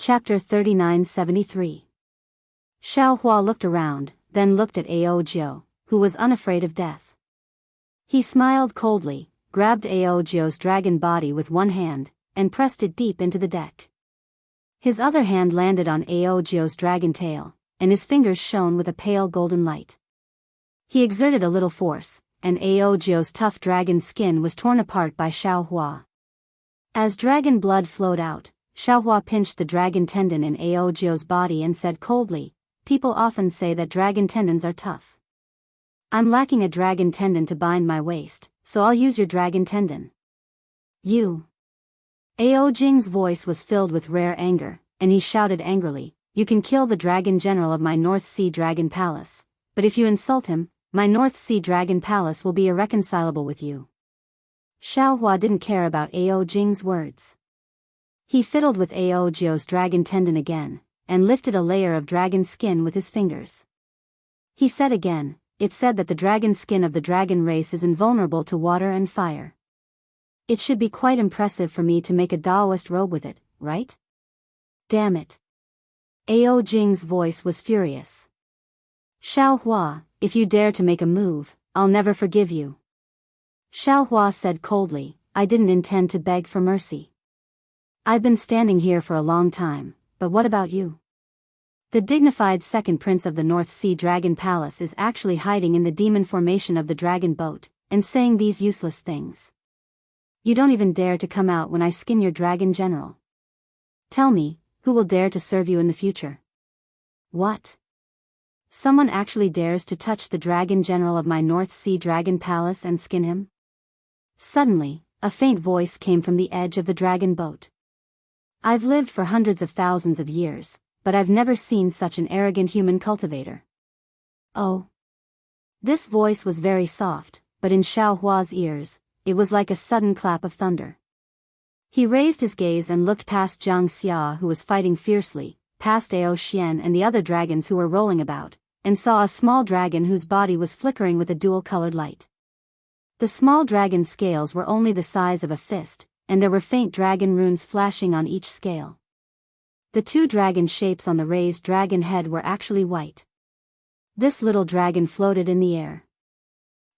Chapter 3973. Xiaohua looked around, then looked at Aojiu, who was unafraid of death. He smiled coldly, grabbed Aojiu's dragon body with one hand, and pressed it deep into the deck. His other hand landed on Aojiu's dragon tail, and his fingers shone with a pale golden light. He exerted a little force, and Aojiu's tough dragon skin was torn apart by Xiaohua. As dragon blood flowed out, Xiaohua pinched the dragon tendon in Aojiu's body and said coldly, "People often say that dragon tendons are tough. I'm lacking a dragon tendon to bind my waist, so I'll use your dragon tendon." "You." Aojing's voice was filled with rare anger, and he shouted angrily, "You can kill the dragon general of my North Sea Dragon Palace, but if you insult him, my North Sea Dragon Palace will be irreconcilable with you." Xiaohua didn't care about Aojing's words. He fiddled with Aojiu's dragon tendon again, and lifted a layer of dragon skin with his fingers. He said again, "It's said that the dragon skin of the dragon race is invulnerable to water and fire. It should be quite impressive for me to make a Daoist robe with it, right? Damn it." Aojing's voice was furious. "Xiaohua, if you dare to make a move, I'll never forgive you." Xiaohua said coldly, "I didn't intend to beg for mercy. I've been standing here for a long time, but what about you? The dignified second prince of the North Sea Dragon Palace is actually hiding in the demon formation of the dragon boat, and saying these useless things. You don't even dare to come out when I skin your dragon general. Tell me, who will dare to serve you in the future?" "What? Someone actually dares to touch the dragon general of my North Sea Dragon Palace and skin him?" Suddenly, a faint voice came from the edge of the dragon boat. "I've lived for hundreds of thousands of years, but I've never seen such an arrogant human cultivator." "Oh." This voice was very soft, but in Xiaohua's ears, it was like a sudden clap of thunder. He raised his gaze and looked past Xianxia, who was fighting fiercely, past Aoxian and the other dragons who were rolling about, and saw a small dragon whose body was flickering with a dual-colored light. The small dragon's scales were only the size of a fist, and there were faint dragon runes flashing on each scale. The two dragon shapes on the raised dragon head were actually white. This little dragon floated in the air.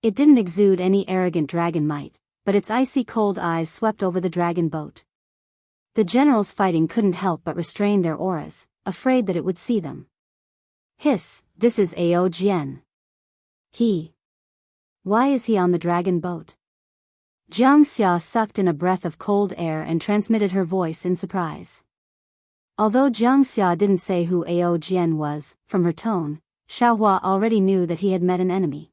It didn't exude any arrogant dragon might, but its icy cold eyes swept over the dragon boat. The generals fighting couldn't help but restrain their auras, afraid that it would see them. "Hiss, this is Aojian. Why is he on the dragon boat?" Jiangxia sucked in a breath of cold air and transmitted her voice in surprise. Although Jiangxia didn't say who Aojian was, from her tone, Xiaohua already knew that he had met an enemy.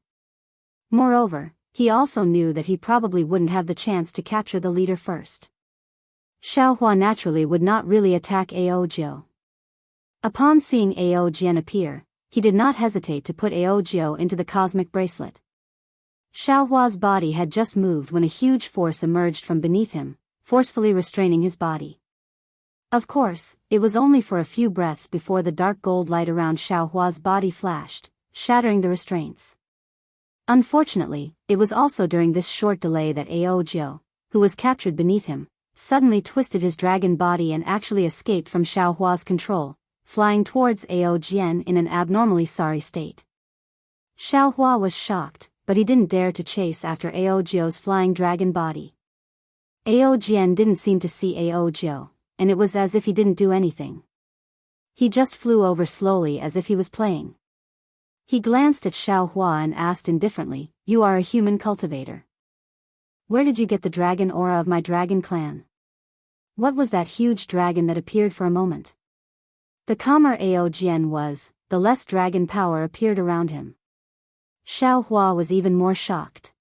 Moreover, he also knew that he probably wouldn't have the chance to capture the leader first. Xiaohua naturally would not really attack Aojiu. Upon seeing Aojian appear, he did not hesitate to put Aojiu into the cosmic bracelet. Xiaohua's body had just moved when a huge force emerged from beneath him, forcefully restraining his body. Of course, it was only for a few breaths before the dark gold light around Xiaohua's body flashed, shattering the restraints. Unfortunately, it was also during this short delay that Aojiu, who was captured beneath him, suddenly twisted his dragon body and actually escaped from Xiaohua's control, flying towards Aojian in an abnormally sorry state. Xiaohua was shocked, but he didn't dare to chase after Aojiu's flying dragon body. Aojian didn't seem to see Aojiu, and it was as if he didn't do anything. He just flew over slowly as if he was playing. He glanced at Xiaohua and asked indifferently, "You are a human cultivator. Where did you get the dragon aura of my dragon clan? What was that huge dragon that appeared for a moment?" The calmer Aojian was, the less dragon power appeared around him. Xiaohua was even more shocked.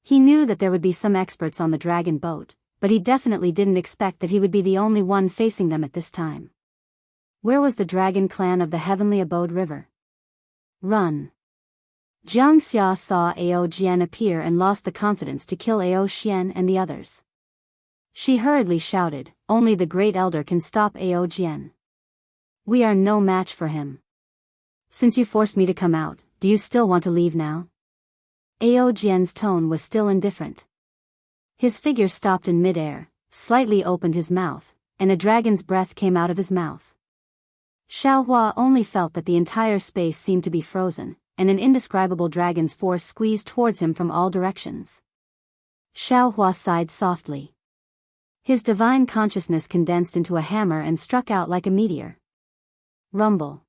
He knew that there would be some experts on the dragon boat, but he definitely didn't expect that he would be the only one facing them at this time. Where was the dragon clan of the Heavenly Abode River? "Run." Jiangxia saw Aojian appear and lost the confidence to kill Aoxian and the others. She hurriedly shouted, "Only the Great Elder can stop Aojian. We are no match for him. Since you forced me to come out, do you still want to leave now?" Aojian's tone was still indifferent. His figure stopped in midair, slightly opened his mouth, and a dragon's breath came out of his mouth. Xiaohua only felt that the entire space seemed to be frozen, and an indescribable dragon's force squeezed towards him from all directions. Xiaohua sighed softly. His divine consciousness condensed into a hammer and struck out like a meteor. Rumble.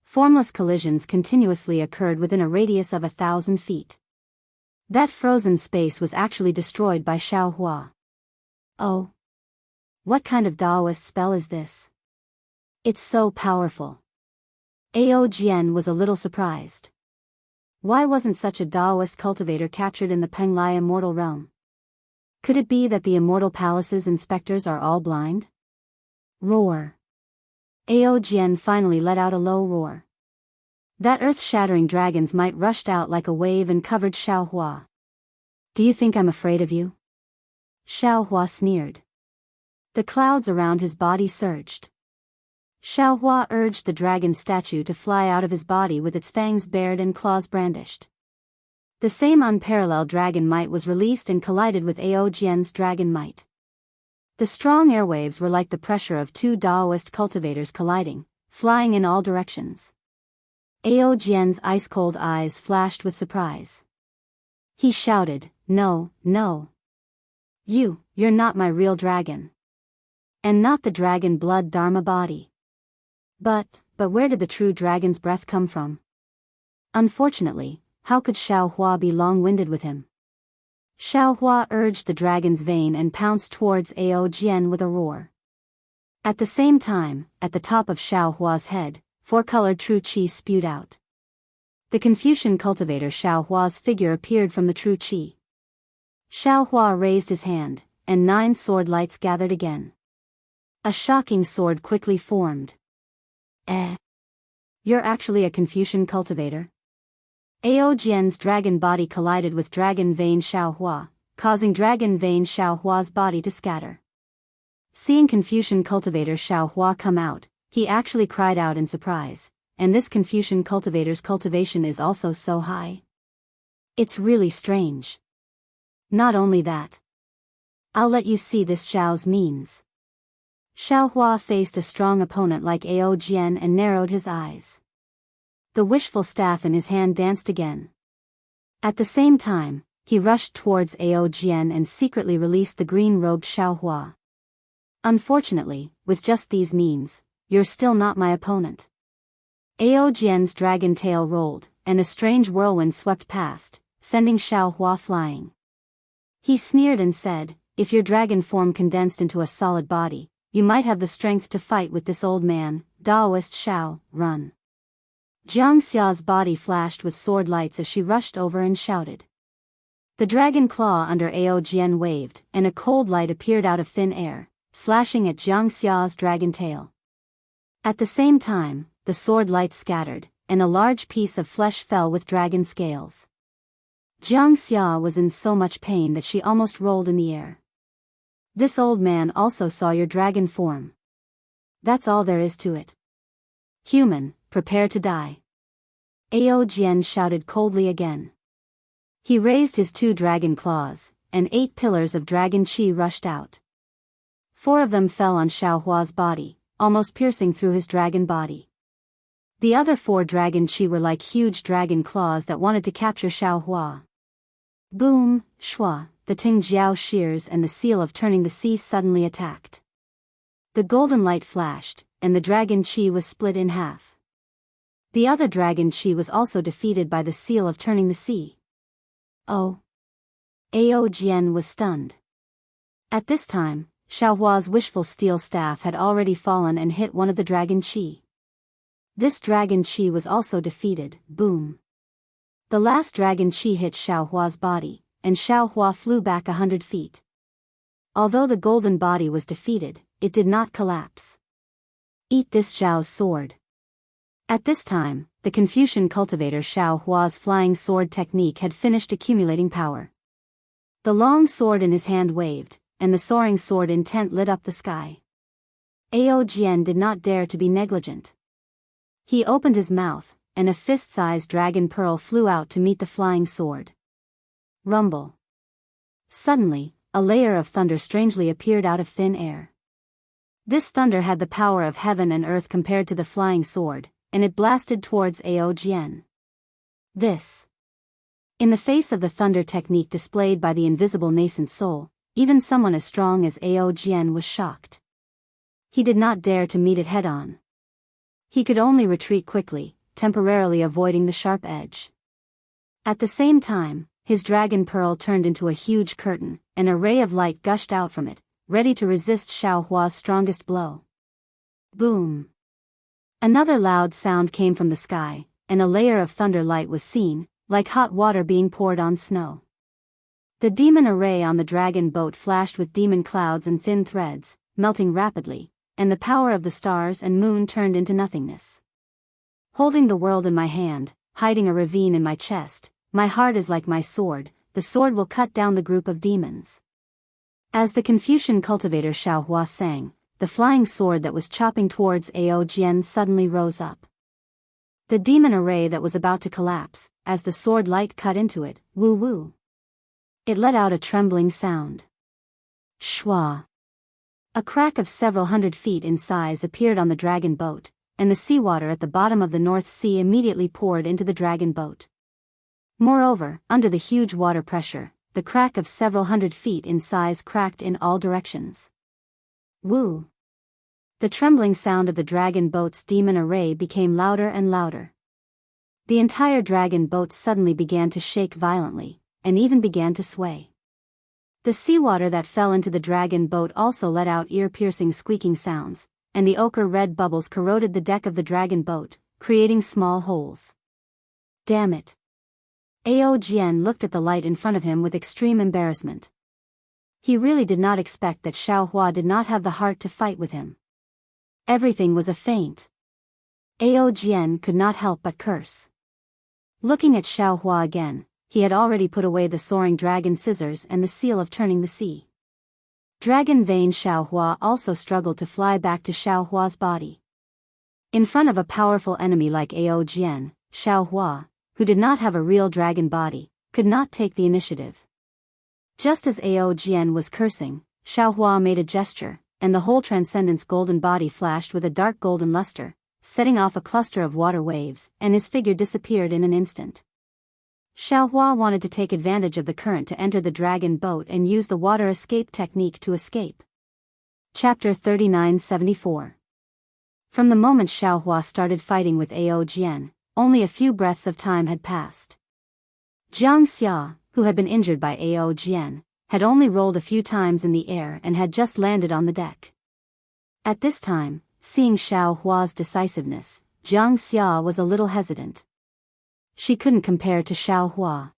Formless collisions continuously occurred within a radius of 1,000 feet. That frozen space was actually destroyed by Xiaohua. Oh. What kind of Daoist spell is this? It's so powerful. Ao Jian was a little surprised. Why wasn't such a Daoist cultivator captured in the Penglai immortal realm? Could it be that the immortal palace's inspectors are all blind? Roar. Ao Jian finally let out a low roar. That earth-shattering dragon's might rushed out like a wave and covered Xiaohua. Do you think I'm afraid of you? Xiaohua sneered. The clouds around his body surged. Xiaohua urged the dragon statue to fly out of his body with its fangs bared and claws brandished. The same unparalleled dragon might was released and collided with Ao Jian's dragon might. The strong airwaves were like the pressure of two Daoist cultivators colliding, flying in all directions. Ao Jian's ice-cold eyes flashed with surprise. He shouted, "No, no. You're not my real dragon. And not the dragon blood Dharma body. But where did the true dragon's breath come from?" Unfortunately, how could Xiaohua be long-winded with him? Xiaohua urged the dragon's vein and pounced towards Ao Jian with a roar. At the same time, at the top of Xiaohua's head, four-colored true qi spewed out. The Confucian cultivator Xiaohua's figure appeared from the true qi. Xiaohua raised his hand, and 9 sword lights gathered again. A shocking sword quickly formed. You're actually a Confucian cultivator? Ao Jian's dragon body collided with dragon vein Xiaohua, causing dragon vein Xiaohua's body to scatter. Seeing Confucian cultivator Xiaohua come out, he actually cried out in surprise, and this Confucian cultivator's cultivation is also so high. It's really strange. Not only that. I'll let you see this Xiao's means. Xiaohua faced a strong opponent like Ao Jian and narrowed his eyes. The wishful staff in his hand danced again. At the same time, he rushed towards Ao Jian and secretly released the green-robed Xiaohua. Unfortunately, with just these means, you're still not my opponent. Ao Jian's dragon tail rolled, and a strange whirlwind swept past, sending Xiaohua flying. He sneered and said, "If your dragon form condensed into a solid body, you might have the strength to fight with this old man, Daoist Xiao, run." Xianxia's body flashed with sword lights as she rushed over and shouted. The dragon claw under Ao Jian waved, and a cold light appeared out of thin air, slashing at Jiangxia's dragon tail. At the same time, the sword lights scattered, and a large piece of flesh fell with dragon scales. Jiangxia was in so much pain that she almost rolled in the air. This old man also saw your dragon form. That's all there is to it. Human, prepare to die. Ao Jian shouted coldly again. He raised his 2 dragon claws, and 8 pillars of dragon qi rushed out. 4 of them fell on Xiaohua's body, almost piercing through his dragon body. The other 4 dragon qi were like huge dragon claws that wanted to capture Xiaohua. Boom, shua, the Tingjiao shears and the seal of turning the sea suddenly attacked. The golden light flashed, and the dragon qi was split in half. The other dragon qi was also defeated by the seal of turning the sea. Oh. Ao Jian was stunned. At this time, Xiaohua's wishful steel staff had already fallen and hit one of the dragon qi. This dragon qi was also defeated, boom. The last dragon qi hit Xiaohua's body, and Xiaohua flew back 100 feet. Although the golden body was defeated, it did not collapse. Eat this Xiao's sword. At this time, the Confucian cultivator Xiaohua's flying sword technique had finished accumulating power. The long sword in his hand waved, and the soaring sword intent lit up the sky. Ao Jian did not dare to be negligent. He opened his mouth, and a fist-sized dragon pearl flew out to meet the flying sword. Rumble. Suddenly, a layer of thunder strangely appeared out of thin air. This thunder had the power of heaven and earth compared to the flying sword, and it blasted towards Ao Jian. This. In the face of the thunder technique displayed by the invisible nascent soul, even someone as strong as Ao Jian was shocked. He did not dare to meet it head-on. He could only retreat quickly, temporarily avoiding the sharp edge. At the same time, his dragon pearl turned into a huge curtain, and a ray of light gushed out from it, ready to resist Xiao Hua's strongest blow. Boom! Another loud sound came from the sky, and a layer of thunder light was seen, like hot water being poured on snow. The demon array on the dragon boat flashed with demon clouds and thin threads, melting rapidly, and the power of the stars and moon turned into nothingness. Holding the world in my hand, hiding a ravine in my chest, my heart is like my sword, the sword will cut down the group of demons. As the Confucian cultivator Xiao Hua sang, the flying sword that was chopping towards Ao Jian suddenly rose up. The demon array that was about to collapse, as the sword light cut into it, woo-woo. It let out a trembling sound. Shwa. A crack of several hundred feet in size appeared on the dragon boat, and the seawater at the bottom of the North Sea immediately poured into the dragon boat. Moreover, under the huge water pressure, the crack of several hundred feet in size cracked in all directions. Woo! The trembling sound of the dragon boat's demon array became louder and louder. The entire dragon boat suddenly began to shake violently, and even began to sway. The seawater that fell into the dragon boat also let out ear-piercing squeaking sounds, and the ochre-red bubbles corroded the deck of the dragon boat, creating small holes. Damn it! Ao Jian looked at the light in front of him with extreme embarrassment. He really did not expect that Xiao Hua did not have the heart to fight with him. Everything was a feint. Ao Jian could not help but curse. Looking at Xiao Hua again, he had already put away the soaring dragon scissors and the seal of turning the sea. Dragon Vein Xiao Hua also struggled to fly back to Xiao Hua's body. In front of a powerful enemy like Ao Jian, Xiao Hua, who did not have a real dragon body, could not take the initiative. Just as Ao Jian was cursing, Xiao Hua made a gesture, and the whole Transcendent's golden body flashed with a dark golden luster, setting off a cluster of water waves, and his figure disappeared in an instant. Xiao Hua wanted to take advantage of the current to enter the dragon boat and use the water escape technique to escape. Chapter 3974. From the moment Xiao Hua started fighting with Ao Jian, only a few breaths of time had passed. Xianxia, who had been injured by Ao Jian, had only rolled a few times in the air and had just landed on the deck. At this time, seeing Xiao Hua's decisiveness, Jiangxia was a little hesitant. She couldn't compare to Xiao Hua.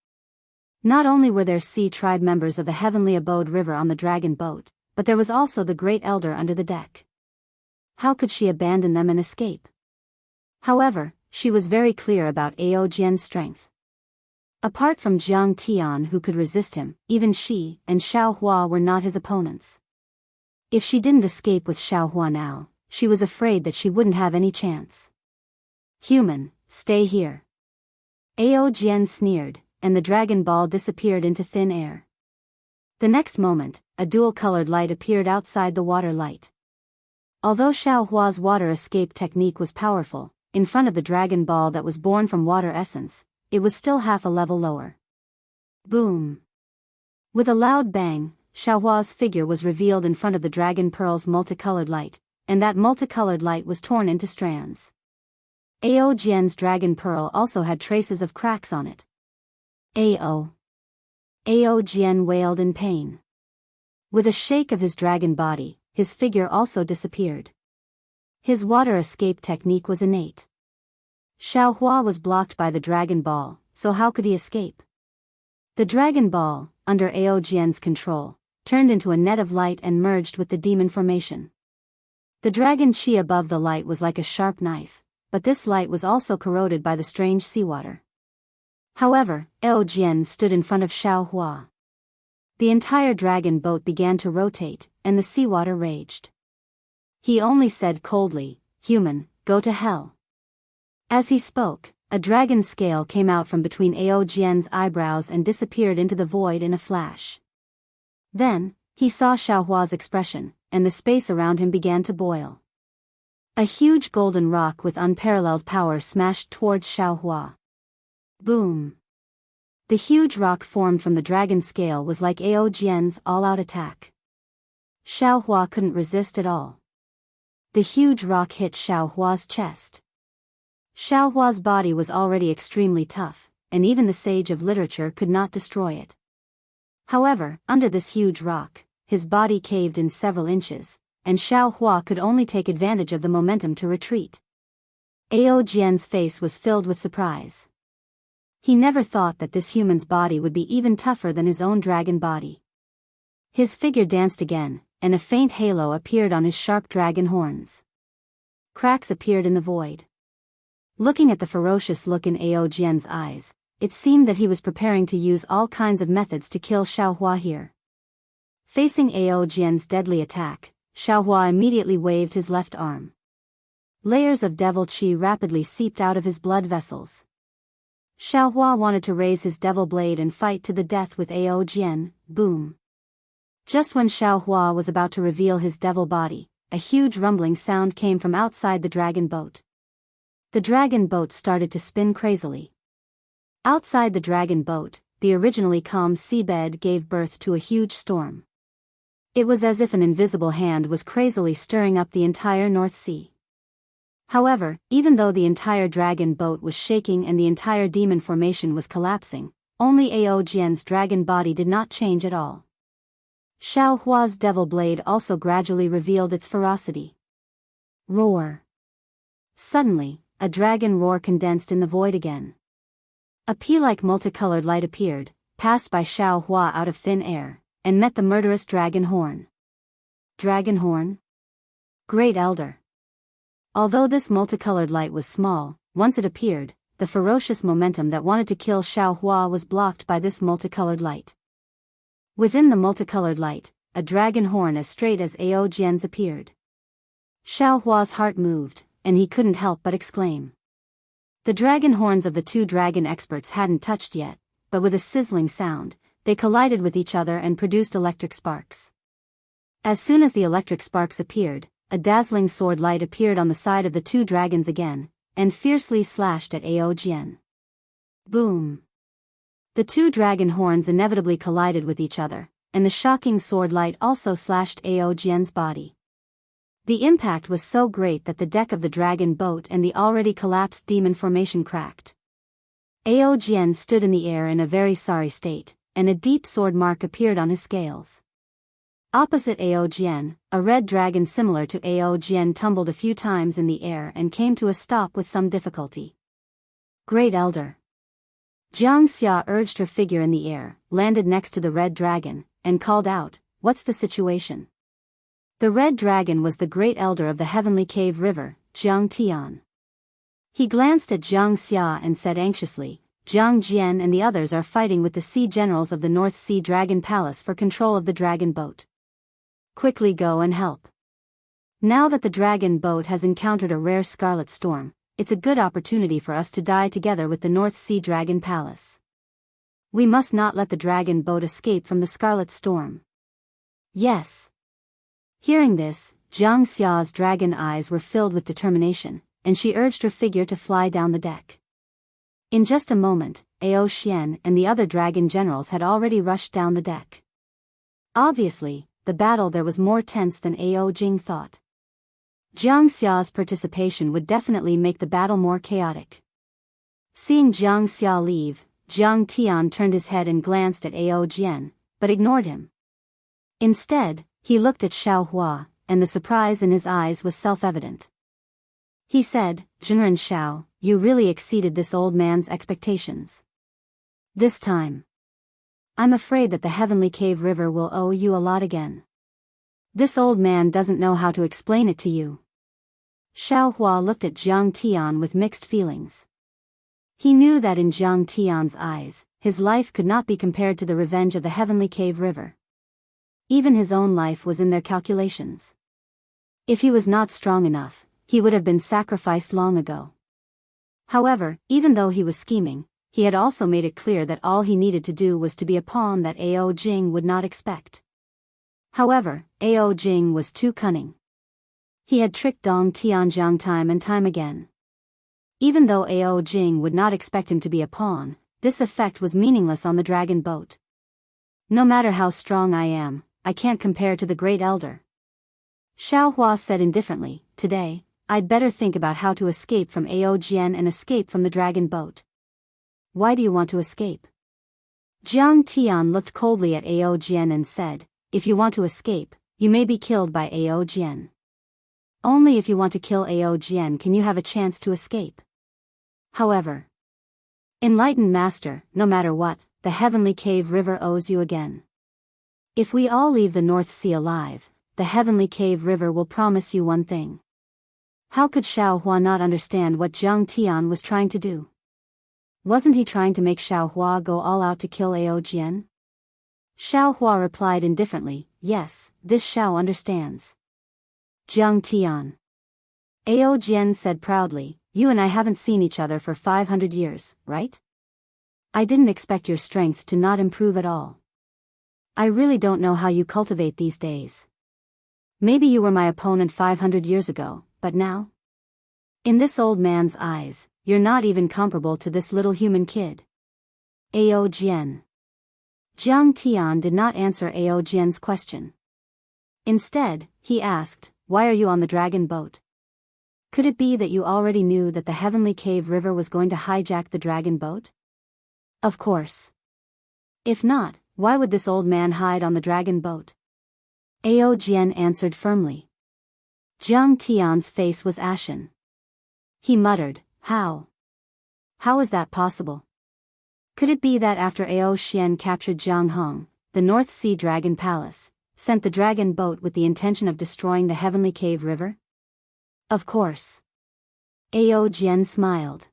Not only were there sea tribe members of the Heavenly Abode River on the dragon boat, but there was also the Great Elder under the deck. How could she abandon them and escape? However, she was very clear about Ao Jian's strength. Apart from Jiang Tian who could resist him, even she and Xiao Hua were not his opponents. If she didn't escape with Xiao Hua now, she was afraid that she wouldn't have any chance. Human, stay here. Ao Jian sneered, and the dragon ball disappeared into thin air. The next moment, a dual-colored light appeared outside the water light. Although Xiao Hua's water escape technique was powerful, in front of the dragon ball that was born from water essence, it was still half a level lower. Boom! With a loud bang, Xiao Hua's figure was revealed in front of the dragon pearl's multicolored light, and that multicolored light was torn into strands. Ao Jian's dragon pearl also had traces of cracks on it. Ao Jian wailed in pain. With a shake of his dragon body, his figure also disappeared. His water escape technique was innate. Xiao Hua was blocked by the dragon ball, so how could he escape? The dragon ball, under Ao Jian's control, turned into a net of light and merged with the demon formation. The dragon chi above the light was like a sharp knife, but this light was also corroded by the strange seawater. However, Ao Jian stood in front of Xiao Hua. The entire dragon boat began to rotate, and the seawater raged. He only said coldly, "Human, go to hell." As he spoke, a dragon scale came out from between Ao Jian's eyebrows and disappeared into the void in a flash. Then, he saw Xiao Hua's expression, and the space around him began to boil. A huge golden rock with unparalleled power smashed towards Xiaohua. Boom! The huge rock formed from the dragon scale was like Ao Jian's all-out attack. Xiaohua couldn't resist at all. The huge rock hit Xiaohua's chest. Xiaohua's body was already extremely tough, and even the sage of literature could not destroy it. However, under this huge rock, his body caved in several inches, and Xiaohua could only take advantage of the momentum to retreat. Ao Jian's face was filled with surprise. He never thought that this human's body would be even tougher than his own dragon body. His figure danced again, and a faint halo appeared on his sharp dragon horns. Cracks appeared in the void. Looking at the ferocious look in Ao Jian's eyes, it seemed that he was preparing to use all kinds of methods to kill Xiaohua here. Facing Ao Jian's deadly attack, Xiaohua immediately waved his left arm. Layers of devil qi rapidly seeped out of his blood vessels. Xiaohua wanted to raise his devil blade and fight to the death with Ao Jian. Boom! Just when Xiaohua was about to reveal his devil body, a huge rumbling sound came from outside the dragon boat. The dragon boat started to spin crazily. Outside the dragon boat, the originally calm seabed gave birth to a huge storm. It was as if an invisible hand was crazily stirring up the entire North Sea. However, even though the entire dragon boat was shaking and the entire demon formation was collapsing, only Ao Jian's dragon body did not change at all. Xiaohua's devil blade also gradually revealed its ferocity. Roar! Suddenly, a dragon roar condensed in the void again. A pea-like multicolored light appeared, passed by Xiaohua out of thin air, and met the murderous dragon horn. Dragon horn? Great Elder. Although this multicolored light was small, once it appeared, the ferocious momentum that wanted to kill Xiaohua was blocked by this multicolored light. Within the multicolored light, a dragon horn as straight as Ao Jian's appeared. Xiaohua's heart moved, and he couldn't help but exclaim. The dragon horns of the two dragon experts hadn't touched yet, but with a sizzling sound, they collided with each other and produced electric sparks. As soon as the electric sparks appeared, a dazzling sword light appeared on the side of the two dragons again, and fiercely slashed at Ao Jian. Boom! The two dragon horns inevitably collided with each other, and the shocking sword light also slashed Ao Jian's body. The impact was so great that the deck of the dragon boat and the already collapsed demon formation cracked. Ao Jian stood in the air in a very sorry state, and a deep sword mark appeared on his scales. Opposite Ao Jian, a red dragon similar to Ao Jian tumbled a few times in the air and came to a stop with some difficulty. Great Elder. Xianxia urged her figure in the air, landed next to the red dragon, and called out, "What's the situation?" The red dragon was the great elder of the heavenly cave river, Jiang Tian. He glanced at Xianxia and said anxiously, "Jiang Jian and the others are fighting with the sea generals of the North Sea Dragon Palace for control of the dragon boat. Quickly go and help. Now that the dragon boat has encountered a rare scarlet storm, it's a good opportunity for us to die together with the North Sea Dragon Palace. We must not let the dragon boat escape from the scarlet storm." Yes. Hearing this, Xiangxia's dragon eyes were filled with determination, and she urged her figure to fly down the deck. In just a moment, Ao Xian and the other dragon generals had already rushed down the deck. Obviously, the battle there was more tense than Ao Jing thought. Jiangxia's participation would definitely make the battle more chaotic. Seeing Jiangxia leave, Jiang Tian turned his head and glanced at Ao Jian, but ignored him. Instead, he looked at Xiaohua, and the surprise in his eyes was self-evident. He said, "Jinren Xiao, you really exceeded this old man's expectations. This time, I'm afraid that the Heavenly Cave River will owe you a lot again. This old man doesn't know how to explain it to you." Xiaohua looked at Jiang Tian with mixed feelings. He knew that in Jiang Tian's eyes, his life could not be compared to the revenge of the Heavenly Cave River. Even his own life was in their calculations. If he was not strong enough, he would have been sacrificed long ago. However, even though he was scheming, he had also made it clear that all he needed to do was to be a pawn that Ao Jing would not expect. However, Ao Jing was too cunning. He had tricked Dong Tianjiang time and time again. Even though Ao Jing would not expect him to be a pawn, this effect was meaningless on the dragon boat. No matter how strong I am, I can't compare to the great elder. Xiaohua said indifferently, today, I'd better think about how to escape from Ao Jian and escape from the dragon boat. Why do you want to escape? Jiang Tian looked coldly at Ao Jian and said, if you want to escape, you may be killed by Ao Jian. Only if you want to kill Ao Jian can you have a chance to escape. However, enlightened master, no matter what, the Heavenly Cave River owes you again. If we all leave the North Sea alive, the Heavenly Cave River will promise you one thing. How could Xiaohua not understand what Jiang Tian was trying to do? Wasn't he trying to make Xiaohua go all out to kill Ao Jian? Xiaohua replied indifferently, yes, this Xiao understands. Jiang Tian. Ao Jian said proudly, you and I haven't seen each other for 500 years, right? I didn't expect your strength to not improve at all. I really don't know how you cultivate these days. Maybe you were my opponent 500 years ago, but now? In this old man's eyes, you're not even comparable to this little human kid. Ao Jian. Jiang Tian did not answer Ao Jian's question. Instead, he asked, why are you on the dragon boat? Could it be that you already knew that the Heavenly Cave River was going to hijack the dragon boat? Of course. If not, why would this old man hide on the dragon boat? Ao Jian answered firmly. Jiang Tian's face was ashen. He muttered, how? How is that possible? Could it be that after Ao Xian captured Jianghu, the North Sea Dragon Palace, sent the dragon boat with the intention of destroying the Heavenly Cave River? Of course. Ao Jian smiled.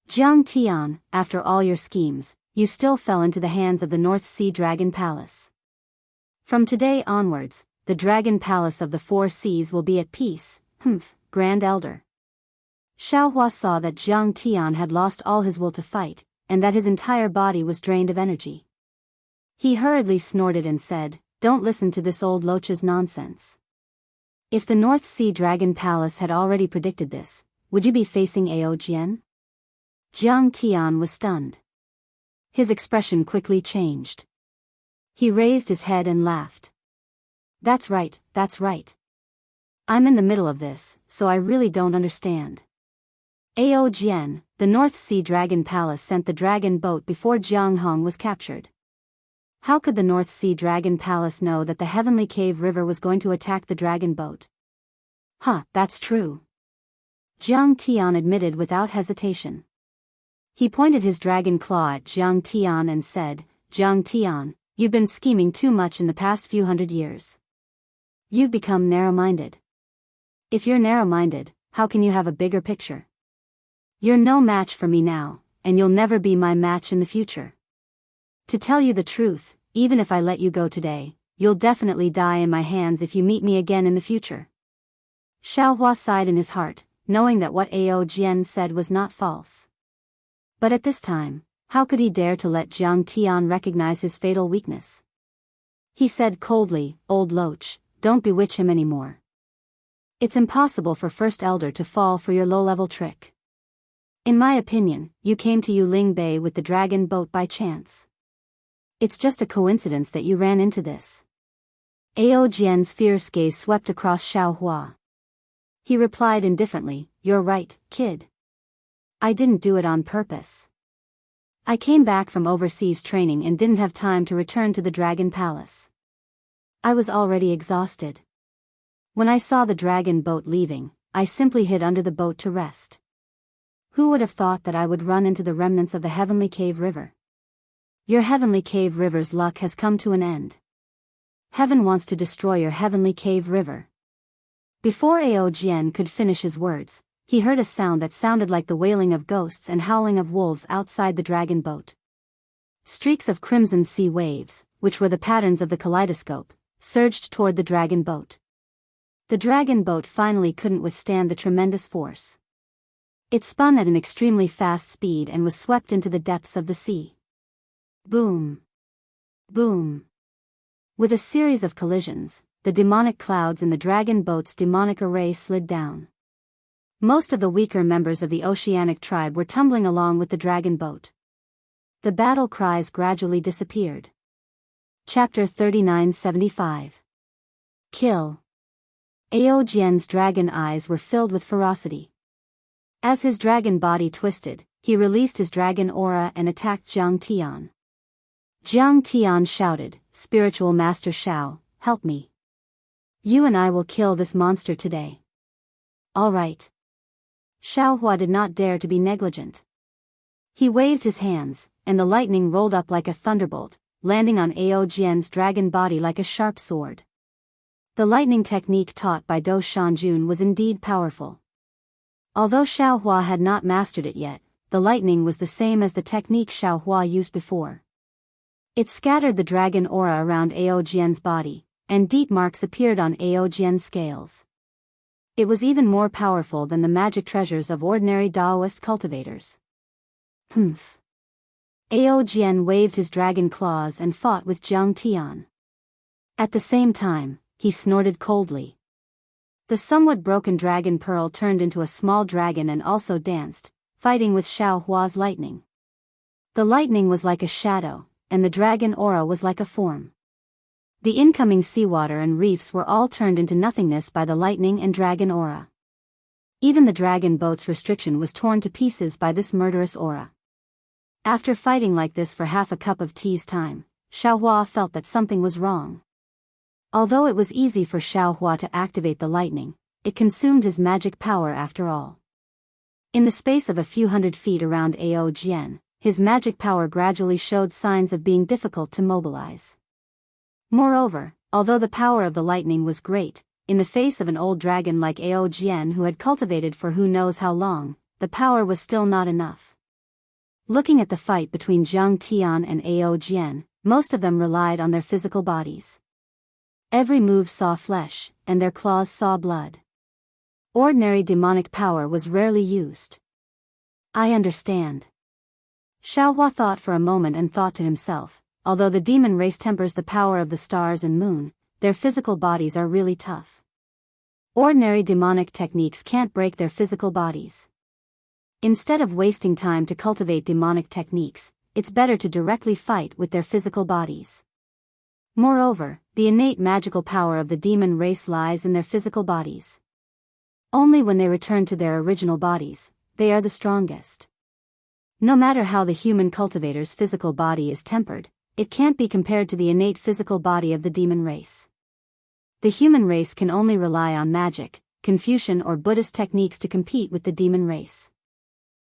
Jiang Tian, after all your schemes, you still fell into the hands of the North Sea Dragon Palace. From today onwards, the Dragon Palace of the Four Seas will be at peace, Grand Elder. Xiaohua saw that Jiang Tian had lost all his will to fight, and that his entire body was drained of energy. He hurriedly snorted and said, don't listen to this old loach's nonsense. If the North Sea Dragon Palace had already predicted this, would you be facing Ao Jian? Jiang Tian was stunned. His expression quickly changed. He raised his head and laughed. That's right, that's right. I'm in the middle of this, so I really don't understand. Ao Jian, the North Sea Dragon Palace sent the dragon boat before Jianghu was captured. How could the North Sea Dragon Palace know that the Heavenly Cave River was going to attack the dragon boat? That's true. Jiang Tian admitted without hesitation. He pointed his dragon claw at Jiang Tian and said, Jiang Tian, you've been scheming too much in the past few hundred years. You've become narrow-minded. If you're narrow-minded, how can you have a bigger picture? You're no match for me now, and you'll never be my match in the future. To tell you the truth, even if I let you go today, you'll definitely die in my hands if you meet me again in the future. Xiaohua sighed in his heart, knowing that what Ao Jian said was not false. But at this time, how could he dare to let Jiang Tian recognize his fatal weakness? He said coldly, old loach, don't bewitch him anymore. It's impossible for First Elder to fall for your low-level trick. In my opinion, you came to Yuling Bay with the dragon boat by chance. It's just a coincidence that you ran into this. Ao Jian's fierce gaze swept across Xiaohua. He replied indifferently, you're right, kid. I didn't do it on purpose. I came back from overseas training and didn't have time to return to the Dragon Palace. I was already exhausted. When I saw the dragon boat leaving, I simply hid under the boat to rest. Who would have thought that I would run into the remnants of the Heavenly Cave River? Your Heavenly Cave River's luck has come to an end. Heaven wants to destroy your Heavenly Cave River. Before Ao Jian could finish his words, he heard a sound that sounded like the wailing of ghosts and howling of wolves outside the dragon boat. Streaks of crimson sea waves, which were the patterns of the kaleidoscope, surged toward the dragon boat. The dragon boat finally couldn't withstand the tremendous force. It spun at an extremely fast speed and was swept into the depths of the sea. Boom! Boom! With a series of collisions, the demonic clouds in the dragon boat's demonic array slid down. Most of the weaker members of the oceanic tribe were tumbling along with the dragon boat. The battle cries gradually disappeared. Chapter 3975. Kill. Ao Jian's dragon eyes were filled with ferocity. As his dragon body twisted, he released his dragon aura and attacked Jiang Tian. Jiang Tian shouted, "Spiritual Master Shao, help me. You and I will kill this monster today." "All right." Xiao Hua did not dare to be negligent. He waved his hands, and the lightning rolled up like a thunderbolt, landing on Ao Jian's dragon body like a sharp sword. The lightning technique taught by Do Shanjun was indeed powerful. Although Xiao Hua had not mastered it yet, the lightning was the same as the technique Xiao Hua used before. It scattered the dragon aura around Ao Jian's body, and deep marks appeared on Ao Jian's scales. It was even more powerful than the magic treasures of ordinary Daoist cultivators. Humph. Ao Jian waved his dragon claws and fought with Jiang Tian. At the same time, he snorted coldly. The somewhat broken dragon pearl turned into a small dragon and also danced, fighting with Xiao Hua's lightning. The lightning was like a shadow, and the dragon aura was like a form. The incoming seawater and reefs were all turned into nothingness by the lightning and dragon aura. Even the dragon boat's restriction was torn to pieces by this murderous aura. After fighting like this for half a cup of tea's time, Xiao Hua felt that something was wrong. Although it was easy for Xiao Hua to activate the lightning, it consumed his magic power after all. In the space of a few hundred feet around Ao Jian, his magic power gradually showed signs of being difficult to mobilize. Moreover, although the power of the lightning was great, in the face of an old dragon like Ao Jian who had cultivated for who knows how long, the power was still not enough. Looking at the fight between Jiang Tian and Ao Jian, most of them relied on their physical bodies. Every move saw flesh, and their claws saw blood. Ordinary demonic power was rarely used. I understand. Xiao Hua thought for a moment and thought to himself, although the demon race tempers the power of the stars and moon, their physical bodies are really tough. Ordinary demonic techniques can't break their physical bodies. Instead of wasting time to cultivate demonic techniques, it's better to directly fight with their physical bodies. Moreover, the innate magical power of the demon race lies in their physical bodies. Only when they return to their original bodies, they are the strongest. No matter how the human cultivator's physical body is tempered, it can't be compared to the innate physical body of the demon race. The human race can only rely on magic, Confucian or Buddhist techniques to compete with the demon race.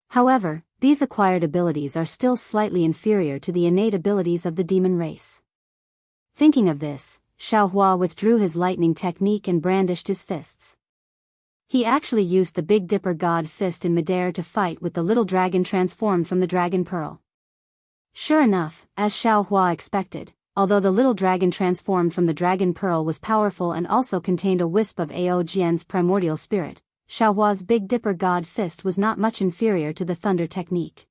However, these acquired abilities are still slightly inferior to the innate abilities of the demon race. Thinking of this, Xiao Hua withdrew his lightning technique and brandished his fists. He actually used the Big Dipper God fist in midair to fight with the little dragon transformed from the dragon pearl. Sure enough, as Xiao Hua expected, although the little dragon transformed from the dragon pearl was powerful and also contained a wisp of Ao Jian's primordial spirit, Xiao Hua's Big Dipper God fist was not much inferior to the thunder technique.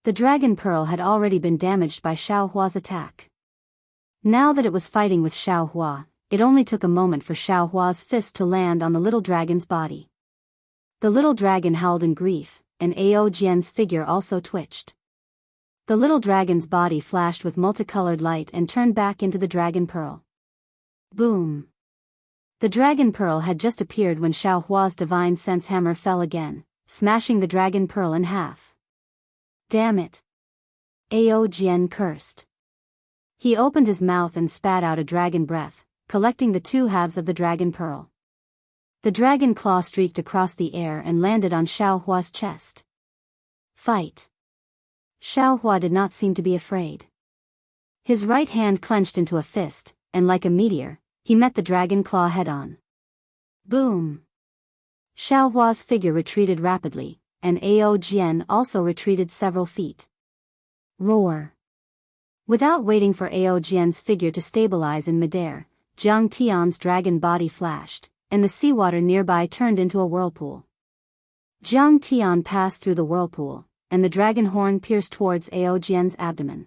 The dragon pearl had already been damaged by Xiao Hua's attack. Now that it was fighting with Xiao Hua, it only took a moment for Xiao Hua's fist to land on the little dragon's body. The little dragon howled in grief, and Ao Jian's figure also twitched. The little dragon's body flashed with multicolored light and turned back into the dragon pearl. Boom! The dragon pearl had just appeared when Xiao Hua's divine sense hammer fell again, smashing the dragon pearl in half. Damn it! Ao Jian cursed. He opened his mouth and spat out a dragon breath, collecting the two halves of the dragon pearl. The dragon claw streaked across the air and landed on Xiao Hua's chest. Fight! Xiao Hua did not seem to be afraid. His right hand clenched into a fist, and like a meteor, he met the dragon claw head-on. Boom! Xiao Hua's figure retreated rapidly, and Ao Jian also retreated several feet. Roar! Without waiting for Ao Jian's figure to stabilize in midair, Jiang Tian's dragon body flashed, and the seawater nearby turned into a whirlpool. Jiang Tian passed through the whirlpool, and the dragon horn pierced towards Ao Jian's abdomen.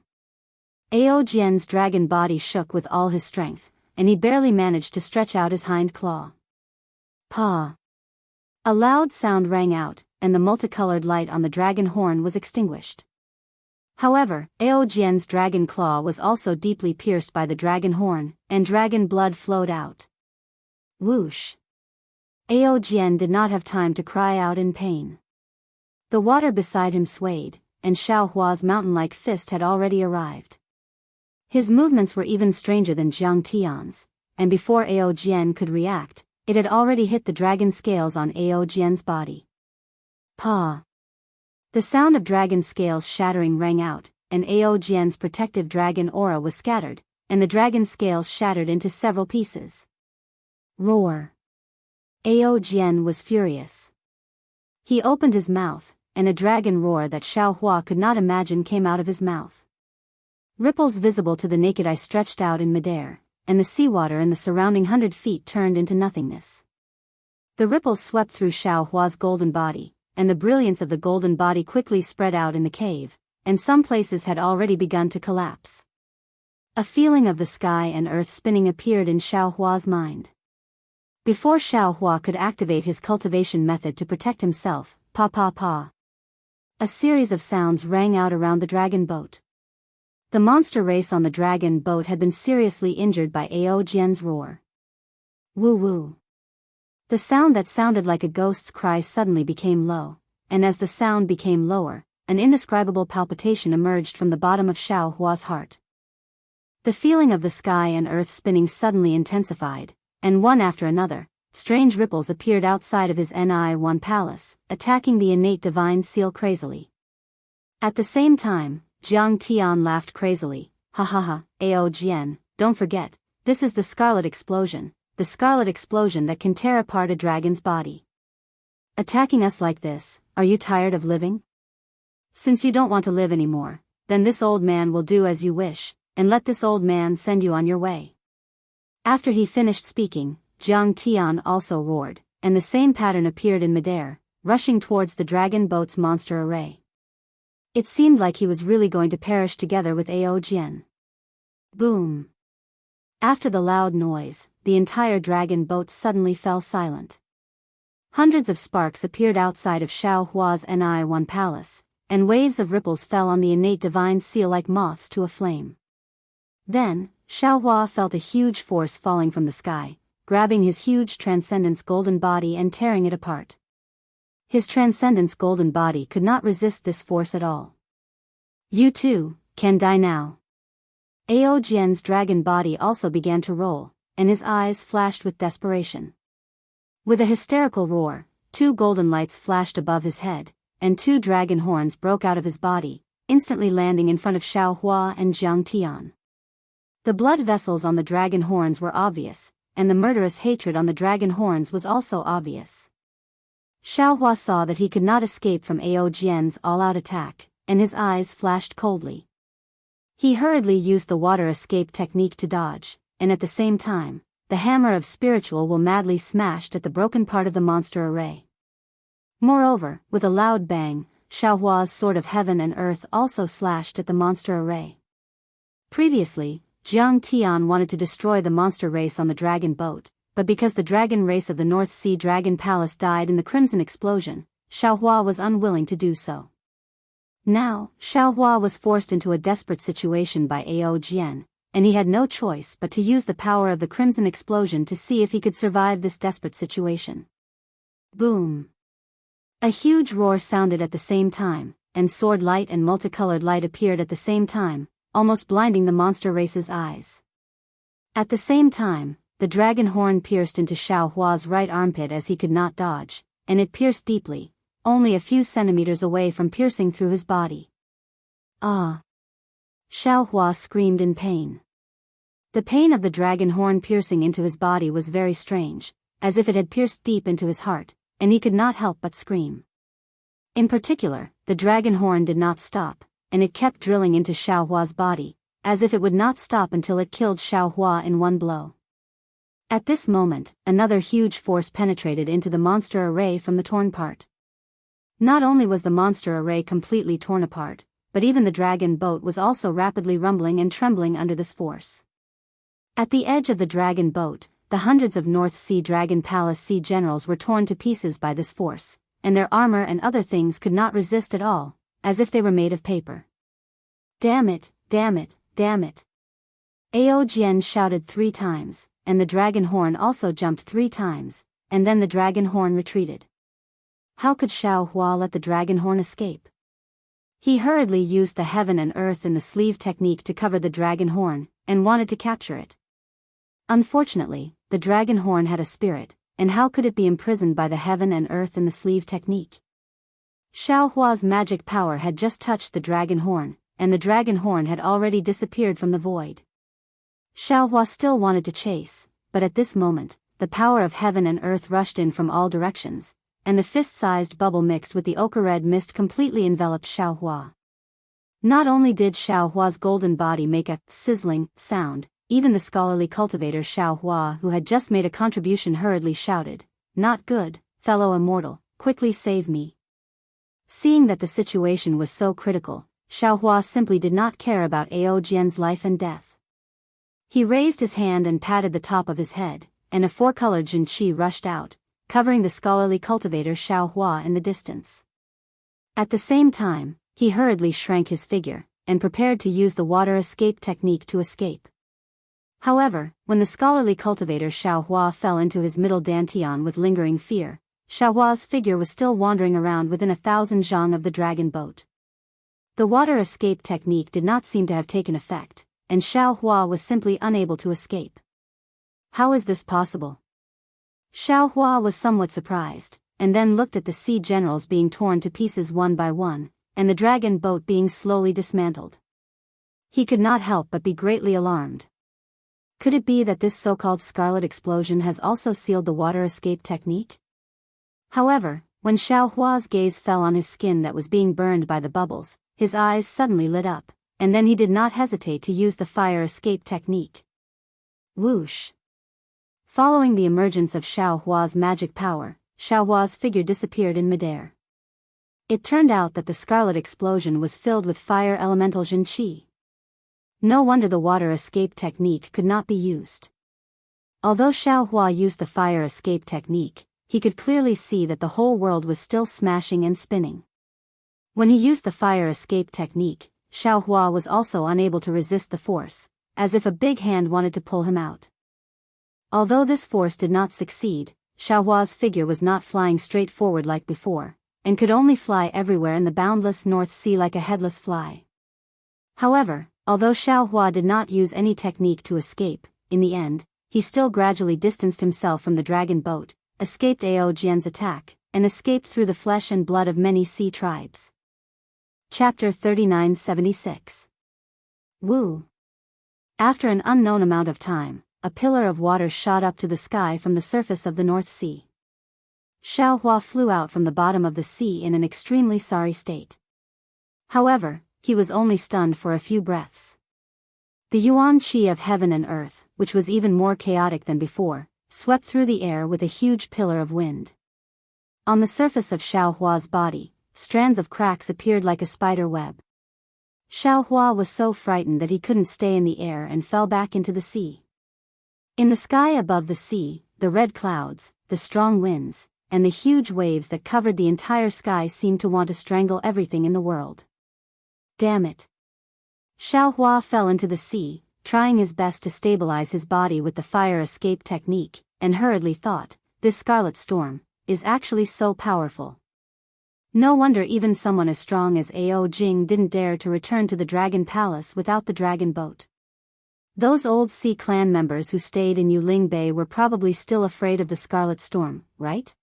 Ao Jian's dragon body shook with all his strength, and he barely managed to stretch out his hind claw. Paw! A loud sound rang out, and the multicolored light on the dragon horn was extinguished. However, Ao Jian's dragon claw was also deeply pierced by the dragon horn, and dragon blood flowed out. Whoosh! Ao Jian did not have time to cry out in pain. The water beside him swayed, and Xiao Hua's mountain-like fist had already arrived. His movements were even stranger than Jiang Tian's, and before Ao Jian could react, it had already hit the dragon scales on Ao Jian's body. Paw! The sound of dragon scales shattering rang out, and Ao Jian's protective dragon aura was scattered, and the dragon scales shattered into several pieces. Roar! Ao Jian was furious. He opened his mouth, and a dragon roar that Xiao Hua could not imagine came out of his mouth. Ripples visible to the naked eye stretched out in midair, and the seawater in the surrounding 100 feet turned into nothingness. The ripples swept through Xiao Hua's golden body, and the brilliance of the golden body quickly spread out in the cave, and some places had already begun to collapse. A feeling of the sky and earth spinning appeared in Xiao Hua's mind. Before Xiao Hua could activate his cultivation method to protect himself, pa. A series of sounds rang out around the dragon boat. The monster race on the dragon boat had been seriously injured by Ao Jian's roar. Woo-woo. The sound that sounded like a ghost's cry suddenly became low, and as the sound became lower, an indescribable palpitation emerged from the bottom of Xiao Hua's heart. The feeling of the sky and earth spinning suddenly intensified, and one after another, strange ripples appeared outside of his Ni-1 palace, attacking the innate divine seal crazily. At the same time, Jiang Tian laughed crazily. Ha ha ha, Ao Jian, don't forget, this is the scarlet explosion that can tear apart a dragon's body. Attacking us like this, are you tired of living? Since you don't want to live anymore, then this old man will do as you wish, and let this old man send you on your way. After he finished speaking, Jiang Tian also roared, and the same pattern appeared in midair, rushing towards the dragon boat's monster array. It seemed like he was really going to perish together with Ao Jian. Boom! After the loud noise, the entire dragon boat suddenly fell silent. Hundreds of sparks appeared outside of Xiao Hua's Ni-1 palace, and waves of ripples fell on the innate divine seal like moths to a flame. Then, Xiao Hua felt a huge force falling from the sky, grabbing his huge Transcendence golden body and tearing it apart. His Transcendence golden body could not resist this force at all. You too, can die now. Ao Jian's dragon body also began to roll, and his eyes flashed with desperation. With a hysterical roar, 2 golden lights flashed above his head, and 2 dragon horns broke out of his body, instantly landing in front of Xiao Hua and Jiang Tian. The blood vessels on the dragon horns were obvious, and the murderous hatred on the dragon horns was also obvious. Xiao Hua saw that he could not escape from Ao Jian's all-out attack, and his eyes flashed coldly. He hurriedly used the water escape technique to dodge, and at the same time, the hammer of spiritual will madly smashed at the broken part of the monster array. Moreover, with a loud bang, Xiao Hua's sword of heaven and earth also slashed at the monster array. Previously, Jiang Tian wanted to destroy the monster race on the dragon boat, but because the dragon race of the North Sea Dragon Palace died in the Crimson Explosion, Xiao Hua was unwilling to do so. Now, Xiao Hua was forced into a desperate situation by Ao Jian, and he had no choice but to use the power of the Crimson Explosion to see if he could survive this desperate situation. Boom! A huge roar sounded at the same time, and sword light and multicolored light appeared at the same time, almost blinding the monster race's eyes. At the same time, the dragon horn pierced into Xiao Hua's right armpit as he could not dodge, and it pierced deeply, only a few centimeters away from piercing through his body. Ah! Xiao Hua screamed in pain. The pain of the dragon horn piercing into his body was very strange, as if it had pierced deep into his heart, and he could not help but scream. In particular, the dragon horn did not stop, and it kept drilling into Xiao Hua's body, as if it would not stop until it killed Xiao Hua in one blow. At this moment, another huge force penetrated into the monster array from the torn part. Not only was the monster array completely torn apart, but even the dragon boat was also rapidly rumbling and trembling under this force. At the edge of the dragon boat, the hundreds of North Sea Dragon Palace sea generals were torn to pieces by this force, and their armor and other things could not resist at all, as if they were made of paper. Damn it, damn it, damn it. Ao Jian shouted 3 times, and the dragon horn also jumped 3 times, and then the dragon horn retreated. How could Xiao Hua let the dragon horn escape? He hurriedly used the heaven and earth in the sleeve technique to cover the dragon horn, and wanted to capture it. Unfortunately, the dragon horn had a spirit, and how could it be imprisoned by the heaven and earth in the sleeve technique? Xiao Hua's magic power had just touched the dragon horn, and the dragon horn had already disappeared from the void. Xiao Hua still wanted to chase, but at this moment, the power of heaven and earth rushed in from all directions, and the fist-sized bubble mixed with the ochre-red mist completely enveloped Xiao Hua. Not only did Xiao Hua's golden body make a sizzling sound, even the scholarly cultivator Xiao Hua, who had just made a contribution, hurriedly shouted, "Not good, fellow immortal, quickly save me." Seeing that the situation was so critical, Xiao Hua simply did not care about Ao Jian's life and death. He raised his hand and patted the top of his head, and a 4-colored Jinqi rushed out, covering the scholarly cultivator Xiao Hua in the distance. At the same time, he hurriedly shrank his figure, and prepared to use the water escape technique to escape. However, when the scholarly cultivator Xiao Hua fell into his middle dantian with lingering fear, Xiao Hua's figure was still wandering around within 1,000 zhang of the dragon boat. The water escape technique did not seem to have taken effect, and Xiao Hua was simply unable to escape. How is this possible? Xiao Hua was somewhat surprised, and then looked at the sea generals being torn to pieces one by one, and the dragon boat being slowly dismantled. He could not help but be greatly alarmed. Could it be that this so-called scarlet explosion has also sealed the water escape technique? However, when Xiao Hua's gaze fell on his skin that was being burned by the bubbles, his eyes suddenly lit up, and then he did not hesitate to use the fire escape technique. Whoosh! Following the emergence of Xiao Hua's magic power, Xiao Hua's figure disappeared in midair. It turned out that the scarlet explosion was filled with fire elemental Jinqi. No wonder the water escape technique could not be used. Although Xiao Hua used the fire escape technique, he could clearly see that the whole world was still smashing and spinning. When he used the fire escape technique, Xiao Hua was also unable to resist the force, as if a big hand wanted to pull him out. Although this force did not succeed, Xiao Hua's figure was not flying straight forward like before, and could only fly everywhere in the boundless North Sea like a headless fly. However, although Xiao Hua did not use any technique to escape, in the end, he still gradually distanced himself from the dragon boat, escaped Ao Jian's attack, and escaped through the flesh and blood of many sea tribes. Chapter 3976. Wu. After an unknown amount of time, a pillar of water shot up to the sky from the surface of the North Sea. Xiao Hua flew out from the bottom of the sea in an extremely sorry state. However, he was only stunned for a few breaths. The yuan qi of heaven and earth, which was even more chaotic than before, swept through the air with a huge pillar of wind. On the surface of Xiao Hua's body, strands of cracks appeared like a spider web. Xiao Hua was so frightened that he couldn't stay in the air and fell back into the sea. In the sky above the sea, the red clouds, the strong winds, and the huge waves that covered the entire sky seemed to want to strangle everything in the world. Damn it! Xiao Hua fell into the sea, trying his best to stabilize his body with the fire escape technique, and hurriedly thought, this scarlet storm is actually so powerful. No wonder even someone as strong as Ao Jing didn't dare to return to the Dragon Palace without the dragon boat. Those old Sea clan members who stayed in Yuling Bay were probably still afraid of the scarlet storm, right?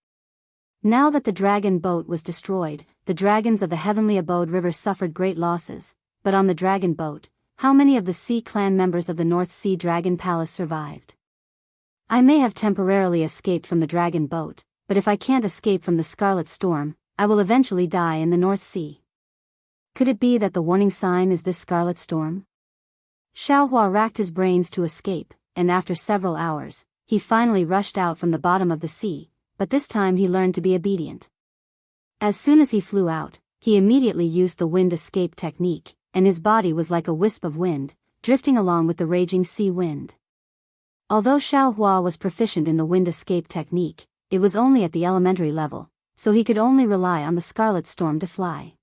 Now that the dragon boat was destroyed, the dragons of the Heavenly Abode River suffered great losses, but on the dragon boat, how many of the Sea clan members of the North Sea Dragon Palace survived? I may have temporarily escaped from the dragon boat, but if I can't escape from the scarlet storm, I will eventually die in the North Sea. Could it be that the warning sign is this scarlet storm? Xiao Hua racked his brains to escape, and after several hours, he finally rushed out from the bottom of the sea, but this time he learned to be obedient. As soon as he flew out, he immediately used the wind escape technique, and his body was like a wisp of wind, drifting along with the raging sea wind. Although Xiao Hua was proficient in the wind escape technique, it was only at the elementary level, so he could only rely on the Scarlet Storm to fly.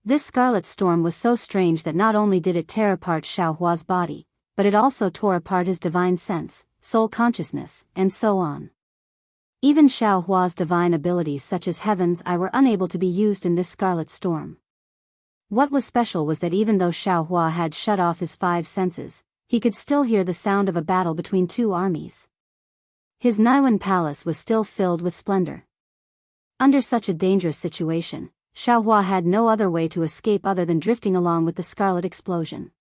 This Scarlet Storm was so strange that not only did it tear apart Xiao Hua's body, but it also tore apart his divine sense, soul consciousness, and so on. Even Xiao Hua's divine abilities such as Heaven's Eye were unable to be used in this Scarlet Storm. What was special was that even though Xiao Hua had shut off his 5 senses, he could still hear the sound of a battle between 2 armies. His Naiwan palace was still filled with splendor. Under such a dangerous situation, Xiao Hua had no other way to escape other than drifting along with the scarlet explosion.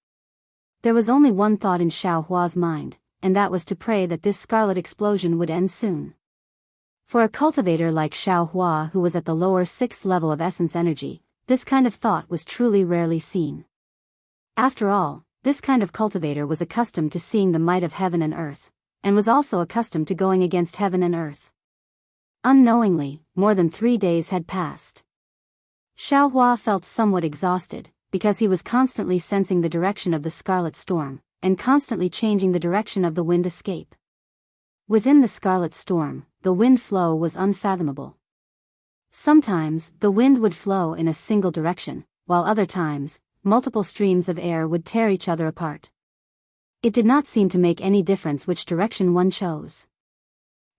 There was only one thought in Xiao Hua's mind, and that was to pray that this scarlet explosion would end soon. For a cultivator like Xiao Hua who was at the lower 6th level of essence energy, this kind of thought was truly rarely seen. After all, this kind of cultivator was accustomed to seeing the might of heaven and earth, and was also accustomed to going against heaven and earth. Unknowingly, more than 3 days had passed. Xiao Hua felt somewhat exhausted, because he was constantly sensing the direction of the Scarlet Storm, and constantly changing the direction of the wind escape. Within the Scarlet Storm, the wind flow was unfathomable. Sometimes, the wind would flow in a single direction, while other times, multiple streams of air would tear each other apart. It did not seem to make any difference which direction one chose.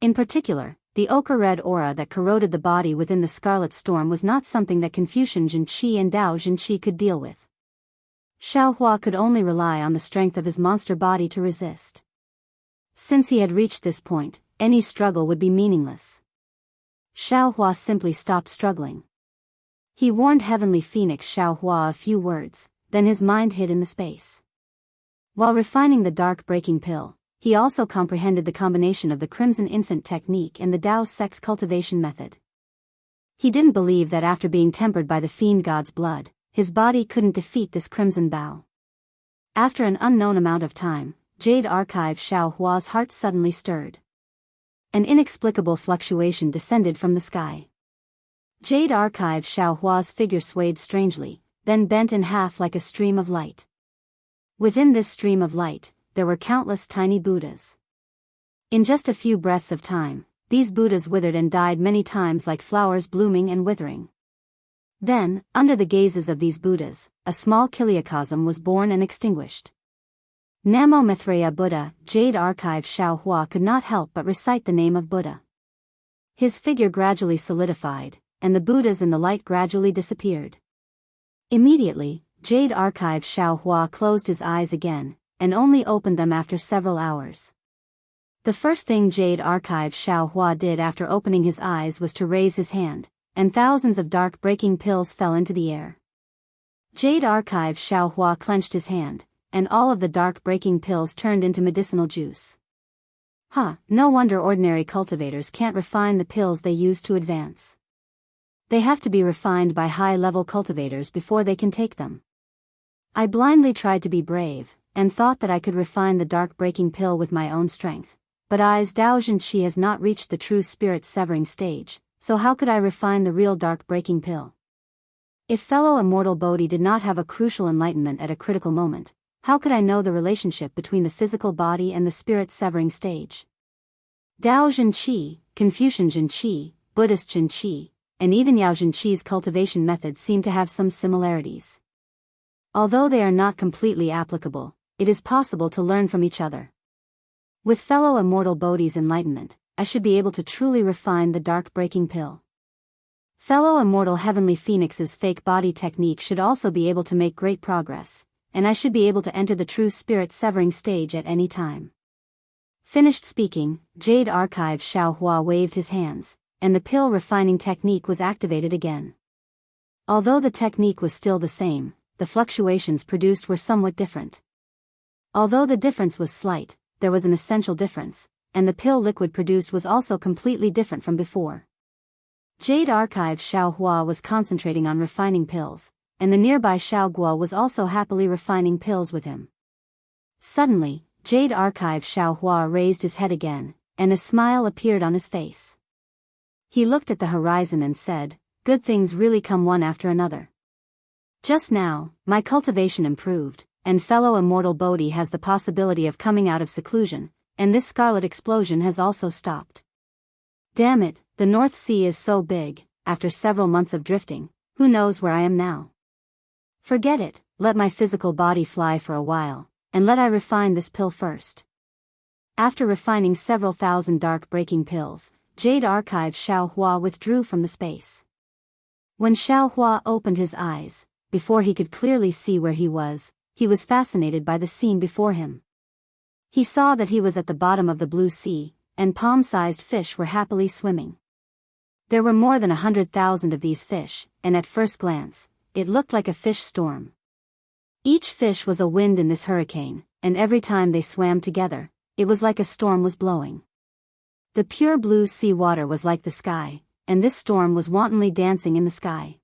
In particular, the ochre-red aura that corroded the body within the Scarlet Storm was not something that Confucian Jianqi and Dao Jianqi could deal with. Xiao Hua could only rely on the strength of his monster body to resist. Since he had reached this point, any struggle would be meaningless. Xiao Hua simply stopped struggling. He warned Heavenly Phoenix Xiao Hua a few words, then his mind hid in the space. While refining the dark breaking pill, he also comprehended the combination of the Crimson Infant technique and the Daoist sex cultivation method. He didn't believe that after being tempered by the fiend god's blood, his body couldn't defeat this crimson bow. After an unknown amount of time, Jade Archive Xiao Hua's heart suddenly stirred. An inexplicable fluctuation descended from the sky. Jade Archive Xiao Hua's figure swayed strangely, then bent in half like a stream of light. Within this stream of light, there were countless tiny Buddhas. In just a few breaths of time, these Buddhas withered and died many times like flowers blooming and withering. Then, under the gazes of these Buddhas, a small Kiliacosm was born and extinguished. Namo Maitreya Buddha. Jade Archive Xiao Hua could not help but recite the name of Buddha. His figure gradually solidified, and the Buddhas in the light gradually disappeared. Immediately, Jade Archive Xiao Hua closed his eyes again, and only opened them after several hours. The first thing Jade Archive Xiao Hua did after opening his eyes was to raise his hand, and thousands of dark breaking pills fell into the air. Jade Archive Xiao Hua clenched his hand, and all of the dark breaking pills turned into medicinal juice. No wonder ordinary cultivators can't refine the pills they use to advance. They have to be refined by high-level cultivators before they can take them. I blindly tried to be brave, and thought that I could refine the dark breaking pill with my own strength, but Dao Jianqi has not reached the true spirit severing stage, so how could I refine the real dark breaking pill? If fellow immortal Bodhi did not have a crucial enlightenment at a critical moment, how could I know the relationship between the physical body and the spirit severing stage? Dao Jianqi, Confucian Jianqi, Buddhist Jianqi, and even Yao Jianqi's cultivation methods seem to have some similarities. Although they are not completely applicable, it is possible to learn from each other. With fellow immortal Bodhi's enlightenment, I should be able to truly refine the dark breaking pill. Fellow immortal Heavenly Phoenix's fake body technique should also be able to make great progress, and I should be able to enter the true spirit severing stage at any time. Finished speaking, Jade Archive Xiao Hua waved his hands, and the pill refining technique was activated again. Although the technique was still the same, the fluctuations produced were somewhat different. Although the difference was slight, there was an essential difference, and the pill liquid produced was also completely different from before. Jade Archive Xiao Hua was concentrating on refining pills, and the nearby Xiao Guo was also happily refining pills with him. Suddenly, Jade Archive Xiao Hua raised his head again, and a smile appeared on his face. He looked at the horizon and said, good things really come one after another. Just now, my cultivation improved, and fellow immortal Bodhi has the possibility of coming out of seclusion, and this scarlet explosion has also stopped. Damn it, the North Sea is so big, after several months of drifting, who knows where I am now? Forget it, let my physical body fly for a while, and let I refine this pill first. After refining several thousand dark-breaking pills, Jade Archive Xiao Hua withdrew from the space. When Xiao Hua opened his eyes, before he could clearly see where he was fascinated by the scene before him. He saw that he was at the bottom of the blue sea, and palm-sized fish were happily swimming. There were more than 100,000 of these fish, and at first glance, it looked like a fish storm. Each fish was a wind in this hurricane, and every time they swam together, it was like a storm was blowing. The pure blue sea water was like the sky, and this storm was wantonly dancing in the sky.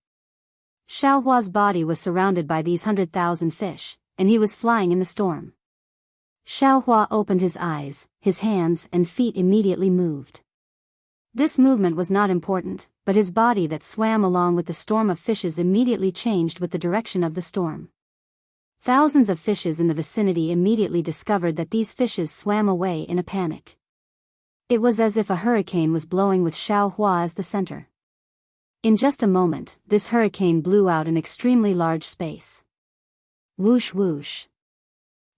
Xiao Hua's body was surrounded by these 100,000 fish, and he was flying in the storm. Xiao Hua opened his eyes, his hands and feet immediately moved. This movement was not important, but his body that swam along with the storm of fishes immediately changed with the direction of the storm. Thousands of fishes in the vicinity immediately discovered that these fishes swam away in a panic. It was as if a hurricane was blowing with Xiao Hua as the center. In just a moment, this hurricane blew out an extremely large space. Whoosh whoosh.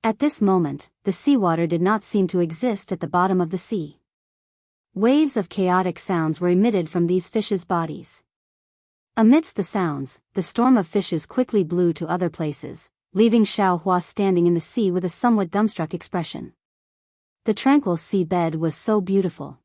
At this moment, the seawater did not seem to exist at the bottom of the sea. Waves of chaotic sounds were emitted from these fishes' bodies. Amidst the sounds, the storm of fishes quickly blew to other places, leaving Xiao Hua standing in the sea with a somewhat dumbstruck expression. The tranquil sea bed was so beautiful.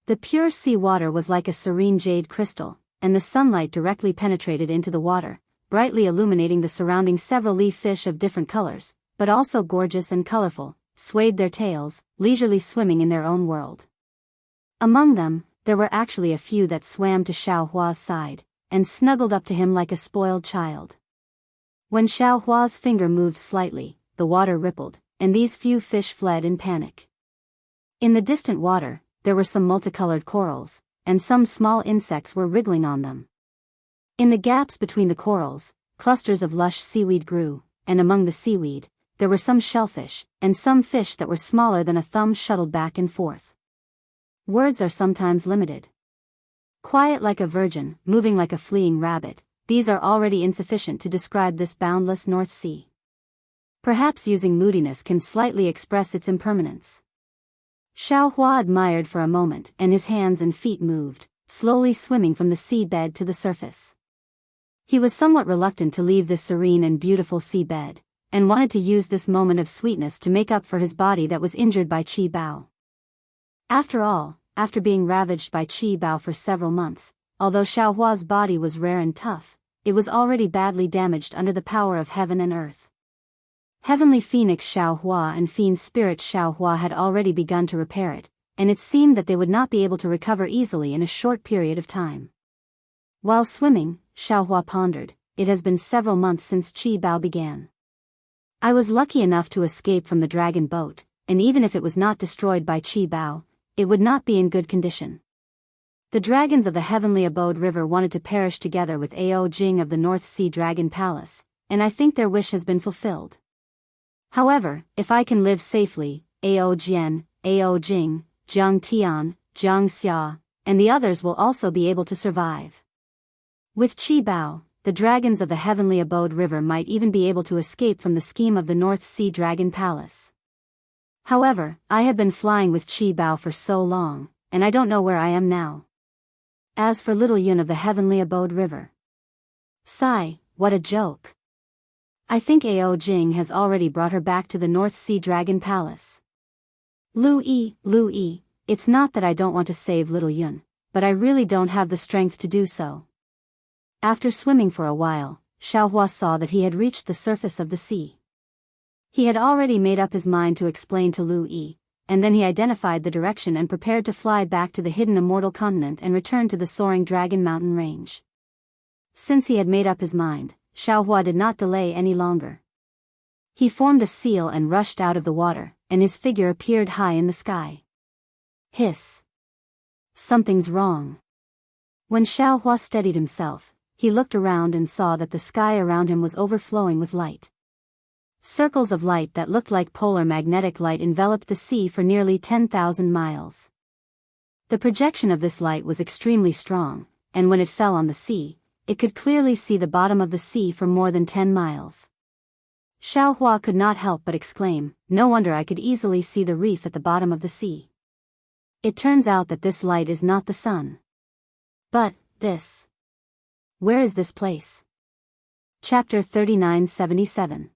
The pure sea water was like a serene jade crystal, and the sunlight directly penetrated into the water, brightly illuminating the surrounding several leaf fish of different colors, but also gorgeous and colorful, swayed their tails, leisurely swimming in their own world. Among them, there were actually a few that swam to Xiao Hua's side, and snuggled up to him like a spoiled child. When Xiao Hua's finger moved slightly, the water rippled, and these few fish fled in panic. In the distant water, there were some multicolored corals, and some small insects were wriggling on them. In the gaps between the corals, clusters of lush seaweed grew, and among the seaweed, there were some shellfish, and some fish that were smaller than a thumb shuttled back and forth. Words are sometimes limited. Quiet like a virgin, moving like a fleeing rabbit, these are already insufficient to describe this boundless North Sea. Perhaps using moodiness can slightly express its impermanence. Xiao Hua admired for a moment, and his hands and feet moved, slowly swimming from the sea bed to the surface. He was somewhat reluctant to leave this serene and beautiful sea bed, and wanted to use this moment of sweetness to make up for his body that was injured by Qi Bao. After all, after being ravaged by Qi Bao for several months, although Xiao Hua's body was rare and tough, it was already badly damaged under the power of heaven and earth. Heavenly Phoenix Xiao Hua and Fiend Spirit Xiao Hua had already begun to repair it, and it seemed that they would not be able to recover easily in a short period of time. While swimming, Xiao Hua pondered, it has been several months since Qi Bao began. I was lucky enough to escape from the dragon boat, and even if it was not destroyed by Qi Bao, it would not be in good condition. The dragons of the Heavenly Abode River wanted to perish together with Ao Jing of the North Sea Dragon Palace, and I think their wish has been fulfilled. However, if I can live safely, Ao Jian, Ao Jing, Jiang Tian, Jiang Xia, and the others will also be able to survive. With Qi Bao, the dragons of the Heavenly Abode River might even be able to escape from the scheme of the North Sea Dragon Palace. However, I have been flying with Qi Bao for so long, and I don't know where I am now. As for Little Yun of the Heavenly Abode River. Sigh, what a joke. I think Ao Jing has already brought her back to the North Sea Dragon Palace. Lu Yi, it's not that I don't want to save Little Yun, but I really don't have the strength to do so. After swimming for a while, Xiao Hua saw that he had reached the surface of the sea. He had already made up his mind to explain to Lu Yi, and then he identified the direction and prepared to fly back to the hidden immortal continent and return to the soaring Dragon Mountain range. Since he had made up his mind, Xiao Hua did not delay any longer. He formed a seal and rushed out of the water, and his figure appeared high in the sky. Hiss. Something's wrong. When Xiaohua steadied himself, he looked around and saw that the sky around him was overflowing with light. Circles of light that looked like polar magnetic light enveloped the sea for nearly 10,000 miles. The projection of this light was extremely strong, and when it fell on the sea, it could clearly see the bottom of the sea for more than 10 miles. Xiaohua could not help but exclaim, "No wonder I could easily see the reef at the bottom of the sea. It turns out that this light is not the sun. But, this. Where is this place?" Chapter 3977.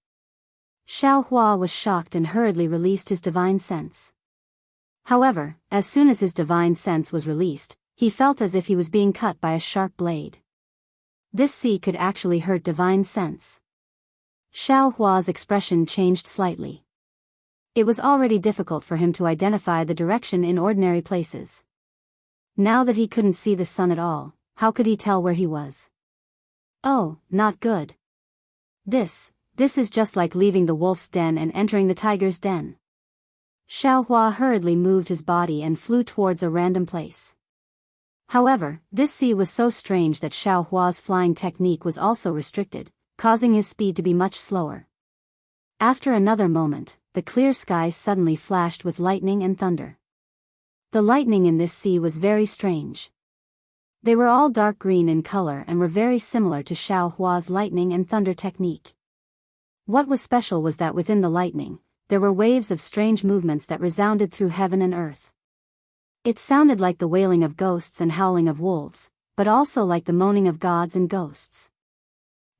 Xiaohua was shocked and hurriedly released his divine sense. However, as soon as his divine sense was released, he felt as if he was being cut by a sharp blade. This sea could actually hurt divine sense. Xiaohua's expression changed slightly. It was already difficult for him to identify the direction in ordinary places. Now that he couldn't see the sun at all, how could he tell where he was? Oh, not good. This is just like leaving the wolf's den and entering the tiger's den. Xiaohua hurriedly moved his body and flew towards a random place. However, this sea was so strange that Xiaohua's flying technique was also restricted, causing his speed to be much slower. After another moment, the clear sky suddenly flashed with lightning and thunder. The lightning in this sea was very strange. They were all dark green in color and were very similar to Xiaohua's lightning and thunder technique. What was special was that within the lightning, there were waves of strange movements that resounded through heaven and earth. It sounded like the wailing of ghosts and howling of wolves, but also like the moaning of gods and ghosts.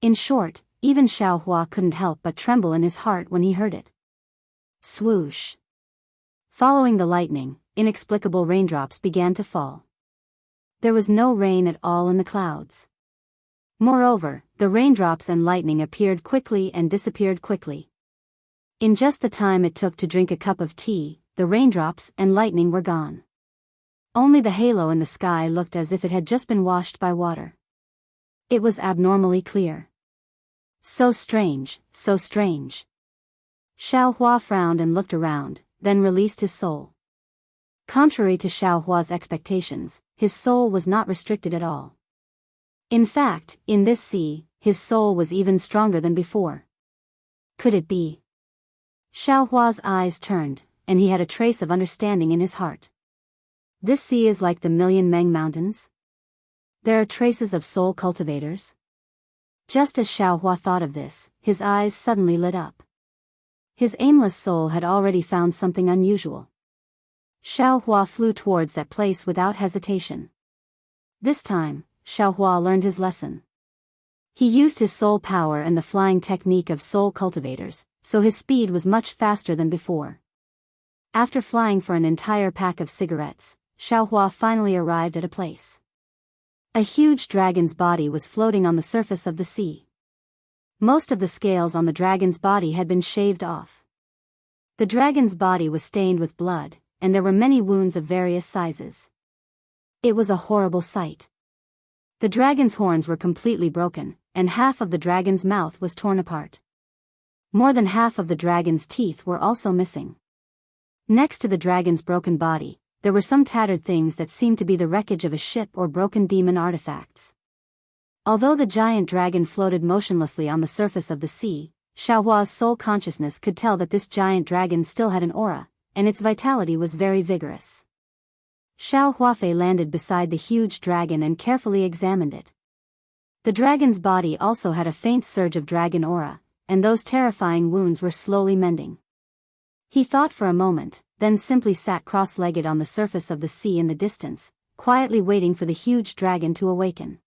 In short, even Xiaohua couldn't help but tremble in his heart when he heard it. Swoosh! Following the lightning, inexplicable raindrops began to fall. There was no rain at all in the clouds. Moreover, the raindrops and lightning appeared quickly and disappeared quickly. In just the time it took to drink a cup of tea, the raindrops and lightning were gone. Only the halo in the sky looked as if it had just been washed by water. It was abnormally clear. So strange, so strange. Xiaohua frowned and looked around, then released his soul. Contrary to Xiaohua's expectations, his soul was not restricted at all. In fact, in this sea, his soul was even stronger than before. Could it be? Xiaohua's eyes turned, and he had a trace of understanding in his heart. This sea is like the Million Meng Mountains? There are traces of soul cultivators? Just as Xiaohua thought of this, his eyes suddenly lit up. His aimless soul had already found something unusual. Xiaohua flew towards that place without hesitation. This time, Xiaohua learned his lesson. He used his soul power and the flying technique of soul cultivators, so his speed was much faster than before. After flying for an entire pack of cigarettes, Xiaohua finally arrived at a place. A huge dragon's body was floating on the surface of the sea. Most of the scales on the dragon's body had been shaved off. The dragon's body was stained with blood, and there were many wounds of various sizes. It was a horrible sight. The dragon's horns were completely broken, and half of the dragon's mouth was torn apart. More than half of the dragon's teeth were also missing. Next to the dragon's broken body, there were some tattered things that seemed to be the wreckage of a ship or broken demon artifacts. Although the giant dragon floated motionlessly on the surface of the sea, Xiaohua's soul consciousness could tell that this giant dragon still had an aura, and its vitality was very vigorous. Xiaohua landed beside the huge dragon and carefully examined it. The dragon's body also had a faint surge of dragon aura, and those terrifying wounds were slowly mending. He thought for a moment, then simply sat cross-legged on the surface of the sea in the distance, quietly waiting for the huge dragon to awaken.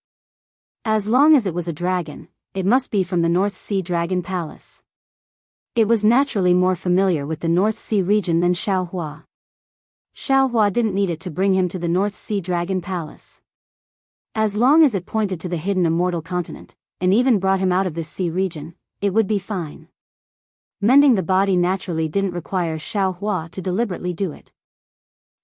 As long as it was a dragon, it must be from the North Sea Dragon Palace. It was naturally more familiar with the North Sea region than Xiaohua. Xiaohua didn't need it to bring him to the North Sea Dragon Palace. As long as it pointed to the hidden immortal continent, and even brought him out of this sea region, it would be fine. Mending the body naturally didn't require Xiaohua to deliberately do it.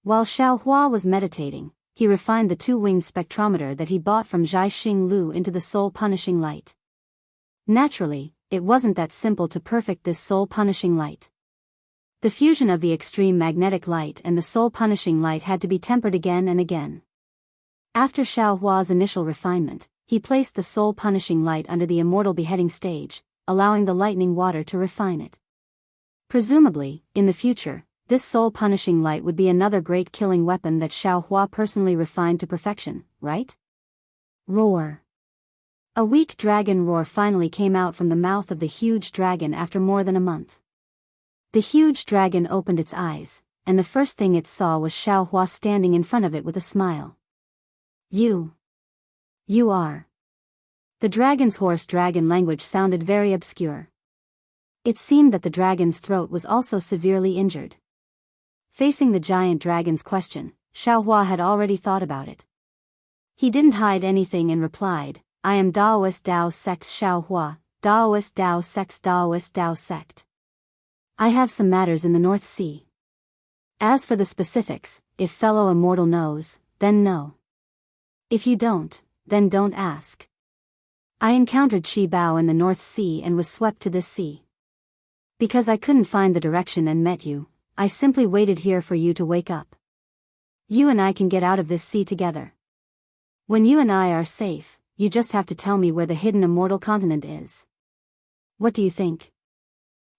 While Xiaohua was meditating, he refined the two-winged spectrometer that he bought from Zhaixing Lu into the soul-punishing light. Naturally, it wasn't that simple to perfect this soul-punishing light. The fusion of the extreme magnetic light and the soul-punishing light had to be tempered again and again. After Xiao Hua's initial refinement, he placed the soul-punishing light under the immortal beheading stage, allowing the lightning water to refine it. Presumably, in the future, this soul-punishing light would be another great killing weapon that Xiao Hua personally refined to perfection, right? Roar. A weak dragon roar finally came out from the mouth of the huge dragon after more than a month. The huge dragon opened its eyes, and the first thing it saw was Xiao Hua standing in front of it with a smile. You are. The dragon's hoarse dragon language sounded very obscure. It seemed that the dragon's throat was also severely injured. Facing the giant dragon's question, Xiao Hua had already thought about it. He didn't hide anything and replied, I am Daoist Dao Sect Xiao Hua, Daoist Dao Sect's Daoist Dao Sect. I have some matters in the North Sea. As for the specifics, if fellow immortal knows, then know. If you don't, then don't ask. I encountered Qi Bao in the North Sea and was swept to this sea. Because I couldn't find the direction and met you, I simply waited here for you to wake up. You and I can get out of this sea together. When you and I are safe, you just have to tell me where the hidden immortal continent is. What do you think?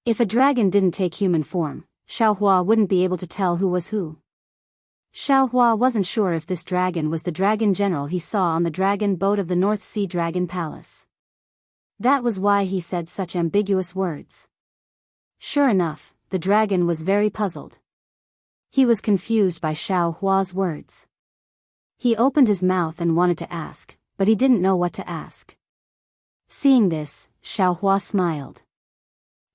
If a dragon didn't take human form, Xiao Hua wouldn't be able to tell who was who. Xiao Hua wasn't sure if this dragon was the dragon general he saw on the dragon boat of the North Sea Dragon Palace. That was why he said such ambiguous words. Sure enough, the dragon was very puzzled. He was confused by Xiao Hua's words. He opened his mouth and wanted to ask, but he didn't know what to ask. Seeing this, Xiao Hua smiled.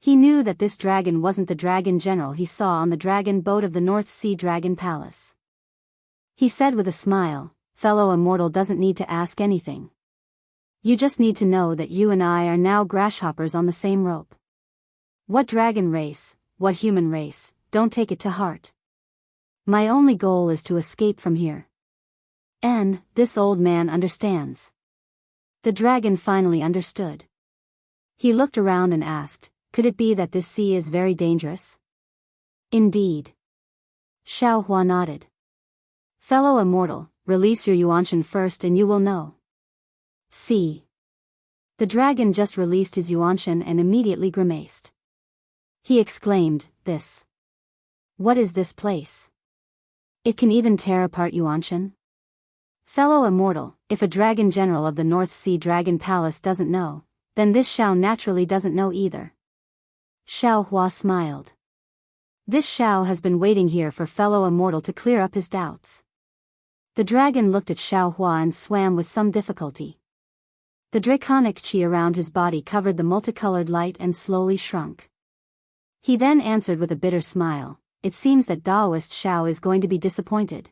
He knew that this dragon wasn't the dragon general he saw on the dragon boat of the North Sea Dragon Palace. He said with a smile, fellow immortal doesn't need to ask anything. You just need to know that you and I are now grasshoppers on the same rope. What dragon race, what human race, don't take it to heart. My only goal is to escape from here. This old man understands. The dragon finally understood. He looked around and asked, could it be that this sea is very dangerous? Indeed. Xiao Hua nodded. Fellow immortal, release your Yuanshan first and you will know. See. The dragon just released his Yuanshan and immediately grimaced. He exclaimed, this. What is this place? It can even tear apart Yuanshan? Fellow immortal, if a dragon general of the North Sea Dragon Palace doesn't know, then this Xiao naturally doesn't know either. Xiao Hua smiled. This Xiao has been waiting here for fellow immortal to clear up his doubts. The dragon looked at Xiao Hua and swam with some difficulty. The draconic qi around his body covered the multicolored light and slowly shrunk. He then answered with a bitter smile, it seems that Daoist Xiao is going to be disappointed.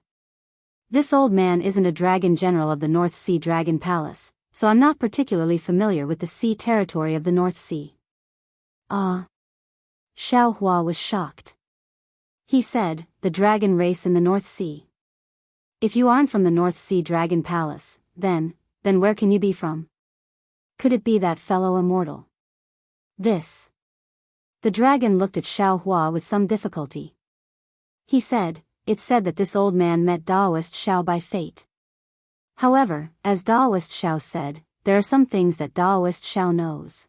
This old man isn't a dragon general of the North Sea Dragon Palace, so I'm not particularly familiar with the sea territory of the North Sea. Ah. Xiao Hua was shocked. He said, the dragon race in the North Sea. If you aren't from the North Sea Dragon Palace, then where can you be from? Could it be that fellow immortal? This. The dragon looked at Xiao Hua with some difficulty. He said, it's said that this old man met Daoist Xiao by fate. However, as Daoist Xiao said, there are some things that Daoist Xiao knows.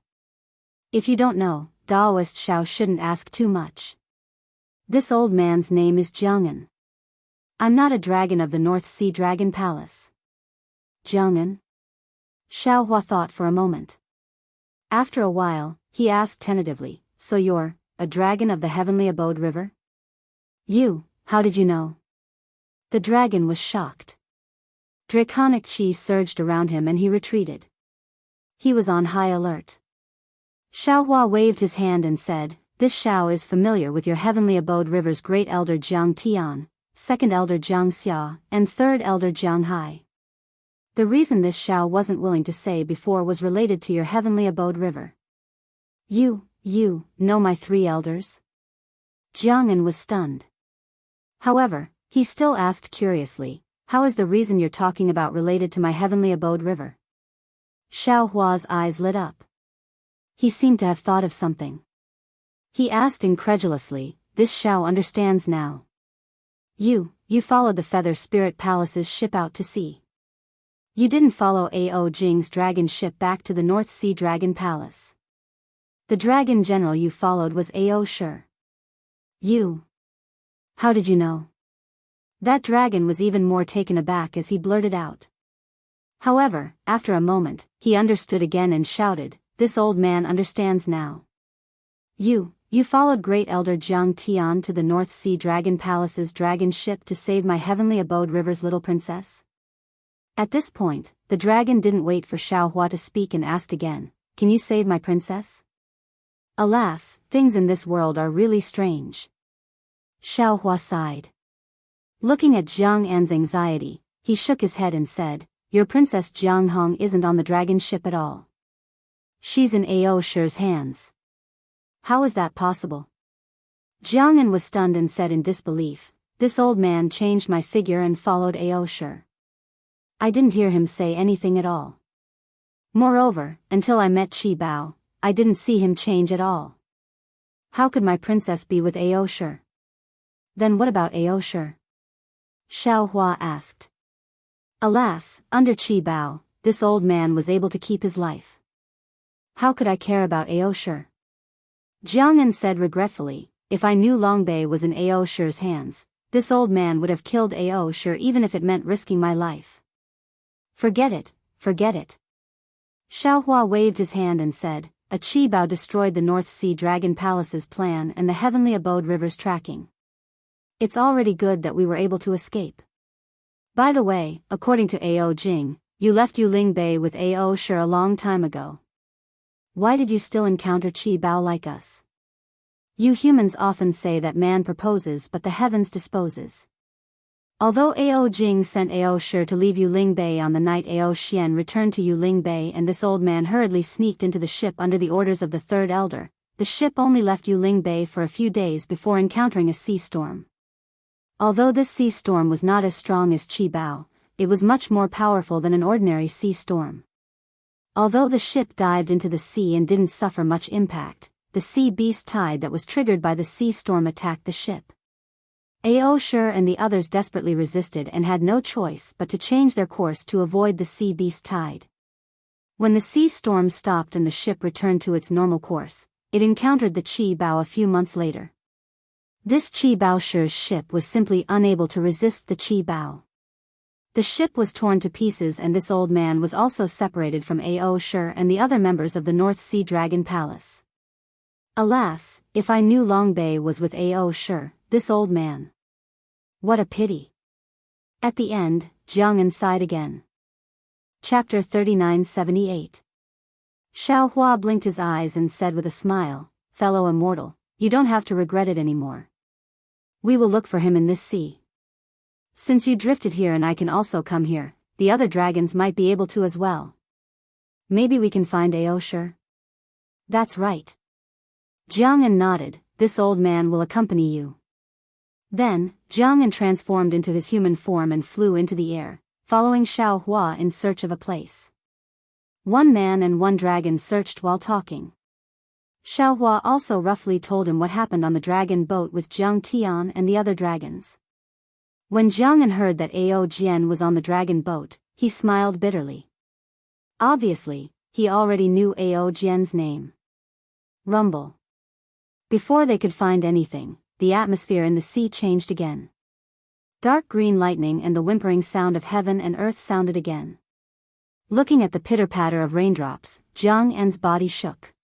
If you don't know, Daoist Xiao shouldn't ask too much. This old man's name is Jianghu. I'm not a dragon of the North Sea Dragon Palace. Jianghu? Xiao Hua thought for a moment. After a while, he asked tentatively, so you're a dragon of the Heavenly Abode River? How did you know? The dragon was shocked. Draconic qi surged around him and he retreated. He was on high alert. Xiao Hua waved his hand and said, this Xiao is familiar with your Heavenly Abode River's great elder Jiang Tian, second elder Jiang Xia, and third elder Jiang Hai. The reason this Xiao wasn't willing to say before was related to your Heavenly Abode River. You know my three elders? Jiang'an was stunned. However, he still asked curiously, how is the reason you're talking about related to my Heavenly Abode River? Xiao Hua's eyes lit up. He seemed to have thought of something. He asked incredulously, this Xiao understands now. You followed the Feather Spirit Palace's ship out to sea. You didn't follow Ao Jing's dragon ship back to the North Sea Dragon Palace. The dragon general you followed was Ao Shi. You. How did you know? That dragon was even more taken aback as he blurted out. However, after a moment, he understood again and shouted, "This old man understands now. You followed Great Elder Jiang Tian to the North Sea Dragon Palace's dragon ship to save my heavenly abode river's little princess?" At this point, the dragon didn't wait for Xiaohua to speak and asked again, "Can you save my princess?" Alas, things in this world are really strange. Xiaohua sighed. Looking at Jiang An's anxiety, he shook his head and said, "Your princess Jianghong isn't on the dragon ship at all. She's in Ao Shi's hands." "How is that possible?" Jiang An was stunned and said in disbelief, "This old man changed my figure and followed Ao Shi. I didn't hear him say anything at all. Moreover, until I met Qi Bao, I didn't see him change at all. How could my princess be with Ao Shi?" "Then what about Ao Shi?" Xiaohua asked. "Alas, under Qi Bao, this old man was able to keep his life. How could I care about Ao Shi?" Jiang An said regretfully, "If I knew Long Bei was in Ao Shi's hands, this old man would have killed Ao Shi even if it meant risking my life." Forget it, forget it." Xiaohua waved his hand and said, "A Qi Bao destroyed the North Sea Dragon Palace's plan and the Heavenly Abode River's tracking. It's already good that we were able to escape. By the way, according to Ao Jing, you left Yuling Bay with Ao Shi a long time ago. Why did you still encounter Qi Bao like us? You humans often say that man proposes but the heavens disposes. Although Ao Jing sent Ao Shi to leave Yuling Bay on the night Ao Xian returned to Yuling Bay and this old man hurriedly sneaked into the ship under the orders of the third elder, the ship only left Yuling Bay for a few days before encountering a sea storm. Although this sea storm was not as strong as Qi Bao, it was much more powerful than an ordinary sea storm. Although the ship dived into the sea and didn't suffer much impact, the sea beast tide that was triggered by the sea storm attacked the ship. Ao Shi and the others desperately resisted and had no choice but to change their course to avoid the sea beast tide. When the sea storm stopped and the ship returned to its normal course, it encountered the Qi Bao a few months later. This Qi Bao Shi's ship was simply unable to resist the Qi Bao. The ship was torn to pieces and this old man was also separated from Ao Shi and the other members of the North Sea Dragon Palace. Alas, if I knew Long Bei was with Ao Shi, this old man. What a pity. At the end, Jiang An sighed again. Chapter 3978. Xiaohua blinked his eyes and said with a smile, "Fellow immortal, you don't have to regret it anymore. We will look for him in this sea. Since you drifted here and I can also come here, the other dragons might be able to as well. Maybe we can find Ao Shi?" "That's right." Jiang An nodded, "This old man will accompany you." Then, Jiang An transformed into his human form and flew into the air, following Xiaohua in search of a place. One man and one dragon searched while talking. Xiaohua also roughly told him what happened on the dragon boat with Jiang Tian and the other dragons. When Jiang An heard that Ao Jian was on the dragon boat, he smiled bitterly. Obviously, he already knew Ao Jian's name. Rumble. Before they could find anything, the atmosphere in the sea changed again. Dark green lightning and the whimpering sound of heaven and earth sounded again. Looking at the pitter-patter of raindrops, Jiang An's body shook.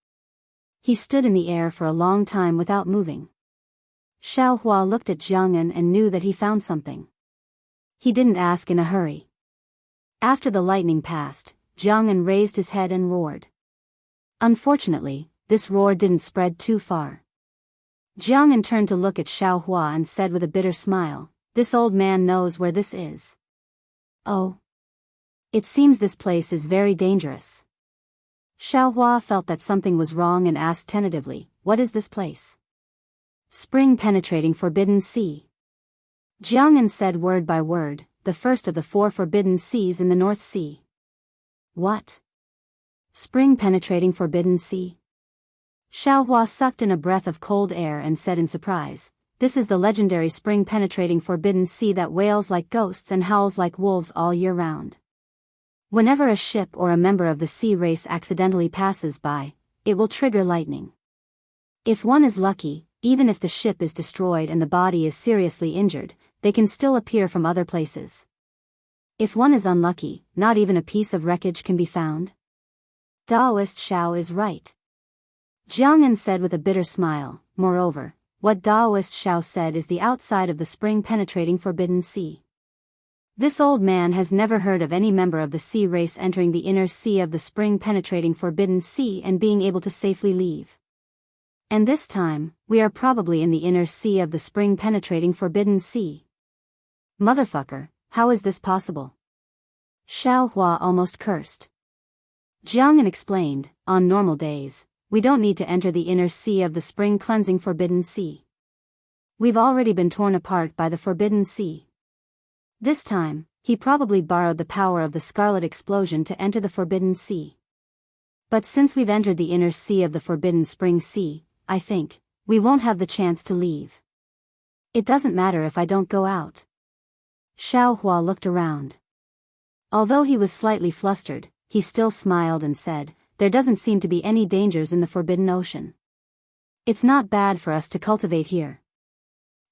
He stood in the air for a long time without moving. Xiaohua looked at Jiang An and knew that he found something. He didn't ask in a hurry. After the lightning passed, Jiang An raised his head and roared. Unfortunately, this roar didn't spread too far. Jiang An turned to look at Xiaohua and said with a bitter smile, "This old man knows where this is. Oh. It seems this place is very dangerous." Xiaohua felt that something was wrong and asked tentatively, "What is this place?" "Spring penetrating forbidden sea." Jiang An said word by word, "The first of the 4 forbidden seas in the North Sea." "What? Spring penetrating forbidden sea?" Xiaohua sucked in a breath of cold air and said in surprise, "This is the legendary spring penetrating forbidden sea that wails like ghosts and howls like wolves all year round. Whenever a ship or a member of the sea race accidentally passes by, it will trigger lightning. If one is lucky, even if the ship is destroyed and the body is seriously injured, they can still appear from other places. If one is unlucky, not even a piece of wreckage can be found. Daoist Xiao is right. Jianghu said with a bitter smile. Moreover, what Daoist Xiao said is the outside of the spring-penetrating forbidden sea. This old man has never heard of any member of the sea race entering the inner sea of the spring-penetrating forbidden sea and being able to safely leave. And this time, we are probably in the inner sea of the spring-penetrating forbidden sea. Motherfucker, how is this possible? Xiao Hua almost cursed. Jianghu explained, on normal days, we don't need to enter the inner sea of the spring-cleansing forbidden sea. We've already been torn apart by the forbidden sea. This time, he probably borrowed the power of the scarlet explosion to enter the forbidden sea. But since we've entered the inner sea of the forbidden spring sea, I think, we won't have the chance to leave. It doesn't matter if I don't go out. Xiao Hua looked around. Although he was slightly flustered, he still smiled and said, there doesn't seem to be any dangers in the forbidden ocean. It's not bad for us to cultivate here.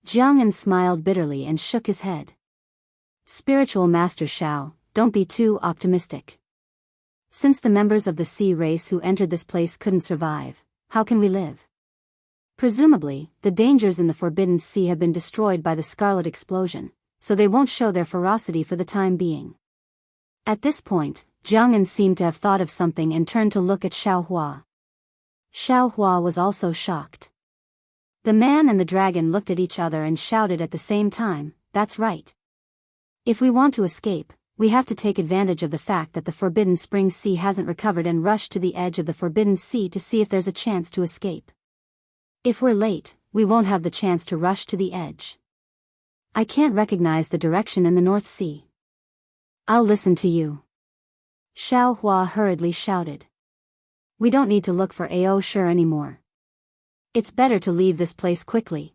Jianghu smiled bitterly and shook his head. Spiritual Master Xiao, don't be too optimistic. Since the members of the sea race who entered this place couldn't survive, how can we live? Presumably, the dangers in the forbidden sea have been destroyed by the scarlet explosion, so they won't show their ferocity for the time being. At this point, Jianghu seemed to have thought of something and turned to look at Xiao Hua. Xiao Hua was also shocked. The man and the dragon looked at each other and shouted at the same time, that's right. If we want to escape, we have to take advantage of the fact that the Forbidden Spring Sea hasn't recovered and rush to the edge of the Forbidden Sea to see if there's a chance to escape. If we're late, we won't have the chance to rush to the edge. I can't recognize the direction in the North Sea. I'll listen to you. Xiao Hua hurriedly shouted. We don't need to look for Ao Sure anymore. It's better to leave this place quickly.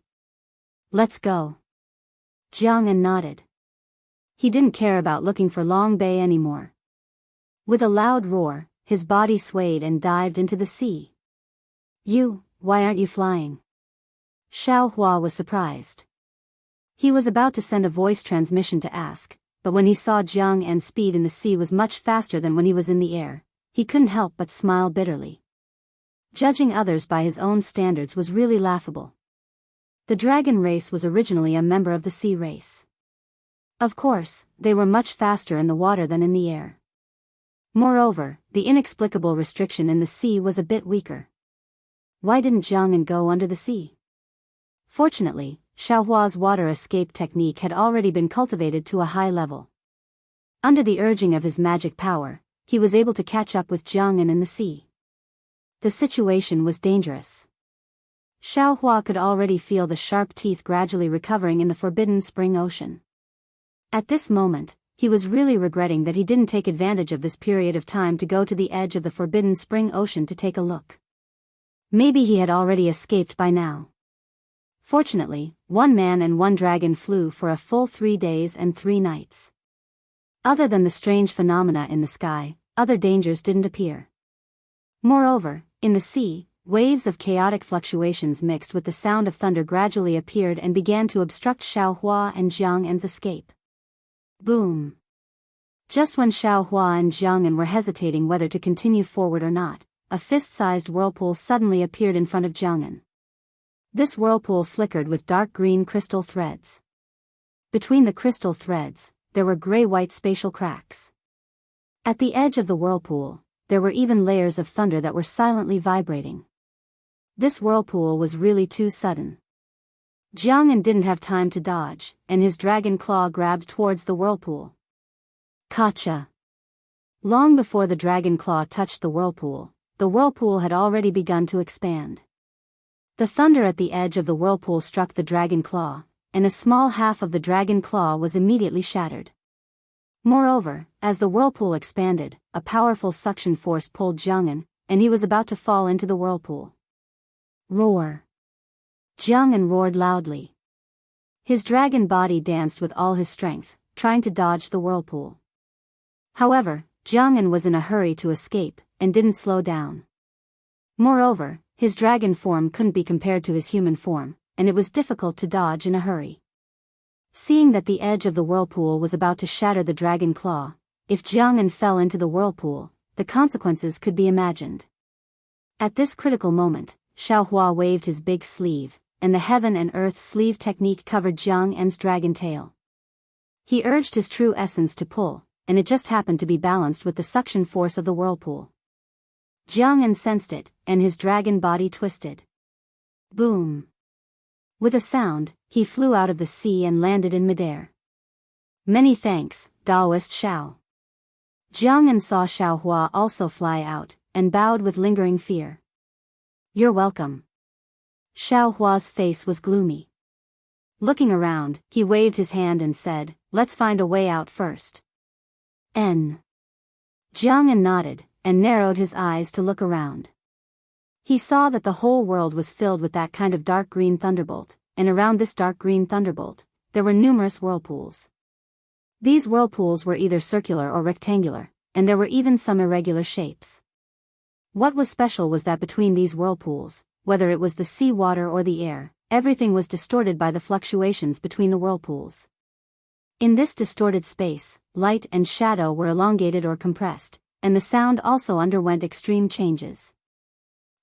Let's go. Jianghu nodded. He didn't care about looking for Long Bay anymore. With a loud roar, his body swayed and dived into the sea. Why aren't you flying? Xiao Hua was surprised. He was about to send a voice transmission to ask, but when he saw Jianghu's speed in the sea was much faster than when he was in the air, he couldn't help but smile bitterly. Judging others by his own standards was really laughable. The dragon race was originally a member of the sea race. Of course, they were much faster in the water than in the air. Moreover, the inexplicable restriction in the sea was a bit weaker. Why didn't Jianghu go under the sea? Fortunately, Xiao Hua's water escape technique had already been cultivated to a high level. Under the urging of his magic power, he was able to catch up with Jianghu in the sea. The situation was dangerous. Xiao Hua could already feel the sharp teeth gradually recovering in the forbidden spring ocean. At this moment, he was really regretting that he didn't take advantage of this period of time to go to the edge of the forbidden spring ocean to take a look. Maybe he had already escaped by now. Fortunately, one man and one dragon flew for a full 3 days and 3 nights. Other than the strange phenomena in the sky, other dangers didn't appear. Moreover, in the sea, waves of chaotic fluctuations mixed with the sound of thunder gradually appeared and began to obstruct Xiao Hua and Jianghu's escape. Boom! Just when Xiao Hua and Jianghu were hesitating whether to continue forward or not, a fist-sized whirlpool suddenly appeared in front of Jianghu. This whirlpool flickered with dark green crystal threads. Between the crystal threads, there were gray-white spatial cracks. At the edge of the whirlpool, there were even layers of thunder that were silently vibrating. This whirlpool was really too sudden. Jianghu didn't have time to dodge, and his dragon claw grabbed towards the whirlpool. Gotcha! Long before the dragon claw touched the whirlpool had already begun to expand. The thunder at the edge of the whirlpool struck the dragon claw, and a small half of the dragon claw was immediately shattered. Moreover, as the whirlpool expanded, a powerful suction force pulled Jianghu, and he was about to fall into the whirlpool. Roar! Jianghu roared loudly. His dragon body danced with all his strength, trying to dodge the whirlpool. However, Jianghu was in a hurry to escape, and didn't slow down. Moreover, his dragon form couldn't be compared to his human form, and it was difficult to dodge in a hurry. Seeing that the edge of the whirlpool was about to shatter the dragon claw, if Jianghu fell into the whirlpool, the consequences could be imagined. At this critical moment, Xiaohua waved his big sleeve, and the heaven and earth sleeve technique covered Jianghu's dragon tail. He urged his true essence to pull, and it just happened to be balanced with the suction force of the whirlpool. Jianghu sensed it, and his dragon body twisted. Boom! With a sound, he flew out of the sea and landed in midair. Many thanks, Daoist Xiao. Jianghu saw Xiaohua also fly out, and bowed with lingering fear. You're welcome. Xiaohua's face was gloomy. Looking around, he waved his hand and said, let's find a way out first. Jianghu nodded, and narrowed his eyes to look around. He saw that the whole world was filled with that kind of dark green thunderbolt, and around this dark green thunderbolt, there were numerous whirlpools. These whirlpools were either circular or rectangular, and there were even some irregular shapes. What was special was that between these whirlpools, whether it was the sea water or the air, everything was distorted by the fluctuations between the whirlpools. In this distorted space, light and shadow were elongated or compressed, and the sound also underwent extreme changes.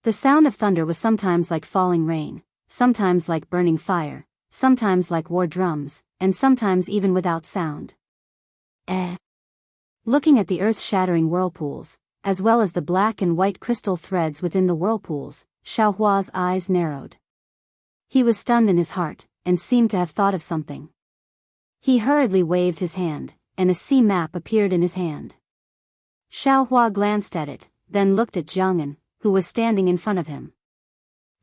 The sound of thunder was sometimes like falling rain, sometimes like burning fire, sometimes like war drums, and sometimes even without sound. Looking at the earth-shattering whirlpools, as well as the black and white crystal threads within the whirlpools, Xiaohua's eyes narrowed. He was stunned in his heart, and seemed to have thought of something. He hurriedly waved his hand, and a sea map appeared in his hand. Xiaohua glanced at it, then looked at Jianghu, who was standing in front of him.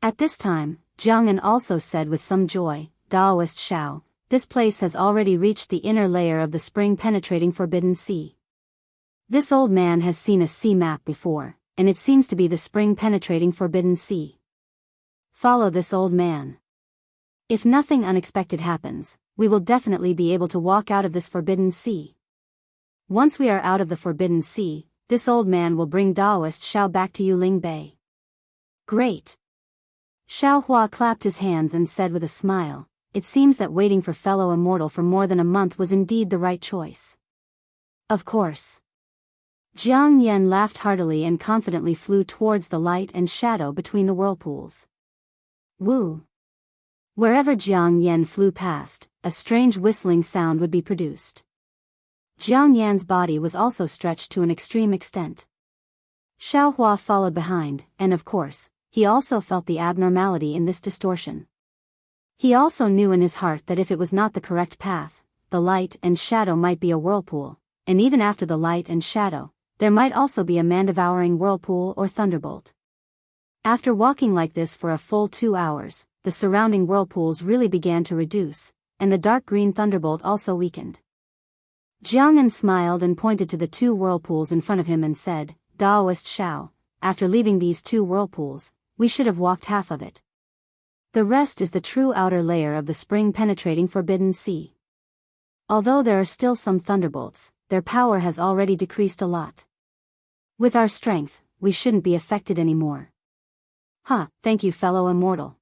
At this time, Jianghu also said with some joy, Daoist Xiao, this place has already reached the inner layer of the spring-penetrating forbidden sea. This old man has seen a sea map before, and it seems to be the spring-penetrating forbidden sea. Follow this old man. If nothing unexpected happens, we will definitely be able to walk out of this forbidden sea. Once we are out of the forbidden sea, this old man will bring Daoist Xiao back to Yuling Bay. Great! Xiaohua clapped his hands and said with a smile, it seems that waiting for fellow immortal for more than a month was indeed the right choice. Of course. Jiang Yan laughed heartily and confidently flew towards the light and shadow between the whirlpools. Woo! Wherever Jiang Yan flew past, a strange whistling sound would be produced. Jiang Yan's body was also stretched to an extreme extent. Xiaohua followed behind, and of course, he also felt the abnormality in this distortion. He also knew in his heart that if it was not the correct path, the light and shadow might be a whirlpool, and even after the light and shadow, there might also be a man-devouring whirlpool or thunderbolt. After walking like this for a full 2 hours, the surrounding whirlpools really began to reduce, and the dark green thunderbolt also weakened. Jianghu smiled and pointed to the 2 whirlpools in front of him and said, Daoist Xiao, after leaving these 2 whirlpools, we should have walked half of it. The rest is the true outer layer of the spring-penetrating forbidden sea. Although there are still some thunderbolts, their power has already decreased a lot. With our strength, we shouldn't be affected anymore. Thank you, fellow immortal.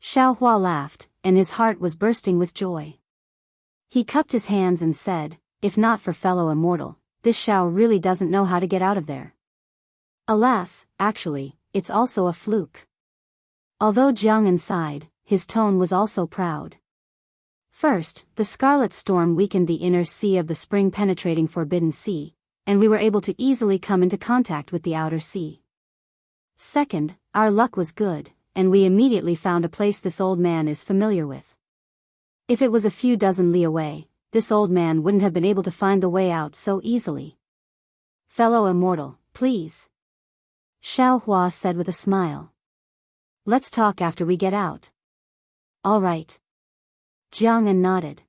Xiaohua laughed, and his heart was bursting with joy. He cupped his hands and said, if not for fellow immortal, this Xiao really doesn't know how to get out of there. Alas, actually, it's also a fluke. Although Jianghu sighed, his tone was also proud. First, the scarlet storm weakened the inner sea of the spring-penetrating forbidden sea, and we were able to easily come into contact with the outer sea. Second, our luck was good, and we immediately found a place this old man is familiar with. If it was a few dozen li away, this old man wouldn't have been able to find the way out so easily. Fellow immortal, please. Xiaohua said with a smile. Let's talk after we get out. All right. Jianghu nodded.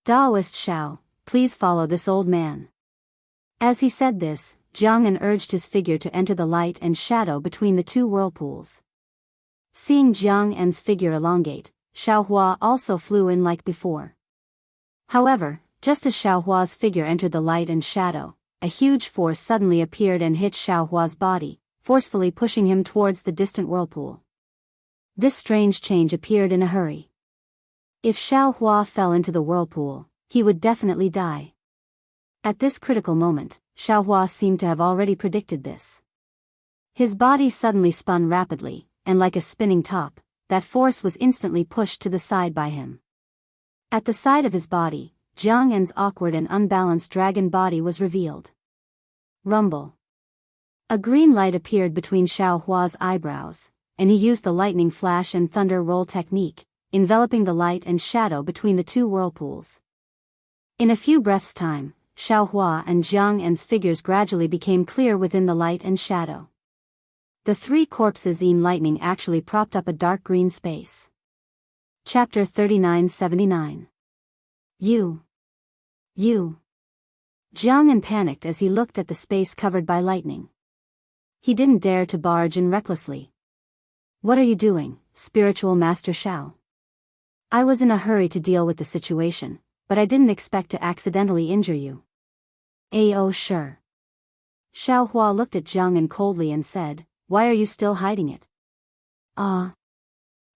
Daoist Xiao, please follow this old man. As he said this, Jianghu urged his figure to enter the light and shadow between the 2 whirlpools. Seeing Jianghu's figure elongate, Xiaohua also flew in like before. However, just as Xiaohua's figure entered the light and shadow, a huge force suddenly appeared and hit Xiaohua's body, forcefully pushing him towards the distant whirlpool. This strange change appeared in a hurry. If Xiaohua fell into the whirlpool, he would definitely die. At this critical moment, Xiaohua seemed to have already predicted this. His body suddenly spun rapidly, and like a spinning top, that force was instantly pushed to the side by him. At the side of his body, Jiang En's awkward and unbalanced dragon body was revealed. Rumble. A green light appeared between Xiaohua's eyebrows, and he used the lightning flash and thunder roll technique, enveloping the light and shadow between the two whirlpools. In a few breaths' time, Xiaohua and Jiang En's figures gradually became clear within the light and shadow. The three corpses in lightning actually propped up a dark green space. Chapter 3979. You. Jiang En panicked as he looked at the space covered by lightning. He didn't dare to barge in recklessly. What are you doing, spiritual master Xiao? I was in a hurry to deal with the situation, but I didn't expect to accidentally injure you. Oh sure. Xiaohua looked at Jiang En coldly and said, why are you still hiding it?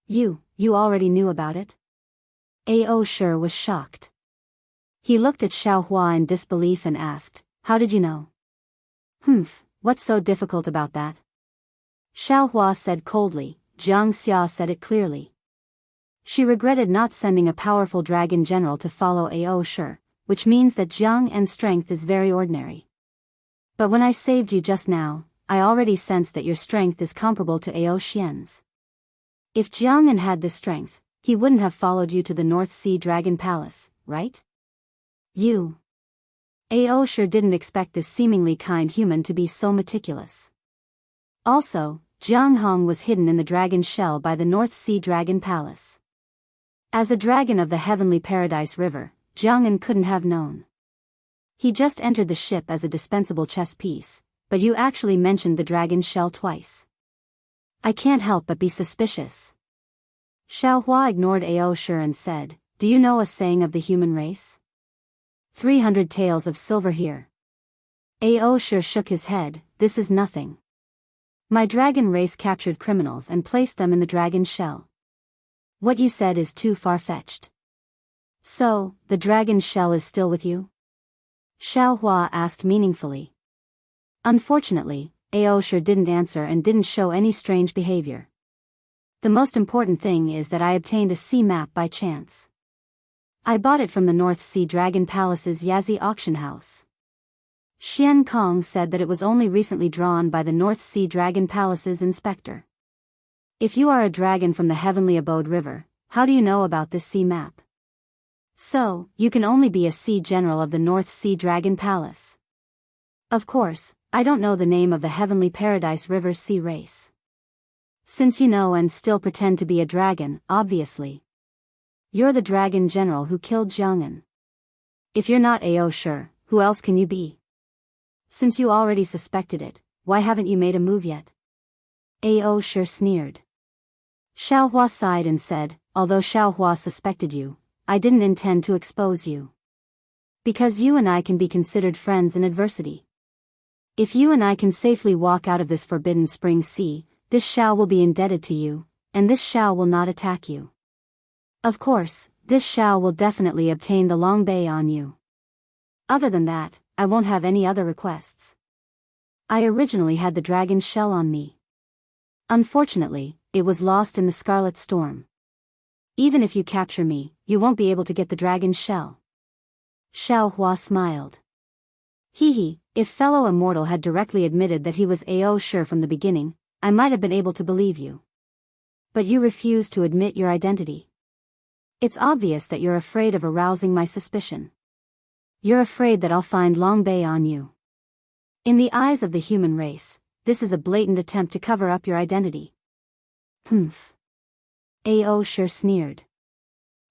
You already knew about it? Oh sure was shocked. He looked at Xiaohua in disbelief and asked, how did you know? What's so difficult about that? Xiaohua said coldly. Jiang Xia said it clearly. She regretted not sending a powerful dragon general to follow Ao Shi, which means that Jiang En's strength is very ordinary. But when I saved you just now, I already sensed that your strength is comparable to Ao Xian's. If Jiang En had this strength, he wouldn't have followed you to the North Sea Dragon Palace, right? Ao Shi didn't expect this seemingly kind human to be so meticulous. Also, Jiang Hong was hidden in the dragon shell by the North Sea Dragon Palace. As a dragon of the Heavenly Paradise River, Jiang En couldn't have known. He just entered the ship as a dispensable chess piece, but you actually mentioned the dragon shell twice. I can't help but be suspicious. Xiaohua ignored Ao Shi and said, do you know a saying of the human race? 300 taels of silver here. Ao Shi shook his head, this is nothing. My dragon race captured criminals and placed them in the dragon shell. What you said is too far-fetched. So, the dragon shell is still with you? Xiaohua asked meaningfully. Unfortunately, Ao Shi didn't answer and didn't show any strange behavior. The most important thing is that I obtained a sea map by chance. I bought it from the North Sea Dragon Palace's Yazi auction house. Xian Kong said that it was only recently drawn by the North Sea Dragon Palace's inspector. If you are a dragon from the Heavenly Abode River, how do you know about this sea map? So, you can only be a sea general of the North Sea Dragon Palace. Of course, I don't know the name of the Heavenly Paradise River sea race. Since you know and still pretend to be a dragon, obviously. You're the dragon general who killed Jiang En. If you're not Ao Shi, who else can you be? Since you already suspected it, why haven't you made a move yet? Ao Shi sneered. Xiaohua sighed and said, although Xiaohua suspected you, I didn't intend to expose you. Because you and I can be considered friends in adversity. If you and I can safely walk out of this forbidden spring sea, this Xiao will be indebted to you, and this Xiao will not attack you. Of course, this Xiao will definitely obtain the Long Bay on you. Other than that, I won't have any other requests. I originally had the dragon shell on me. Unfortunately, it was lost in the Scarlet Storm. Even if you capture me, you won't be able to get the dragon shell. Xiaohua smiled. If fellow immortal had directly admitted that he was Ao Shi from the beginning, I might have been able to believe you. But you refuse to admit your identity. It's obvious that you're afraid of arousing my suspicion. You're afraid that I'll find Long Bay on you. In the eyes of the human race, this is a blatant attempt to cover up your identity. Ao Shi sneered.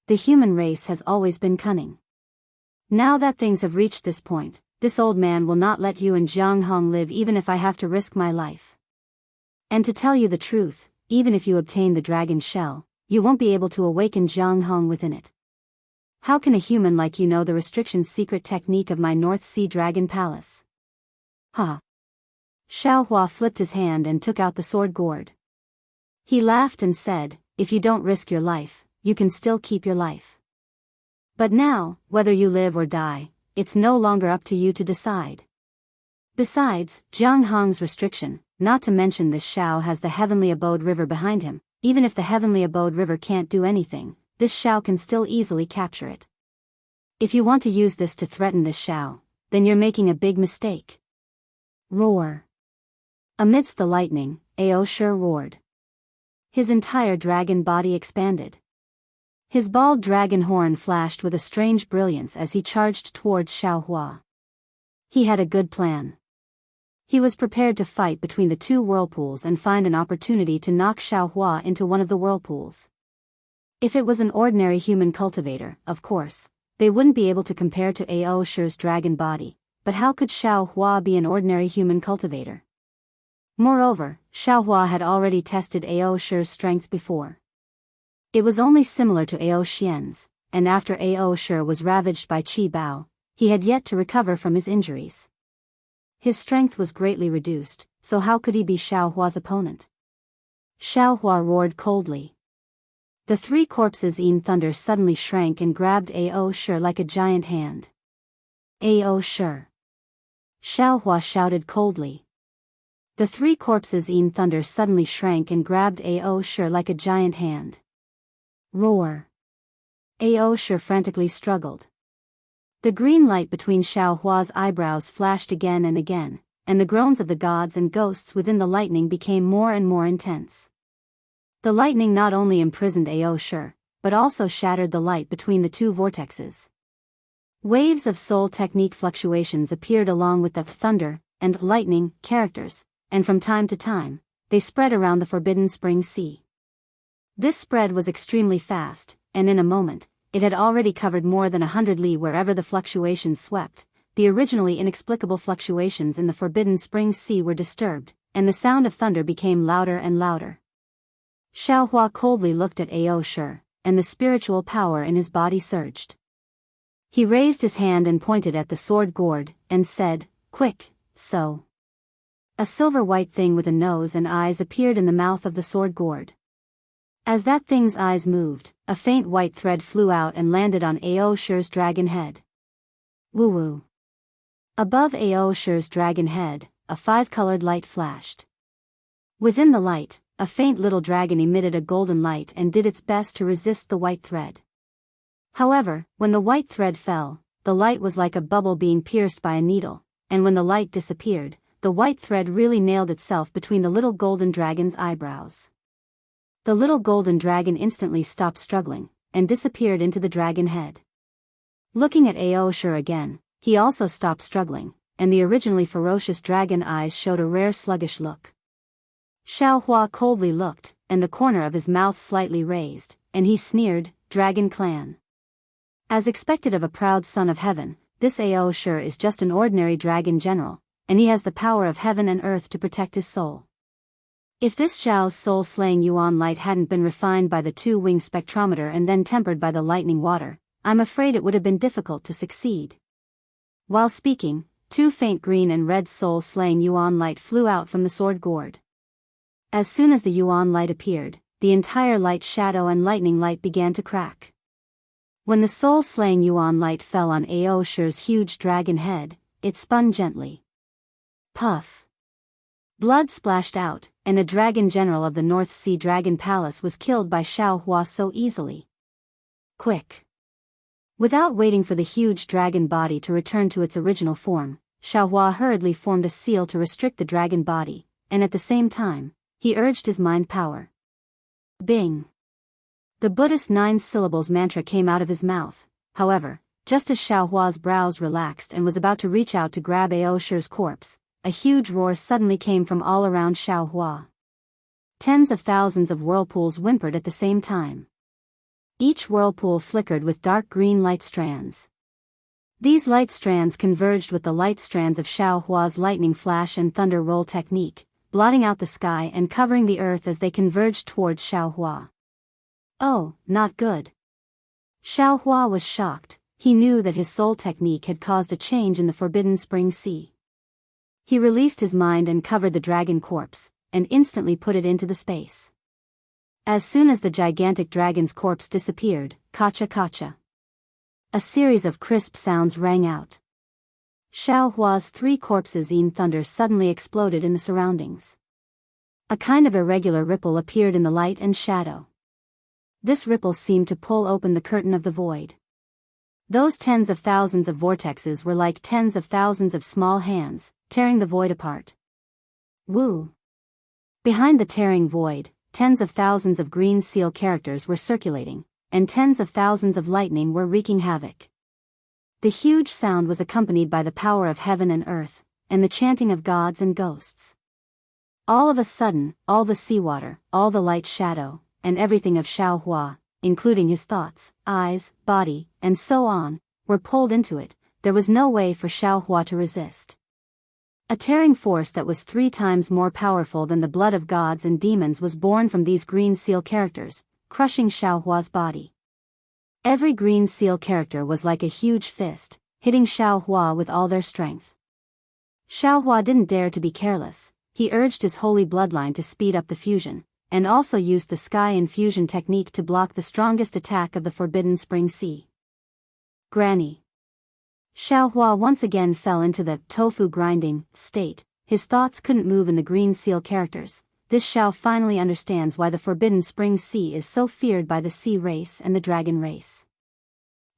The human race has always been cunning. Now that things have reached this point, this old man will not let you and Jiang Hong live even if I have to risk my life. And to tell you the truth, even if you obtain the dragon shell, you won't be able to awaken Jiang Hong within it. How can a human like you know the restriction secret technique of my North Sea Dragon Palace? Ha! Xiaohua flipped his hand and took out the sword gourd. He laughed and said, if you don't risk your life, you can still keep your life. But now, whether you live or die, it's no longer up to you to decide. Besides, Jianghu's restriction, not to mention this Shao has the Heavenly Abode River behind him. Even if the Heavenly Abode River can't do anything, this Shao can still easily capture it. If you want to use this to threaten this Shao, then you're making a big mistake. Roar. Amidst the lightning, Ao Shi roared. His entire dragon body expanded. His bald dragon horn flashed with a strange brilliance as he charged towards Xiaohua. He had a good plan. He was prepared to fight between the two whirlpools and find an opportunity to knock Xiaohua into one of the whirlpools. If it was an ordinary human cultivator, of course, they wouldn't be able to compare to Ao Shi's dragon body, but how could Xiaohua be an ordinary human cultivator? Moreover, Xiaohua had already tested Ao Shi's strength before. It was only similar to Ao Xian's, and after Ao Shi was ravaged by Qi Bao, he had yet to recover from his injuries. His strength was greatly reduced, so how could he be Xiaohua's opponent? Xiaohua roared coldly. The three corpses in thunder suddenly shrank and grabbed Ao Shi like a giant hand. Ao Shi. Xiaohua shouted coldly. The three corpses in thunder suddenly shrank and grabbed Ao Shi like a giant hand. Roar. Ao Shi frantically struggled. The green light between Xiaohua's eyebrows flashed again and again, and the groans of the gods and ghosts within the lightning became more and more intense. The lightning not only imprisoned Ao Shi, but also shattered the light between the two vortexes. Waves of soul technique fluctuations appeared along with the thunder and lightning characters, and from time to time, they spread around the Forbidden Spring Sea. This spread was extremely fast, and in a moment, it had already covered more than 100 li wherever the fluctuations swept. The originally inexplicable fluctuations in the Forbidden Spring Sea were disturbed, and the sound of thunder became louder and louder. Xiaohua coldly looked at Ao Shi, and the spiritual power in his body surged. He raised his hand and pointed at the sword gourd, and said, "Quick, so." A silver-white thing with a nose and eyes appeared in the mouth of the sword gourd. As that thing's eyes moved, a faint white thread flew out and landed on Ao Shi's dragon head. Woo-woo. Above Ao Shi's dragon head, a five-colored light flashed. Within the light, a faint little dragon emitted a golden light and did its best to resist the white thread. However, when the white thread fell, the light was like a bubble being pierced by a needle, and when the light disappeared, the white thread really nailed itself between the little golden dragon's eyebrows. The little golden dragon instantly stopped struggling, and disappeared into the dragon head. Looking at Ao Shi again, he also stopped struggling, and the originally ferocious dragon eyes showed a rare sluggish look. Xiaohua coldly looked, and the corner of his mouth slightly raised, and he sneered, "Dragon clan." As expected of a proud son of heaven, this Ao Shi is just an ordinary dragon general, and he has the power of heaven and earth to protect his soul. If this Zhao's soul-slaying yuan light hadn't been refined by the two-wing spectrometer and then tempered by the lightning water, I'm afraid it would have been difficult to succeed. While speaking, two faint green and red soul-slaying yuan light flew out from the sword gourd. As soon as the yuan light appeared, the entire light shadow and lightning light began to crack. When the soul-slaying yuan light fell on Ao Shi's huge dragon head, it spun gently. Puff. Blood splashed out, and a dragon general of the North Sea Dragon Palace was killed by Xiaohua so easily. Quick. Without waiting for the huge dragon body to return to its original form, Xiaohua hurriedly formed a seal to restrict the dragon body, and at the same time, he urged his mind power. Bing. The Buddhist 9 syllables mantra came out of his mouth. However, just as Xiaohua's brows relaxed and was about to reach out to grab Ao Shi's corpse, a huge roar suddenly came from all around Xiaohua. Tens of thousands of whirlpools whimpered at the same time. Each whirlpool flickered with dark green light strands. These light strands converged with the light strands of Xiaohua's lightning flash and thunder roll technique, blotting out the sky and covering the earth as they converged towards Xiaohua. Oh, not good. Xiaohua was shocked. He knew that his soul technique had caused a change in the Forbidden Spring Sea. He released his mind and covered the dragon corpse, and instantly put it into the space. As soon as the gigantic dragon's corpse disappeared, kacha-kacha, a series of crisp sounds rang out. Xiao Hua's 3 corpses in thunder suddenly exploded in the surroundings. A kind of irregular ripple appeared in the light and shadow. This ripple seemed to pull open the curtain of the void. Those tens of thousands of vortexes were like tens of thousands of small hands, tearing the void apart. Woo! Behind the tearing void, tens of thousands of green seal characters were circulating, and tens of thousands of lightning were wreaking havoc. The huge sound was accompanied by the power of heaven and earth, and the chanting of gods and ghosts. All of a sudden, all the seawater, all the light shadow, and everything of Xiao Hua, including his thoughts, eyes, body, and so on, were pulled into it. There was no way for Xiao Hua to resist. A tearing force that was 3 times more powerful than the blood of gods and demons was born from these green seal characters, crushing Xiao Hua's body. Every green seal character was like a huge fist, hitting Xiao Hua with all their strength. Xiao Hua didn't dare to be careless. He urged his holy bloodline to speed up the fusion, and also used the sky infusion technique to block the strongest attack of the forbidden spring sea. Granny. Xiao Hua once again fell into the tofu grinding state. His thoughts couldn't move in the green seal characters. This Xiao finally understands why the forbidden spring sea is so feared by the sea race and the dragon race.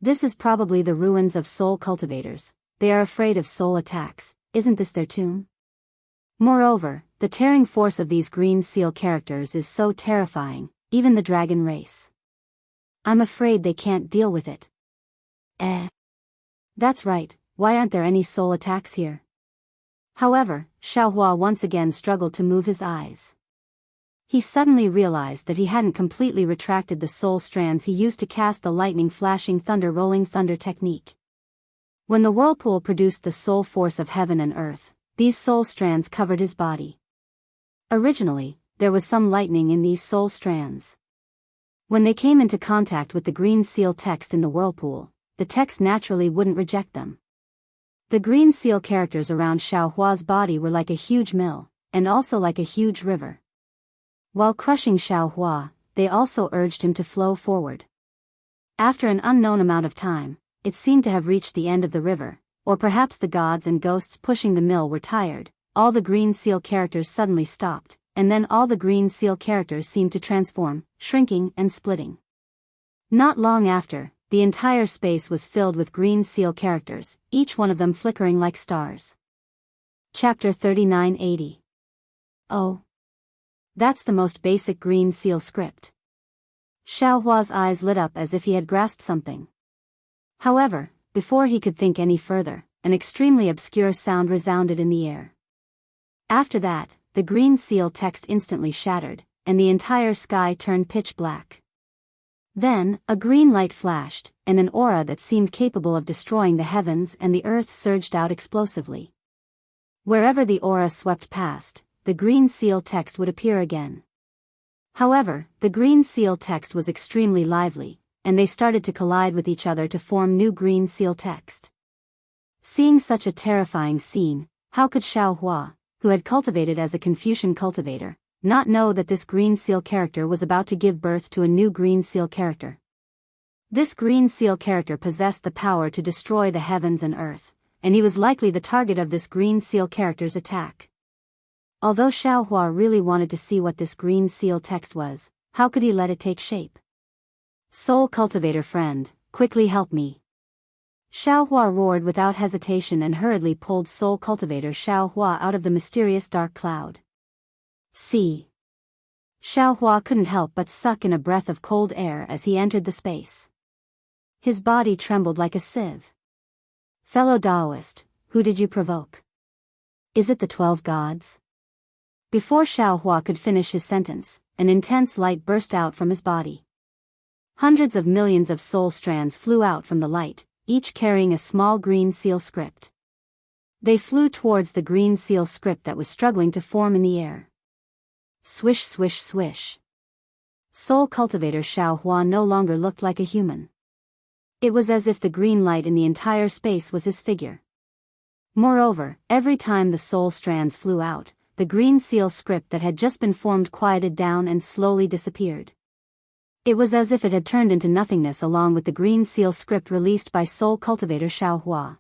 This is probably the ruins of soul cultivators. They are afraid of soul attacks. Isn't this their tomb? Moreover, the tearing force of these green seal characters is so terrifying, even the dragon race. I'm afraid they can't deal with it. That's right, why aren't there any soul attacks here? However, Xiao Hua once again struggled to move his eyes. He suddenly realized that he hadn't completely retracted the soul strands he used to cast the lightning flashing thunder rolling thunder technique. When the whirlpool produced the soul force of heaven and earth, these soul strands covered his body. Originally, there was some lightning in these soul strands. When they came into contact with the green seal text in the whirlpool, the text naturally wouldn't reject them. The green seal characters around Xiao Hua's body were like a huge mill, and also like a huge river. While crushing Xiao Hua, they also urged him to flow forward. After an unknown amount of time, it seemed to have reached the end of the river, or perhaps the gods and ghosts pushing the mill were tired. All the green seal characters suddenly stopped, and then all the green seal characters seemed to transform, shrinking and splitting. Not long after, the entire space was filled with green seal characters, each one of them flickering like stars. Chapter 3980. Oh. That's the most basic green seal script. Xiao Hua's eyes lit up as if he had grasped something. However, before he could think any further, an extremely obscure sound resounded in the air. After that, the green seal text instantly shattered, and the entire sky turned pitch black. Then, a green light flashed, and an aura that seemed capable of destroying the heavens and the earth surged out explosively. Wherever the aura swept past, the green seal text would appear again. However, the green seal text was extremely lively, and they started to collide with each other to form new green seal text. Seeing such a terrifying scene, how could Xiao Hua, who had cultivated as a Confucian cultivator, not know that this green seal character was about to give birth to a new green seal character? This green seal character possessed the power to destroy the heavens and earth, and he was likely the target of this green seal character's attack. Although Xiao Hua really wanted to see what this green seal text was, how could he let it take shape? Soul cultivator friend, quickly help me. Xiao Hua roared without hesitation and hurriedly pulled soul cultivator Xiao Hua out of the mysterious dark cloud. See. Xiao Hua couldn't help but suck in a breath of cold air as he entered the space. His body trembled like a sieve. Fellow Daoist, who did you provoke? Is it the 12 gods? Before Xiao Hua could finish his sentence, an intense light burst out from his body. Hundreds of millions of soul strands flew out from the light, each carrying a small green seal script. They flew towards the green seal script that was struggling to form in the air. Swish swish swish. Soul cultivator Xiao Hua no longer looked like a human. It was as if the green light in the entire space was his figure. Moreover, every time the soul strands flew out, the green seal script that had just been formed quieted down and slowly disappeared. It was as if it had turned into nothingness along with the green seal script released by Soul Cultivator Xiaohua.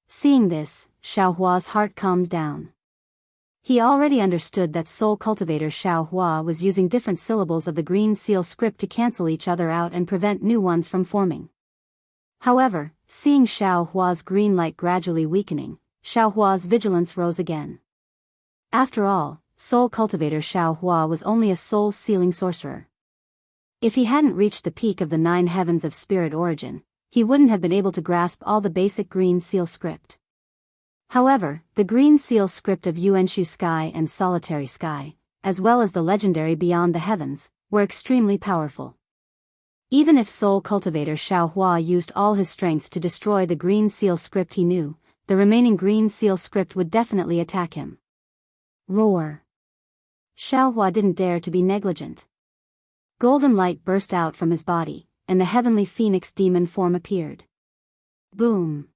Seeing this, Xiaohua's heart calmed down. He already understood that Soul Cultivator Xiaohua was using different syllables of the green seal script to cancel each other out and prevent new ones from forming. However, seeing Xiaohua's green light gradually weakening, Xiaohua's vigilance rose again. After all, Soul Cultivator Xiaohua was only a soul-sealing sorcerer. If he hadn't reached the peak of the 9 heavens of spirit origin, he wouldn't have been able to grasp all the basic green seal script. However, the green seal script of Yuanshu Sky and Solitary Sky, as well as the legendary Beyond the Heavens, were extremely powerful. Even if Soul Cultivator Xiaohua used all his strength to destroy the green seal script, he knew the remaining green seal script would definitely attack him. Roar! Xiaohua didn't dare to be negligent. Golden light burst out from his body, and the heavenly phoenix demon form appeared. Boom!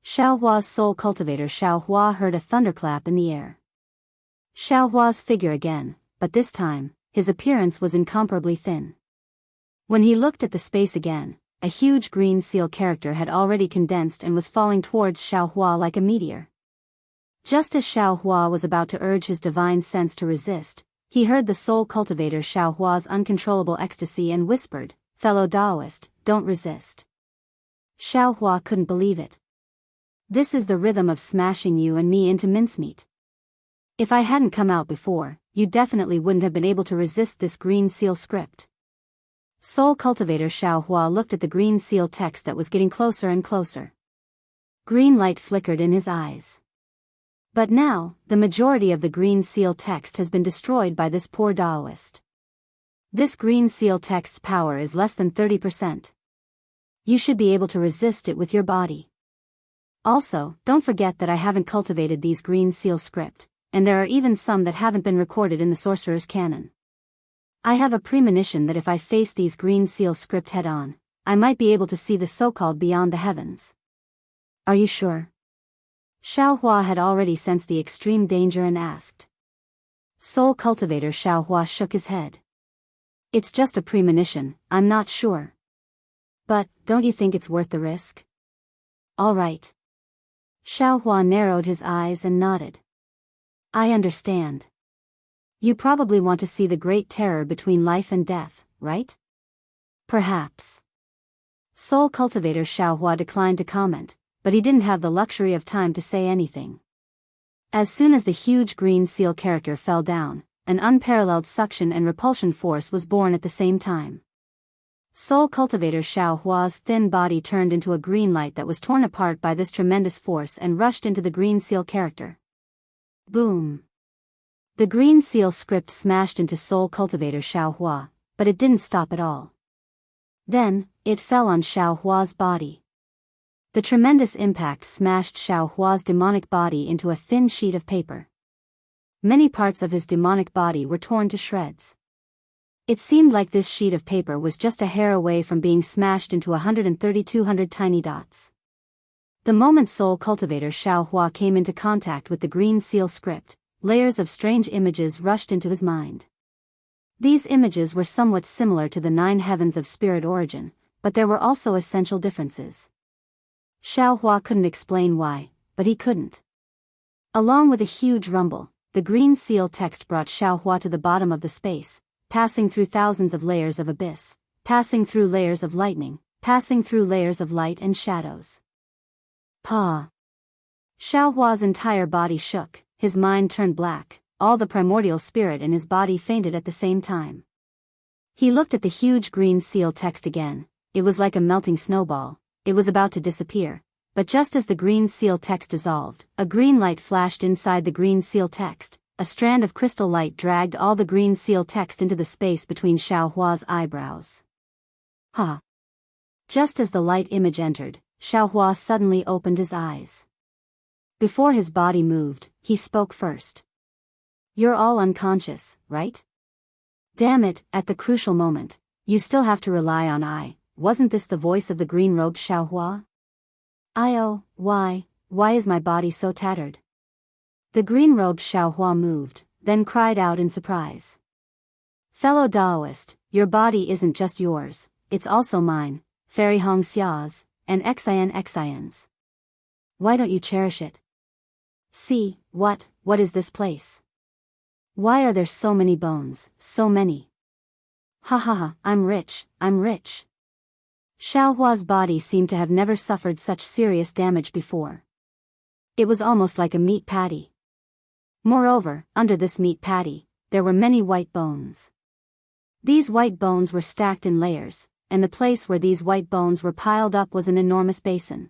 Xiaohua's Soul Cultivator Xiaohua heard a thunderclap in the air. Xiaohua's figure again, but this time, his appearance was incomparably thin. When he looked at the space again, a huge green seal character had already condensed and was falling towards Xiaohua like a meteor. Just as Xiaohua was about to urge his divine sense to resist, he heard the Soul Cultivator Xiaohua's uncontrollable ecstasy and whispered, "Fellow Daoist, don't resist." Xiaohua couldn't believe it. This is the rhythm of smashing you and me into mincemeat. If I hadn't come out before, you definitely wouldn't have been able to resist this green seal script. Soul Cultivator Xiaohua looked at the green seal text that was getting closer and closer. Green light flickered in his eyes. But now, the majority of the green seal text has been destroyed by this poor Daoist. This green seal text's power is less than 30%. You should be able to resist it with your body. Also, don't forget that I haven't cultivated these green seal script, and there are even some that haven't been recorded in the sorcerer's canon. I have a premonition that if I face these green seal script head-on, I might be able to see the so-called Beyond the Heavens. Are you sure? Xiaohua had already sensed the extreme danger and asked. Soul Cultivator Xiaohua shook his head. It's just a premonition, I'm not sure. But, don't you think it's worth the risk? All right. Xiaohua narrowed his eyes and nodded. I understand. You probably want to see the great terror between life and death, right? Perhaps. Soul Cultivator Xiaohua declined to comment, but he didn't have the luxury of time to say anything. As soon as the huge green seal character fell down, an unparalleled suction and repulsion force was born at the same time. Soul Cultivator Xiaohua's thin body turned into a green light that was torn apart by this tremendous force and rushed into the green seal character. Boom! The green seal script smashed into Soul Cultivator Xiaohua, but it didn't stop at all. Then, it fell on Xiaohua's body. The tremendous impact smashed Xiaohua's demonic body into a thin sheet of paper. Many parts of his demonic body were torn to shreds. It seemed like this sheet of paper was just a hair away from being smashed into 130-200 tiny dots. The moment Soul Cultivator Xiaohua came into contact with the green seal script, layers of strange images rushed into his mind. These images were somewhat similar to the 9 heavens of spirit origin, but there were also essential differences. Xiaohua couldn't explain why, but he couldn't. Along with a huge rumble, the green seal text brought Xiaohua to the bottom of the space, passing through thousands of layers of abyss, passing through layers of lightning, passing through layers of light and shadows. Pa! Xiaohua's entire body shook, his mind turned black, all the primordial spirit in his body fainted at the same time. He looked at the huge green seal text again, it was like a melting snowball. It was about to disappear, but just as the green seal text dissolved, a green light flashed inside the green seal text. A strand of crystal light dragged all the green seal text into the space between Xiaohua's eyebrows. Ha! Just as the light image entered, Xiaohua suddenly opened his eyes. Before his body moved, he spoke first. You're all unconscious, right? Damn it, at the crucial moment, you still have to rely on I. Wasn't this the voice of the green-robed Xiaohua? Why, why is my body so tattered? The green-robed Xiaohua moved, then cried out in surprise. Fellow Daoist, your body isn't just yours, it's also mine, Fairy Hongxia's, and Xian's. Why don't you cherish it? See, what is this place? Why are there so many bones, so many? Ha ha ha, I'm rich. Xiaohua's body seemed to have never suffered such serious damage before. It was almost like a meat patty. Moreover, under this meat patty, there were many white bones. These white bones were stacked in layers, and the place where these white bones were piled up was an enormous basin.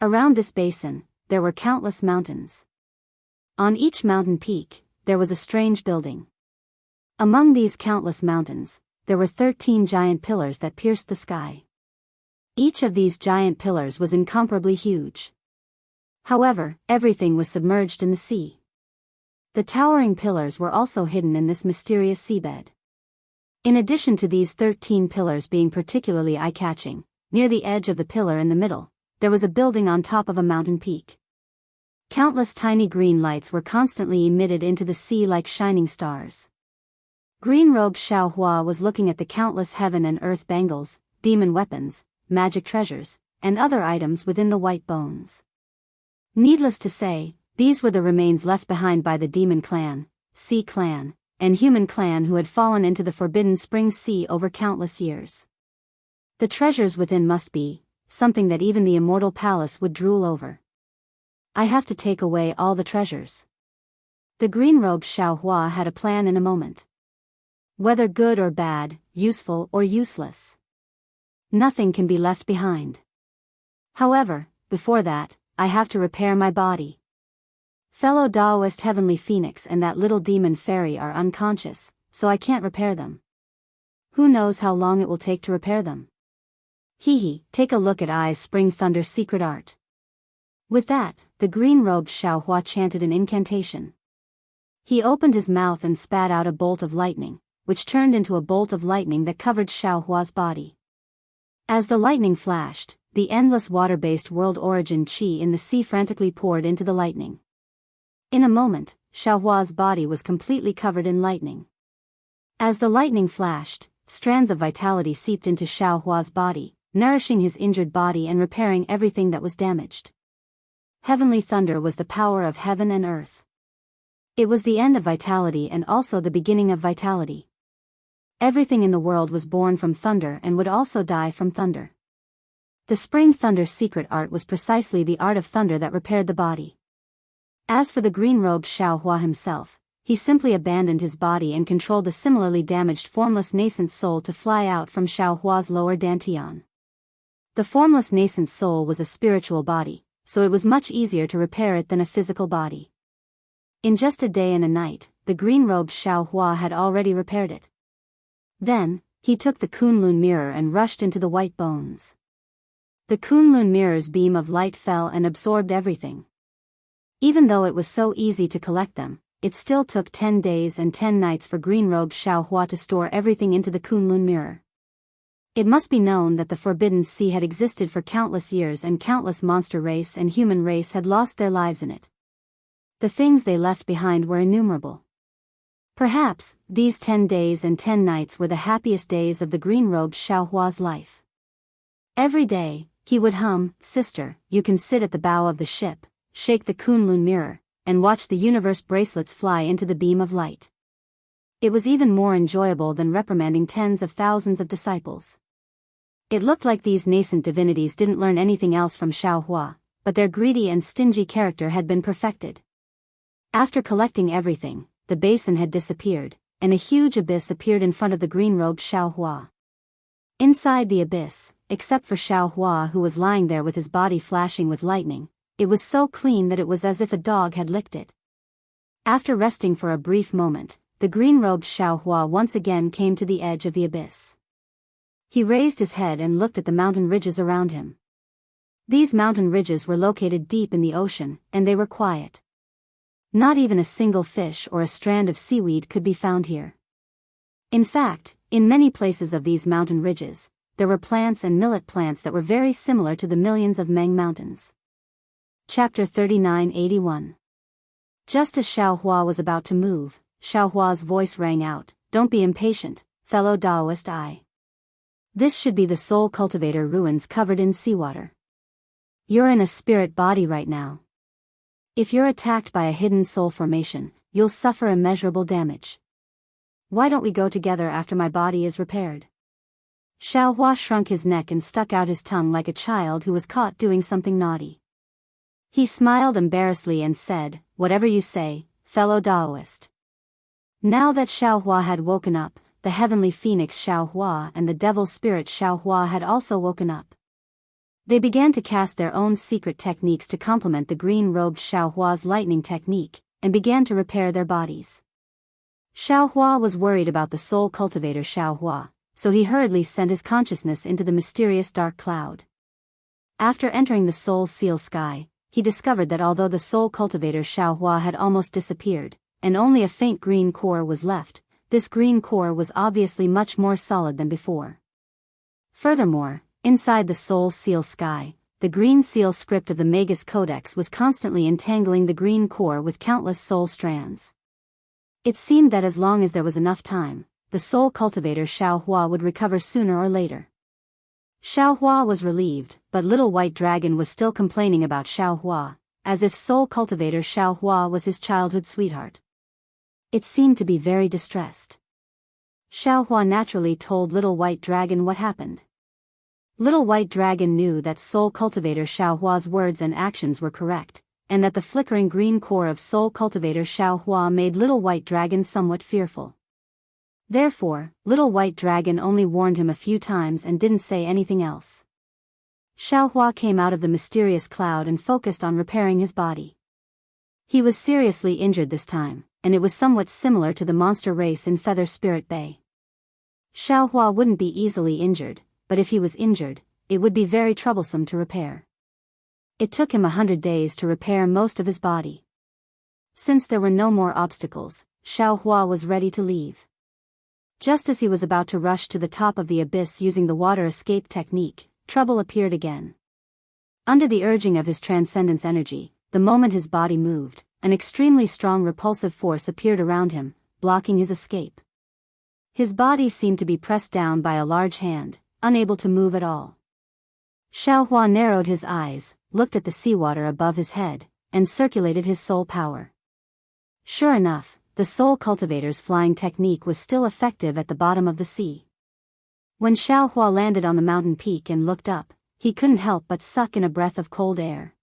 Around this basin, there were countless mountains. On each mountain peak, there was a strange building. Among these countless mountains, there were 13 giant pillars that pierced the sky. Each of these giant pillars was incomparably huge. However, everything was submerged in the sea. The towering pillars were also hidden in this mysterious seabed. In addition to these 13 pillars being particularly eye-catching, near the edge of the pillar in the middle, there was a building on top of a mountain peak. Countless tiny green lights were constantly emitted into the sea like shining stars. Green-robed Xiaohua was looking at the countless heaven and earth bangles, demon weapons, magic treasures, and other items within the white bones. Needless to say, these were the remains left behind by the demon clan, sea clan, and human clan who had fallen into the forbidden spring sea over countless years. The treasures within must be something that even the immortal palace would drool over. I have to take away all the treasures. The green-robed Xiaohua had a plan in a moment. Whether good or bad, useful or useless, nothing can be left behind. However, before that, I have to repair my body. Fellow Daoist Heavenly Phoenix and that little demon fairy are unconscious, so I can't repair them. Who knows how long it will take to repair them? Hee, take a look at I's Spring Thunder secret art. With that, the green-robed Xiaohua chanted an incantation. He opened his mouth and spat out a bolt of lightning, which turned into a bolt of lightning that covered Xiaohua's body. As the lightning flashed, the endless water-based world origin qi in the sea frantically poured into the lightning. In a moment, Xiaohua's body was completely covered in lightning. As the lightning flashed, strands of vitality seeped into Xiaohua's body, nourishing his injured body and repairing everything that was damaged. Heavenly thunder was the power of heaven and earth. It was the end of vitality and also the beginning of vitality. Everything in the world was born from thunder and would also die from thunder. The spring thunder secret art was precisely the art of thunder that repaired the body. As for the green-robed Xiaohua himself, he simply abandoned his body and controlled the similarly damaged formless nascent soul to fly out from Xiaohua's lower dantian. The formless nascent soul was a spiritual body, so it was much easier to repair it than a physical body. In just a day and a night, the green-robed Xiaohua had already repaired it. Then, he took the Kunlun mirror and rushed into the white bones. The Kunlun mirror's beam of light fell and absorbed everything. Even though it was so easy to collect them, it still took 10 days and 10 nights for green-robed Xiaohua to store everything into the Kunlun mirror. It must be known that the Forbidden Sea had existed for countless years and countless monster race and human race had lost their lives in it. The things they left behind were innumerable. Perhaps, these 10 days and 10 nights were the happiest days of the green-robed Xiaohua's life. Every day, he would hum, "Sister, you can sit at the bow of the ship, shake the Kunlun mirror, and watch the universe bracelets fly into the beam of light." It was even more enjoyable than reprimanding tens of thousands of disciples. It looked like these nascent divinities didn't learn anything else from Xiaohua, but their greedy and stingy character had been perfected. After collecting everything, the basin had disappeared, and a huge abyss appeared in front of the green-robed Xiaohua. Inside the abyss, except for Xiaohua who was lying there with his body flashing with lightning, it was so clean that it was as if a dog had licked it. After resting for a brief moment, the green-robed Xiaohua once again came to the edge of the abyss. He raised his head and looked at the mountain ridges around him. These mountain ridges were located deep in the ocean, and they were quiet. Not even a single fish or a strand of seaweed could be found here. In fact, in many places of these mountain ridges, there were plants and millet plants that were very similar to the millions of Meng mountains. Chapter 3981. Just as Xiaohua was about to move, Xiaohua's voice rang out, "Don't be impatient, fellow Daoist I. This should be the soul cultivator ruins covered in seawater. You're in a spirit body right now. If you're attacked by a hidden soul formation, you'll suffer immeasurable damage. Why don't we go together after my body is repaired?" Xiaohua shrunk his neck and stuck out his tongue like a child who was caught doing something naughty. He smiled embarrassedly and said, "Whatever you say, fellow Daoist." Now that Xiaohua had woken up, the heavenly phoenix Xiaohua and the devil spirit Xiaohua had also woken up. They began to cast their own secret techniques to complement the green-robed Xiaohua's lightning technique, and began to repair their bodies. Xiaohua was worried about the soul cultivator Xiaohua, so he hurriedly sent his consciousness into the mysterious dark cloud. After entering the soul seal sky, he discovered that although the soul cultivator Xiaohua had almost disappeared, and only a faint green core was left, this green core was obviously much more solid than before. Furthermore, inside the soul seal sky, the green seal script of the Magus Codex was constantly entangling the green core with countless soul strands. It seemed that as long as there was enough time, the soul cultivator Xiaohua would recover sooner or later. Xiaohua was relieved, but Little White Dragon was still complaining about Xiaohua, as if soul cultivator Xiaohua was his childhood sweetheart. It seemed to be very distressed. Xiaohua naturally told Little White Dragon what happened. Little White Dragon knew that soul cultivator Xiaohua's words and actions were correct, and that the flickering green core of soul cultivator Xiaohua made Little White Dragon somewhat fearful. Therefore, Little White Dragon only warned him a few times and didn't say anything else. Xiaohua came out of the mysterious cloud and focused on repairing his body. He was seriously injured this time, and it was somewhat similar to the monster race in Feather Spirit Bay. Xiaohua wouldn't be easily injured, but if he was injured, it would be very troublesome to repair. It took him 100 days to repair most of his body. Since there were no more obstacles, Xiaohua was ready to leave. Just as he was about to rush to the top of the abyss using the water escape technique, trouble appeared again. Under the urging of his transcendence energy, the moment his body moved, an extremely strong repulsive force appeared around him, blocking his escape. His body seemed to be pressed down by a large hand, unable to move at all. Xiaohua narrowed his eyes, looked at the seawater above his head, and circulated his soul power. Sure enough, the soul cultivator's flying technique was still effective at the bottom of the sea. When Xiaohua landed on the mountain peak and looked up, he couldn't help but suck in a breath of cold air.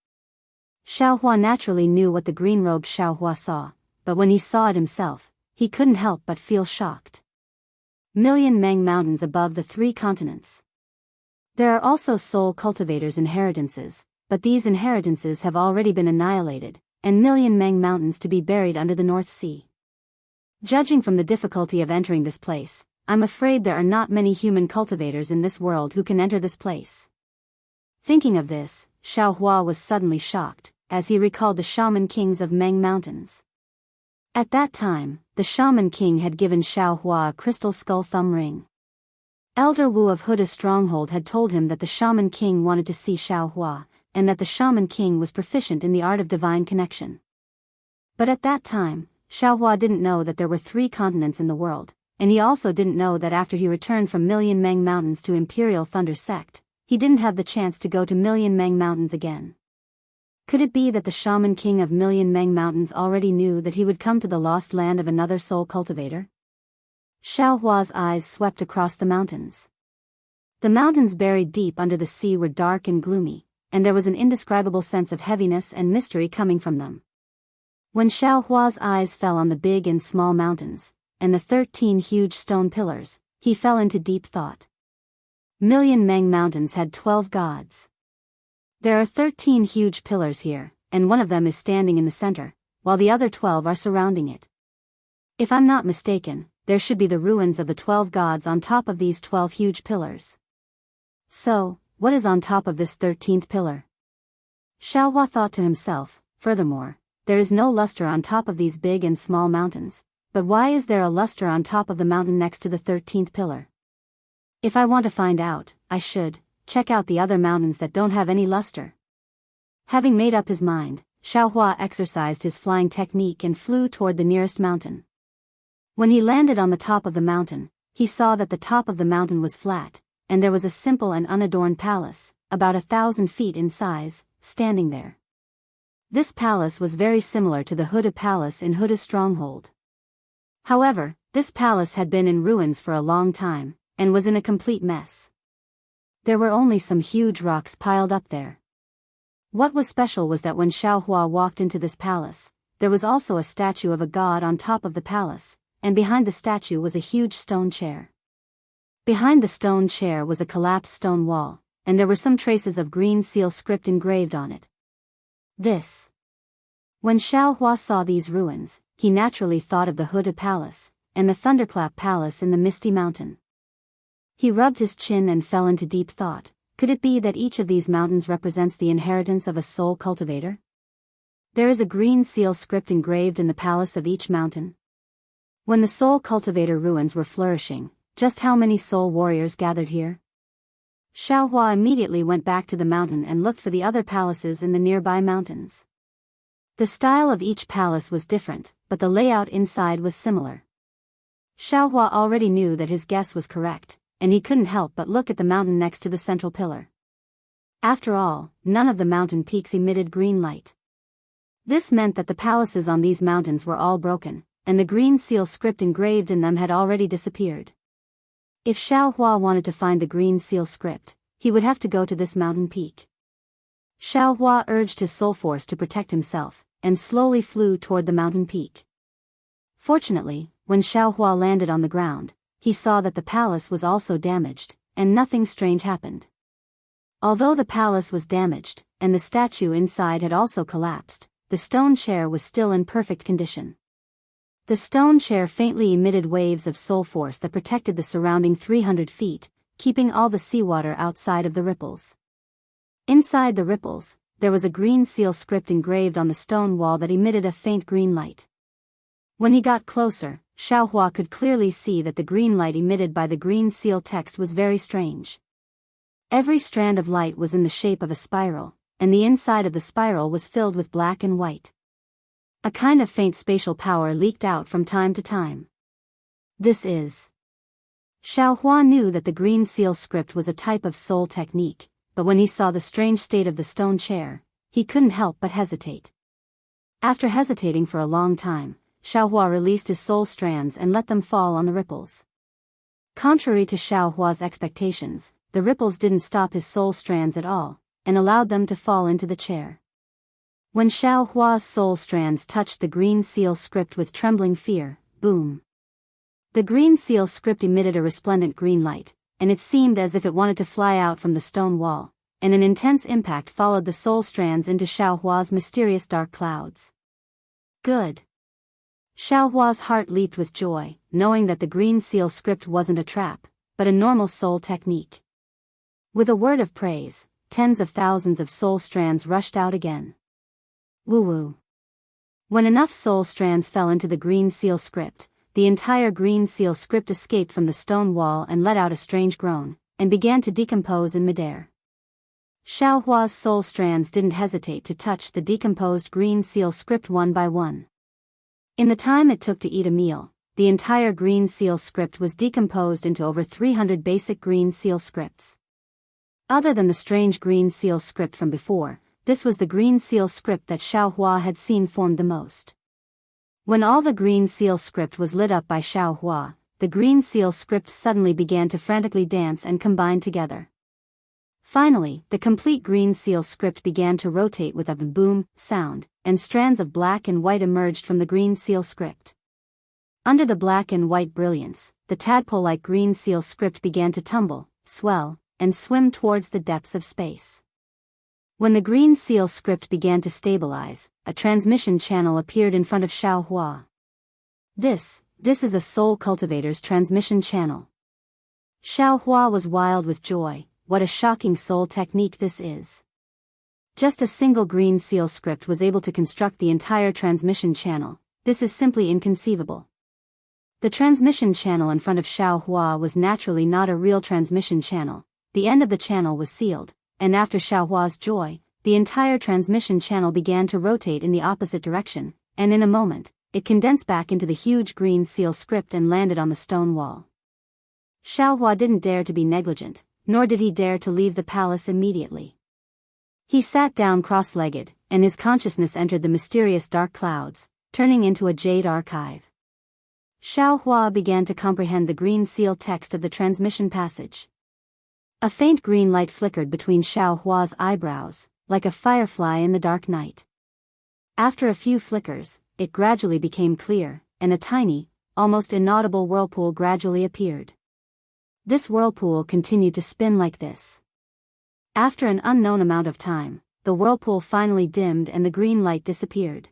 Xiaohua naturally knew what the green-robed Xiaohua saw, but when he saw it himself, he couldn't help but feel shocked. Million Meng Mountains above the 3 continents. There are also soul cultivators' inheritances, but these inheritances have already been annihilated, and Million Meng Mountains to be buried under the North Sea. Judging from the difficulty of entering this place, I'm afraid there are not many human cultivators in this world who can enter this place. Thinking of this, Xiaohua was suddenly shocked, as he recalled the shaman kings of Meng Mountains. At that time, the shaman king had given Xiaohua a crystal skull thumb ring. Elder Wu of Huda's stronghold had told him that the shaman king wanted to see Xiaohua, and that the shaman king was proficient in the art of divine connection. But at that time, Xiaohua didn't know that there were 3 continents in the world, and he also didn't know that after he returned from Million Meng Mountains to Imperial Thunder Sect, he didn't have the chance to go to Million Meng Mountains again. Could it be that the shaman king of Million Meng Mountains already knew that he would come to the lost land of another soul cultivator? Xiaohua's eyes swept across the mountains. The mountains buried deep under the sea were dark and gloomy, and there was an indescribable sense of heaviness and mystery coming from them. When Xiaohua's eyes fell on the big and small mountains, and the 13 huge stone pillars, he fell into deep thought. Million Meng Mountains had 12 gods. There are 13 huge pillars here, and one of them is standing in the center, while the other 12 are surrounding it. If I'm not mistaken, there should be the ruins of the 12 gods on top of these 12 huge pillars. So, what is on top of this 13th pillar? Xiaohua thought to himself. Furthermore, there is no luster on top of these big and small mountains, but why is there a luster on top of the mountain next to the 13th pillar? If I want to find out, I should check out the other mountains that don't have any luster. Having made up his mind, Xiaohua exercised his flying technique and flew toward the nearest mountain. When he landed on the top of the mountain, he saw that the top of the mountain was flat, and there was a simple and unadorned palace, about 1,000 feet in size, standing there. This palace was very similar to the Huda Palace in Huda's stronghold. However, this palace had been in ruins for a long time, and was in a complete mess. There were only some huge rocks piled up there. What was special was that when Xiaohua walked into this palace, there was also a statue of a god on top of the palace, and behind the statue was a huge stone chair. Behind the stone chair was a collapsed stone wall, and there were some traces of green seal script engraved on it. When Xiaohua saw these ruins, he naturally thought of the Huda Palace, and the Thunderclap Palace in the Misty Mountain. He rubbed his chin and fell into deep thought. Could it be that each of these mountains represents the inheritance of a soul cultivator? There is a green seal script engraved in the palace of each mountain. When the soul cultivator ruins were flourishing, just how many soul warriors gathered here? Xiaohua immediately went back to the mountain and looked for the other palaces in the nearby mountains. The style of each palace was different, but the layout inside was similar. Xiaohua already knew that his guess was correct, and he couldn't help but look at the mountain next to the central pillar. After all, none of the mountain peaks emitted green light. This meant that the palaces on these mountains were all broken, and the green seal script engraved in them had already disappeared. If Xiaohua wanted to find the green seal script, he would have to go to this mountain peak. Xiaohua urged his soul force to protect himself, and slowly flew toward the mountain peak. Fortunately, when Xiaohua landed on the ground, he saw that the palace was also damaged, and nothing strange happened. Although the palace was damaged, and the statue inside had also collapsed, the stone chair was still in perfect condition. The stone chair faintly emitted waves of soul force that protected the surrounding 300 feet, keeping all the seawater outside of the ripples. Inside the ripples, there was a green seal script engraved on the stone wall that emitted a faint green light. When he got closer, Xiaohua could clearly see that the green light emitted by the green seal text was very strange. Every strand of light was in the shape of a spiral, and the inside of the spiral was filled with black and white. A kind of faint spatial power leaked out from time to time. Xiaohua knew that the green seal script was a type of soul technique, but when he saw the strange state of the stone chair, he couldn't help but hesitate. After hesitating for a long time, Xiaohua released his soul strands and let them fall on the ripples. Contrary to Xiaohua's expectations, the ripples didn't stop his soul strands at all, and allowed them to fall into the chair. When Xiaohua's soul strands touched the green seal script with trembling fear, boom! The green seal script emitted a resplendent green light, and it seemed as if it wanted to fly out from the stone wall, and an intense impact followed the soul strands into Xiaohua's mysterious dark clouds. Good! Xiaohua's heart leaped with joy, knowing that the green seal script wasn't a trap, but a normal soul technique. With a word of praise, tens of thousands of soul strands rushed out again. Woo-woo. When enough soul strands fell into the green seal script, the entire green seal script escaped from the stone wall and let out a strange groan, and began to decompose in midair. Xiaohua's soul strands didn't hesitate to touch the decomposed green seal script one by one. In the time it took to eat a meal, the entire green seal script was decomposed into over 300 basic green seal scripts. Other than the strange green seal script from before, this was the green seal script that Xiaohua had seen formed the most. When all the green seal script was lit up by Xiaohua, the green seal script suddenly began to frantically dance and combine together. Finally, the complete green seal script began to rotate with a boom sound, and strands of black and white emerged from the green seal script. Under the black and white brilliance, the tadpole-like green seal script began to tumble, swell, and swim towards the depths of space. When the green seal script began to stabilize, a transmission channel appeared in front of Xiaohua. This is a soul cultivator's transmission channel. Xiaohua was wild with joy. What a shocking soul technique this is. Just a single green seal script was able to construct the entire transmission channel. This is simply inconceivable. The transmission channel in front of Xiaohua was naturally not a real transmission channel. The end of the channel was sealed, and after Xiaohua's joy, the entire transmission channel began to rotate in the opposite direction, and in a moment, it condensed back into the huge green seal script and landed on the stone wall. Xiaohua didn't dare to be negligent, nor did he dare to leave the palace immediately. He sat down cross-legged, and his consciousness entered the mysterious dark clouds, turning into a jade archive. Xiaohua began to comprehend the green seal text of the transmission passage. A faint green light flickered between Xiaohua's eyebrows, like a firefly in the dark night. After a few flickers, it gradually became clear, and a tiny, almost inaudible whirlpool gradually appeared. This whirlpool continued to spin like this. After an unknown amount of time, the whirlpool finally dimmed and the green light disappeared.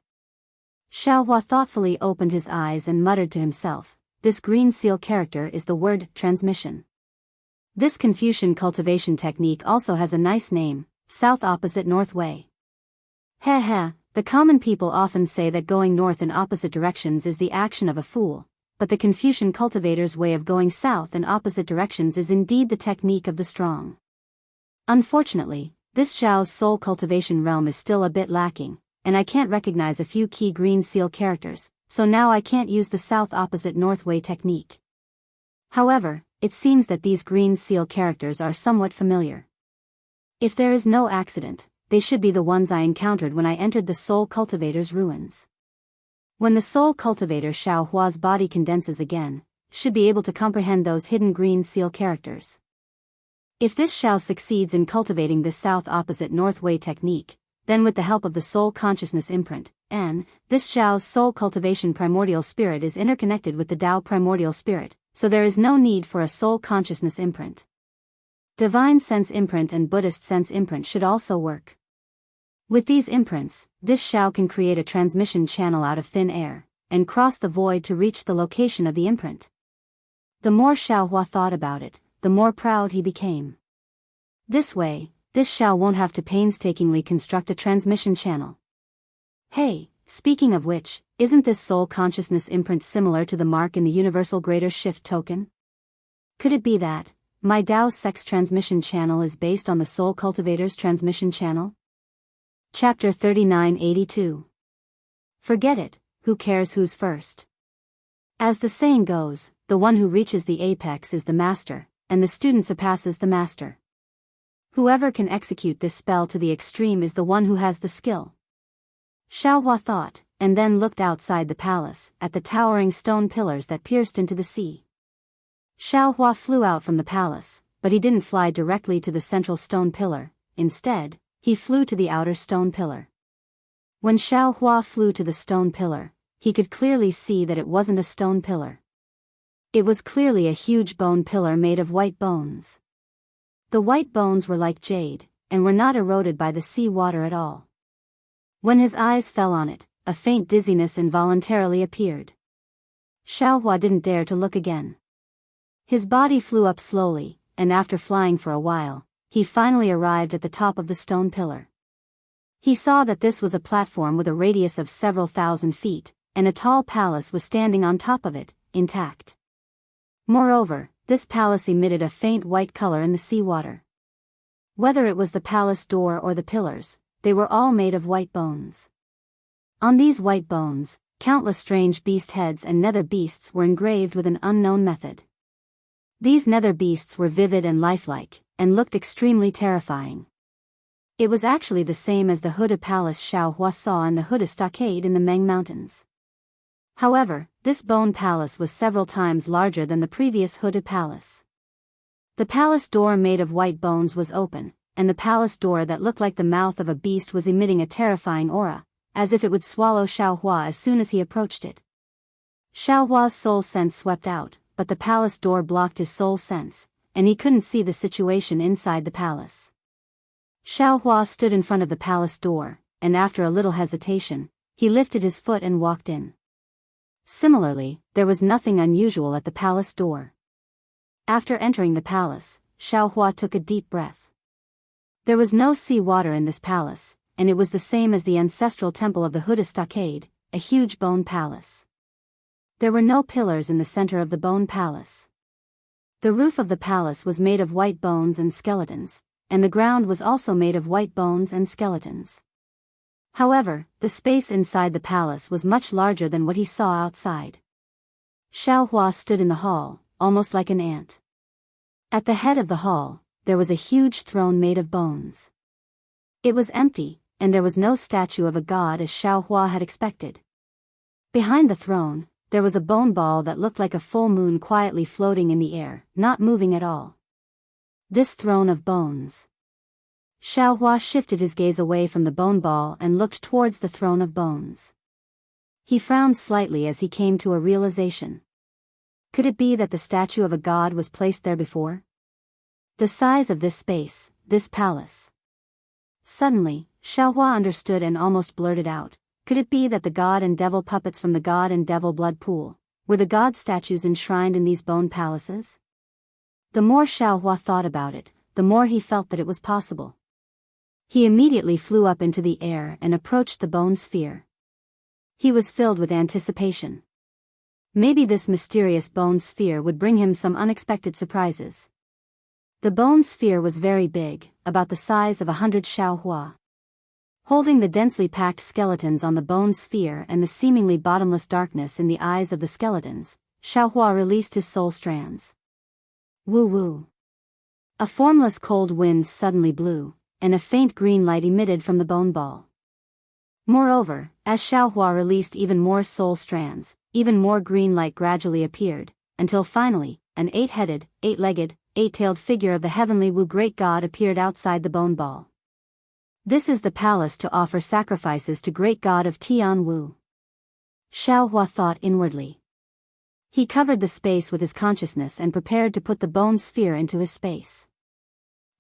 Xiaohua thoughtfully opened his eyes and muttered to himself, "This green seal character is the word transmission. This Confucian cultivation technique also has a nice name, South Opposite North Way." Heh heh, the common people often say that going north in opposite directions is the action of a fool, but the Confucian cultivator's way of going south in opposite directions is indeed the technique of the strong. Unfortunately, this Zhao's soul cultivation realm is still a bit lacking, and I can't recognize a few key green seal characters, so now I can't use the South Opposite North Way technique. However, it seems that these green seal characters are somewhat familiar. If there is no accident, they should be the ones I encountered when I entered the soul cultivator's ruins. When the soul cultivator Xiaohua's body condenses again, should be able to comprehend those hidden green seal characters. If this Xiao succeeds in cultivating this South Opposite North Way technique, then with the help of the soul consciousness imprint, this Xiao's soul cultivation primordial spirit is interconnected with the Tao primordial spirit, so there is no need for a soul consciousness imprint. Divine sense imprint and Buddhist sense imprint should also work. With these imprints, this Xiao can create a transmission channel out of thin air, and cross the void to reach the location of the imprint. The more Xiaohua thought about it, the more proud he became. This way, this Xiao won't have to painstakingly construct a transmission channel. Hey, speaking of which, isn't this soul consciousness imprint similar to the mark in the Universal Greater Shift token? Could it be that my Dao sex transmission channel is based on the soul cultivator's transmission channel? Chapter 3982. Forget it, who cares who's first? As the saying goes, the one who reaches the apex is the master, and the student surpasses the master. Whoever can execute this spell to the extreme is the one who has the skill. Xiaohua thought, and then looked outside the palace, at the towering stone pillars that pierced into the sea. Xiaohua flew out from the palace, but he didn't fly directly to the central stone pillar. Instead, he flew to the outer stone pillar. When Xiaohua flew to the stone pillar, he could clearly see that it wasn't a stone pillar. It was clearly a huge bone pillar made of white bones. The white bones were like jade, and were not eroded by the sea water at all. When his eyes fell on it, a faint dizziness involuntarily appeared. Xiaohua didn't dare to look again. His body flew up slowly, and after flying for a while, he finally arrived at the top of the stone pillar. He saw that this was a platform with a radius of several thousand feet, and a tall palace was standing on top of it, intact. Moreover, this palace emitted a faint white color in the seawater. Whether it was the palace door or the pillars, they were all made of white bones. On these white bones, countless strange beast heads and nether beasts were engraved with an unknown method. These nether beasts were vivid and lifelike, and looked extremely terrifying. It was actually the same as the Huda Palace Xiaohua saw in the Huda Stockade in the Meng Mountains. However, this bone palace was several times larger than the previous Huda Palace. The palace door made of white bones was open, and the palace door that looked like the mouth of a beast was emitting a terrifying aura, as if it would swallow Xiaohua as soon as he approached it. Xiaohua's soul sense swept out, but the palace door blocked his soul sense, and he couldn't see the situation inside the palace. Xiaohua stood in front of the palace door, and after a little hesitation, he lifted his foot and walked in. Similarly, there was nothing unusual at the palace door. After entering the palace, Xiaohua took a deep breath. There was no sea water in this palace, and it was the same as the ancestral temple of the Huda Stockade, a huge bone palace. There were no pillars in the center of the bone palace. The roof of the palace was made of white bones and skeletons, and the ground was also made of white bones and skeletons. However, the space inside the palace was much larger than what he saw outside. Xiaohua stood in the hall, almost like an ant. At the head of the hall, there was a huge throne made of bones. It was empty, and there was no statue of a god as Xiaohua had expected. Behind the throne, there was a bone ball that looked like a full moon quietly floating in the air, not moving at all. This throne of bones. Xiaohua shifted his gaze away from the bone ball and looked towards the throne of bones. He frowned slightly as he came to a realization. Could it be that the statue of a god was placed there before? The size of this space, this palace. Suddenly, Xiaohua understood and almost blurted out, could it be that the god and devil puppets from the god and devil blood pool, were the god statues enshrined in these bone palaces? The more Xiaohua thought about it, the more he felt that it was possible. He immediately flew up into the air and approached the bone sphere. He was filled with anticipation. Maybe this mysterious bone sphere would bring him some unexpected surprises. The bone sphere was very big, about the size of 100 Xiaohua. Holding the densely packed skeletons on the bone sphere and the seemingly bottomless darkness in the eyes of the skeletons, Xiaohua released his soul strands. Woo-woo. A formless cold wind suddenly blew, and a faint green light emitted from the bone ball. Moreover, as Xiaohua released even more soul strands, even more green light gradually appeared, until finally, an 8-headed, 8-legged, 8-tailed figure of the heavenly Wu great god appeared outside the bone ball. This is the palace to offer sacrifices to great god of Tian Wu. Xiaohua thought inwardly. He covered the space with his consciousness and prepared to put the bone sphere into his space.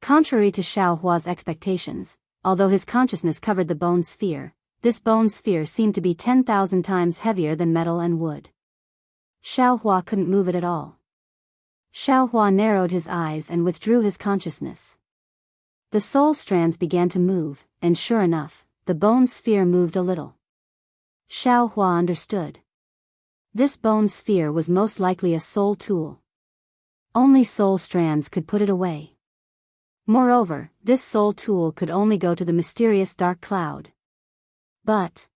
Contrary to Xiaohua's expectations, although his consciousness covered the bone sphere, this bone sphere seemed to be 10,000 times heavier than metal and wood. Xiaohua couldn't move it at all. Xiaohua narrowed his eyes and withdrew his consciousness. The soul strands began to move, and sure enough, the bone sphere moved a little. Xiaohua understood. This bone sphere was most likely a soul tool. Only soul strands could put it away. Moreover, this soul tool could only go to the mysterious dark cloud. But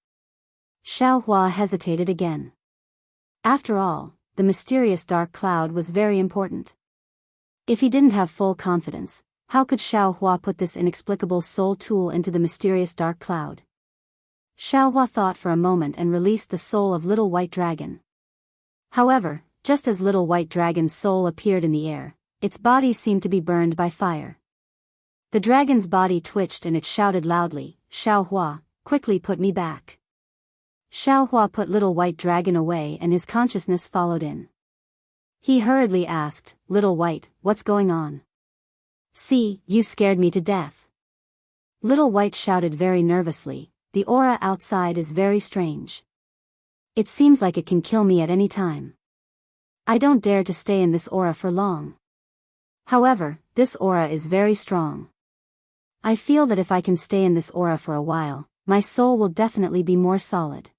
Xiaohua hesitated again. After all, the mysterious dark cloud was very important. If he didn't have full confidence, how could Xiaohua put this inexplicable soul tool into the mysterious dark cloud? Xiaohua thought for a moment and released the soul of Little White Dragon. However, just as Little White Dragon's soul appeared in the air, its body seemed to be burned by fire. The dragon's body twitched and it shouted loudly, "Xiaohua, quickly put me back." Xiaohua put Little White Dragon away and his consciousness followed in. He hurriedly asked, "Little White, what's going on?" "See, you scared me to death." Little White shouted very nervously, "The aura outside is very strange. It seems like it can kill me at any time. I don't dare to stay in this aura for long. However, this aura is very strong. I feel that if I can stay in this aura for a while, my soul will definitely be more solid.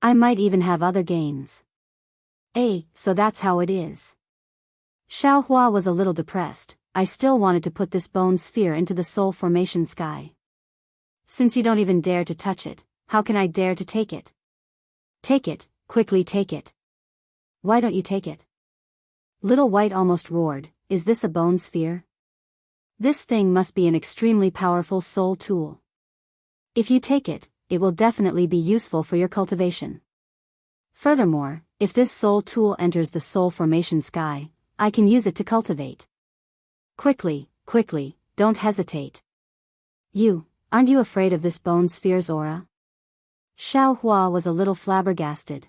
I might even have other gains." So that's how it is. Xiaohua was a little depressed. "I still wanted to put this bone sphere into the soul formation sky. Since you don't even dare to touch it, how can I dare to take it?" "Take it, quickly take it." "Why don't you take it?" Little White almost roared, "Is this a bone sphere? This thing must be an extremely powerful soul tool. If you take it, it will definitely be useful for your cultivation. Furthermore, if this soul tool enters the soul formation sky, I can use it to cultivate. Quickly, quickly, don't hesitate. Aren't you afraid of this bone sphere's aura?" Xiaohua was a little flabbergasted.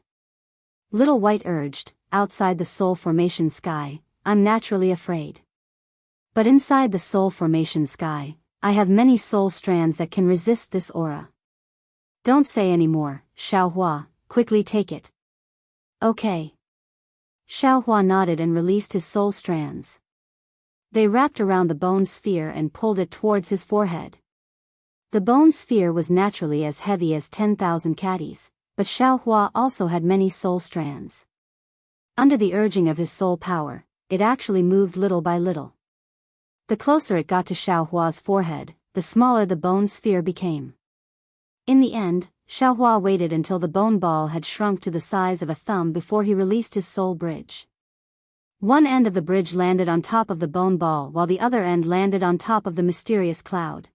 Little White urged, "Outside the soul formation sky, I'm naturally afraid. But inside the soul formation sky, I have many soul strands that can resist this aura. Don't say any more, Xiaohua, quickly take it." "Okay." Xiaohua nodded and released his soul strands. They wrapped around the bone sphere and pulled it towards his forehead. The bone sphere was naturally as heavy as 10,000 caddies, but Xiaohua also had many soul strands. Under the urging of his soul power, it actually moved little by little. The closer it got to Xiaohua's forehead, the smaller the bone sphere became. In the end, Xiaohua waited until the bone ball had shrunk to the size of a thumb before he released his soul bridge. One end of the bridge landed on top of the bone ball while the other end landed on top of the mysterious cloud.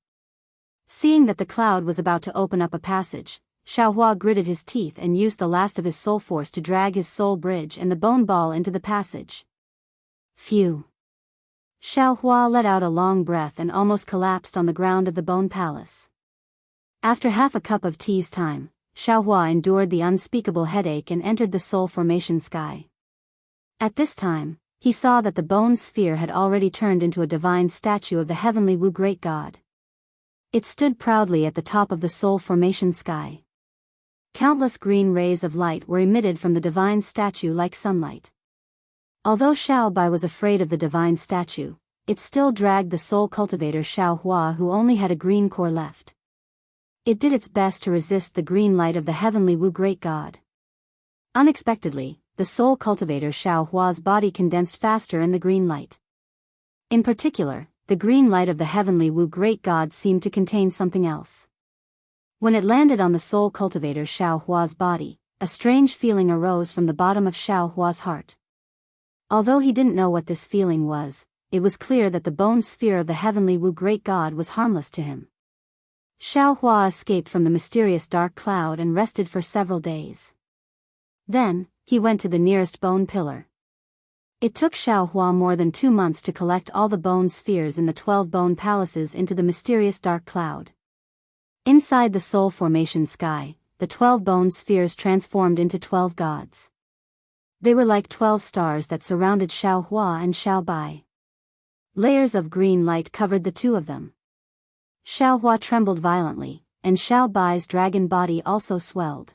Seeing that the cloud was about to open up a passage, Xiaohua gritted his teeth and used the last of his soul force to drag his soul bridge and the bone ball into the passage. Phew! Xiaohua let out a long breath and almost collapsed on the ground of the bone palace. After half a cup of tea's time, Xiaohua endured the unspeakable headache and entered the soul formation sky. At this time, he saw that the bone sphere had already turned into a divine statue of the heavenly Wu great god. It stood proudly at the top of the soul formation sky. Countless green rays of light were emitted from the divine statue like sunlight. Although Xiao Bai was afraid of the divine statue, it still dragged the soul cultivator Xiaohua, who only had a green core left. It did its best to resist the green light of the heavenly Wu great god. Unexpectedly, the soul cultivator Xiaohua's body condensed faster in the green light. In particular, the green light of the heavenly Wu great god seemed to contain something else. When it landed on the soul cultivator Xiaohua's body, a strange feeling arose from the bottom of Xiaohua's heart. Although he didn't know what this feeling was, it was clear that the bone sphere of the heavenly Wu great god was harmless to him. Xiaohua escaped from the mysterious dark cloud and rested for several days. Then, he went to the nearest bone pillar. It took Xiaohua more than 2 months to collect all the bone spheres in the 12 bone palaces into the mysterious dark cloud. Inside the soul formation sky, the 12 bone spheres transformed into 12 gods. They were like 12 stars that surrounded Xiaohua and Xiao Bai. Layers of green light covered the two of them. Xiaohua trembled violently, and Xiao Bai's dragon body also swelled.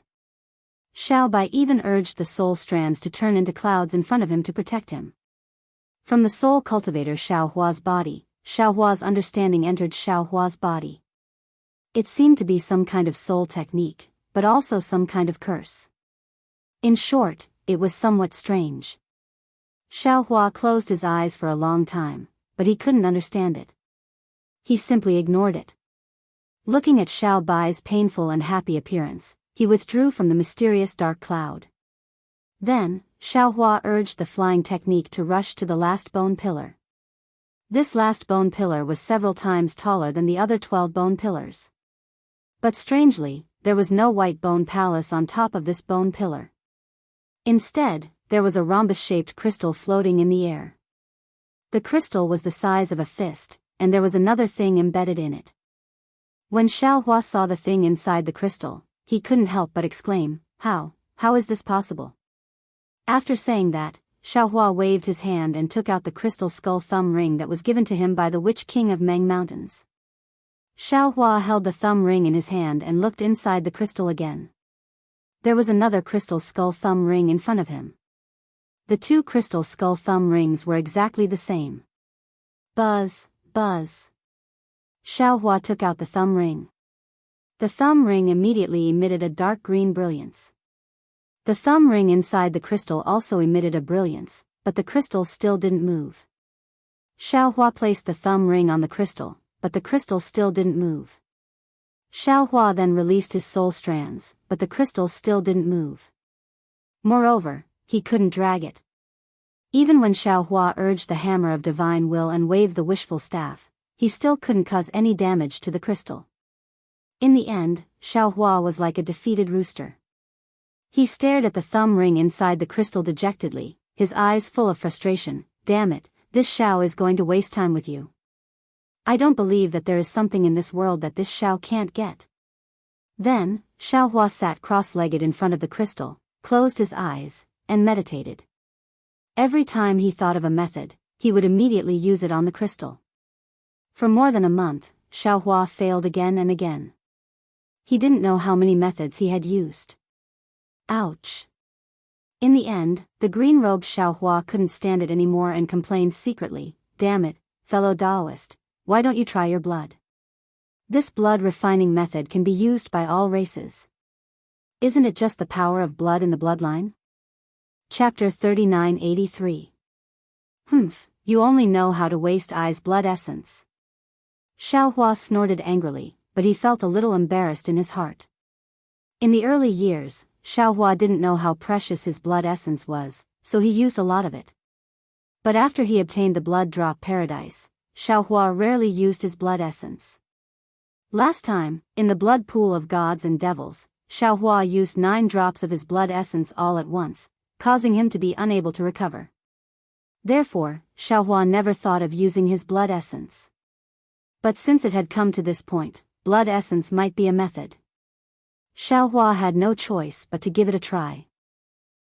Xiao Bai even urged the soul strands to turn into clouds in front of him to protect him. From the soul cultivator Xiaohua's body, Xiaohua's understanding entered Xiaohua's body. It seemed to be some kind of soul technique, but also some kind of curse. In short, it was somewhat strange. Xiaohua closed his eyes for a long time, but he couldn't understand it. He simply ignored it. Looking at Xiao Bai's painful and happy appearance, he withdrew from the mysterious dark cloud. Then, Xiaohua urged the flying technique to rush to the last bone pillar. This last bone pillar was several times taller than the other 12 bone pillars. But strangely, there was no white bone palace on top of this bone pillar. Instead, there was a rhombus-shaped crystal floating in the air. The crystal was the size of a fist, and there was another thing embedded in it. When Xiaohua saw the thing inside the crystal, he couldn't help but exclaim, How is this possible? After saying that, Xiaohua waved his hand and took out the crystal skull thumb ring that was given to him by the Witch King of Meng Mountains. Xiaohua held the thumb ring in his hand and looked inside the crystal again. There was another crystal skull thumb ring in front of him. The two crystal skull thumb rings were exactly the same. Buzz, buzz. Xiaohua took out the thumb ring. The thumb ring immediately emitted a dark green brilliance. The thumb ring inside the crystal also emitted a brilliance, but the crystal still didn't move. Xiaohua placed the thumb ring on the crystal, but the crystal still didn't move. Xiaohua then released his soul strands, but the crystal still didn't move. Moreover, he couldn't drag it. Even when Xiaohua urged the hammer of divine will and waved the wishful staff, he still couldn't cause any damage to the crystal. In the end, Xiaohua was like a defeated rooster. He stared at the thumb ring inside the crystal dejectedly, his eyes full of frustration. Damn it, this Xiao is going to waste time with you. I don't believe that there is something in this world that this Xiao can't get. Then, Xiaohua sat cross-legged in front of the crystal, closed his eyes, and meditated. Every time he thought of a method, he would immediately use it on the crystal. For more than a month, Xiaohua failed again and again. He didn't know how many methods he had used. Ouch. In the end, the green-robed Xiaohua couldn't stand it anymore and complained secretly, Damn it, fellow Daoist, why don't you try your blood? This blood-refining method can be used by all races. Isn't it just the power of blood in the bloodline? Chapter 3983. you only know how to waste I's blood essence. Xiaohua snorted angrily, but he felt a little embarrassed in his heart. In the early years, Xiaohua didn't know how precious his blood essence was, so he used a lot of it. But after he obtained the blood drop paradise, Xiaohua rarely used his blood essence. Last time, in the blood pool of gods and devils, Xiaohua used 9 drops of his blood essence all at once, causing him to be unable to recover. Therefore, Xiaohua never thought of using his blood essence. But since it had come to this point, blood essence might be a method. Xiaohua had no choice but to give it a try.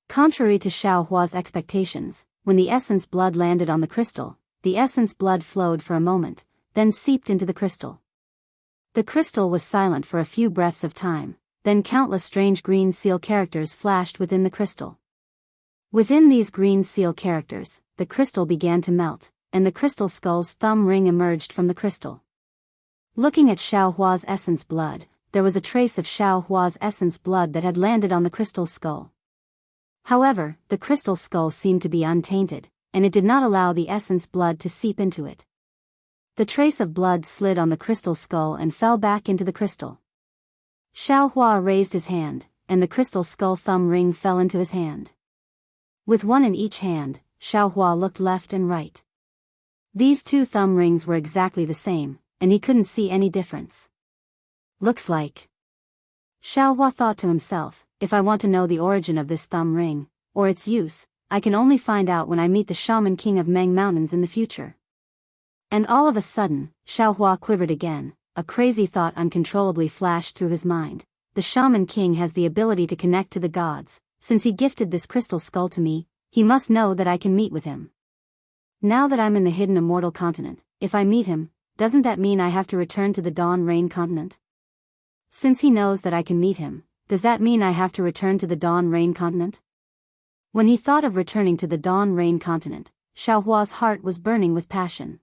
Contrary to Xiaohua's expectations, when the essence blood landed on the crystal, the essence blood flowed for a moment, then seeped into the crystal. The crystal was silent for a few breaths of time, then countless strange green seal characters flashed within the crystal. Within these green seal characters, the crystal began to melt, and the crystal skull's thumb ring emerged from the crystal. Looking at Xiaohua's essence blood, there was a trace of Xiaohua's essence blood that had landed on the crystal skull. However, the crystal skull seemed to be untainted, and it did not allow the essence blood to seep into it. The trace of blood slid on the crystal skull and fell back into the crystal. Xiaohua raised his hand, and the crystal skull thumb ring fell into his hand. With one in each hand, Xiaohua looked left and right. These 2 thumb rings were exactly the same, and he couldn't see any difference. Looks like. Xiaohua thought to himself, if I want to know the origin of this thumb ring, or its use, I can only find out when I meet the Shaman King of Meng Mountains in the future. And all of a sudden, Xiaohua quivered again, a crazy thought uncontrollably flashed through his mind. The Shaman King has the ability to connect to the gods. Since he gifted this crystal skull to me, he must know that I can meet with him. Now that I'm in the hidden immortal continent, if I meet him, doesn't that mean I have to return to the Dawn Rain continent? Since he knows that I can meet him, does that mean I have to return to the Dawn Rain continent? When he thought of returning to the Dawn Rain continent, Xiaohua's heart was burning with passion.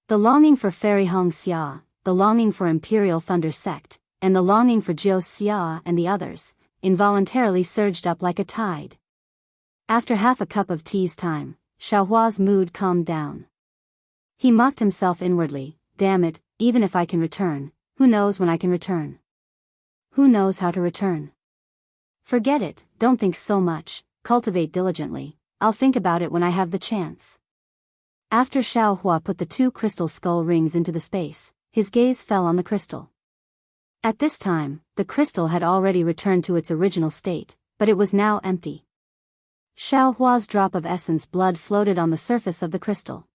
The longing for Fairy Hong Xia, the longing for Imperial Thunder Sect, and the longing for Jiao Xia and the others, involuntarily surged up like a tide. After half a cup of tea's time, Xiaohua's mood calmed down. He mocked himself inwardly, damn it, even if I can return, who knows when I can return? Who knows how to return? Forget it, don't think so much, cultivate diligently, I'll think about it when I have the chance. After Xiaohua put the 2 crystal skull rings into the space, his gaze fell on the crystal. At this time, the crystal had already returned to its original state, but it was now empty. Xiaohua's drop of essence blood floated on the surface of the crystal.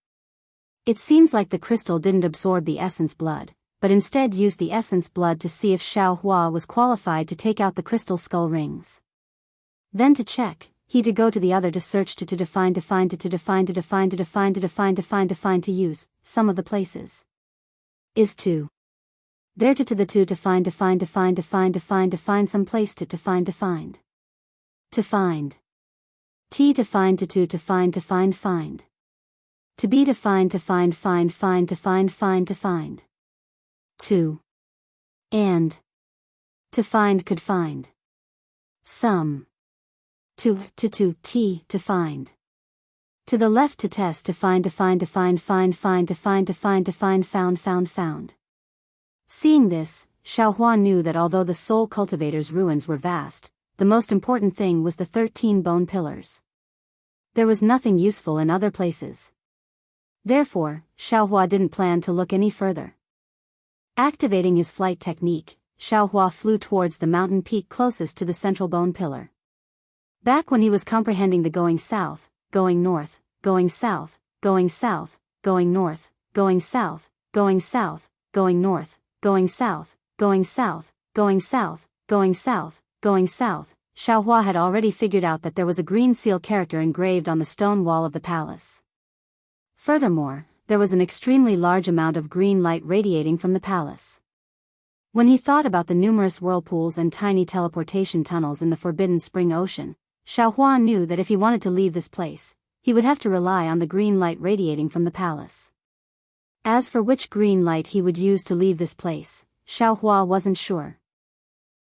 It seems like the crystal didn't absorb the essence blood, but instead used the essence blood to see if Xiaohua was qualified to take out the crystal skull rings. Then to check, he to go to the other to search to define to use, some of the places. Is to. There to the 2 to find some place to find. To find. T to find to 2 to find. To be defined to find. 2. And. To find could find. Some. To T to find. To the left to test to find found. Seeing this, Xiaohua knew that although the Soul Cultivator's ruins were vast, the most important thing was the 13 bone pillars. There was nothing useful in other places. Therefore, Xiaohua didn't plan to look any further. Activating his flight technique, Xiaohua flew towards the mountain peak closest to the central bone pillar. Back when he was comprehending the going south, going north, going south, going south, going north, going south, going south, going north, going south, going south, going south, going south, going south, Xiaohua had already figured out that there was a green seal character engraved on the stone wall of the palace. Furthermore, there was an extremely large amount of green light radiating from the palace. When he thought about the numerous whirlpools and tiny teleportation tunnels in the Forbidden Spring Ocean, Xiaohua knew that if he wanted to leave this place, he would have to rely on the green light radiating from the palace. As for which green light he would use to leave this place, Xiaohua wasn't sure.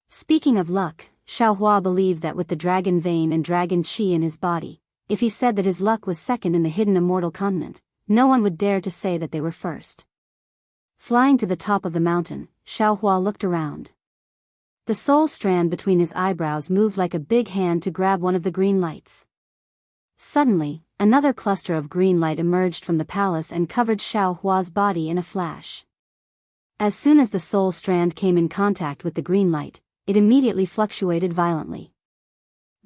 Speaking of luck, Xiaohua believed that with the dragon vein and dragon qi in his body, if he said that his luck was second in the hidden immortal continent, no one would dare to say that they were first. Flying to the top of the mountain, Xiaohua looked around. The soul strand between his eyebrows moved like a big hand to grab one of the green lights. Suddenly, another cluster of green light emerged from the palace and covered Xiaohua's body in a flash. As soon as the soul strand came in contact with the green light, it immediately fluctuated violently.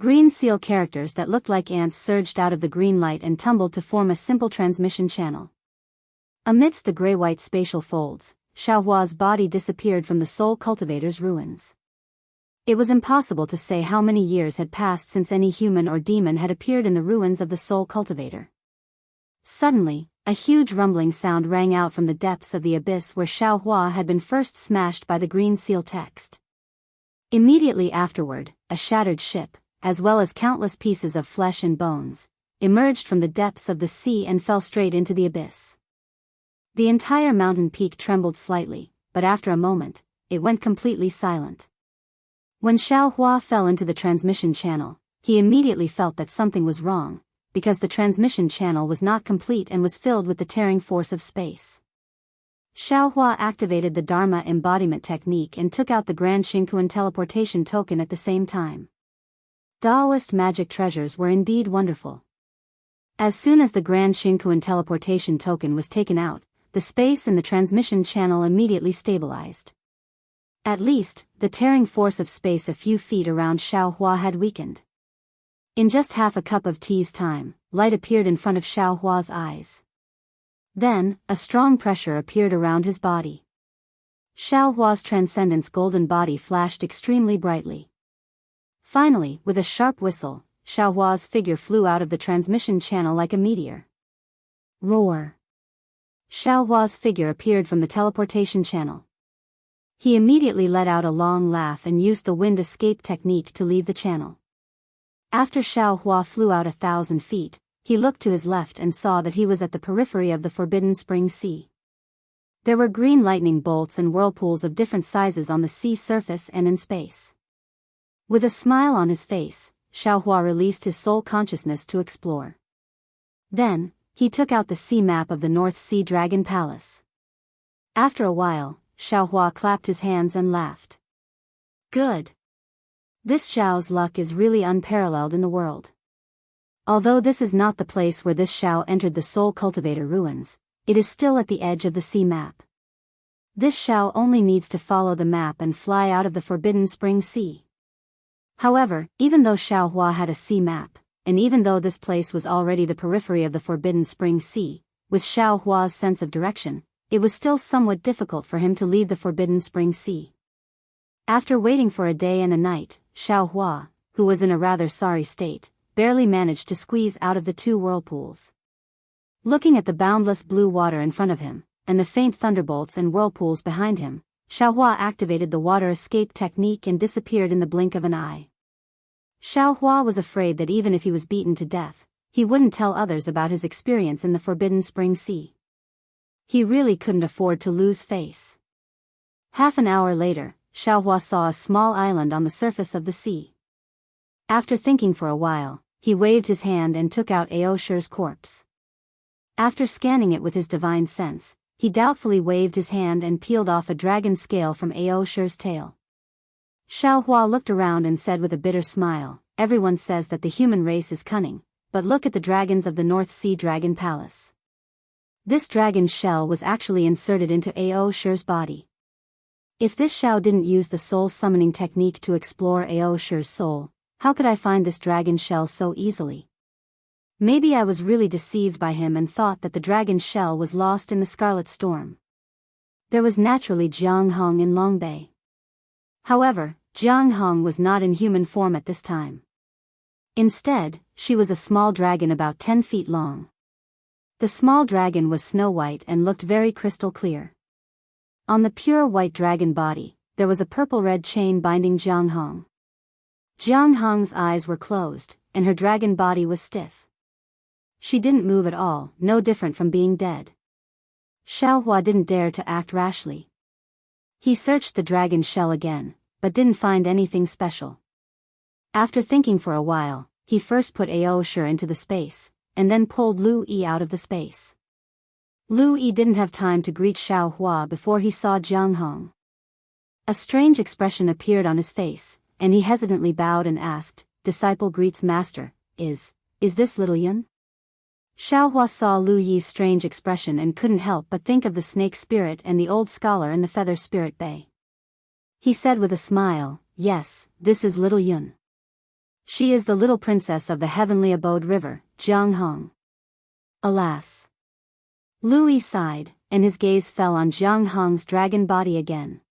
Green seal characters that looked like ants surged out of the green light and tumbled to form a simple transmission channel. Amidst the gray-white spatial folds, Xiaohua's body disappeared from the Soul Cultivator's ruins. It was impossible to say how many years had passed since any human or demon had appeared in the ruins of the Soul Cultivator. Suddenly, a huge rumbling sound rang out from the depths of the abyss where Xiaohua had been first smashed by the green seal text. Immediately afterward, a shattered ship, as well as countless pieces of flesh and bones, emerged from the depths of the sea and fell straight into the abyss. The entire mountain peak trembled slightly, but after a moment, it went completely silent. When Xiaohua fell into the transmission channel, he immediately felt that something was wrong, because the transmission channel was not complete and was filled with the tearing force of space. Xiaohua activated the Dharma embodiment technique and took out the Grand Xingquan teleportation token at the same time. Daoist magic treasures were indeed wonderful. As soon as the Grand Xingquan teleportation token was taken out, the space in the transmission channel immediately stabilized. At least, the tearing force of space a few feet around Xiaohua had weakened. In just half a cup of tea's time, light appeared in front of Xiaohua's eyes. Then, a strong pressure appeared around his body. Xiaohua's transcendence golden body flashed extremely brightly. Finally, with a sharp whistle, Xiaohua's figure flew out of the transmission channel like a meteor. Roar! Xiaohua's figure appeared from the teleportation channel. He immediately let out a long laugh and used the wind escape technique to leave the channel. After Xiaohua flew out 1,000 feet, he looked to his left and saw that he was at the periphery of the Forbidden Spring Sea. There were green lightning bolts and whirlpools of different sizes on the sea surface and in space. With a smile on his face, Xiaohua released his soul consciousness to explore. Then, he took out the sea map of the North Sea Dragon Palace. After a while, Xiaohua clapped his hands and laughed. Good! This Xiao's luck is really unparalleled in the world. Although this is not the place where this Xiao entered the Soul Cultivator ruins, it is still at the edge of the sea map. This Xiao only needs to follow the map and fly out of the Forbidden Spring Sea. However, even though Xiaohua had a sea map, and even though this place was already the periphery of the Forbidden Spring Sea, with Xiaohua's sense of direction, it was still somewhat difficult for him to leave the Forbidden Spring Sea. After waiting for a day and a night, Xiaohua, who was in a rather sorry state, barely managed to squeeze out of the two whirlpools. Looking at the boundless blue water in front of him, and the faint thunderbolts and whirlpools behind him, Xiaohua activated the water escape technique and disappeared in the blink of an eye. Xiaohua was afraid that even if he was beaten to death, he wouldn't tell others about his experience in the Forbidden Spring Sea. He really couldn't afford to lose face. Half an hour later, Xiaohua saw a small island on the surface of the sea. After thinking for a while, he waved his hand and took out Aosher's corpse. After scanning it with his divine sense, he doubtfully waved his hand and peeled off a dragon scale from Aosher's tail. Xiaohua looked around and said with a bitter smile, "Everyone says that the human race is cunning, but look at the dragons of the North Sea Dragon Palace." This dragon's shell was actually inserted into Aosher's body. If this Xiao didn't use the soul summoning technique to explore Aosher's soul, how could I find this dragon shell so easily? Maybe I was really deceived by him and thought that the dragon shell was lost in the Scarlet Storm. There was naturally Jianghu in Longbei. However, Jianghu was not in human form at this time. Instead, she was a small dragon about 10 feet long. The small dragon was snow white and looked very crystal clear. On the pure white dragon body, there was a purple-red chain binding Jianghu. Jianghu's eyes were closed, and her dragon body was stiff. She didn't move at all, no different from being dead. Xiaohua didn't dare to act rashly. He searched the dragon shell again, but didn't find anything special. After thinking for a while, he first put Aoshi into the space, and then pulled Lu Yi out of the space. Lu Yi didn't have time to greet Xiaohua before he saw Jianghu. A strange expression appeared on his face, and he hesitantly bowed and asked, "Disciple greets master, is this little Yun?" Xiaohua saw Lu Yi's strange expression and couldn't help but think of the snake spirit and the old scholar in the feather spirit bay. He said with a smile, "Yes, this is little Yun. She is the little princess of the heavenly abode river, Jianghu." Alas! Lu Yi sighed, and his gaze fell on Jianghu's dragon body again.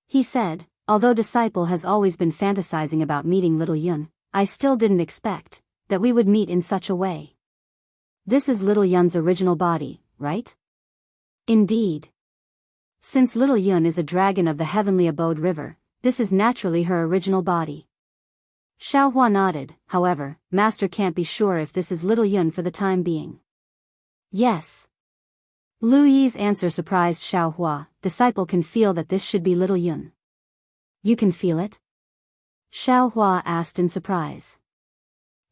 He said, "Although disciple has always been fantasizing about meeting little Yun, I still didn't expect that we would meet in such a way. This is little Yun's original body, right?" "Indeed. Since little Yun is a dragon of the heavenly abode river, this is naturally her original body." Xiaohua nodded. "However, master can't be sure if this is little Yun for the time being." "Yes." Lu Yi's answer surprised Xiaohua. "Disciple can feel that this should be little Yun." "You can feel it?" Xiaohua asked in surprise.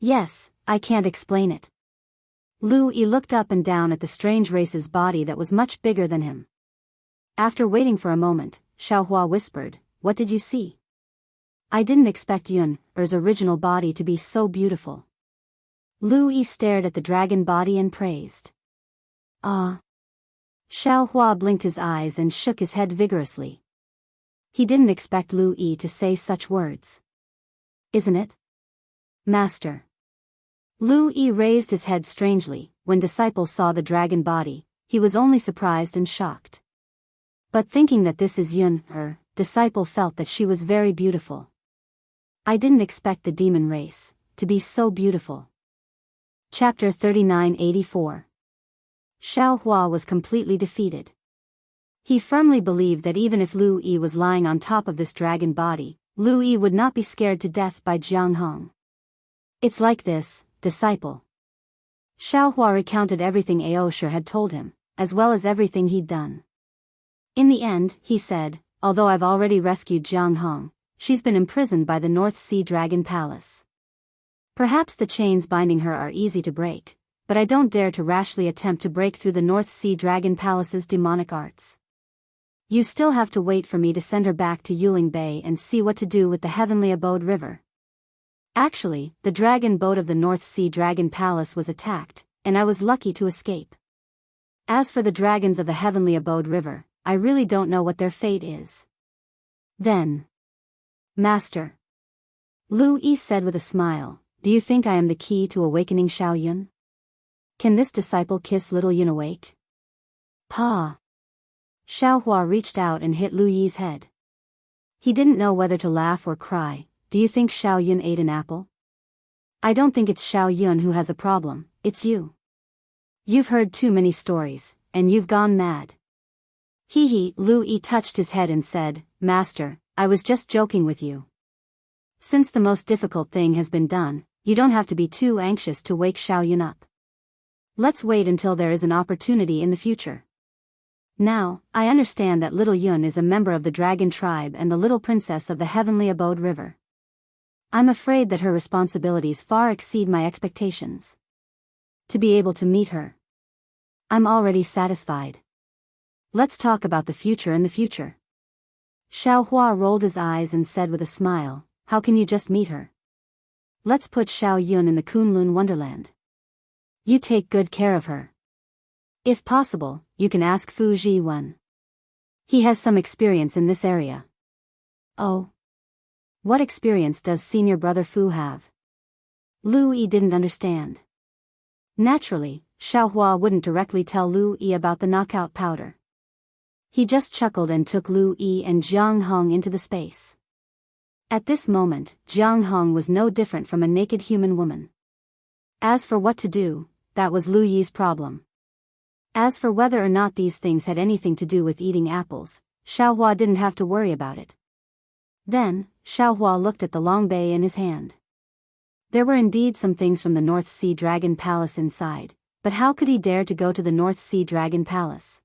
"Yes, I can't explain it." Lu Yi looked up and down at the strange race's body that was much bigger than him. After waiting for a moment, Xiaohua whispered, "What did you see?" "I didn't expect Yun's original body to be so beautiful." Lu Yi stared at the dragon body and praised. "Ah." Xiaohua blinked his eyes and shook his head vigorously. He didn't expect Lu Yi to say such words. "Isn't it, master?" Lu Yi raised his head strangely. When disciple saw the dragon body, he was only surprised and shocked. But thinking that this is Yun, disciple felt that she was very beautiful. "I didn't expect the demon race to be so beautiful." Chapter 3984. Xiaohua was completely defeated. He firmly believed that even if Lu Yi was lying on top of this dragon body, Lu Yi would not be scared to death by Jianghu. "It's like this, disciple." Xiaohua recounted everything Aoshi had told him, as well as everything he'd done. In the end, he said, "Although I've already rescued Jianghu, she's been imprisoned by the North Sea Dragon Palace. Perhaps the chains binding her are easy to break, but I don't dare to rashly attempt to break through the North Sea Dragon Palace's demonic arts. You still have to wait for me to send her back to Yuling Bay and see what to do with the heavenly abode river." Actually, the dragon boat of the North Sea Dragon Palace was attacked, and I was lucky to escape. As for the dragons of the heavenly abode river, I really don't know what their fate is. "Then, master," Lu Yi said with a smile, "do you think I am the key to awakening Xiao Yun? Can this disciple kiss little Yun awake?" "Pa." Xiaohua reached out and hit Lu Yi's head. He didn't know whether to laugh or cry. "Do you think Xiao Yun ate an apple?" "I don't think it's Xiao Yun who has a problem, it's you. You've heard too many stories, and you've gone mad." "Hee." Lu Yi touched his head and said, "Master, I was just joking with you. Since the most difficult thing has been done, you don't have to be too anxious to wake Xiao Yun up. Let's wait until there is an opportunity in the future. Now, I understand that little Yun is a member of the dragon tribe and the little princess of the heavenly abode river. I'm afraid that her responsibilities far exceed my expectations. To be able to meet her, I'm already satisfied. Let's talk about the future in the future." Xiaohua rolled his eyes and said with a smile, "How can you just meet her? Let's put Xiao Yun in the Kunlun Wonderland. You take good care of her. If possible, you can ask Fu Zhiwen. He has some experience in this area." "Oh? What experience does senior brother Fu have?" Lu Yi didn't understand. Naturally, Xiaohua wouldn't directly tell Lu Yi about the knockout powder. He just chuckled and took Lu Yi and Jianghu into the space. At this moment, Jianghu was no different from a naked human woman. As for what to do, that was Lu Yi's problem. As for whether or not these things had anything to do with eating apples, Xiaohua didn't have to worry about it. Then, Xiaohua looked at the long bay in his hand. There were indeed some things from the North Sea Dragon Palace inside, but how could he dare to go to the North Sea Dragon Palace?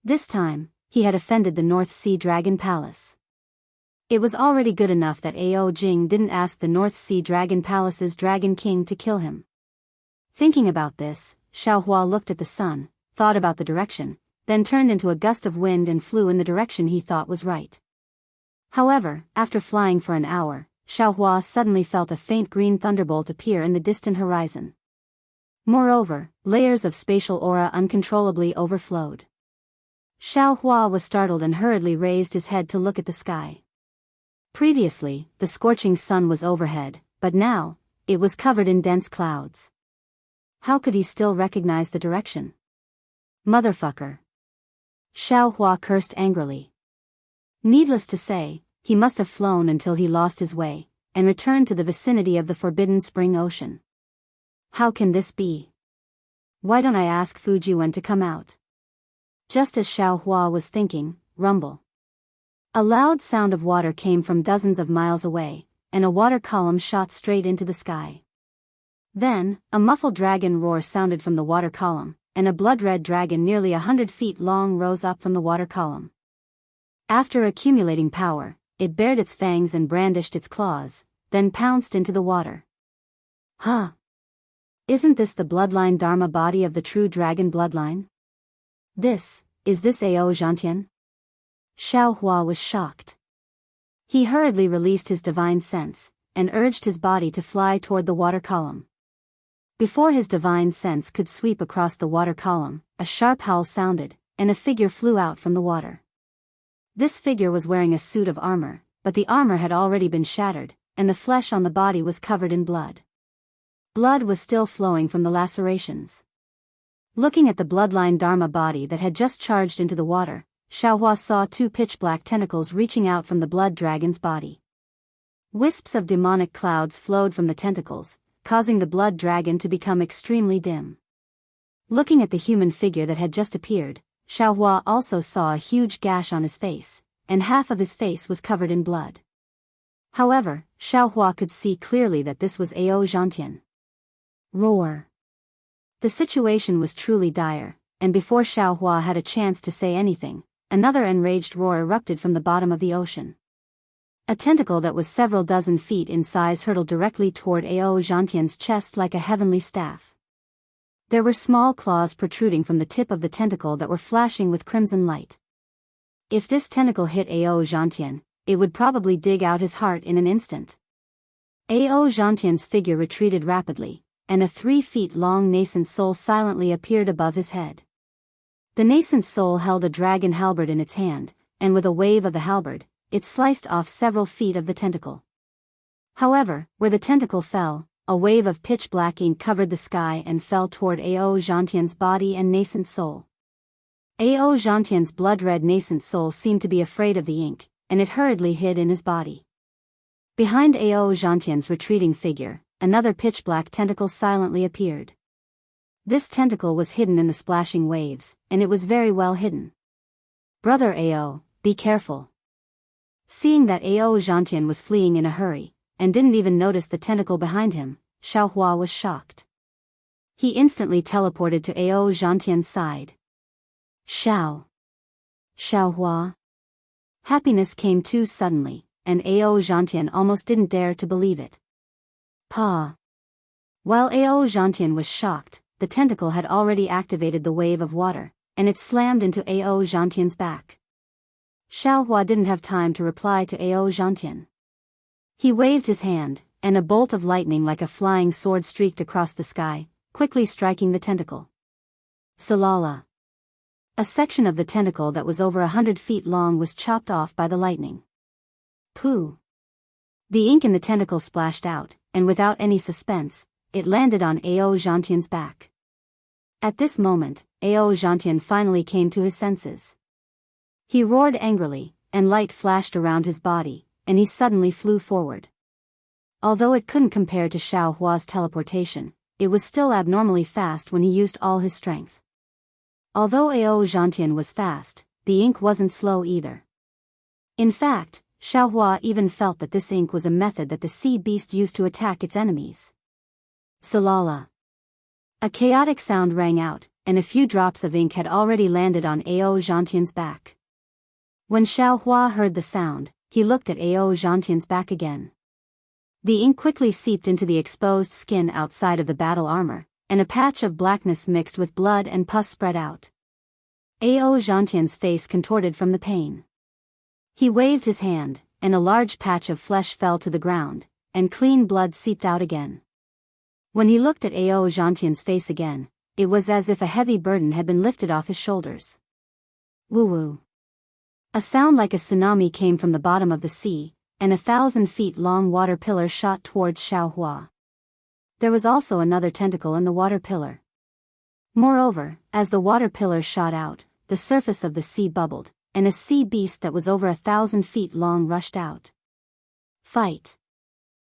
This time, he had offended the North Sea Dragon Palace. It was already good enough that Ao Jing didn't ask the North Sea Dragon Palace's Dragon King to kill him. Thinking about this, Xiaohua looked at the sun, thought about the direction, then turned into a gust of wind and flew in the direction he thought was right. However, after flying for an hour, Xiaohua suddenly felt a faint green thunderbolt appear in the distant horizon. Moreover, layers of spatial aura uncontrollably overflowed. Xiaohua was startled and hurriedly raised his head to look at the sky. Previously, the scorching sun was overhead, but now, it was covered in dense clouds. How could he still recognize the direction? Motherfucker! Xiaohua cursed angrily. Needless to say, he must have flown until he lost his way, and returned to the vicinity of the forbidden spring ocean. How can this be? Why don't I ask Fujiwen to come out? Just as Xiaohua was thinking, rumble. A loud sound of water came from dozens of miles away, and a water column shot straight into the sky. Then, a muffled dragon roar sounded from the water column, and a blood-red dragon nearly 100 feet long rose up from the water column. After accumulating power, it bared its fangs and brandished its claws, then pounced into the water. Huh! Isn't this the bloodline Dharma body of the true dragon bloodline? Is this Ao Zhantian? Xiaohua was shocked. He hurriedly released his divine sense, and urged his body to fly toward the water column. Before his divine sense could sweep across the water column, a sharp howl sounded, and a figure flew out from the water. This figure was wearing a suit of armor, but the armor had already been shattered, and the flesh on the body was covered in blood. Blood was still flowing from the lacerations. Looking at the bloodline Dharma body that had just charged into the water, Xiaohua saw two pitch-black tentacles reaching out from the blood dragon's body. Wisps of demonic clouds flowed from the tentacles, causing the blood dragon to become extremely dim. Looking at the human figure that had just appeared, Xiaohua also saw a huge gash on his face, and half of his face was covered in blood. However, Xiaohua could see clearly that this was Ao Zhantian. Roar! The situation was truly dire, and before Xiaohua had a chance to say anything, another enraged roar erupted from the bottom of the ocean. A tentacle that was several dozen feet in size hurtled directly toward Ao Zhantian's chest like a heavenly staff. There were small claws protruding from the tip of the tentacle that were flashing with crimson light. If this tentacle hit Ao Zhantian, it would probably dig out his heart in an instant. Ao Zhantian's figure retreated rapidly, and a 3 feet long nascent soul silently appeared above his head. The nascent soul held a dragon halberd in its hand, and with a wave of the halberd, it sliced off several feet of the tentacle. However, where the tentacle fell, a wave of pitch-black ink covered the sky and fell toward Ao Zhantian's body and nascent soul. Ao Zhantian's blood-red nascent soul seemed to be afraid of the ink, and it hurriedly hid in his body. Behind Ao Zhantian's retreating figure, another pitch-black tentacle silently appeared. This tentacle was hidden in the splashing waves, and it was very well hidden. Brother Ao, be careful. Seeing that Ao Zhantian was fleeing in a hurry, and didn't even notice the tentacle behind him, Xiaohua was shocked. He instantly teleported to Ao Zhantian's side. Xiaohua. Happiness came too suddenly, and Ao Zhantian almost didn't dare to believe it. Pa. While Ao Zhantian was shocked, the tentacle had already activated the wave of water, and it slammed into Ao Zhantian's back. Xiaohua didn't have time to reply to Ao Zhantian. He waved his hand, and a bolt of lightning like a flying sword streaked across the sky, quickly striking the tentacle. Salala. A section of the tentacle that was over 100 feet long was chopped off by the lightning. Pooh. The ink in the tentacle splashed out, and without any suspense, it landed on Ao Zhantian's back. At this moment, Ao Zhantian finally came to his senses. He roared angrily, and light flashed around his body, and he suddenly flew forward. Although it couldn't compare to Xiaohua's teleportation, it was still abnormally fast when he used all his strength. Although Ao Zhantian was fast, the ink wasn't slow either. In fact, Xiaohua even felt that this ink was a method that the sea beast used to attack its enemies. Salala. A chaotic sound rang out, and a few drops of ink had already landed on Ao Zhantian's back. When Xiaohua heard the sound, he looked at Ao Zhantian's back again. The ink quickly seeped into the exposed skin outside of the battle armor, and a patch of blackness mixed with blood and pus spread out. Ao Zhantian's face contorted from the pain. He waved his hand, and a large patch of flesh fell to the ground, and clean blood seeped out again. When he looked at Ao Zhantian's face again, it was as if a heavy burden had been lifted off his shoulders. Woo-woo. A sound like a tsunami came from the bottom of the sea, and 1,000 feet long water pillar shot towards Xiaohua. There was also another tentacle in the water pillar. Moreover, as the water pillar shot out, the surface of the sea bubbled, and a sea beast that was over 1,000 feet long rushed out. Fight!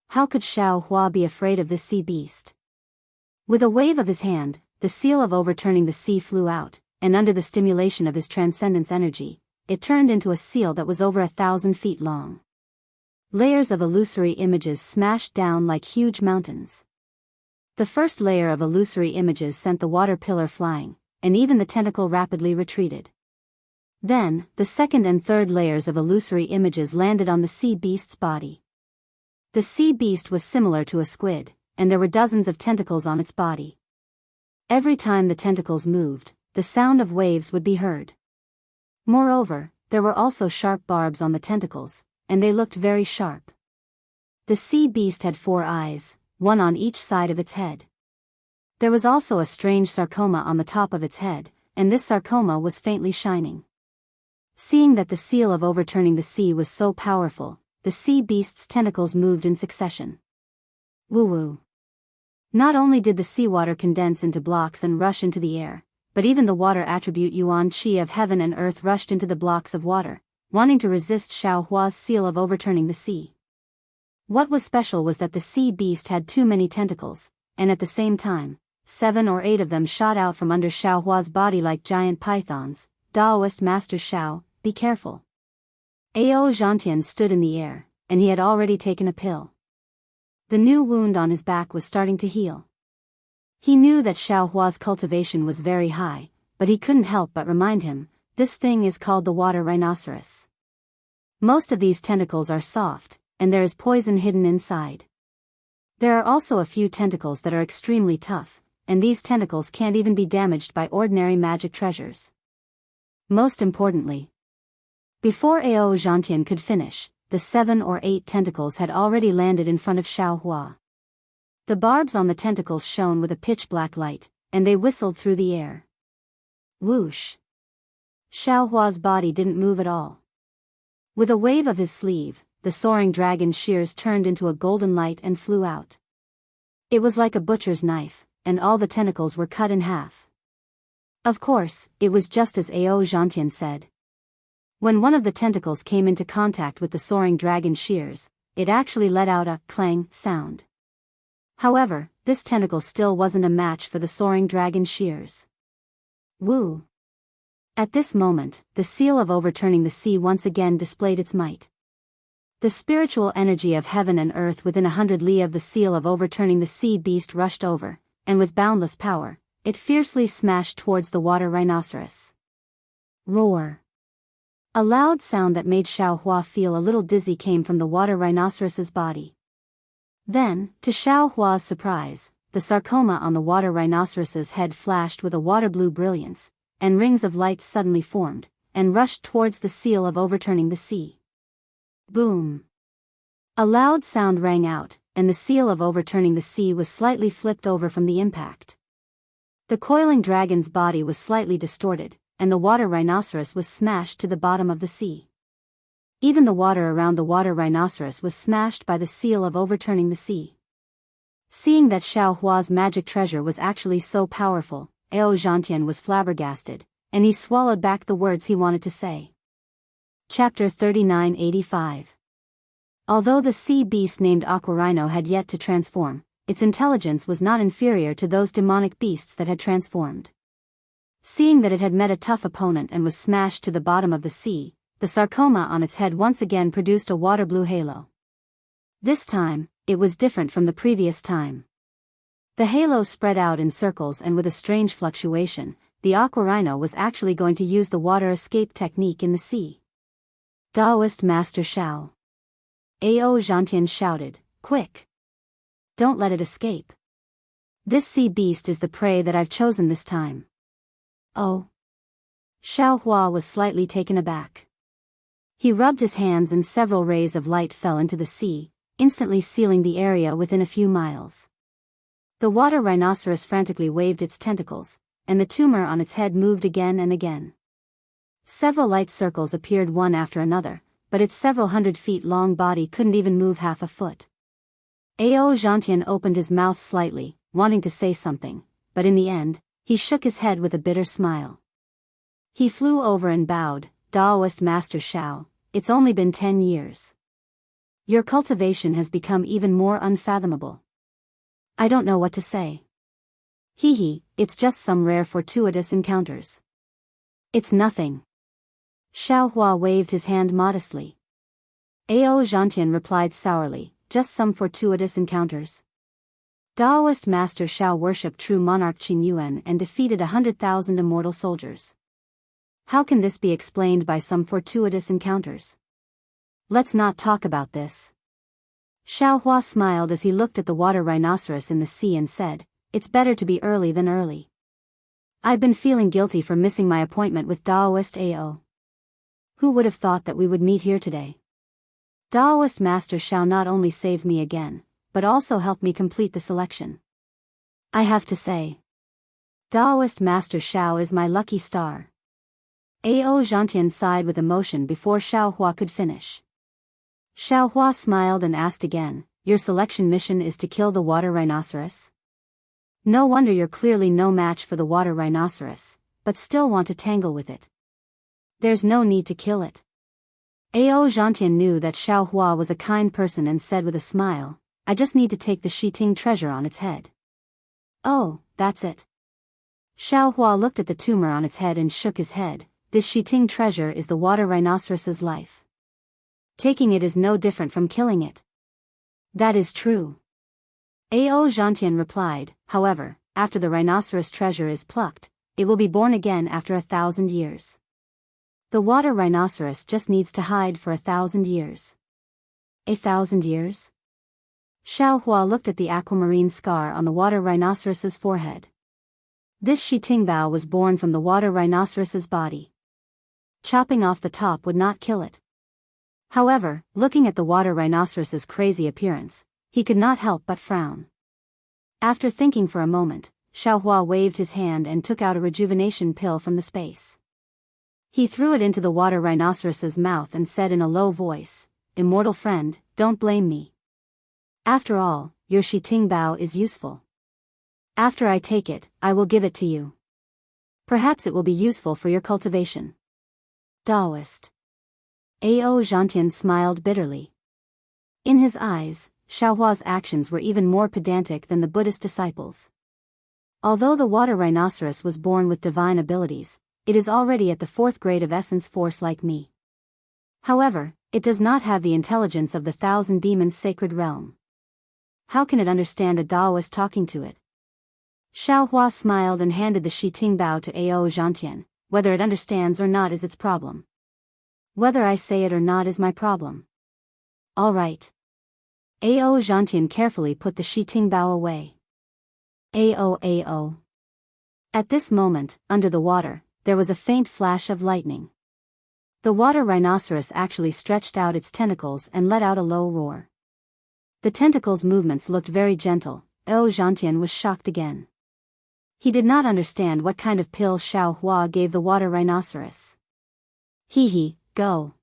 How could Xiaohua be afraid of this sea beast? With a wave of his hand, the seal of overturning the sea flew out, and under the stimulation of his transcendence energy, it turned into a seal that was over 1,000 feet long. Layers of illusory images smashed down like huge mountains. The first layer of illusory images sent the water pillar flying, and even the tentacle rapidly retreated. Then, the second and third layers of illusory images landed on the sea beast's body. The sea beast was similar to a squid, and there were dozens of tentacles on its body. Every time the tentacles moved, the sound of waves would be heard. Moreover, there were also sharp barbs on the tentacles, and they looked very sharp. The sea beast had 4 eyes, one on each side of its head. There was also a strange sarcoma on the top of its head, and this sarcoma was faintly shining. Seeing that the seal of overturning the sea was so powerful, the sea beast's tentacles moved in succession. Woo-woo. Not only did the seawater condense into blocks and rush into the air, but even the water attribute Yuan Qi of heaven and earth rushed into the blocks of water, wanting to resist Xiaohua's seal of overturning the sea. What was special was that the sea beast had too many tentacles, and at the same time, 7 or 8 of them shot out from under Xiaohua's body like giant pythons. Daoist Master Xiao, be careful. Ao Zhantian stood in the air, and he had already taken a pill. The new wound on his back was starting to heal. He knew that Xiaohua's cultivation was very high, but he couldn't help but remind him, this thing is called the water rhinoceros. Most of these tentacles are soft, and there is poison hidden inside. There are also a few tentacles that are extremely tough, and these tentacles can't even be damaged by ordinary magic treasures. Most importantly, before Ao Zhantian could finish, the 7 or 8 tentacles had already landed in front of Xiaohua. The barbs on the tentacles shone with a pitch-black light, and they whistled through the air. Whoosh! Xiaohua's body didn't move at all. With a wave of his sleeve, the soaring dragon shears turned into a golden light and flew out. It was like a butcher's knife, and all the tentacles were cut in half. Of course, it was just as Ao Zhantian said. When one of the tentacles came into contact with the soaring dragon shears, it actually let out a clang sound. However, this tentacle still wasn't a match for the soaring dragon shears. Woo! At this moment, the seal of overturning the sea once again displayed its might. The spiritual energy of heaven and earth within 100 li of the seal of overturning the sea beast rushed over, and with boundless power, it fiercely smashed towards the water rhinoceros. Roar! A loud sound that made Xiaohua feel a little dizzy came from the water rhinoceros's body. Then, to Xiaohua's surprise, the sarcoma on the water rhinoceros's head flashed with a water-blue brilliance, and rings of light suddenly formed, and rushed towards the seal of overturning the sea. Boom! A loud sound rang out, and the seal of overturning the sea was slightly flipped over from the impact. The coiling dragon's body was slightly distorted, and the water rhinoceros was smashed to the bottom of the sea. Even the water around the water rhinoceros was smashed by the seal of overturning the sea. Seeing that Xiaohua's magic treasure was actually so powerful, Ao Zhantian was flabbergasted, and he swallowed back the words he wanted to say. Chapter 3985. Although the sea beast named Aquarino had yet to transform, its intelligence was not inferior to those demonic beasts that had transformed. Seeing that it had met a tough opponent and was smashed to the bottom of the sea, the sarcoma on its head once again produced a water-blue halo. This time, it was different from the previous time. The halo spread out in circles, and with a strange fluctuation, the Aquarino was actually going to use the water escape technique in the sea. Daoist Master Xiao. Ao Zhantian shouted, quick! Don't let it escape. This sea beast is the prey that I've chosen this time. Oh. Xiao Hua was slightly taken aback. He rubbed his hands and several rays of light fell into the sea, instantly sealing the area within a few miles. The water rhinoceros frantically waved its tentacles, and the tumor on its head moved again and again. Several light circles appeared one after another, but its several 100 feet long body couldn't even move half a foot. Ao Zhantian opened his mouth slightly, wanting to say something, but in the end, he shook his head with a bitter smile. He flew over and bowed, Daoist Master Xiao, it's only been 10 years. Your cultivation has become even more unfathomable. I don't know what to say. Hee, it's just some rare fortuitous encounters. It's nothing. Xiao Hua waved his hand modestly. Ao Zhantian replied sourly, just some fortuitous encounters. Daoist Master Xiao worshipped true monarch Qin Yuan and defeated 100,000 immortal soldiers. How can this be explained by some fortuitous encounters? Let's not talk about this. Xiao Hua smiled as he looked at the water rhinoceros in the sea and said, it's better to be early than early. I've been feeling guilty for missing my appointment with Daoist Ao. Who would have thought that we would meet here today? Daoist Master Xiao not only saved me again, but also helped me complete the selection. I have to say, Daoist Master Xiao is my lucky star. Ao Zhantian sighed with emotion before Xiao Hua could finish. Xiao Hua smiled and asked again, your selection mission is to kill the water rhinoceros? No wonder you're clearly no match for the water rhinoceros, but still want to tangle with it. There's no need to kill it. Ao Zhantian knew that Xiao Hua was a kind person and said with a smile, I just need to take the Shiting treasure on its head. Oh, that's it. Xiao Hua looked at the tumor on its head and shook his head, this Shiting treasure is the water rhinoceros's life. Taking it is no different from killing it. That is true. Ao Zhantian replied, however, after the rhinoceros treasure is plucked, it will be born again after 1,000 years. The water rhinoceros just needs to hide for 1,000 years. 1,000 years? Xiao Hua looked at the aquamarine scar on the water rhinoceros's forehead. This Shitingbao was born from the water rhinoceros's body. Chopping off the top would not kill it. However, looking at the water rhinoceros's crazy appearance, he could not help but frown. After thinking for a moment, Xiao Hua waved his hand and took out a rejuvenation pill from the space. He threw it into the water rhinoceros's mouth and said in a low voice, Immortal friend, don't blame me. After all, your Shitingbao is useful. After I take it, I will give it to you. Perhaps it will be useful for your cultivation. Daoist. Ao Zhantian smiled bitterly. In his eyes, Xiao Hua's actions were even more pedantic than the Buddhist disciples. Although the water rhinoceros was born with divine abilities, it is already at the 4th grade of essence force like me. However, it does not have the intelligence of the 1,000 demons sacred realm. How can it understand a Daoist talking to it? Xiao Hua smiled and handed the Shitingbao to Ao Zhantian. Whether it understands or not is its problem. Whether I say it or not is my problem. All right. Ao Zhantian carefully put the Shitingbao away. Ao. At this moment, under the water, there was a faint flash of lightning. The water rhinoceros actually stretched out its tentacles and let out a low roar. The tentacles' movements looked very gentle. Ao Zhantian was shocked again. He did not understand what kind of pill Xiao Hua gave the water rhinoceros. Go.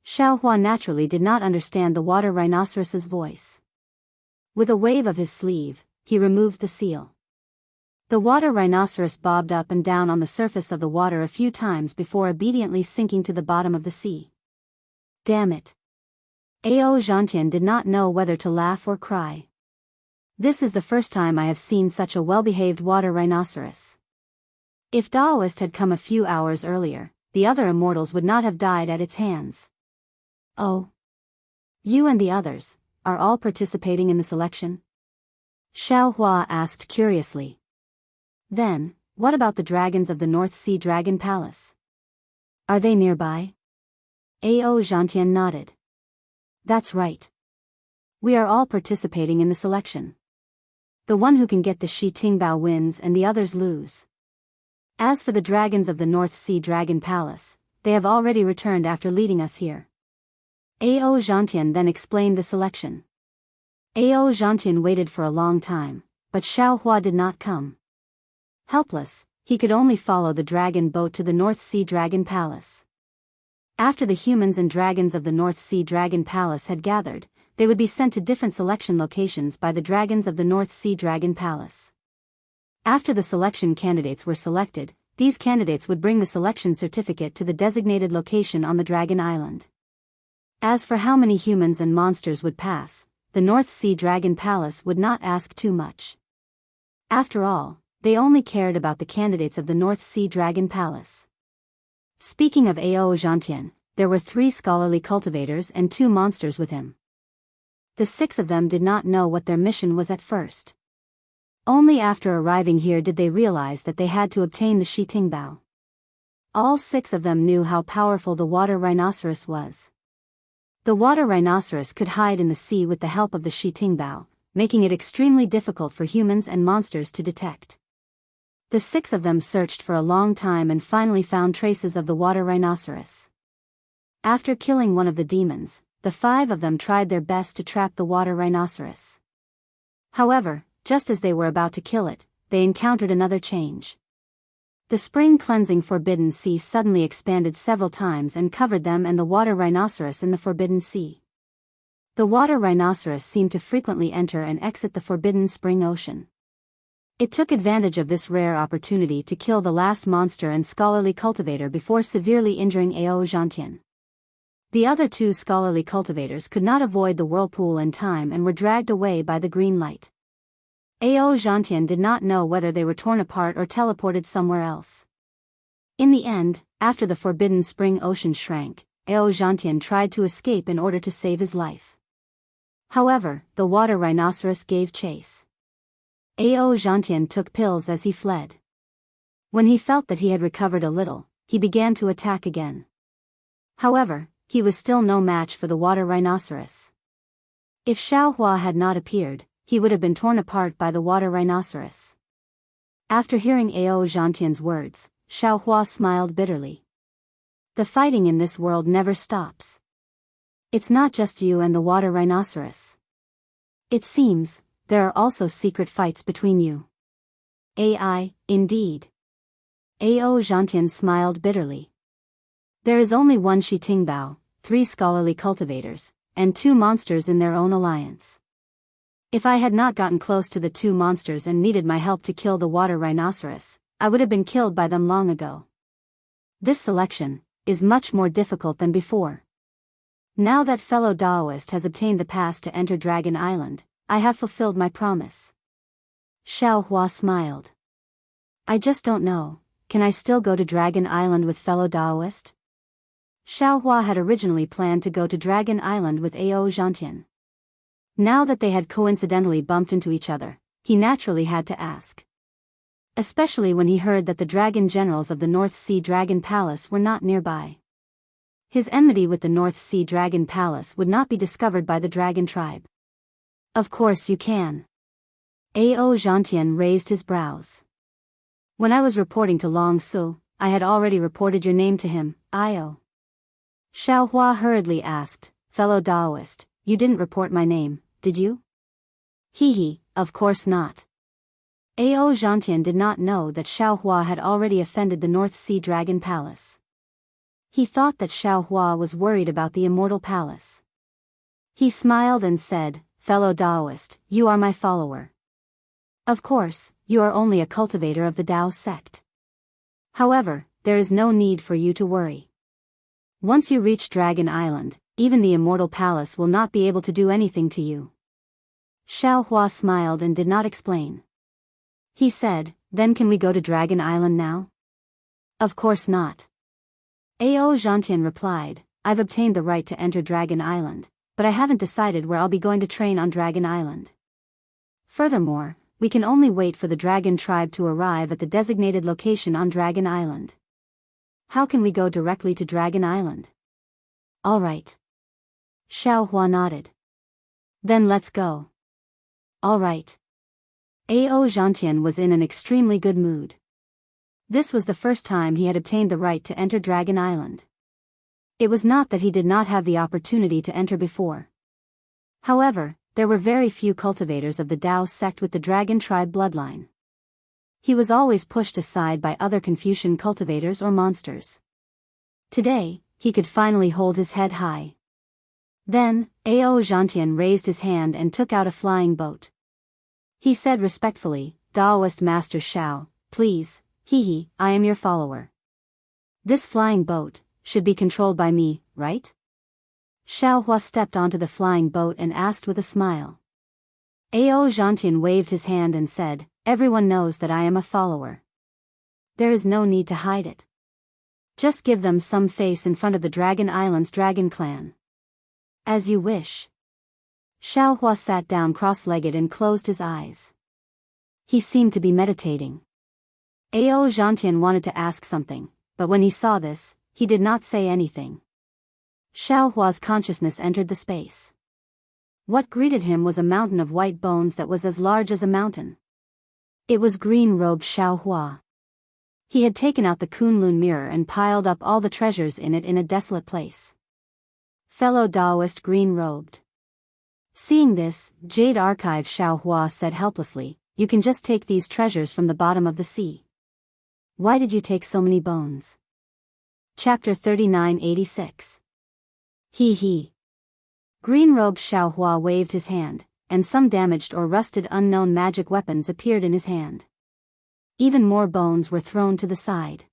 Xiao Hua naturally did not understand the water rhinoceros's voice. With a wave of his sleeve, he removed the seal. The water rhinoceros bobbed up and down on the surface of the water a few times before obediently sinking to the bottom of the sea. Damn it. Ao Zhantian did not know whether to laugh or cry. This is the first time I have seen such a well-behaved water rhinoceros. If Daoist had come a few hours earlier, the other immortals would not have died at its hands. Oh. You and the others, are all participating in the selection? Xiao Hua asked curiously. Then, what about the dragons of the North Sea Dragon Palace? Are they nearby? Ao Zhantian nodded. That's right. We are all participating in the selection. The one who can get the Shi Tingbao wins and the others lose. As for the dragons of the North Sea Dragon Palace, they have already returned after leading us here. Ao Zhantian then explained the selection. Ao Zhantian waited for a long time, but Xiaohua did not come. Helpless, he could only follow the dragon boat to the North Sea Dragon Palace. After the humans and dragons of the North Sea Dragon Palace had gathered, they would be sent to different selection locations by the dragons of the North Sea Dragon Palace. After the selection candidates were selected, these candidates would bring the selection certificate to the designated location on the Dragon Island. As for how many humans and monsters would pass, the North Sea Dragon Palace would not ask too much. After all, they only cared about the candidates of the North Sea Dragon Palace. Speaking of Ao Zhantian, there were 3 scholarly cultivators and 2 monsters with him. The 6 of them did not know what their mission was at first. Only after arriving here did they realize that they had to obtain the Shi Tingbao. All 6 of them knew how powerful the water rhinoceros was. The water rhinoceros could hide in the sea with the help of the Shi Tingbao, making it extremely difficult for humans and monsters to detect. The 6 of them searched for a long time and finally found traces of the water rhinoceros. After killing one of the demons, the 5 of them tried their best to trap the water rhinoceros. However, just as they were about to kill it, they encountered another change. The spring cleansing Forbidden Sea suddenly expanded several times and covered them and the water rhinoceros in the Forbidden Sea. The water rhinoceros seemed to frequently enter and exit the Forbidden Spring Ocean. It took advantage of this rare opportunity to kill the last monster and scholarly cultivator before severely injuring Ao Zhantian. The other 2 scholarly cultivators could not avoid the whirlpool in time and were dragged away by the green light. Ao Zhantian did not know whether they were torn apart or teleported somewhere else. In the end, after the Forbidden Spring Ocean shrank, Ao Zhantian tried to escape in order to save his life. However, the water rhinoceros gave chase. Ao Zhantian took pills as he fled. When he felt that he had recovered a little, he began to attack again. However, he was still no match for the water rhinoceros. If Xiaohua had not appeared, he would have been torn apart by the water rhinoceros. After hearing Ao Zhantian's words, Xiaohua smiled bitterly. The fighting in this world never stops. It's not just you and the water rhinoceros. It seems, there are also secret fights between you. AI, indeed. Ao Zhantian smiled bitterly. There is only one Shi Tingbao, 3 scholarly cultivators, and 2 monsters in their own alliance. If I had not gotten close to the 2 monsters and needed my help to kill the water rhinoceros, I would have been killed by them long ago. This selection is much more difficult than before. Now that fellow Daoist has obtained the pass to enter Dragon Island, I have fulfilled my promise. Xiaohua smiled. I just don't know, can I still go to Dragon Island with fellow Daoist? Xiaohua had originally planned to go to Dragon Island with Ao Zhantian. Now that they had coincidentally bumped into each other, he naturally had to ask. Especially when he heard that the dragon generals of the North Sea Dragon Palace were not nearby. His enmity with the North Sea Dragon Palace would not be discovered by the dragon tribe. Of course you can. Ao Zhantian raised his brows. When I was reporting to Long Su, I had already reported your name to him, Io. Xiaohua hurriedly asked, fellow Daoist, you didn't report my name, did you? Hee, of course not. Ao Zhantian did not know that Xiaohua had already offended the North Sea Dragon Palace. He thought that Xiaohua was worried about the Immortal Palace. He smiled and said, fellow Daoist, you are my follower. Of course, you are only a cultivator of the Dao sect. However, there is no need for you to worry. Once you reach Dragon Island, even the Immortal Palace will not be able to do anything to you. Xiaohua smiled and did not explain. He said, then can we go to Dragon Island now? Of course not. Ao Zhantian replied, I've obtained the right to enter Dragon Island, but I haven't decided where I'll be going to train on Dragon Island. Furthermore, we can only wait for the dragon tribe to arrive at the designated location on Dragon Island. How can we go directly to Dragon Island? All right. Xiaohua nodded. Then let's go. All right. Ao Zhantian was in an extremely good mood. This was the first time he had obtained the right to enter Dragon Island. It was not that he did not have the opportunity to enter before. However, there were very few cultivators of the Daoist sect with the dragon tribe bloodline. He was always pushed aside by other Confucian cultivators or monsters. Today, he could finally hold his head high. Then, Ao Zhantian raised his hand and took out a flying boat. He said respectfully, Daoist Master Xiao, please, I am your follower. This flying boat should be controlled by me, right? Xiaohua stepped onto the flying boat and asked with a smile. Ao Zhantian waved his hand and said, everyone knows that I am a follower. There is no need to hide it. Just give them some face in front of the Dragon Island's dragon clan. As you wish. Xiaohua sat down cross-legged and closed his eyes. He seemed to be meditating. Ao Zhantian wanted to ask something, but when he saw this, he did not say anything. Xiaohua's consciousness entered the space. What greeted him was a mountain of white bones that was as large as a mountain. It was green-robed Xiaohua. He had taken out the Kunlun mirror and piled up all the treasures in it in a desolate place. Fellow Daoist green-robed. Seeing this, Jade Archive Xiaohua said helplessly, you can just take these treasures from the bottom of the sea. Why did you take so many bones? Chapter 3986. Green-robed Xiaohua waved his hand, and some damaged or rusted unknown magic weapons appeared in his hand. Even more bones were thrown to the side.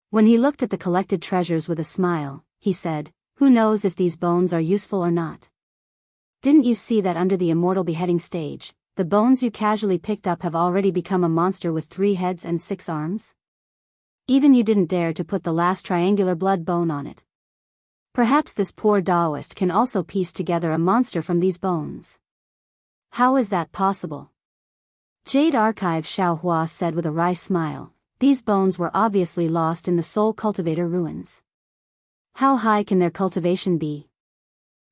When he looked at the collected treasures with a smile, he said, who knows if these bones are useful or not? Didn't you see that under the immortal beheading stage, the bones you casually picked up have already become a monster with 3 heads and 6 arms? Even you didn't dare to put the last triangular blood bone on it. Perhaps this poor Daoist can also piece together a monster from these bones. How is that possible? Jade Archive Xiaohua said with a wry smile, these bones were obviously lost in the Soul Cultivator ruins. How high can their cultivation be?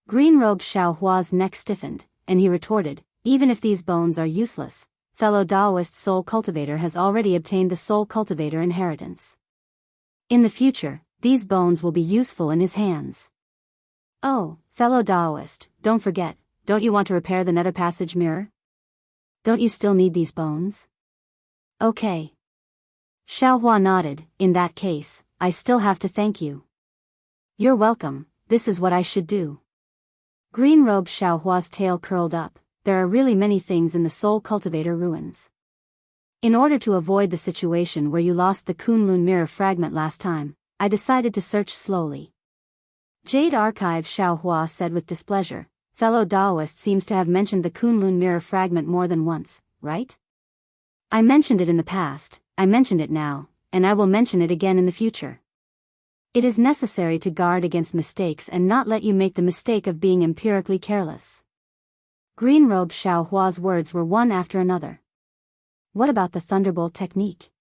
Green-robed Xiaohua's neck stiffened, and he retorted, even if these bones are useless, fellow Daoist Soul Cultivator has already obtained the Soul Cultivator inheritance. In the future, these bones will be useful in his hands. Oh, fellow Daoist, don't forget, don't you want to repair the Nether Passage mirror? Don't you still need these bones? Okay. Xiaohua nodded, in that case, I still have to thank you. You're welcome, this is what I should do. Green-robed Xiaohua's tail curled up, there are really many things in the Soul Cultivator ruins. In order to avoid the situation where you lost the Kunlun mirror fragment last time, I decided to search slowly. Jade Archive Xiaohua said with displeasure, fellow Daoist seems to have mentioned the Kunlun mirror fragment more than once, right? I mentioned it in the past, I mentioned it now, and I will mention it again in the future. It is necessary to guard against mistakes and not let you make the mistake of being empirically careless. Green-robed Xiaohua's words were one after another. What about the Thunderbolt technique?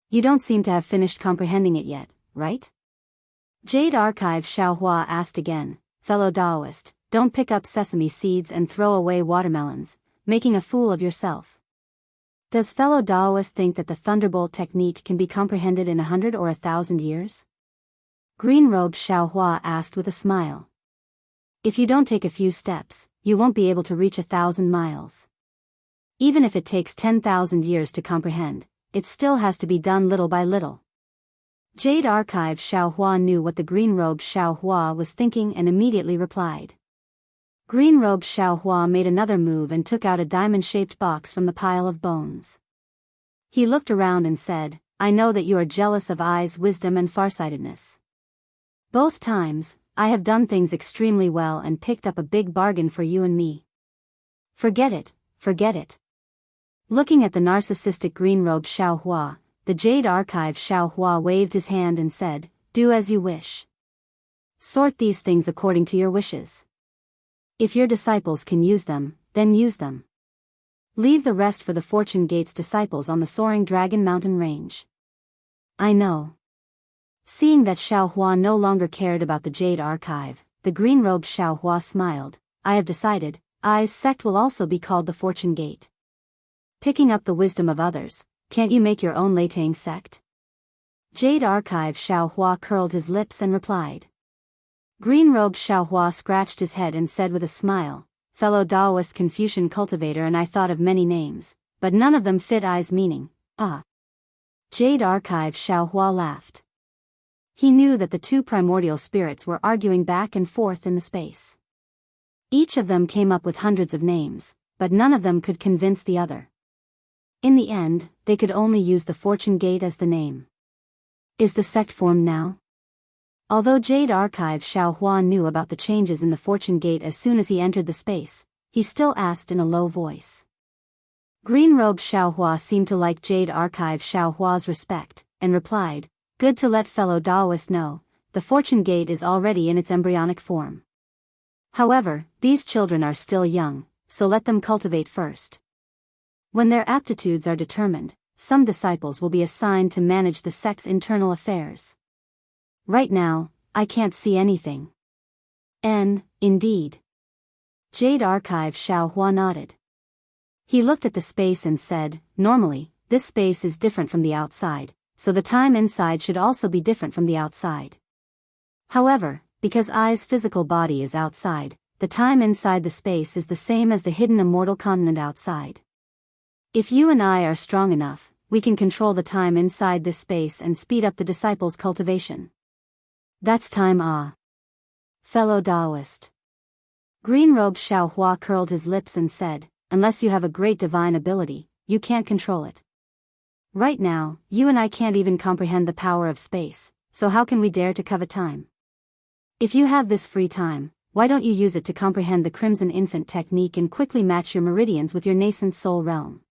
You don't seem to have finished comprehending it yet, right? Jade Archive Xiaohua asked again, fellow Daoist, don't pick up sesame seeds and throw away watermelons, making a fool of yourself. Does fellow Daoist think that the Thunderbolt technique can be comprehended in 100 or 1,000 years? Green-robed Xiaohua asked with a smile. If you don't take a few steps, you won't be able to reach 1,000 miles. Even if it takes 10,000 years to comprehend, it still has to be done little by little. Jade Archive Xiaohua knew what the green-robed Xiaohua was thinking and immediately replied. Green-robed Xiaohua made another move and took out a diamond-shaped box from the pile of bones. He looked around and said, I know that you are jealous of Ai's wisdom and farsightedness. Both times, I have done things extremely well and picked up a big bargain for you and me. Forget it, forget it. Looking at the narcissistic green-robed Xiaohua, the Jade Archive Xiaohua waved his hand and said, do as you wish. Sort these things according to your wishes. If your disciples can use them, then use them. Leave the rest for the Fortune Gate's disciples on the soaring Dragon Mountain range. I know. Seeing that Xiaohua no longer cared about the Jade Archive, the green-robed Xiaohua smiled. I have decided, I's sect will also be called the Fortune Gate. Picking up the wisdom of others, can't you make your own Leitang sect? Jade Archive Xiaohua curled his lips and replied. Green-robed Xiaohua scratched his head and said with a smile, fellow Daoist Confucian cultivator, and I thought of many names, but none of them fit I's meaning. Ah. Jade Archive Xiaohua laughed. He knew that the two primordial spirits were arguing back and forth in the space. Each of them came up with hundreds of names, but none of them could convince the other. In the end, they could only use the Fortune Gate as the name. Is the sect formed now? Although Jade Archive Xiaohua knew about the changes in the Fortune Gate as soon as he entered the space, he still asked in a low voice. Green-robed Xiaohua seemed to like Jade Archive Xiaohua's respect, and replied, good to let fellow Daoist know, the Fortune Gate is already in its embryonic form. However, these children are still young, so let them cultivate first. When their aptitudes are determined, some disciples will be assigned to manage the sect's internal affairs. Right now, I can't see anything. Indeed. Jade Archive Xiaohua nodded. He looked at the space and said, normally, this space is different from the outside, so the time inside should also be different from the outside. However, because I's physical body is outside, the time inside the space is the same as the hidden immortal continent outside. If you and I are strong enough, we can control the time inside this space and speed up the disciples' cultivation. That's time, fellow Daoist. Green-robed Xiaohua curled his lips and said, unless you have a great divine ability, you can't control it. Right now, you and I can't even comprehend the power of space, so how can we dare to covet time? If you have this free time, why don't you use it to comprehend the Crimson Infant technique and quickly match your meridians with your nascent soul realm?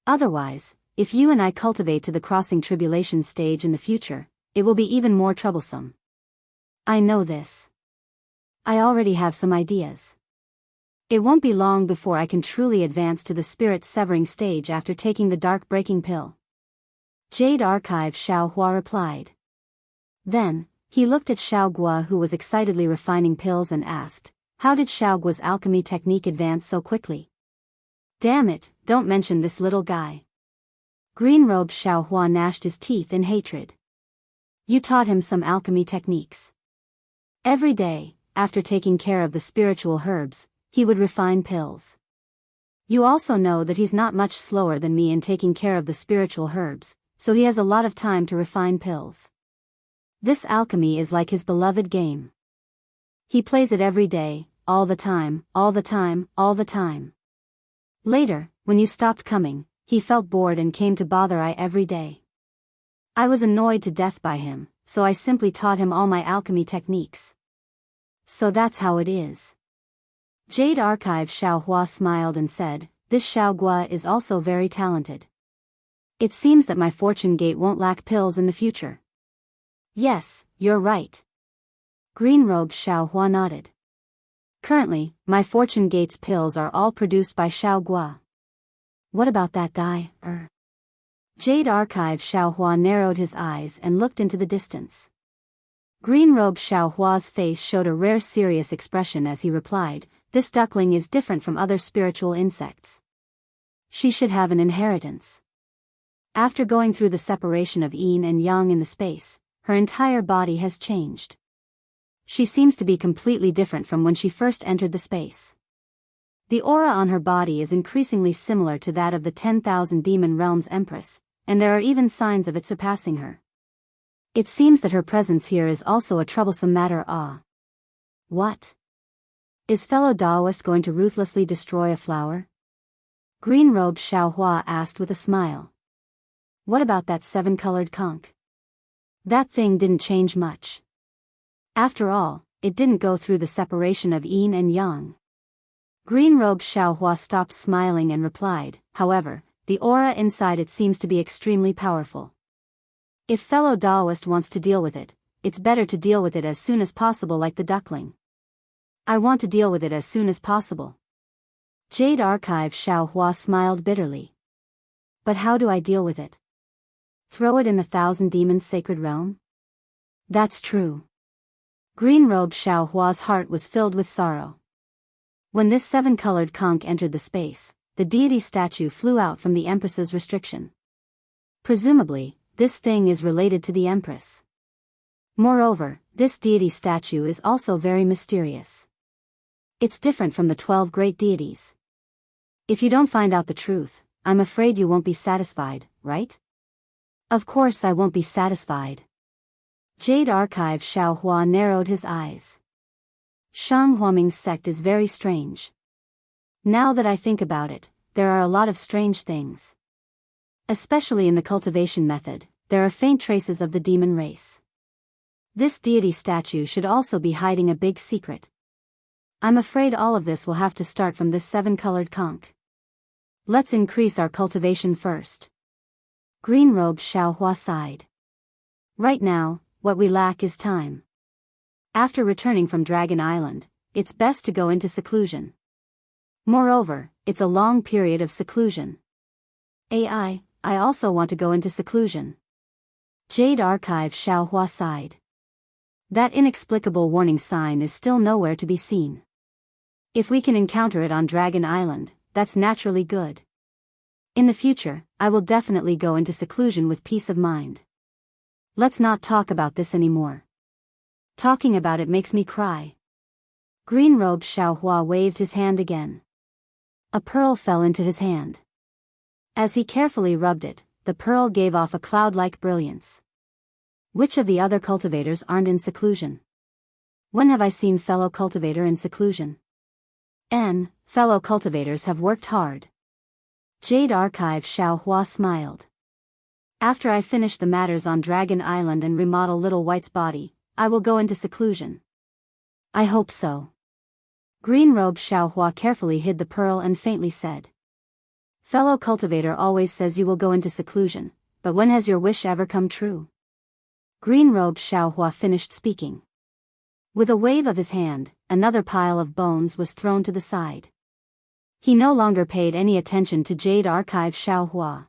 Otherwise, if you and I cultivate to the crossing tribulation stage in the future, it will be even more troublesome. I know this. I already have some ideas. It won't be long before I can truly advance to the spirit severing stage after taking the dark breaking pill. Jade Archive Xiaohua replied. Then, he looked at Xiaoguo, who was excitedly refining pills, and asked, how did Xiaoguo's alchemy technique advance so quickly? Damn it, don't mention this little guy. Green-robed Xiaohua gnashed his teeth in hatred. You taught him some alchemy techniques. Every day, after taking care of the spiritual herbs, he would refine pills. You also know that he's not much slower than me in taking care of the spiritual herbs, so he has a lot of time to refine pills. This alchemy is like his beloved game. He plays it every day, all the time, all the time, all the time. Later, when you stopped coming, he felt bored and came to bother I every day. I was annoyed to death by him, so I simply taught him all my alchemy techniques. So that's how it is. Jade Archive Xiaohua smiled and said, this Xiaoguo is also very talented. It seems that my Fortune Gate won't lack pills in the future. Yes, you're right. Green-robed Xiaohua nodded. Currently, my Fortune Gate's pills are all produced by Xiaoguo. What about that dye, Jade Archive Xiaohua narrowed his eyes and looked into the distance. Green-robed Xiaohua's face showed a rare serious expression as he replied, this duckling is different from other spiritual insects. She should have an inheritance. After going through the separation of yin and yang in the space, her entire body has changed. She seems to be completely different from when she first entered the space. The aura on her body is increasingly similar to that of the 10,000 Demon Realms Empress, and there are even signs of it surpassing her. It seems that her presence here is also a troublesome matter. What? Is fellow Daoist going to ruthlessly destroy a flower? Green-robed Xiaohua asked with a smile. What about that 7-colored conch? That thing didn't change much. After all, it didn't go through the separation of yin and yang. Green-robed Xiaohua stopped smiling and replied, however, the aura inside it seems to be extremely powerful. If fellow Daoist wants to deal with it, it's better to deal with it as soon as possible like the duckling. I want to deal with it as soon as possible. Jade Archive Xiaohua smiled bitterly. But how do I deal with it? Throw it in the 1,000 Demons' sacred realm? That's true. Green-robed Xiaohua's heart was filled with sorrow. When this seven-colored conch entered the space, the deity statue flew out from the Empress's restriction. Presumably, this thing is related to the Empress. Moreover, this deity statue is also very mysterious. It's different from the 12 great deities. If you don't find out the truth, I'm afraid you won't be satisfied, right? Of course I won't be satisfied. Jade Archive Xiaohua narrowed his eyes. Shang Huaming's sect is very strange. Now that I think about it, there are a lot of strange things. Especially in the cultivation method, there are faint traces of the demon race. This deity statue should also be hiding a big secret. I'm afraid all of this will have to start from this seven-colored conch. Let's increase our cultivation first. Green-robed Xiaohua sighed. Right now, what we lack is time. After returning from Dragon Island, it's best to go into seclusion. Moreover, it's a long period of seclusion. I also want to go into seclusion. Jade Archive Xiaohua sighed. That inexplicable warning sign is still nowhere to be seen. If we can encounter it on Dragon Island, that's naturally good. In the future, I will definitely go into seclusion with peace of mind. Let's not talk about this anymore. Talking about it makes me cry. Green-robed Xiaohua waved his hand again. A pearl fell into his hand. As he carefully rubbed it, the pearl gave off a cloud-like brilliance. Which of the other cultivators aren't in seclusion? When have I seen fellow cultivator in seclusion? Fellow cultivators have worked hard. Jade Archive Xiaohua smiled. After I finish the matters on Dragon Island and remodel Little White's body, I will go into seclusion. I hope so. Green-robed Xiaohua carefully hid the pearl and faintly said. Fellow cultivator always says you will go into seclusion, but when has your wish ever come true? Green-robed Xiaohua finished speaking. With a wave of his hand, another pile of bones was thrown to the side. He no longer paid any attention to Jade Archive Xiaohua.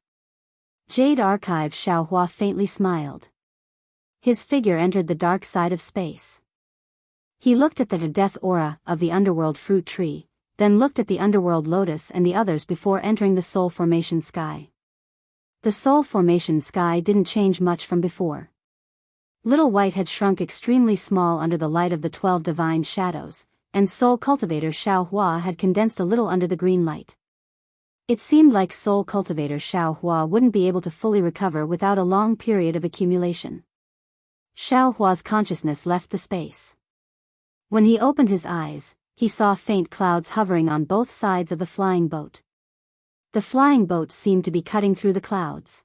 Jade Archive Xiaohua faintly smiled. His figure entered the dark side of space. He looked at the death aura of the underworld fruit tree, then looked at the underworld lotus and the others before entering the soul formation sky. The soul formation sky didn't change much from before. Little White had shrunk extremely small under the light of the 12 divine shadows, and Soul Cultivator Xiaohua had condensed a little under the green light. It seemed like Soul Cultivator Xiaohua wouldn't be able to fully recover without a long period of accumulation. Xiaohua's consciousness left the space. When he opened his eyes, he saw faint clouds hovering on both sides of the flying boat. The flying boat seemed to be cutting through the clouds.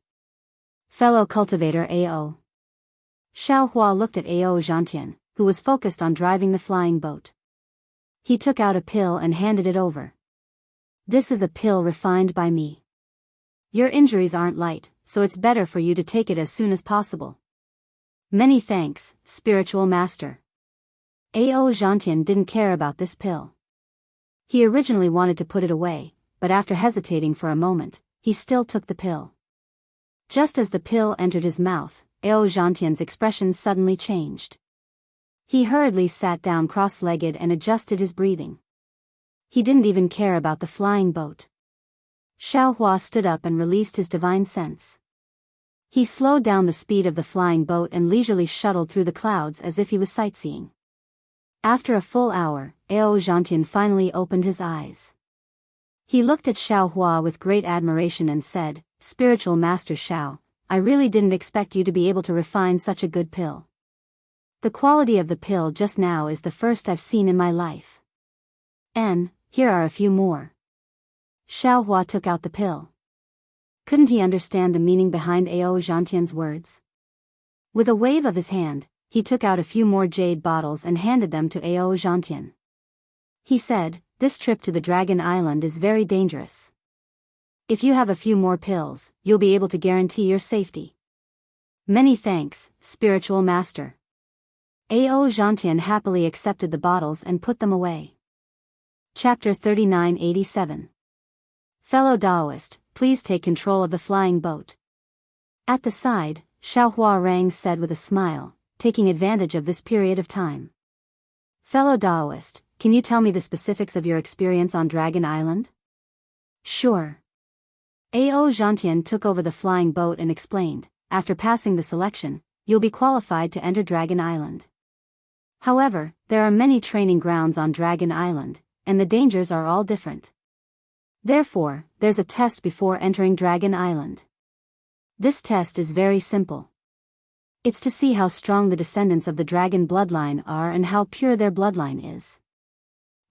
Fellow Cultivator A.O. Xiaohua looked at A.O. Zhantian, who was focused on driving the flying boat. He took out a pill and handed it over. This is a pill refined by me. Your injuries aren't light, so it's better for you to take it as soon as possible. Many thanks, spiritual master. A.O. Zhantian didn't care about this pill. He originally wanted to put it away, but after hesitating for a moment, he still took the pill. Just as the pill entered his mouth, A.O. Zhantian's expression suddenly changed. He hurriedly sat down cross-legged and adjusted his breathing. He didn't even care about the flying boat. Xiaohua stood up and released his divine sense. He slowed down the speed of the flying boat and leisurely shuttled through the clouds as if he was sightseeing. After a full hour, A.O. Zhantian finally opened his eyes. He looked at Xiaohua with great admiration and said, Spiritual Master Xiao, I really didn't expect you to be able to refine such a good pill. The quality of the pill just now is the first I've seen in my life. Here are a few more. Xiaohua took out the pill. Couldn't he understand the meaning behind A.O. Zhantian's words? With a wave of his hand, he took out a few more jade bottles and handed them to A.O. Zhantian. He said, This trip to the Dragon Island is very dangerous. If you have a few more pills, you'll be able to guarantee your safety. Many thanks, spiritual master. A.O. Zhantian happily accepted the bottles and put them away. Chapter 3987. Fellow Daoist, please take control of the flying boat. At the side, Xiaohua Rang said with a smile, taking advantage of this period of time. Fellow Daoist, can you tell me the specifics of your experience on Dragon Island? Sure. Ao Zhantian took over the flying boat and explained, after passing the selection, you'll be qualified to enter Dragon Island. However, there are many training grounds on Dragon Island, and the dangers are all different. Therefore, there's a test before entering Dragon Island. This test is very simple. It's to see how strong the descendants of the dragon bloodline are and how pure their bloodline is.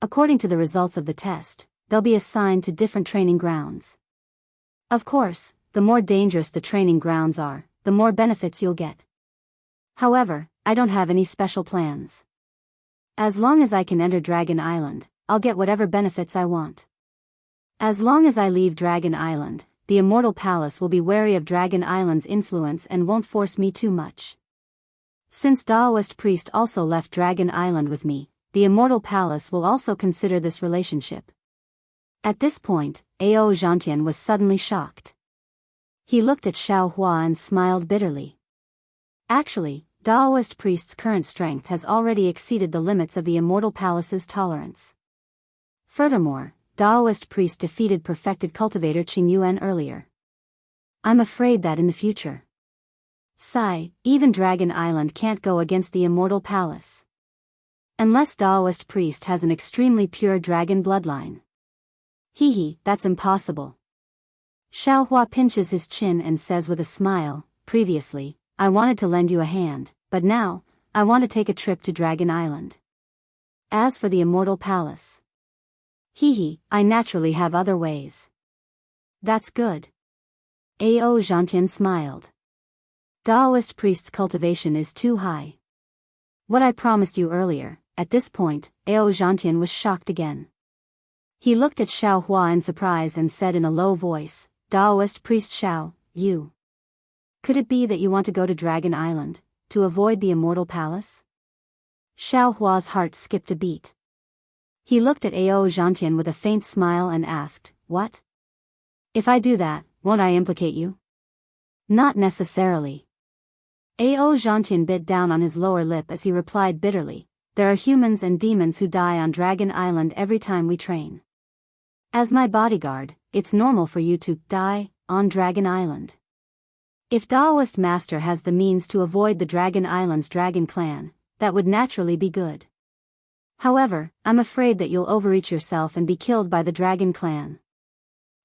According to the results of the test, they'll be assigned to different training grounds. Of course, the more dangerous the training grounds are, the more benefits you'll get. However, I don't have any special plans. As long as I can enter Dragon Island, I'll get whatever benefits I want. As long as I leave Dragon Island, the Immortal Palace will be wary of Dragon Island's influence and won't force me too much. Since Daoist priest also left Dragon Island with me, the Immortal Palace will also consider this relationship. At this point, Ao Zhantian was suddenly shocked. He looked at Xiao Hua and smiled bitterly. Actually, Daoist priest's current strength has already exceeded the limits of the Immortal Palace's tolerance. Furthermore, Daoist priest defeated perfected cultivator Qingyuan earlier. I'm afraid that in the future, even Dragon Island can't go against the Immortal Palace. Unless Daoist priest has an extremely pure dragon bloodline. That's impossible. Xiao Hua pinches his chin and says with a smile, previously, I wanted to lend you a hand, but now, I want to take a trip to Dragon Island. As for the Immortal Palace, I naturally have other ways. That's good. Ao Zhantian smiled. Daoist priest's cultivation is too high. What I promised you earlier. At this point, Ao Zhantian was shocked again. He looked at Xiao Hua in surprise and said in a low voice, Daoist priest Xiao, you. Could it be that you want to go to Dragon Island, to avoid the Immortal Palace? Xiao Hua's heart skipped a beat. He looked at Ao Zhantian with a faint smile and asked, what? If I do that, won't I implicate you? Not necessarily. Ao Zhantian bit down on his lower lip as he replied bitterly, there are humans and demons who die on Dragon Island every time we train. As my bodyguard, it's normal for you to die on Dragon Island. If Daoist Master has the means to avoid the Dragon Island's dragon clan, that would naturally be good. However, I'm afraid that you'll overreach yourself and be killed by the Dragon Clan.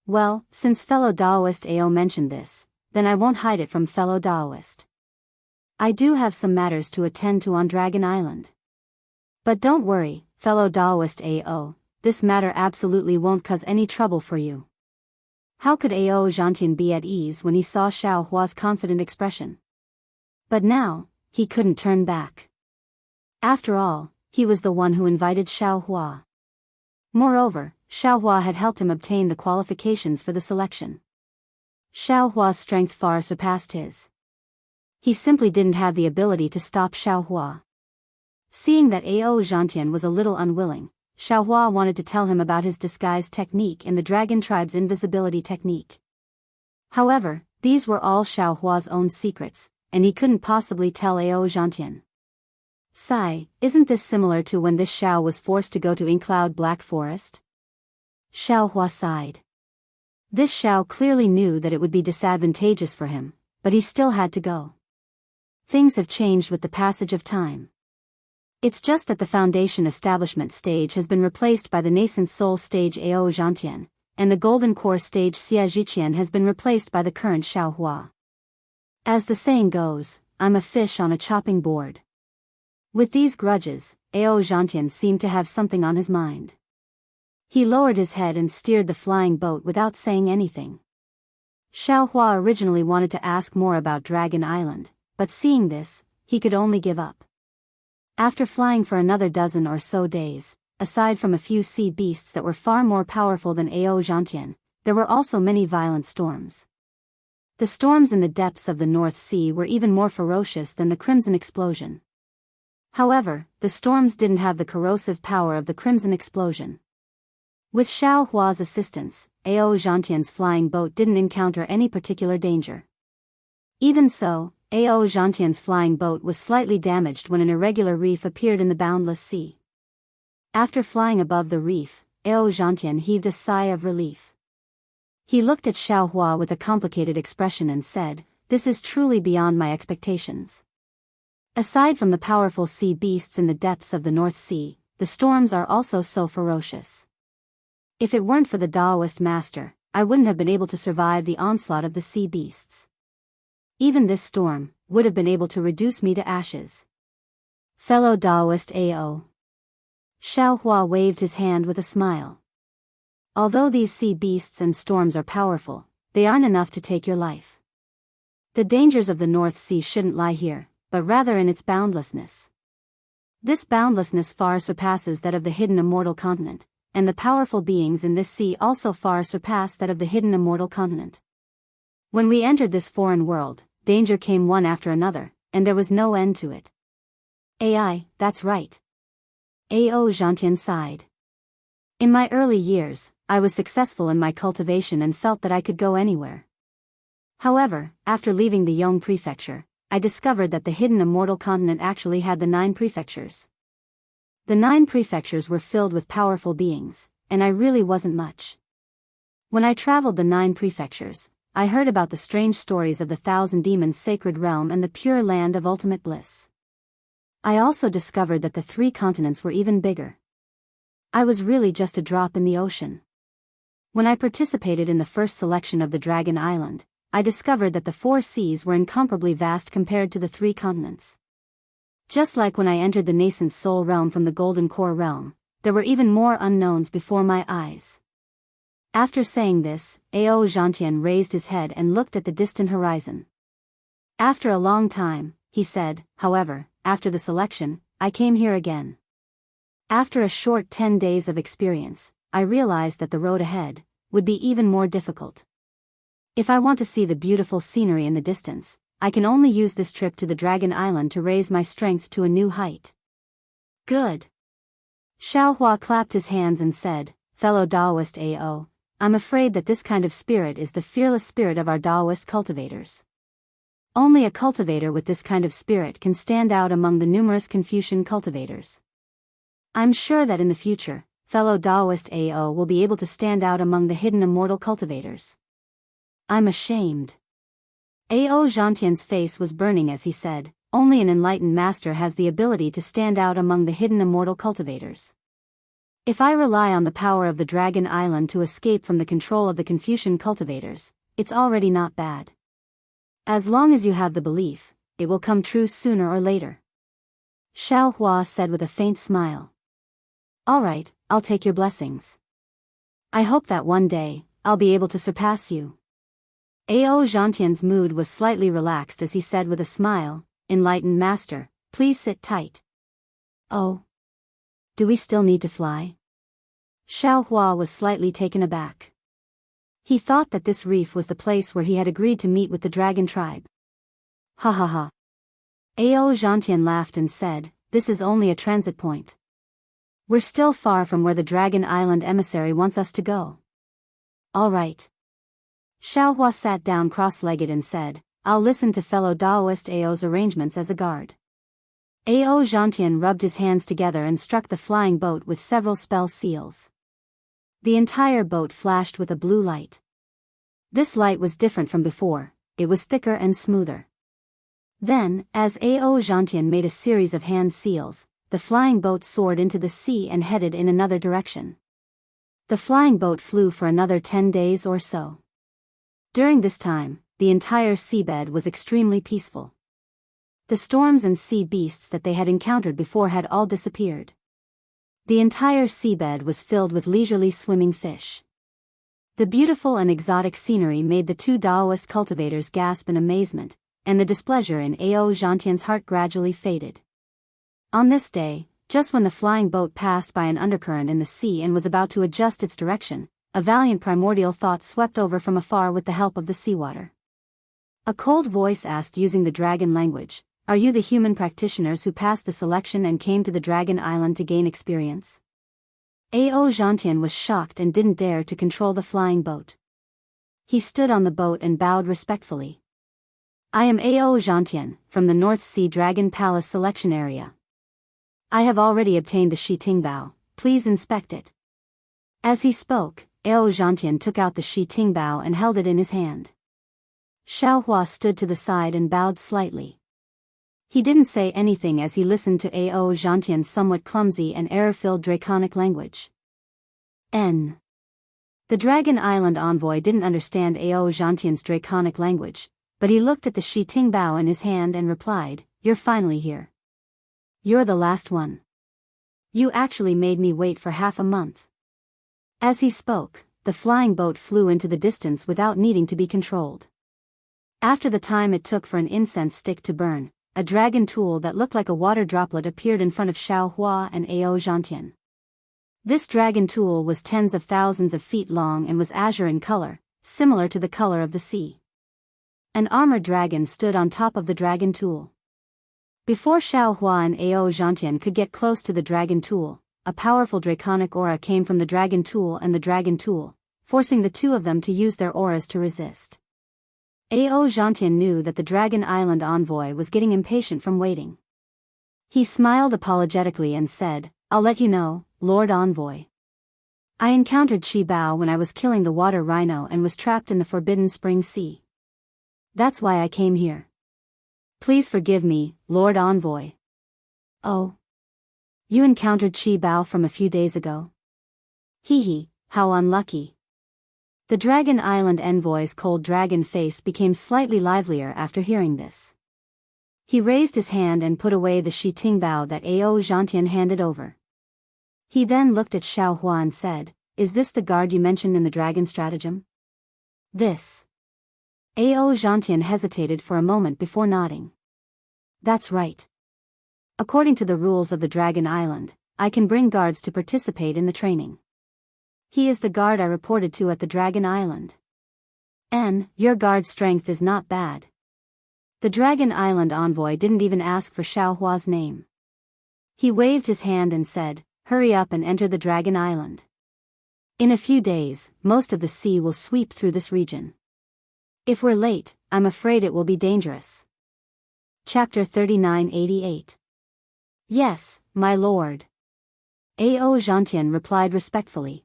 Well, since fellow Daoist Ao mentioned this, then I won't hide it from fellow Daoist. I do have some matters to attend to on Dragon Island. But don't worry, fellow Daoist Ao, this matter absolutely won't cause any trouble for you. How could Ao Zhantian be at ease when he saw Xiao Hua's confident expression? But now, he couldn't turn back. After all, he was the one who invited Xiao Hua. Moreover, Xiao Hua had helped him obtain the qualifications for the selection. Xiao Hua's strength far surpassed his. He simply didn't have the ability to stop Xiao Hua. Seeing that Ao Zhantian was a little unwilling, Xiao Hua wanted to tell him about his disguise technique and the dragon tribe's invisibility technique. However, these were all Xiao Hua's own secrets, and he couldn't possibly tell Ao Zhantian. Isn't this similar to when this Xiao was forced to go to Inkcloud Black Forest? Xiao Hua sighed. This Xiao clearly knew that it would be disadvantageous for him, but he still had to go. Things have changed with the passage of time. It's just that the foundation establishment stage has been replaced by the nascent soul stage Ao Zhantian, and the golden core stage Xia Zhiqian has been replaced by the current Xiao Hua. As the saying goes, I'm a fish on a chopping board. With these grudges, Ao Zhantian seemed to have something on his mind. He lowered his head and steered the flying boat without saying anything. Xiao Hua originally wanted to ask more about Dragon Island, but seeing this, he could only give up. After flying for another dozen or so days, aside from a few sea beasts that were far more powerful than Ao Zhantian, there were also many violent storms. The storms in the depths of the North Sea were even more ferocious than the Crimson Explosion. However, the storms didn't have the corrosive power of the Crimson Explosion. With Xiao Hua's assistance, Ao Zhantian's flying boat didn't encounter any particular danger. Even so, Ao Zhantian's flying boat was slightly damaged when an irregular reef appeared in the boundless sea. After flying above the reef, Ao Zhantian heaved a sigh of relief. He looked at Xiaohua with a complicated expression and said, "This is truly beyond my expectations." Aside from the powerful sea beasts in the depths of the North Sea, the storms are also so ferocious. If it weren't for the Daoist master, I wouldn't have been able to survive the onslaught of the sea beasts. Even this storm would have been able to reduce me to ashes. Fellow Daoist Ao. Xiaohua waved his hand with a smile. Although these sea beasts and storms are powerful, they aren't enough to take your life. The dangers of the North Sea shouldn't lie here, but rather in its boundlessness. This boundlessness far surpasses that of the hidden immortal continent, and the powerful beings in this sea also far surpass that of the hidden immortal continent. When we entered this foreign world, danger came one after another, and there was no end to it. AI, that's right. Ao Zhantian sighed. In my early years, I was successful in my cultivation and felt that I could go anywhere. However, after leaving the Yong prefecture, I discovered that the hidden immortal continent actually had the 9 prefectures. The 9 prefectures were filled with powerful beings, and I really wasn't much. When I traveled the 9 prefectures, I heard about the strange stories of the 1,000 demons' sacred realm and the pure land of ultimate bliss. I also discovered that the 3 continents were even bigger. I was really just a drop in the ocean. When I participated in the first selection of the Dragon Island, I discovered that the 4 seas were incomparably vast compared to the 3 continents. Just like when I entered the nascent soul realm from the Golden Core realm, there were even more unknowns before my eyes. After saying this, Ao Zhantian raised his head and looked at the distant horizon. After a long time, he said, however, after the selection, I came here again. After a short 10 days of experience, I realized that the road ahead would be even more difficult. If I want to see the beautiful scenery in the distance, I can only use this trip to the Dragon Island to raise my strength to a new height. Good. Xiaohua clapped his hands and said, "Fellow Daoist Ao, I'm afraid that this kind of spirit is the fearless spirit of our Daoist cultivators. Only a cultivator with this kind of spirit can stand out among the numerous Confucian cultivators. I'm sure that in the future, fellow Daoist Ao will be able to stand out among the hidden immortal cultivators." I'm ashamed. Ao Zhantian's face was burning as he said, "Only an enlightened master has the ability to stand out among the hidden immortal cultivators. If I rely on the power of the Dragon Island to escape from the control of the Confucian cultivators, it's already not bad. As long as you have the belief, it will come true sooner or later." Xiaohua said with a faint smile. "All right, I'll take your blessings. I hope that one day, I'll be able to surpass you." Ao Zhantian's mood was slightly relaxed as he said with a smile, "Enlightened master, please sit tight." "Oh. Do we still need to fly?" Xiaohua was slightly taken aback. He thought that this reef was the place where he had agreed to meet with the dragon tribe. "Ha ha ha." Ao Zhantian laughed and said, "This is only a transit point. We're still far from where the Dragon Island emissary wants us to go." "All right." Xiaohua sat down cross-legged and said, "I'll listen to fellow Daoist Ao's arrangements as a guard." Ao Zhantian rubbed his hands together and struck the flying boat with several spell seals. The entire boat flashed with a blue light. This light was different from before, it was thicker and smoother. Then, as Ao Zhantian made a series of hand seals, the flying boat soared into the sea and headed in another direction. The flying boat flew for another 10 days or so. During this time, the entire seabed was extremely peaceful. The storms and sea beasts that they had encountered before had all disappeared. The entire seabed was filled with leisurely swimming fish. The beautiful and exotic scenery made the 2 Daoist cultivators gasp in amazement, and the displeasure in Ao Zhantian's heart gradually faded. On this day, just when the flying boat passed by an undercurrent in the sea and was about to adjust its direction, a valiant primordial thought swept over from afar with the help of the seawater. A cold voice asked using the dragon language, "Are you the human practitioners who passed the selection and came to the Dragon Island to gain experience?" Ao Zhantian was shocked and didn't dare to control the flying boat. He stood on the boat and bowed respectfully. I am Ao Zhantian, from the North Sea Dragon Palace selection area. I have already obtained the Shi Tingbao, please inspect it. As he spoke, Ao Zhantian took out the Shi Tingbao and held it in his hand. Xiaohua stood to the side and bowed slightly. He didn't say anything as he listened to Ao Zhantian's somewhat clumsy and error-filled draconic language. N. The Dragon Island envoy didn't understand Ao Zhantian's draconic language, but he looked at the Shi Tingbao in his hand and replied, "You're finally here. You're the last one. You actually made me wait for half a month." As he spoke, the flying boat flew into the distance without needing to be controlled. After the time it took for an incense stick to burn, a dragon tool that looked like a water droplet appeared in front of Xiaohua and Ao Zhantian. This dragon tool was tens of thousands of feet long and was azure in color, similar to the color of the sea. An armored dragon stood on top of the dragon tool. Before Xiaohua and Ao Zhantian could get close to the dragon tool, a powerful draconic aura came from the dragon tool and the dragon tool, forcing the two of them to use their auras to resist. Ao Zhantian knew that the Dragon Island envoy was getting impatient from waiting. He smiled apologetically and said, "I'll let you know, Lord Envoy. I encountered Qi Bao when I was killing the water rhino and was trapped in the Forbidden Spring Sea. That's why I came here. Please forgive me, Lord Envoy." "Oh. You encountered Qi Bao from a few days ago? Hee, how unlucky." The Dragon Island envoy's cold dragon face became slightly livelier after hearing this. He raised his hand and put away the Shi Tingbao that Ao Zhantian handed over. He then looked at Xiaohua and said, "Is this the guard you mentioned in the dragon stratagem?" "This." Ao Zhantian hesitated for a moment before nodding. "That's right. According to the rules of the Dragon Island, I can bring guards to participate in the training. He is the guard I reported to at the Dragon Island." Your guard strength is not bad." The Dragon Island envoy didn't even ask for Xiaohua's name. He waved his hand and said, "Hurry up and enter the Dragon Island. In a few days, most of the sea will sweep through this region. If we're late, I'm afraid it will be dangerous." Chapter 3988. "Yes, my lord." Ao Zhantian replied respectfully.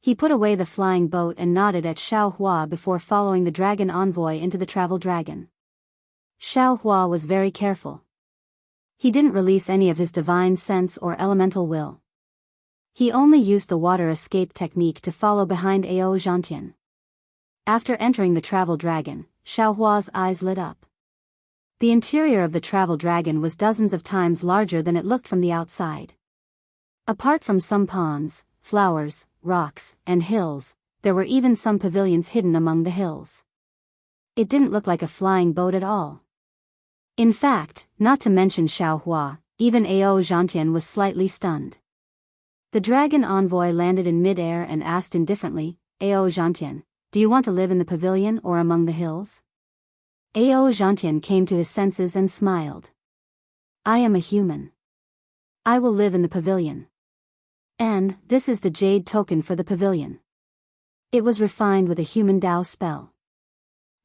He put away the flying boat and nodded at Xiaohua before following the dragon envoy into the travel dragon. Xiaohua was very careful. He didn't release any of his divine sense or elemental will. He only used the water escape technique to follow behind Ao Zhantian. After entering the travel dragon, Xiaohua's eyes lit up. The interior of the travel dragon was dozens of times larger than it looked from the outside. Apart from some ponds, flowers, rocks, and hills, there were even some pavilions hidden among the hills. It didn't look like a flying boat at all. In fact, not to mention Xiaohua, even Ao Zhantian was slightly stunned. The dragon envoy landed in mid-air and asked indifferently, "Ao Zhantian, do you want to live in the pavilion or among the hills?" Ao Zhantian came to his senses and smiled. "I am a human. I will live in the pavilion. And this is the jade token for the pavilion. It was refined with a human Dao spell.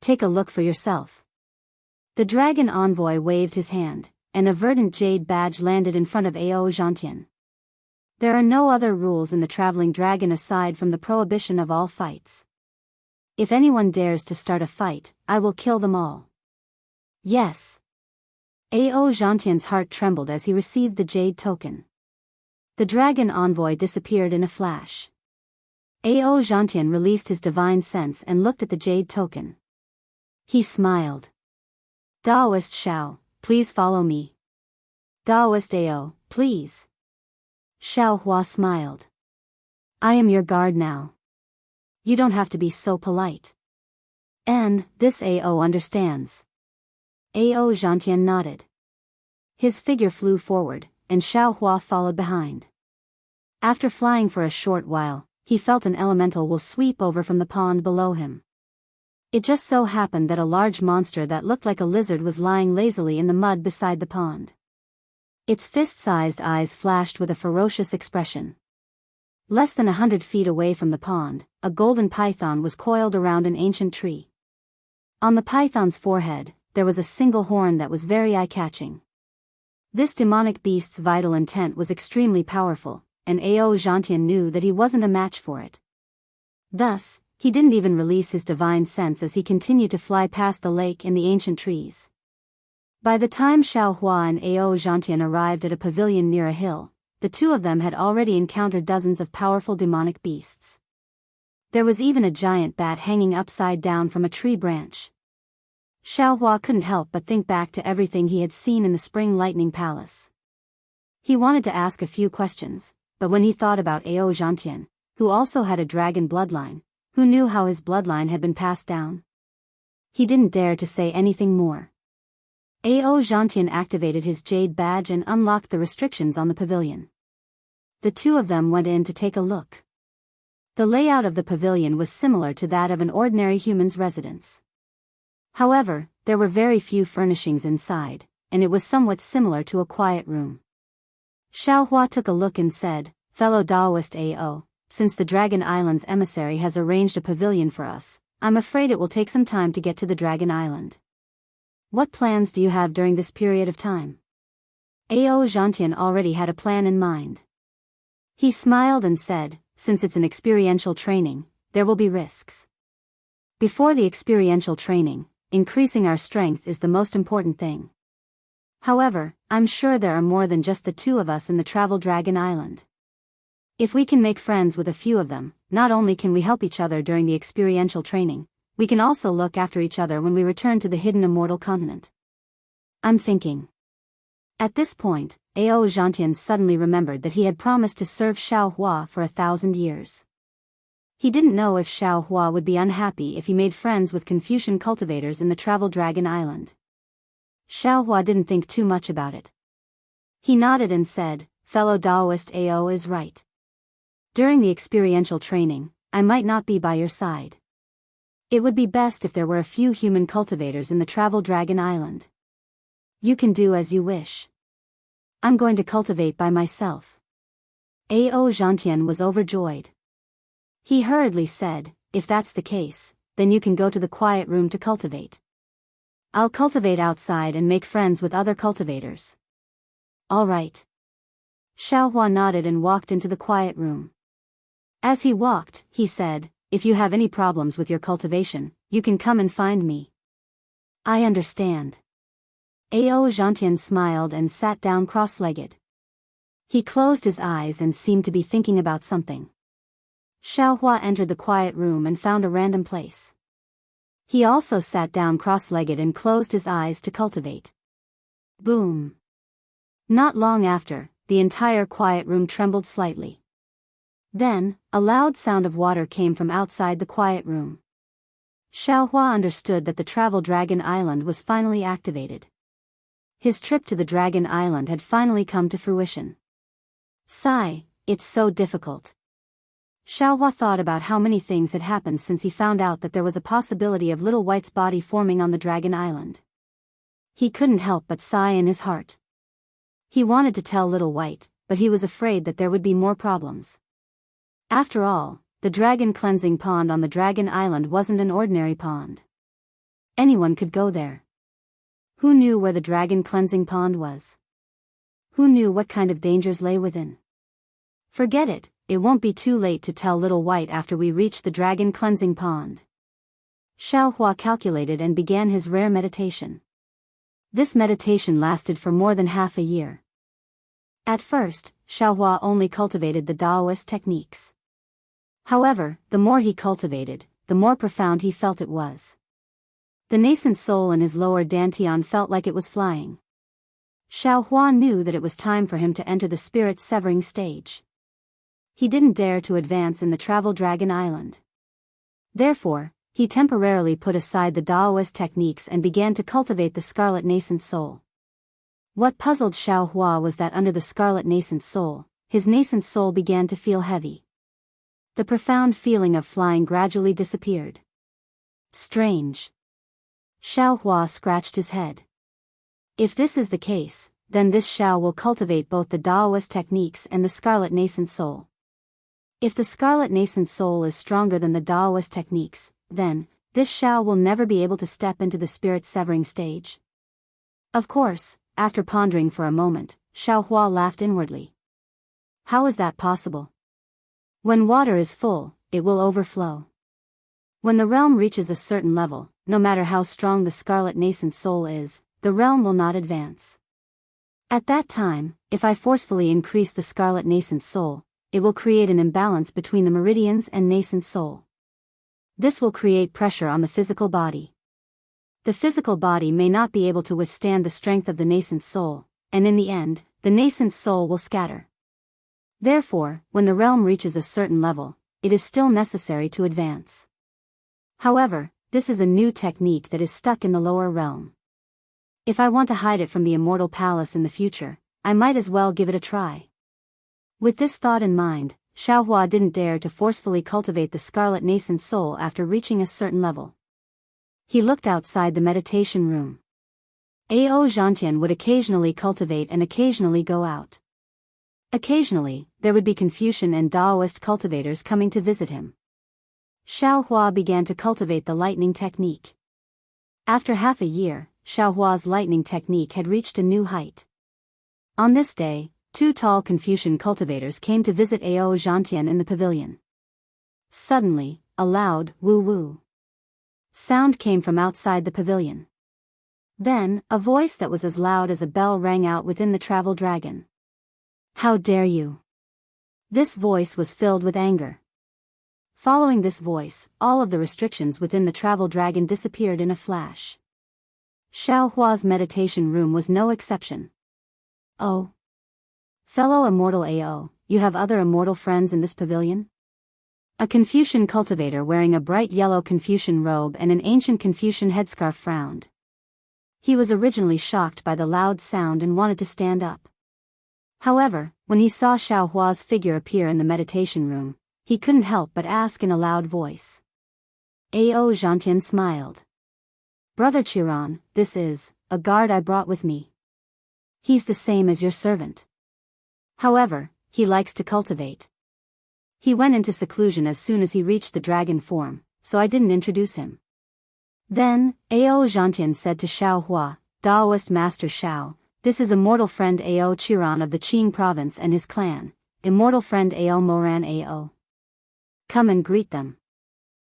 Take a look for yourself." The dragon envoy waved his hand, and a verdant jade badge landed in front of Ao Zhantian. There are no other rules in the traveling dragon aside from the prohibition of all fights. If anyone dares to start a fight, I will kill them all. Yes. Ao Zhantian's heart trembled as he received the jade token. The dragon envoy disappeared in a flash. Ao Zhantian released his divine sense and looked at the jade token. He smiled. "Daoist Xiao, please follow me." "Daoist Ao, please." Xiaohua smiled. "I am your guard now. You don't have to be so polite." "And this Ao understands." Ao Zhantian nodded. His figure flew forward, and Xiaohua followed behind. After flying for a short while, he felt an elemental will sweep over from the pond below him. It just so happened that a large monster that looked like a lizard was lying lazily in the mud beside the pond. Its fist-sized eyes flashed with a ferocious expression. Less than 100 feet away from the pond, a golden python was coiled around an ancient tree. On the python's forehead, there was a single horn that was very eye-catching. This demonic beast's vital intent was extremely powerful, and Ao Zhantian knew that he wasn't a match for it. Thus, he didn't even release his divine sense as he continued to fly past the lake and the ancient trees. By the time Xiao Hua and Ao Zhantian arrived at a pavilion near a hill, the two of them had already encountered dozens of powerful demonic beasts. There was even a giant bat hanging upside down from a tree branch. Xiao Hua couldn't help but think back to everything he had seen in the Spring Lightning Palace. He wanted to ask a few questions, but when he thought about Ao Zhantian, who also had a dragon bloodline, who knew how his bloodline had been passed down, he didn't dare to say anything more. Ao Zhantian activated his jade badge and unlocked the restrictions on the pavilion. The two of them went in to take a look. The layout of the pavilion was similar to that of an ordinary human's residence. However, there were very few furnishings inside, and it was somewhat similar to a quiet room. Xiao Hua took a look and said, "Fellow Daoist Ao, since the Dragon Island's emissary has arranged a pavilion for us, I'm afraid it will take some time to get to the Dragon Island. What plans do you have during this period of time?" Ao Zhantian already had a plan in mind. He smiled and said, "Since it's an experiential training, there will be risks. Before the experiential training, increasing our strength is the most important thing. However, I'm sure there are more than just the two of us in the Travel Dragon Island. If we can make friends with a few of them, not only can we help each other during the experiential training, we can also look after each other when we return to the hidden immortal continent. I'm thinking." At this point, Ao Zhantian suddenly remembered that he had promised to serve Xiao Hua for 1,000 years. He didn't know if Xiao Hua would be unhappy if he made friends with Confucian cultivators in the Travel Dragon Island. Xiao Hua didn't think too much about it. He nodded and said, "Fellow Daoist Ao is right. During the experiential training, I might not be by your side. It would be best if there were a few human cultivators in the Travel Dragon Island. You can do as you wish. I'm going to cultivate by myself." Ao Zhantian was overjoyed. He hurriedly said, "If that's the case, then you can go to the quiet room to cultivate. I'll cultivate outside and make friends with other cultivators." "All right." Xiao Hua nodded and walked into the quiet room. As he walked, he said, "If you have any problems with your cultivation, you can come and find me." "I understand." Ao Zhantian smiled and sat down cross-legged. He closed his eyes and seemed to be thinking about something. Xiao Hua entered the quiet room and found a random place. He also sat down cross-legged and closed his eyes to cultivate. Boom! Not long after, the entire quiet room trembled slightly. Then, a loud sound of water came from outside the quiet room. Xiao Hua understood that the Travel Dragon Island was finally activated. His trip to the Dragon Island had finally come to fruition. Sigh, it's so difficult. Xiao Hua thought about how many things had happened since he found out that there was a possibility of Little White's body forming on the Dragon Island. He couldn't help but sigh in his heart. He wanted to tell Little White, but he was afraid that there would be more problems. After all, the dragon cleansing pond on the Dragon Island wasn't an ordinary pond. Anyone could go there. Who knew where the dragon cleansing pond was? Who knew what kind of dangers lay within? Forget it, it won't be too late to tell Little White after we reach the dragon cleansing pond. Xiao Hua calculated and began his rare meditation. This meditation lasted for more than half a year. At first, Xiao Hua only cultivated the Daoist techniques. However, the more he cultivated, the more profound he felt it was. The nascent soul in his lower dantian felt like it was flying. Xiao Hua knew that it was time for him to enter the spirit-severing stage. He didn't dare to advance in the Travel Dragon Island. Therefore, he temporarily put aside the Daoist techniques and began to cultivate the Scarlet Nascent Soul. What puzzled Xiao Hua was that under the Scarlet Nascent Soul, his nascent soul began to feel heavy. The profound feeling of flying gradually disappeared. Strange. Xiao Hua scratched his head. If this is the case, then this Xiao will cultivate both the Daoist techniques and the Scarlet Nascent Soul. If the Scarlet Nascent Soul is stronger than the Daoist techniques, then, this Xiao will never be able to step into the spirit-severing stage? Of course, after pondering for a moment, Xiao Hua laughed inwardly. How is that possible? When water is full, it will overflow. When the realm reaches a certain level, no matter how strong the scarlet nascent soul is, the realm will not advance. At that time, if I forcefully increase the scarlet nascent soul, it will create an imbalance between the meridians and nascent soul. This will create pressure on the physical body. The physical body may not be able to withstand the strength of the nascent soul, and in the end, the nascent soul will scatter. Therefore, when the realm reaches a certain level, it is still necessary to advance. However, this is a new technique that is stuck in the lower realm. If I want to hide it from the immortal palace in the future, I might as well give it a try. With this thought in mind, Xiao Hua didn't dare to forcefully cultivate the scarlet nascent soul after reaching a certain level. He looked outside the meditation room. Ao Zhantian would occasionally cultivate and occasionally go out. Occasionally, there would be Confucian and Daoist cultivators coming to visit him. Xiao Hua began to cultivate the lightning technique. After half a year, Xiao Hua's lightning technique had reached a new height. On this day, 2 tall Confucian cultivators came to visit Ao Zhantian in the pavilion. Suddenly, a loud woo-woo sound came from outside the pavilion. Then, a voice that was as loud as a bell rang out within the travel dragon. How dare you! This voice was filled with anger. Following this voice, all of the restrictions within the travel dragon disappeared in a flash. Xiao Hua's meditation room was no exception. Oh! Fellow immortal Ao, you have other immortal friends in this pavilion? A Confucian cultivator wearing a bright yellow Confucian robe and an ancient Confucian headscarf frowned. He was originally shocked by the loud sound and wanted to stand up. However, when he saw Xiao Hua's figure appear in the meditation room, he couldn't help but ask in a loud voice. Ao Zhantian smiled. Brother Chiron, this is a guard I brought with me. He's the same as your servant. However, he likes to cultivate. He went into seclusion as soon as he reached the dragon form, so I didn't introduce him. Then, Ao Zhantian said to Xiao Hua, Daoist Master Xiao, this is immortal friend Ao Chiron of the Qing province and his clan, immortal friend Ao Moran Ao. Come and greet them.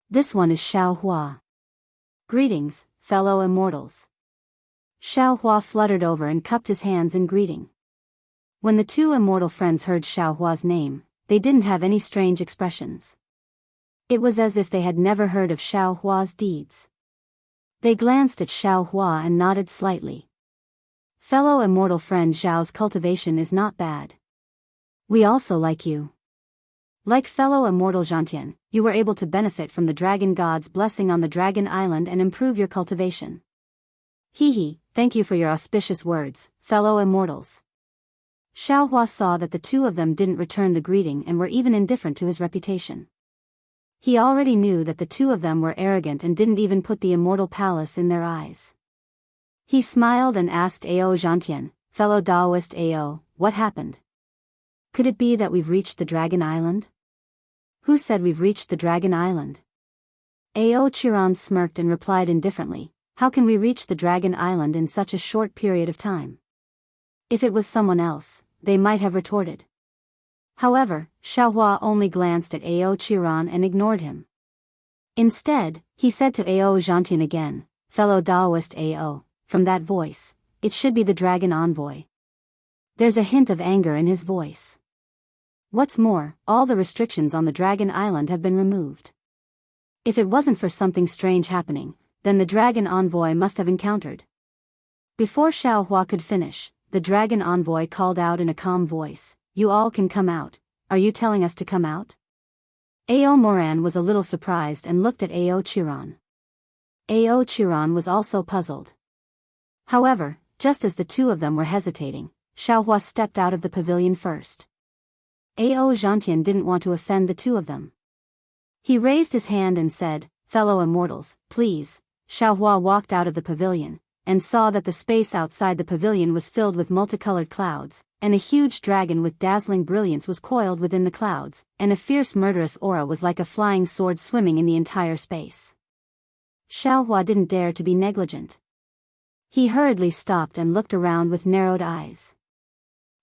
This one is Xiao Hua. Greetings, fellow immortals. Xiao Hua fluttered over and cupped his hands in greeting. When the 2 immortal friends heard Xiao Hua's name, they didn't have any strange expressions. It was as if they had never heard of Xiao Hua's deeds. They glanced at Xiao Hua and nodded slightly. Fellow immortal friend Zhao's cultivation is not bad. We also like you. Like fellow immortal Zhantian, you were able to benefit from the dragon god's blessing on the dragon island and improve your cultivation. Hee, thank you for your auspicious words, fellow immortals. Xiao Hua saw that the 2 of them didn't return the greeting and were even indifferent to his reputation. He already knew that the 2 of them were arrogant and didn't even put the immortal palace in their eyes. He smiled and asked Ao Zhantian, fellow Daoist Ao, what happened? Could it be that we've reached the dragon island? Who said we've reached the dragon island? Ao Chiron smirked and replied indifferently, how can we reach the dragon island in such a short period of time? If it was someone else, they might have retorted. However, Xiao Hua only glanced at Ao Chiron and ignored him. Instead, he said to Ao Zhantian again, fellow Daoist Ao, from that voice, it should be the dragon envoy. There's a hint of anger in his voice. What's more, all the restrictions on the dragon island have been removed. If it wasn't for something strange happening, then the dragon envoy must have encountered. Before Xiao Hua could finish, the dragon envoy called out in a calm voice, you all can come out. Are you telling us to come out? Ao Moran was a little surprised and looked at Ao Chiron. Ao Chiron was also puzzled. However, just as the 2 of them were hesitating, Xiao Hua stepped out of the pavilion first. Ao Zhantian didn't want to offend the 2 of them. He raised his hand and said, fellow immortals, please. Xiao Hua walked out of the pavilion, and saw that the space outside the pavilion was filled with multicolored clouds, and a huge dragon with dazzling brilliance was coiled within the clouds, and a fierce murderous aura was like a flying sword swimming in the entire space. Xiaohua didn't dare to be negligent. He hurriedly stopped and looked around with narrowed eyes.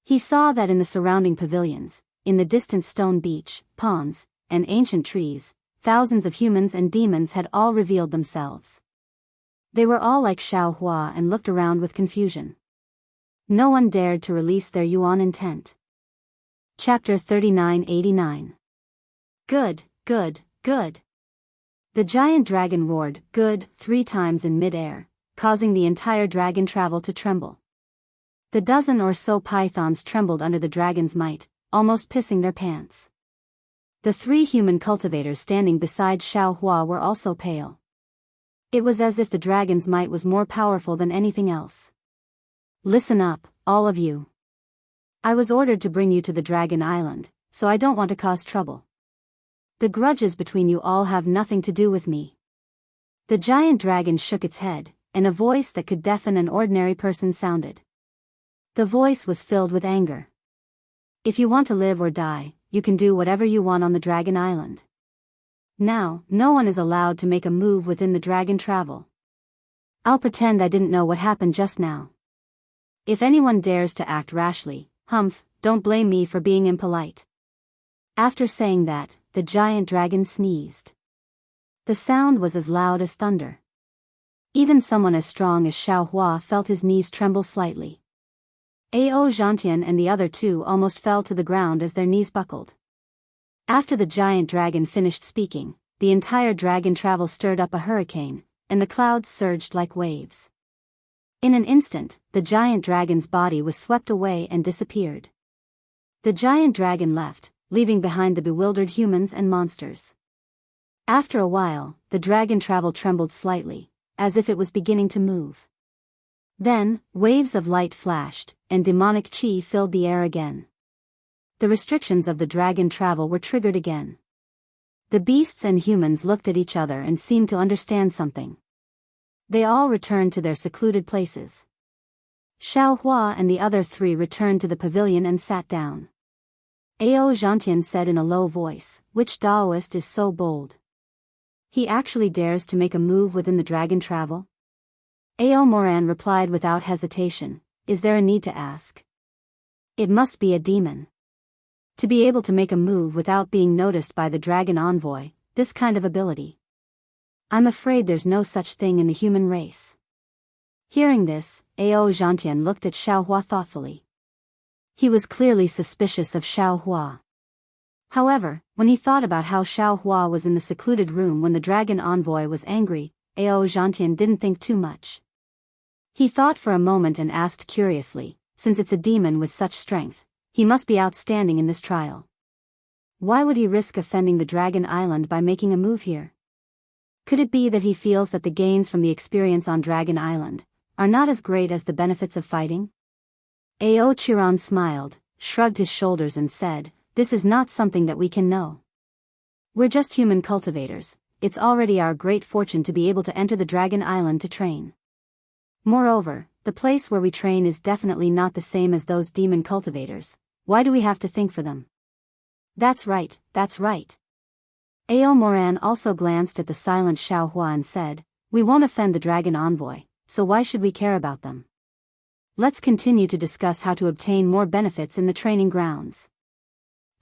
He saw that in the surrounding pavilions, in the distant stone beach, ponds, and ancient trees, thousands of humans and demons had all revealed themselves. They were all like Xiaohua and looked around with confusion. No one dared to release their yuan intent. Chapter 3989. Good, good, good. The giant dragon roared, good, 3 times in mid-air, causing the entire dragon travel to tremble. The dozen or so pythons trembled under the dragon's might, almost pissing their pants. The 3 human cultivators standing beside Xiaohua were also pale. It was as if the dragon's might was more powerful than anything else. Listen up, all of you. I was ordered to bring you to the Dragon Island, so I don't want to cause trouble. The grudges between you all have nothing to do with me. The giant dragon shook its head, and a voice that could deafen an ordinary person sounded. The voice was filled with anger. If you want to live or die, you can do whatever you want on the Dragon Island. Now, no one is allowed to make a move within the dragon travel. I'll pretend I didn't know what happened just now. If anyone dares to act rashly, don't blame me for being impolite. After saying that, the giant dragon sneezed. The sound was as loud as thunder. Even someone as strong as Xiaohua felt his knees tremble slightly. Ao Zhantian and the other 2 almost fell to the ground as their knees buckled. After the giant dragon finished speaking, the entire dragon travel stirred up a hurricane, and the clouds surged like waves. In an instant, the giant dragon's body was swept away and disappeared. The giant dragon left, leaving behind the bewildered humans and monsters. After a while, the dragon travel trembled slightly, as if it was beginning to move. Then, waves of light flashed, and demonic qi filled the air again. The restrictions of the dragon travel were triggered again. The beasts and humans looked at each other and seemed to understand something. They all returned to their secluded places. Xiaohua and the other 3 returned to the pavilion and sat down. Ao Zhantian said in a low voice, which Daoist is so bold? He actually dares to make a move within the dragon travel? Ao Moran replied without hesitation, is there a need to ask? It must be a demon. To be able to make a move without being noticed by the dragon envoy, this kind of ability. I'm afraid there's no such thing in the human race. Hearing this, Ao Zhantian looked at Xiaohua thoughtfully. He was clearly suspicious of Xiaohua. However, when he thought about how Xiaohua was in the secluded room when the dragon envoy was angry, Ao Zhantian didn't think too much. He thought for a moment and asked curiously, since it's a demon with such strength, he must be outstanding in this trial. Why would he risk offending the Dragon Island by making a move here? Could it be that he feels that the gains from the experience on Dragon Island are not as great as the benefits of fighting? Ao Chiron smiled, shrugged his shoulders and said, this is not something that we can know. We're just human cultivators, it's already our great fortune to be able to enter the Dragon Island to train. Moreover, the place where we train is definitely not the same as those demon cultivators. Why do we have to think for them? That's right, that's right. Ao Moran also glanced at the silent Xiaohua and said, we won't offend the dragon envoy, so why should we care about them? Let's continue to discuss how to obtain more benefits in the training grounds.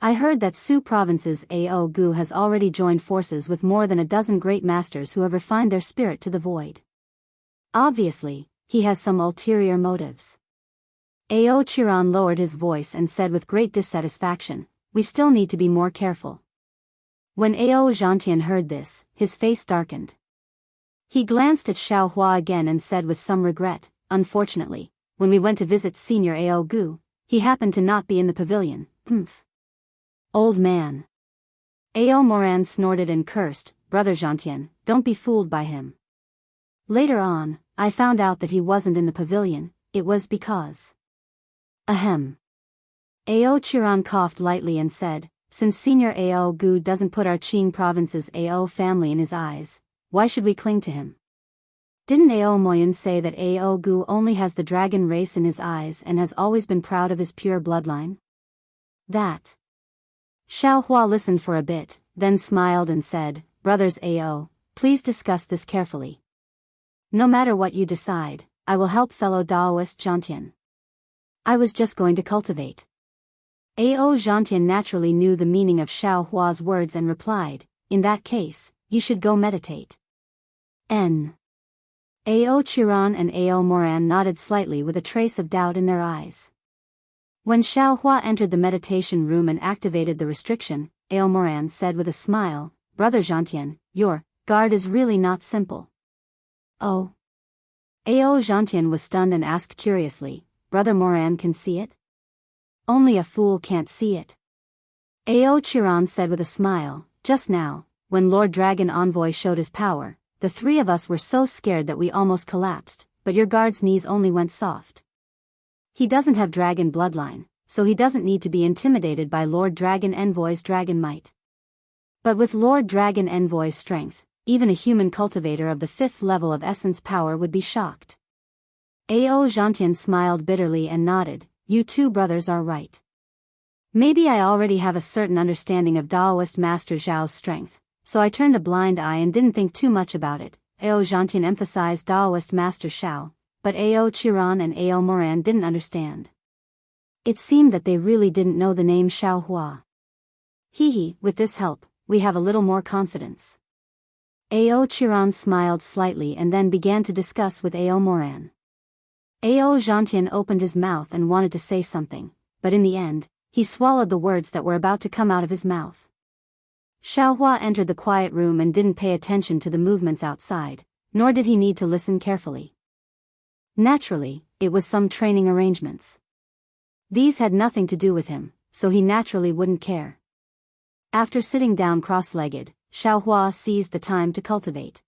I heard that Su Province's Ao Gu has already joined forces with more than a dozen great masters who have refined their spirit to the void. Obviously, he has some ulterior motives. Ao Chiron lowered his voice and said with great dissatisfaction, we still need to be more careful. When Ao Zhantian heard this, his face darkened. He glanced at Xiaohua again and said with some regret, unfortunately, when we went to visit Senior Ao Gu, he happened to not be in the pavilion. Old man. Ao Moran snorted and cursed, Brother Zhantian, don't be fooled by him. Later on, I found out that he wasn't in the pavilion, it was because. Ahem. Ao Chiron coughed lightly and said, since Senior Ao Gu doesn't put our Qing province's Ao family in his eyes, why should we cling to him? Didn't Ao Moyun say that Ao Gu only has the dragon race in his eyes and has always been proud of his pure bloodline? That. Xiaohua listened for a bit, then smiled and said, Brothers Ao, please discuss this carefully. No matter what you decide, I will help fellow Daoist Zhantian. I was just going to cultivate. Ao Zhantian naturally knew the meaning of Xiao Hua's words and replied, in that case, you should go meditate. N. Ao Chiron and Ao Moran nodded slightly with a trace of doubt in their eyes. When Xiao Hua entered the meditation room and activated the restriction, Ao Moran said with a smile, Brother Zhantian, your guard is really not simple. Oh. Ao Zhantian was stunned and asked curiously, Brother Moran can see it? Only a fool can't see it. Ao Chiron said with a smile, just now, when Lord Dragon Envoy showed his power, the three of us were so scared that we almost collapsed, but your guard's knees only went soft. He doesn't have dragon bloodline, so he doesn't need to be intimidated by Lord Dragon Envoy's dragon might. But with Lord Dragon Envoy's strength, even a human cultivator of the 5th level of essence power would be shocked. Ao Zhantian smiled bitterly and nodded, you two brothers are right. Maybe I already have a certain understanding of Daoist Master Zhao's strength, so I turned a blind eye and didn't think too much about it. Ao Zhantian emphasized Daoist Master Xiao, but Ao Chiron and Ao Moran didn't understand. It seemed that they really didn't know the name Xiao Hua. Hee, with this help, we have a little more confidence. Ao Chiron smiled slightly and then began to discuss with Ao Moran. Ao Zhantian opened his mouth and wanted to say something, but in the end, he swallowed the words that were about to come out of his mouth. Xiao Hua entered the quiet room and didn't pay attention to the movements outside, nor did he need to listen carefully. Naturally, it was some training arrangements. These had nothing to do with him, so he naturally wouldn't care. After sitting down cross-legged, Xiao Hua seized the time to cultivate.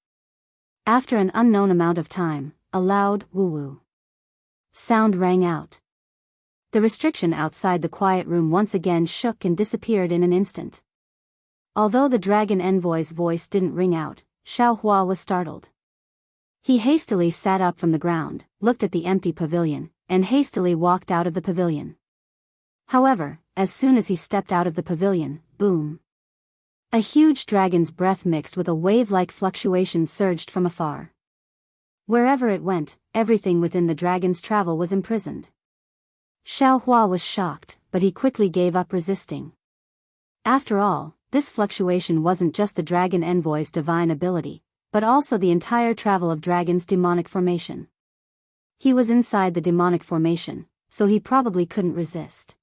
After an unknown amount of time, a loud woo-woo sound rang out. The restriction outside the quiet room once again shook and disappeared in an instant. Although the Dragon Envoy's voice didn't ring out, Xiao Hua was startled. He hastily sat up from the ground, looked at the empty pavilion, and hastily walked out of the pavilion. However, as soon as he stepped out of the pavilion, boom! A huge dragon's breath mixed with a wave-like fluctuation surged from afar. Wherever it went, everything within the dragon's travel was imprisoned. Xiao Hua was shocked, but he quickly gave up resisting. After all, this fluctuation wasn't just the Dragon Envoy's divine ability, but also the entire travel of Dragon's demonic formation. He was inside the demonic formation, so he probably couldn't resist.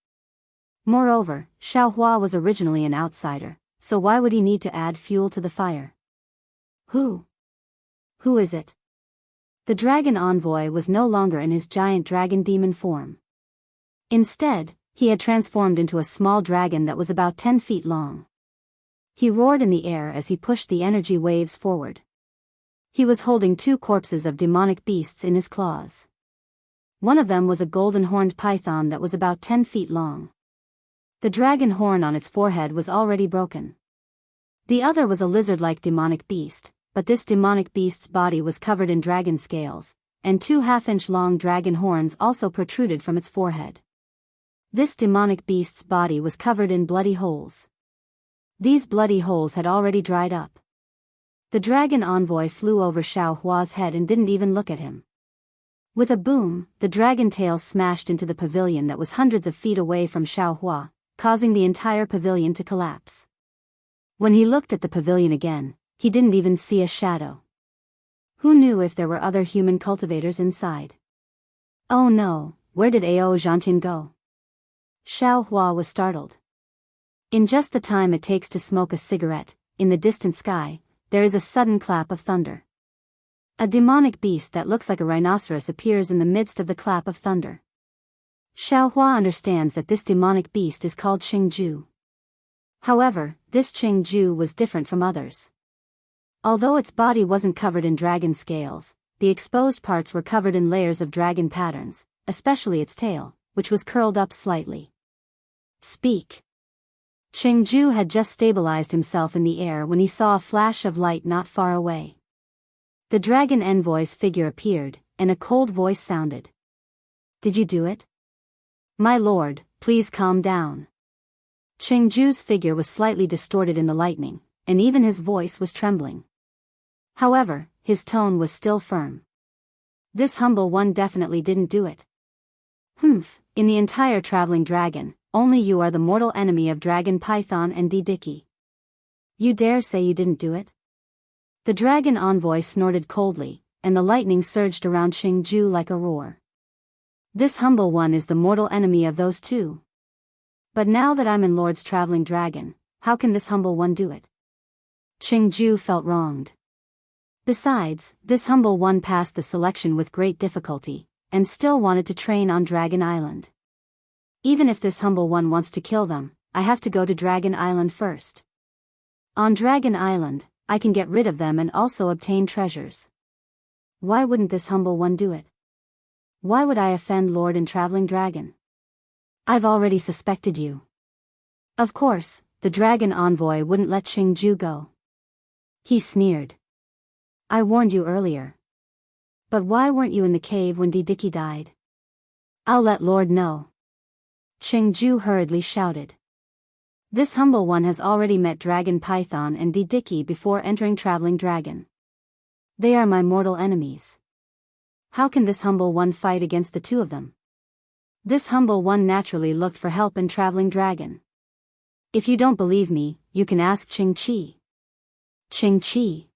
Moreover, Xiao Hua was originally an outsider, so why would he need to add fuel to the fire? Who is it? The Dragon Envoy was no longer in his giant dragon demon form. Instead, he had transformed into a small dragon that was about 10 feet long. He roared in the air as he pushed the energy waves forward. He was holding 2 corpses of demonic beasts in his claws. One of them was a golden-horned python that was about 10 feet long. The dragon horn on its forehead was already broken. The other was a lizard-like demonic beast, but this demonic beast's body was covered in dragon scales, and 2 half-inch long dragon horns also protruded from its forehead. This demonic beast's body was covered in bloody holes. These bloody holes had already dried up. The Dragon Envoy flew over Xiao Hua's head and didn't even look at him. With a boom, the dragon tail smashed into the pavilion that was hundreds of feet away from Xiao Hua, causing the entire pavilion to collapse. When he looked at the pavilion again, he didn't even see a shadow. Who knew if there were other human cultivators inside? Oh no, where did Ao Zhantian go? Xiao Hua was startled. In just the time it takes to smoke a cigarette, in the distant sky, there is a sudden clap of thunder. A demonic beast that looks like a rhinoceros appears in the midst of the clap of thunder. Xiao Hua understands that this demonic beast is called Qingju. However, this Qingju was different from others. Although its body wasn't covered in dragon scales, the exposed parts were covered in layers of dragon patterns, especially its tail, which was curled up slightly. Speak. Qingju had just stabilized himself in the air when he saw a flash of light not far away. The Dragon Envoy's figure appeared, and a cold voice sounded. Did you do it? My lord, please calm down. Qingju's figure was slightly distorted in the lightning, and even his voice was trembling. However, his tone was still firm. This humble one definitely didn't do it. Humph, in the entire traveling dragon, only you are the mortal enemy of Dragon Python and Dicky. You dare say you didn't do it? The dragon envoy snorted coldly, and the lightning surged around Jianghu like a roar. This humble one is the mortal enemy of those two. But now that I'm in Lord's traveling dragon, how can this humble one do it? Jianghu felt wronged. Besides, this humble one passed the selection with great difficulty, and still wanted to train on Dragon Island. Even if this humble one wants to kill them, I have to go to Dragon Island first. On Dragon Island, I can get rid of them and also obtain treasures. Why wouldn't this humble one do it? Why would I offend Lord and Traveling Dragon? I've already suspected you. Of course, the dragon envoy wouldn't let Jianghu go. He sneered. I warned you earlier. But why weren't you in the cave when Dicky died? I'll let Lord know. Jianghu hurriedly shouted. This humble one has already met Dragon Python and Dicky before entering Traveling Dragon. They are my mortal enemies. How can this humble one fight against the two of them? This humble one naturally looked for help in Traveling Dragon. If you don't believe me, you can ask Qingqi. Qingqi.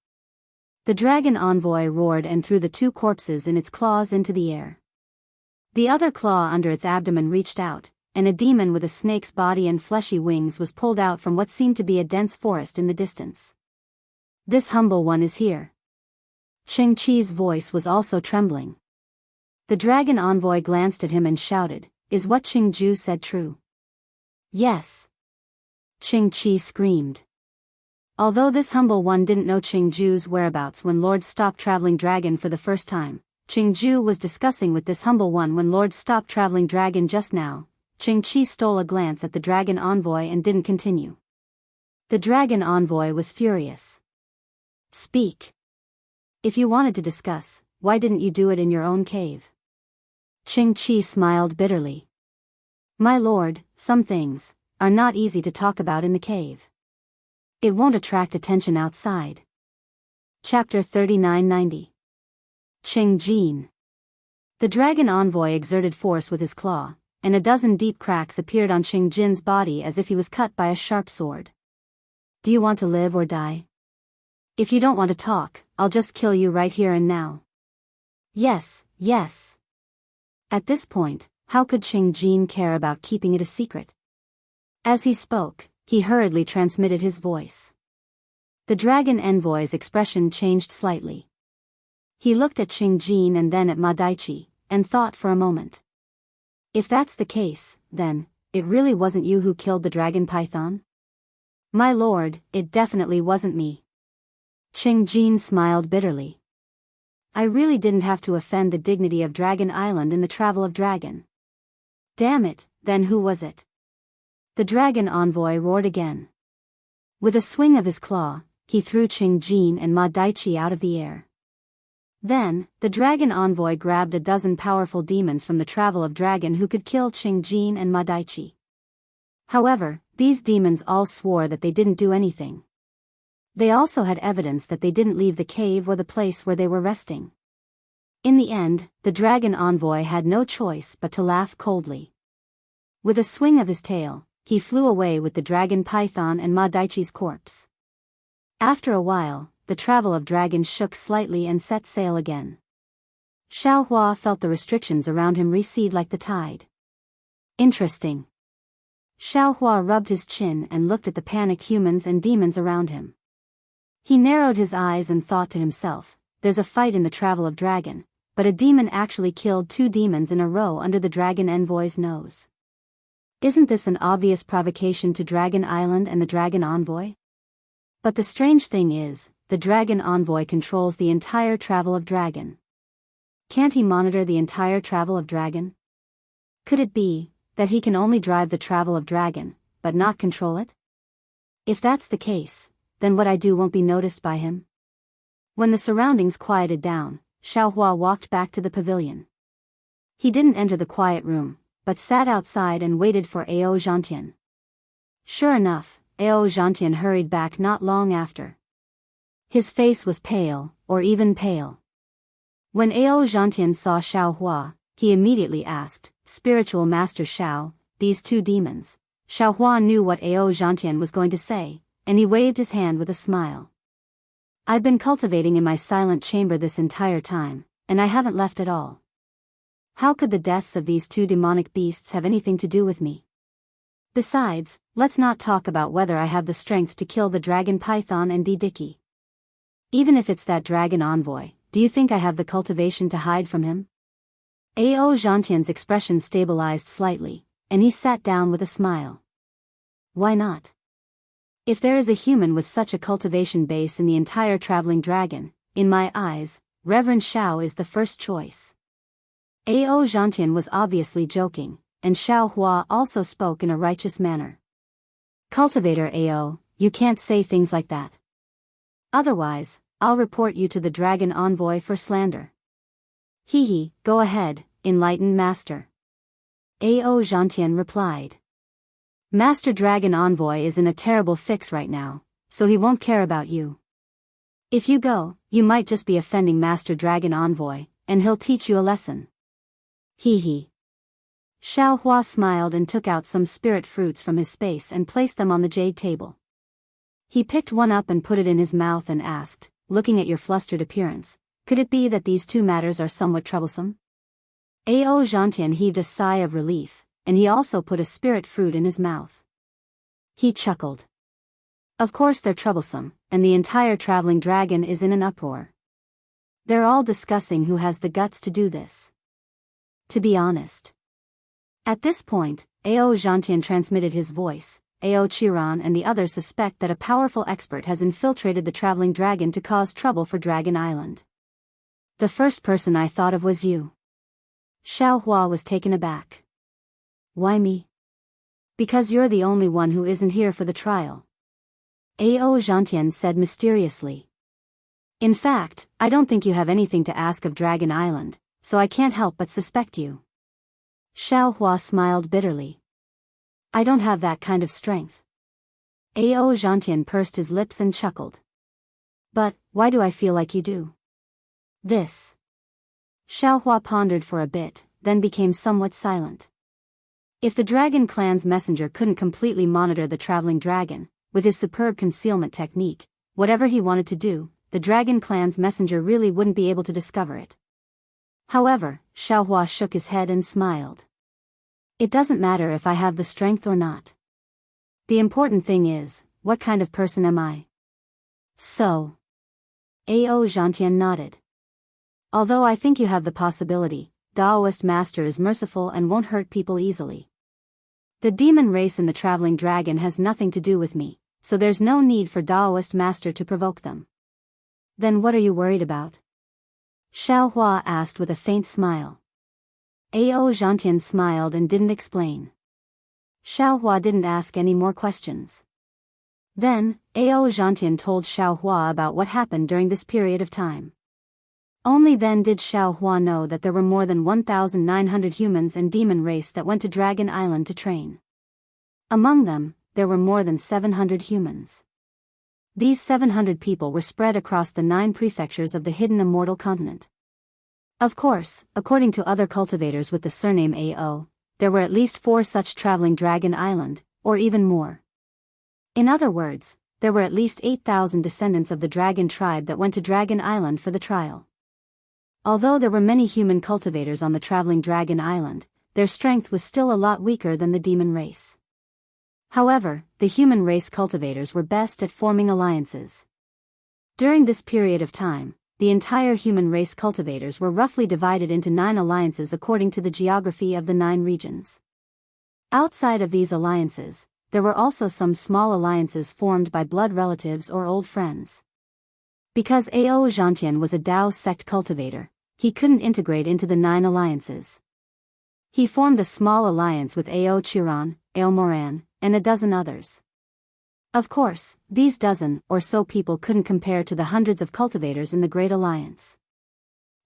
The dragon envoy roared and threw the two corpses in its claws into the air. The other claw under its abdomen reached out, and a demon with a snake's body and fleshy wings was pulled out from what seemed to be a dense forest in the distance. This humble one is here. Qingqi's voice was also trembling. The dragon envoy glanced at him and shouted, Is what Jianghu said true? Yes. Qingqi screamed. Although this humble one didn't know Jianghu's whereabouts when Lord stopped Traveling Dragon for the first time, Jianghu was discussing with this humble one when Lord stopped Traveling Dragon just now. Qingqi stole a glance at the dragon envoy and didn't continue. The dragon envoy was furious. Speak. If you wanted to discuss, why didn't you do it in your own cave? Qingqi smiled bitterly. My lord, some things are not easy to talk about in the cave. It won't attract attention outside. Chapter 3990. Qingjin. The dragon envoy exerted force with his claw, and a dozen deep cracks appeared on Qingjin's body as if he was cut by a sharp sword. Do you want to live or die? If you don't want to talk, I'll just kill you right here and now. Yes, yes. At this point, how could Qingjin care about keeping it a secret? As he spoke, he hurriedly transmitted his voice. The dragon envoy's expression changed slightly. He looked at Qingjin and then at Ma Daichi, and thought for a moment. If that's the case, then, it really wasn't you who killed the dragon python? My lord, it definitely wasn't me. Qingjin smiled bitterly. I really didn't have to offend the dignity of Dragon Island in the Travel of Dragon. Damn it, then who was it? The dragon envoy roared again. With a swing of his claw, he threw Qingjin and Ma Daichi out of the air. Then, the dragon envoy grabbed a dozen powerful demons from the Travel of Dragon who could kill Qingjin and Ma Daichi. However, these demons all swore that they didn't do anything. They also had evidence that they didn't leave the cave or the place where they were resting. In the end, the dragon envoy had no choice but to laugh coldly. With a swing of his tail, he flew away with the dragon python and Ma Daichi's corpse. After a while, the Travel of Dragon shook slightly and set sail again. Xiaohua felt the restrictions around him recede like the tide. Interesting. Xiaohua rubbed his chin and looked at the panicked humans and demons around him. He narrowed his eyes and thought to himself, there's a fight in the Travel of Dragon, but a demon actually killed two demons in a row under the dragon envoy's nose. Isn't this an obvious provocation to Dragon Island and the dragon envoy? But the strange thing is, the dragon envoy controls the entire Travel of Dragon. Can't he monitor the entire Travel of Dragon? Could it be that he can only drive the Travel of Dragon, but not control it? If that's the case, then what I do won't be noticed by him. When the surroundings quieted down, Xiaohua walked back to the pavilion. He didn't enter the quiet room, but sat outside and waited for Ao Zhantian. Sure enough, Ao Zhantian hurried back not long after. His face was pale, or even pale. When Ao Zhantian saw Xiao Hua, he immediately asked, "Spiritual Master Xiao, these two demons." Xiao Hua knew what Ao Zhantian was going to say, and he waved his hand with a smile. "I've been cultivating in my silent chamber this entire time, and I haven't left at all. How could the deaths of these two demonic beasts have anything to do with me? Besides, let's not talk about whether I have the strength to kill the dragon python and Dicky. Even if it's that dragon envoy, do you think I have the cultivation to hide from him?" Ao Zhantian's expression stabilized slightly, and he sat down with a smile. "Why not? If there is a human with such a cultivation base in the entire traveling dragon, in my eyes, Reverend Xiao is the first choice." Ao Zhantian was obviously joking, and Xiao Hua also spoke in a righteous manner. "Cultivator Ao, you can't say things like that. Otherwise, I'll report you to the dragon envoy for slander." "Hee, go ahead, enlightened master." Ao Zhantian replied. "Master Dragon Envoy is in a terrible fix right now, so he won't care about you. If you go, you might just be offending Master Dragon Envoy, and he'll teach you a lesson." Hee. Xiao Hua smiled and took out some spirit fruits from his space and placed them on the jade table. He picked one up and put it in his mouth and asked, looking at your flustered appearance, "Could it be that these two matters are somewhat troublesome?" Ao Zhantian heaved a sigh of relief, and he also put a spirit fruit in his mouth. He chuckled. "Of course they're troublesome, and the entire traveling dragon is in an uproar. They're all discussing who has the guts to do this. To be honest." At this point, Ao Zhantian transmitted his voice. "Ao Chiron and the others suspect that a powerful expert has infiltrated the traveling dragon to cause trouble for Dragon Island. The first person I thought of was you." Xiao Hua was taken aback. "Why me?" "Because you're the only one who isn't here for the trial," Ao Zhantian said mysteriously. "In fact, I don't think you have anything to ask of Dragon Island, so I can't help but suspect you." Xiao Hua smiled bitterly. "I don't have that kind of strength." Ao Zhantian pursed his lips and chuckled. "But, why do I feel like you do?" "This." Xiao Hua pondered for a bit, then became somewhat silent. If the Dragon Clan's messenger couldn't completely monitor the traveling dragon, with his superb concealment technique, whatever he wanted to do, the Dragon Clan's messenger really wouldn't be able to discover it. However, Xiao Hua shook his head and smiled. "It doesn't matter if I have the strength or not. The important thing is, what kind of person am I?" "So." Ao Zhantian nodded. "Although I think you have the possibility, Daoist Master is merciful and won't hurt people easily. The demon race in the traveling dragon has nothing to do with me, so there's no need for Daoist Master to provoke them." "Then what are you worried about?" Xiao Hua asked with a faint smile. Ao Zhantian smiled and didn't explain. Xiao Hua didn't ask any more questions. Then, Ao Zhantian told Xiao Hua about what happened during this period of time. Only then did Xiao Hua know that there were more than 1,900 humans and demon race that went to Dragon Island to train. Among them, there were more than 700 humans. These 700 people were spread across the 9 prefectures of the hidden immortal continent. Of course, according to other cultivators with the surname AO, there were at least 4 such traveling Dragon Island, or even more. In other words, there were at least 8,000 descendants of the dragon tribe that went to Dragon Island for the trial. Although there were many human cultivators on the traveling Dragon Island, their strength was still a lot weaker than the demon race. However, the human race cultivators were best at forming alliances. During this period of time, the entire human race cultivators were roughly divided into 9 alliances according to the geography of the 9 regions. Outside of these alliances, there were also some small alliances formed by blood relatives or old friends. Because Ao Zhantian was a Dao sect cultivator, he couldn't integrate into the 9 alliances. He formed a small alliance with Ao Chiron, Ao Moran, and a dozen others. Of course, these dozen or so people couldn't compare to the hundreds of cultivators in the Great Alliance.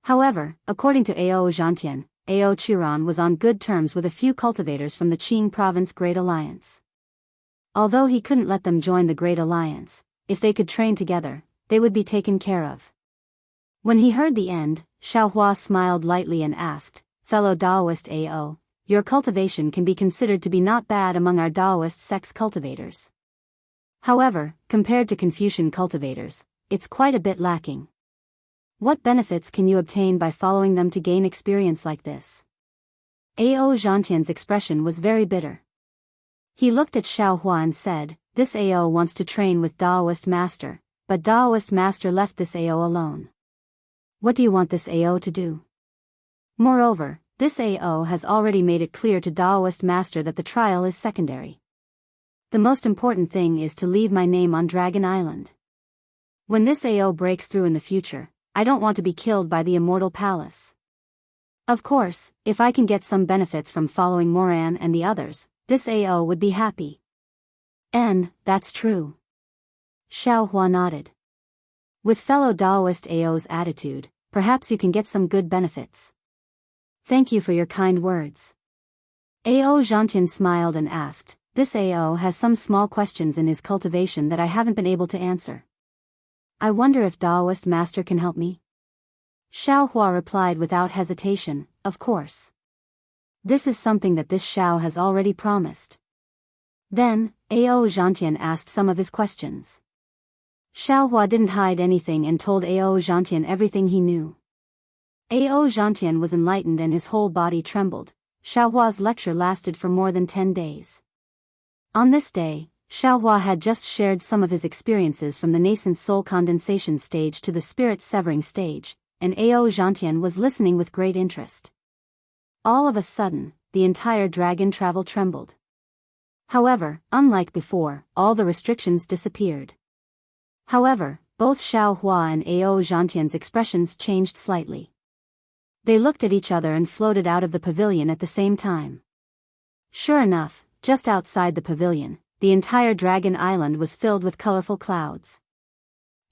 However, according to Ao Zhantian, Ao Chiron was on good terms with a few cultivators from the Qing Province Great Alliance. Although he couldn't let them join the Great Alliance, if they could train together, they would be taken care of. When he heard the end, Xiaohua smiled lightly and asked, "Fellow Daoist AO, your cultivation can be considered to be not bad among our Daoist sect's cultivators. However, compared to Confucian cultivators, it's quite a bit lacking. What benefits can you obtain by following them to gain experience like this?" AO Xianxian's expression was very bitter. He looked at Xiaohua and said, "This AO wants to train with Daoist master, but Daoist master left this AO alone. What do you want this AO to do? Moreover, this AO has already made it clear to Daoist master that the trial is secondary. The most important thing is to leave my name on Dragon Island. When this AO breaks through in the future, I don't want to be killed by the Immortal Palace. Of course, if I can get some benefits from following Moran and the others, this AO would be happy." That's true. Xiaohua nodded. With fellow Daoist AO's attitude, perhaps you can get some good benefits. Thank you for your kind words. AO Xianxian smiled and asked, "This AO has some small questions in his cultivation that I haven't been able to answer. I wonder if Daoist master can help me?" Xiaohua replied without hesitation, "Of course. This is something that this Xiao has already promised." Then, AO Xianxian asked some of his questions. Xiaohua didn't hide anything and told AO Xianxian everything he knew. AO Xianxian was enlightened and his whole body trembled. Xiaohua's lecture lasted for more than 10 days. On this day, Xiaohua had just shared some of his experiences from the nascent soul condensation stage to the spirit severing stage, and AO Xianxian was listening with great interest. All of a sudden, the entire dragon travel trembled. However, unlike before, all the restrictions disappeared. However, both Xiaohua and AO Xianxian's expressions changed slightly. They looked at each other and floated out of the pavilion at the same time. Sure enough, just outside the pavilion, the entire Dragon Island was filled with colorful clouds.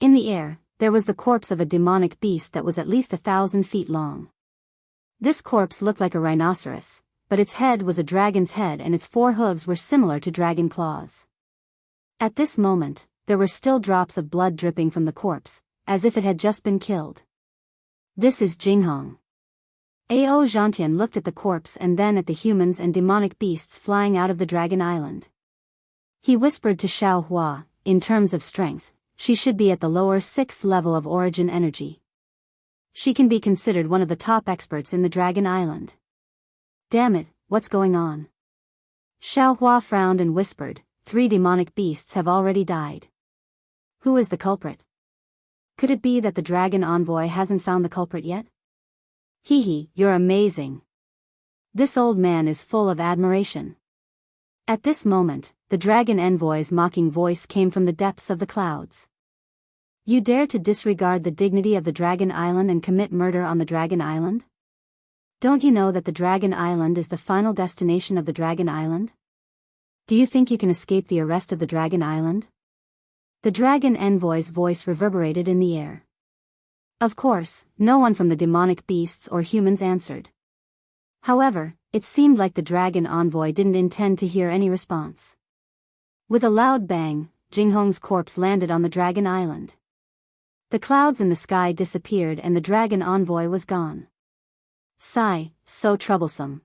In the air, there was the corpse of a demonic beast that was at least 1,000 feet long. This corpse looked like a rhinoceros, but its head was a dragon's head and its 4 hooves were similar to dragon claws. At this moment, there were still drops of blood dripping from the corpse, as if it had just been killed. "This is Jianghu." AO Xianxian looked at the corpse and then at the humans and demonic beasts flying out of the Dragon Island. He whispered to Xiaohua, "In terms of strength, she should be at the lower 6th level of origin energy. She can be considered one of the top experts in the Dragon Island." "Damn it, what's going on?" Xiaohua frowned and whispered, 3 demonic beasts have already died. Who is the culprit? Could it be that the dragon envoy hasn't found the culprit yet? Hee, you're amazing. This old man is full of admiration. At this moment, the dragon envoy's mocking voice came from the depths of the clouds. "You dare to disregard the dignity of the Dragon Island and commit murder on the Dragon Island? Don't you know that the Dragon Island is the final destination of the Dragon Island? Do you think you can escape the arrest of the Dragon Island?" The dragon envoy's voice reverberated in the air. Of course, no one from the demonic beasts or humans answered. However, it seemed like the dragon envoy didn't intend to hear any response. With a loud bang, Jinghong's corpse landed on the Dragon Island. The clouds in the sky disappeared and the dragon envoy was gone. Sigh, so troublesome.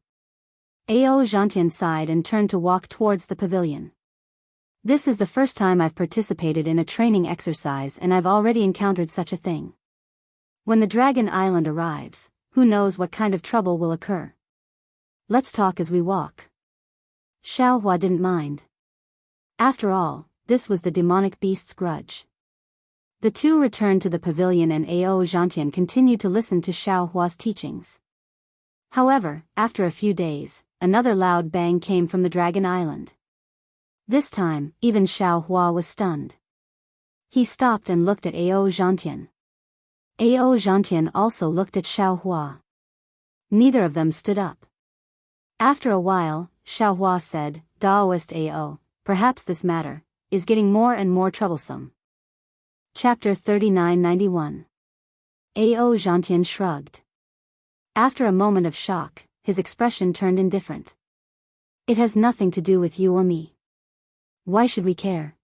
AO Xianxian sighed and turned to walk towards the pavilion. This is the first time I've participated in a training exercise and I've already encountered such a thing. When the Dragon Island arrives, who knows what kind of trouble will occur. Let's talk as we walk. Xiaohua didn't mind. After all, this was the demonic beast's grudge. The two returned to the pavilion and AO Xianxian continued to listen to Xiaohua's teachings. However, after a few days, another loud bang came from the Dragon Island. This time, even Xiaohua was stunned. He stopped and looked at AO Xianxian. AO Xianxian also looked at Xiaohua. Neither of them stood up. After a while, Xiaohua said, "Daoist AO, perhaps this matter is getting more and more troublesome." Chapter 3991. AO Xianxian shrugged. After a moment of shock, his expression turned indifferent. "It has nothing to do with you or me. Why should we care?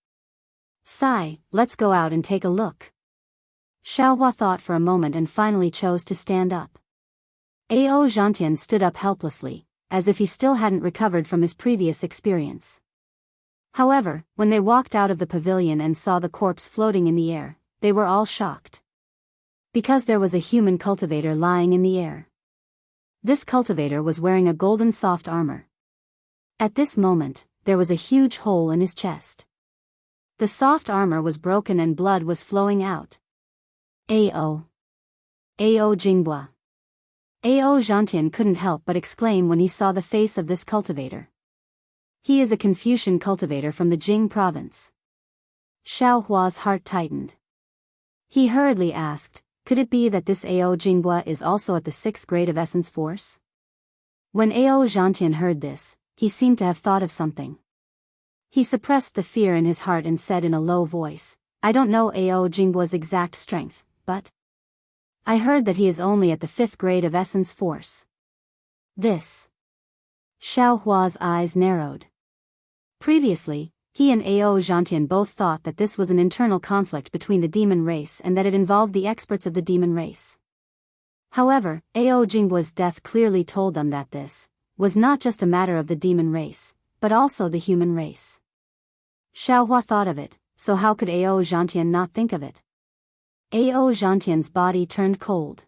Sigh, let's go out and take a look." Xiaohua thought for a moment and finally chose to stand up. Ao Zhantian stood up helplessly, as if he still hadn't recovered from his previous experience. However, when they walked out of the pavilion and saw the corpse floating in the air, they were all shocked. Because there was a human cultivator lying in the air. This cultivator was wearing a golden soft armor. At this moment, there was a huge hole in his chest. The soft armor was broken and blood was flowing out. Ao Jinghua. Ao Zhantian couldn't help but exclaim when he saw the face of this cultivator. He is a Confucian cultivator from the Jing province. Xiaohua's heart tightened. He hurriedly asked, could it be that this Ao Jinghua is also at the 6th grade of Essence Force? When Ao Zhantian heard this, he seemed to have thought of something. He suppressed the fear in his heart and said in a low voice, I don't know Ao Jinghua's exact strength, but I heard that he is only at the 5th grade of Essence Force. This. Xiaohua's eyes narrowed. Previously, he and Ao Zhantian both thought that this was an internal conflict between the demon race and that it involved the experts of the demon race. However, Ao Jinghua's death clearly told them that this was not just a matter of the demon race, but also the human race. Xiaohua thought of it, so how could Ao Zhantian not think of it? Ao Zhantian's body turned cold.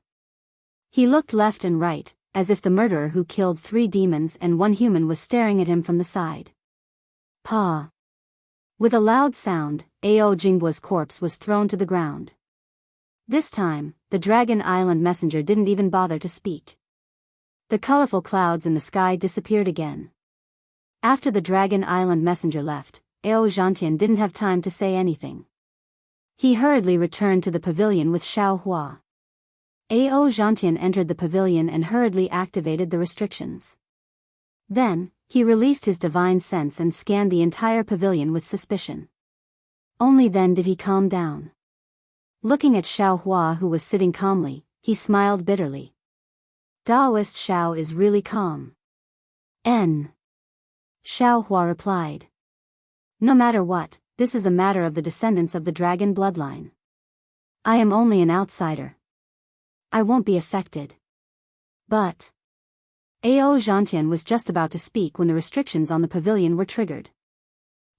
He looked left and right, as if the murderer who killed 3 demons and 1 human was staring at him from the side. Pa! With a loud sound, Ao Jinghua's corpse was thrown to the ground. This time, the Dragon Island messenger didn't even bother to speak. The colorful clouds in the sky disappeared again. After the Dragon Island messenger left, Ao Zhantian didn't have time to say anything. He hurriedly returned to the pavilion with Xiaohua. Ao Zhantian entered the pavilion and hurriedly activated the restrictions. Then, he released his divine sense and scanned the entire pavilion with suspicion. Only then did he calm down. Looking at Xiaohua who was sitting calmly, he smiled bitterly. Daoist Xiao is really calm. Xiaohua replied. No matter what, this is a matter of the descendants of the dragon bloodline. I am only an outsider. I won't be affected. But Ao Zhantian was just about to speak when the restrictions on the pavilion were triggered.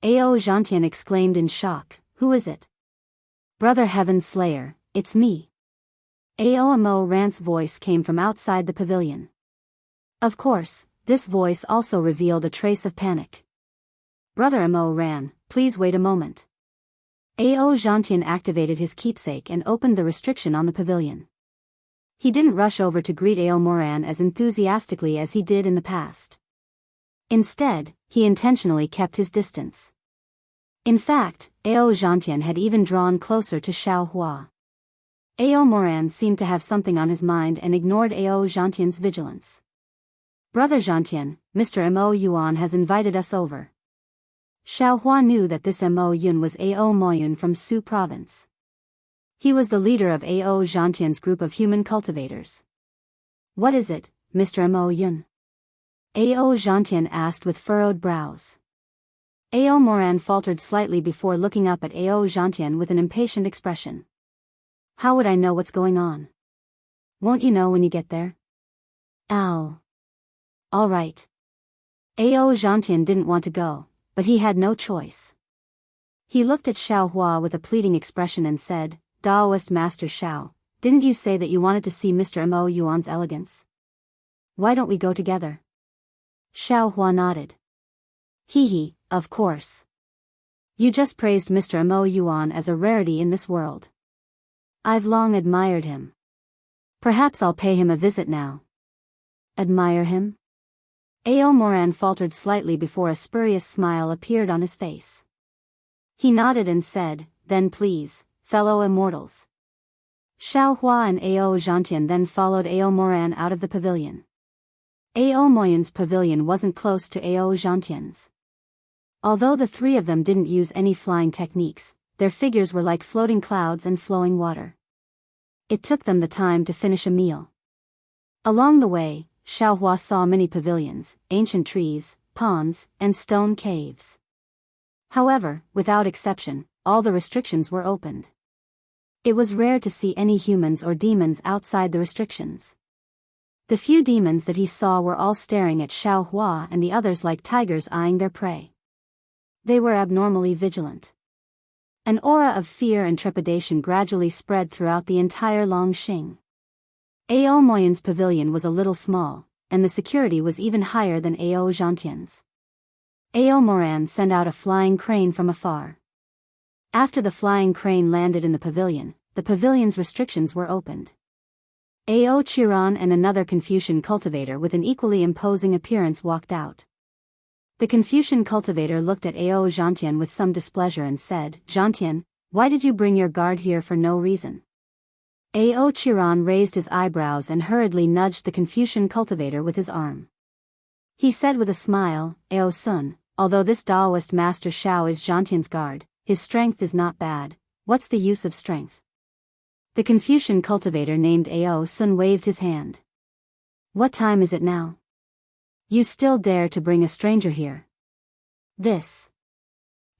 Ao Zhantian exclaimed in shock, who is it? Brother Heaven Slayer, it's me. Ao Amo Rant's voice came from outside the pavilion. Of course, this voice also revealed a trace of panic. Brother Amo Ran, please wait a moment. Ao Zhantian activated his keepsake and opened the restriction on the pavilion. He didn't rush over to greet Ao Moran as enthusiastically as he did in the past. Instead, he intentionally kept his distance. In fact, Ao Zhantian had even drawn closer to Xiaohua. Ao Moran seemed to have something on his mind and ignored Ao Zhantian's vigilance. Brother Zhantian, Mr. Mo Yuan has invited us over. Xiaohua knew that this Mo Yun was Ao Moyun from Su province. He was the leader of Ao Zhantian's group of human cultivators. What is it, Mr. Mo Yun? Ao Zhantian asked with furrowed brows. Ao Moran faltered slightly before looking up at Ao Zhantian with an impatient expression. How would I know what's going on? Won't you know when you get there? Ow. All right. Ao Zhantian didn't want to go, but he had no choice. He looked at Xiaohua with a pleading expression and said, Daoist Master Xiao, didn't you say that you wanted to see Mr. Mo Yuan's elegance? Why don't we go together? Xiaohua nodded. Hee, of course. You just praised Mr. Mo Yuan as a rarity in this world. I've long admired him. Perhaps I'll pay him a visit now. Admire him? Ao Moran faltered slightly before a spurious smile appeared on his face. He nodded and said, then please, fellow immortals. Xiaohua and Ao Zhantian then followed Ao Moran out of the pavilion. Ao Moyun's pavilion wasn't close to Ao Zhantian's. Although the 3 of them didn't use any flying techniques, their figures were like floating clouds and flowing water. It took them the time to finish a meal. Along the way, Xiaohua saw many pavilions, ancient trees, ponds, and stone caves. However, without exception, all the restrictions were opened. It was rare to see any humans or demons outside the restrictions. The few demons that he saw were all staring at Xiaohua and the others like tigers eyeing their prey. They were abnormally vigilant. An aura of fear and trepidation gradually spread throughout the entire Longxing. Ao Moyun's pavilion was a little small, and the security was even higher than Ao Zhantian's. Ao Moran sent out a flying crane from afar. After the flying crane landed in the pavilion's restrictions were opened. Ao Chiron and another Confucian cultivator with an equally imposing appearance walked out. The Confucian cultivator looked at Ao Zhantian with some displeasure and said, "Zhantian, why did you bring your guard here for no reason?" Ao Chiron raised his eyebrows and hurriedly nudged the Confucian cultivator with his arm. He said with a smile, "Ao Sun, although this Daoist master Xiao is Zhantian's guard, his strength is not bad. What's the use of strength?" The Confucian cultivator named Ao Sun waved his hand. "What time is it now? You still dare to bring a stranger here?" This.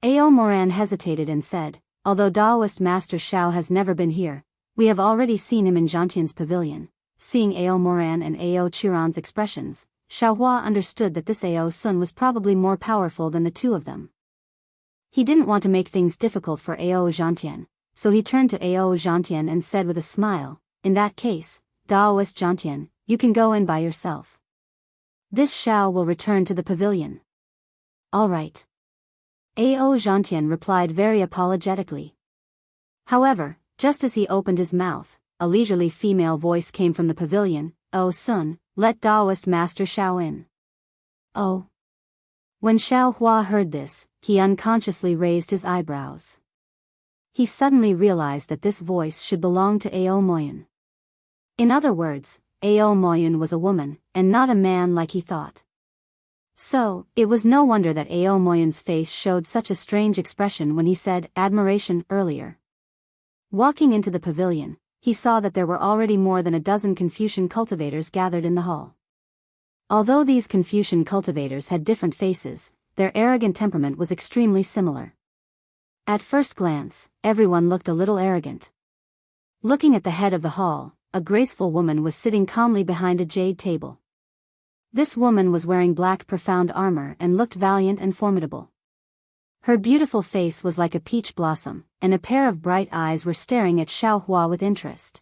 Ao Moran hesitated and said, "Although Daoist master Xiao has never been here, we have already seen him in Zhantian's pavilion." Seeing Ao Moran and Ao Chiron's expressions, Xiaohua understood that this Ao Sun was probably more powerful than the two of them. He didn't want to make things difficult for Ao Zhantian, so he turned to Ao Zhantian and said with a smile, "In that case, Daoist Zhantian, you can go in by yourself. This Xiao will return to the pavilion." "All right." Ao Zhantian replied very apologetically. However, just as he opened his mouth, a leisurely female voice came from the pavilion, "Oh Sun, let Daoist Master Xiao in." "Oh." When Xiaohua heard this, he unconsciously raised his eyebrows. He suddenly realized that this voice should belong to Ao Moyun. In other words, Ao Moyun was a woman, and not a man like he thought. So, it was no wonder that Ao Moyun's face showed such a strange expression when he said admiration earlier. Walking into the pavilion, he saw that there were already more than a dozen Confucian cultivators gathered in the hall. Although these Confucian cultivators had different faces, their arrogant temperament was extremely similar. At first glance, everyone looked a little arrogant. Looking at the head of the hall, a graceful woman was sitting calmly behind a jade table. This woman was wearing black profound armor and looked valiant and formidable. Her beautiful face was like a peach blossom, and a pair of bright eyes were staring at Xiaohua with interest.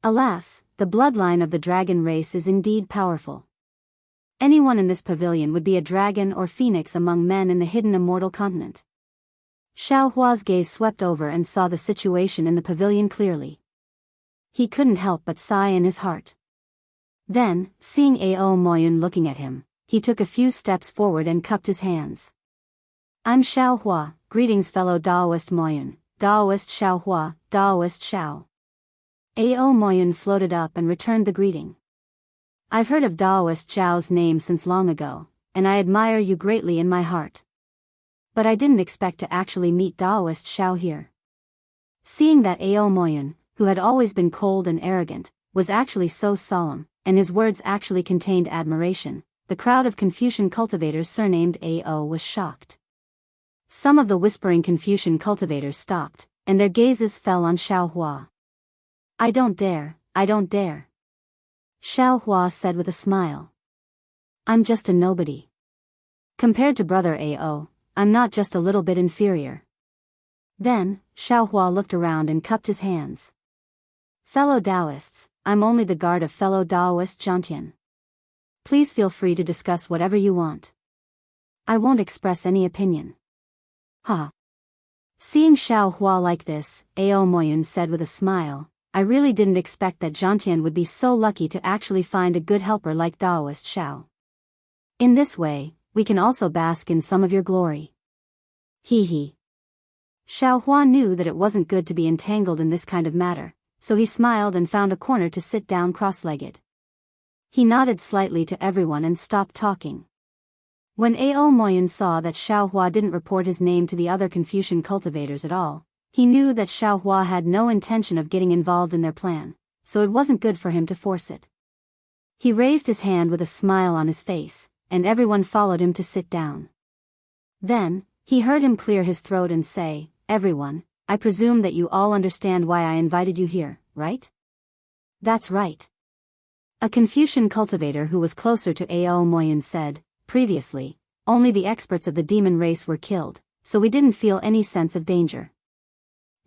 Alas, the bloodline of the dragon race is indeed powerful. Anyone in this pavilion would be a dragon or phoenix among men in the hidden immortal continent. Xiaohua's gaze swept over and saw the situation in the pavilion clearly. He couldn't help but sigh in his heart. Then, seeing Ao Moyun looking at him, he took a few steps forward and cupped his hands. "I'm Xiaohua, greetings fellow Daoist Moyun, Daoist Xiaohua, Daoist Xiao." Ao Moyun floated up and returned the greeting. "I've heard of Daoist Xiao's name since long ago, and I admire you greatly in my heart. But I didn't expect to actually meet Daoist Xiao here." Seeing that Ao Moyun, who had always been cold and arrogant, was actually so solemn, and his words actually contained admiration, the crowd of Confucian cultivators surnamed Ao was shocked. Some of the whispering Confucian cultivators stopped, and their gazes fell on Xiaohua. I don't dare," Xiaohua said with a smile. "I'm just a nobody. Compared to brother Ao, I'm not just a little bit inferior." Then, Xiaohua looked around and cupped his hands. "Fellow Daoists, I'm only the guard of fellow Daoist Zhantian. Please feel free to discuss whatever you want. I won't express any opinion." "Ha." Seeing Xiaohua like this, Ao Moyun said with a smile, "I really didn't expect that Zhantian would be so lucky to actually find a good helper like Daoist Xiao. In this way, we can also bask in some of your glory." Hee hee. Xiaohua knew that it wasn't good to be entangled in this kind of matter, so he smiled and found a corner to sit down cross-legged. He nodded slightly to everyone and stopped talking. When Ao Moyun saw that Xiaohua didn't report his name to the other Confucian cultivators at all, he knew that Xiaohua had no intention of getting involved in their plan, so it wasn't good for him to force it. He raised his hand with a smile on his face, and everyone followed him to sit down. Then, he heard him clear his throat and say, "Everyone, I presume that you all understand why I invited you here, right? That's right. A Confucian cultivator who was closer to Ao Moyun said, previously, only the experts of the demon race were killed, so we didn't feel any sense of danger.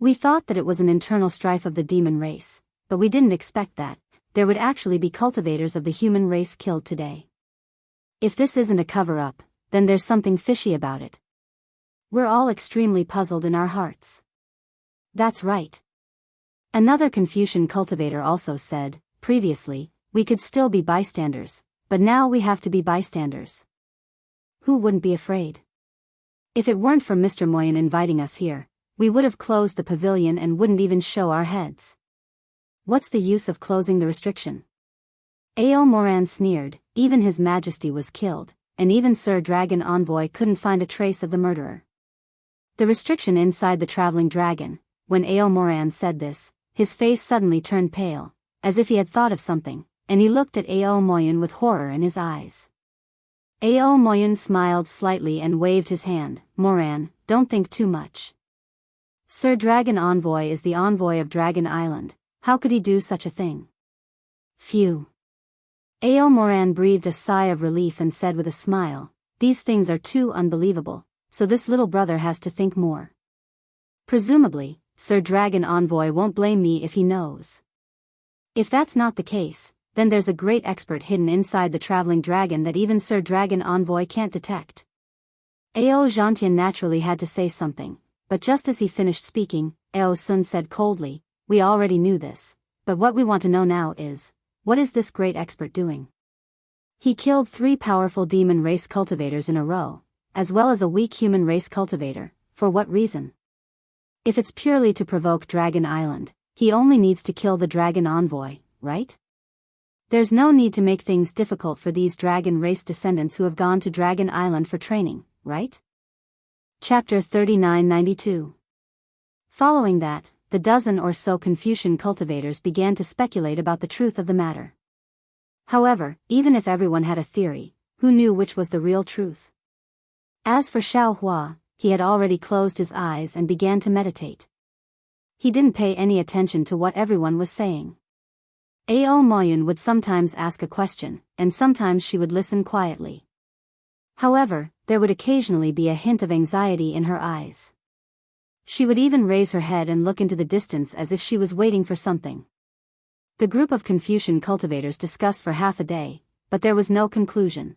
We thought that it was an internal strife of the demon race, but we didn't expect that there would actually be cultivators of the human race killed today. If this isn't a cover-up, then there's something fishy about it. We're all extremely puzzled in our hearts. That's right. Another Confucian cultivator also said, previously, we could still be bystanders, but now we have to be bystanders. Who wouldn't be afraid? If it weren't for Mr. Moyen inviting us here, we would have closed the pavilion and wouldn't even show our heads. What's the use of closing the restriction? Ao Moran sneered, even His Majesty was killed, and even Sir Dragon Envoy couldn't find a trace of the murderer. The restriction inside the traveling dragon. When Ao Moran said this, his face suddenly turned pale, as if he had thought of something, and he looked at Ao Moyen with horror in his eyes. Ao Moyen smiled slightly and waved his hand. Moran, don't think too much. Sir Dragon Envoy is the envoy of Dragon Island, how could he do such a thing? Phew. Ao Moran breathed a sigh of relief and said with a smile, these things are too unbelievable, so this little brother has to think more. Presumably, Sir Dragon Envoy won't blame me if he knows. If that's not the case, then there's a great expert hidden inside the traveling dragon that even Sir Dragon Envoy can't detect. Ao Xianxia naturally had to say something, but just as he finished speaking, Ao Sun said coldly, we already knew this, but what we want to know now is, what is this great expert doing? He killed 3 powerful demon race cultivators in a row, as well as a weak human race cultivator, for what reason? If it's purely to provoke Dragon Island, he only needs to kill the Dragon Envoy, right? There's no need to make things difficult for these dragon race descendants who have gone to Dragon Island for training, right? Chapter 3992. Following that, the dozen or so Confucian cultivators began to speculate about the truth of the matter. However, even if everyone had a theory, who knew which was the real truth? As for Xiao Hua, he had already closed his eyes and began to meditate. He didn't pay any attention to what everyone was saying. Ao Moyun would sometimes ask a question, and sometimes she would listen quietly. However, there would occasionally be a hint of anxiety in her eyes. She would even raise her head and look into the distance as if she was waiting for something. The group of Confucian cultivators discussed for half a day, but there was no conclusion.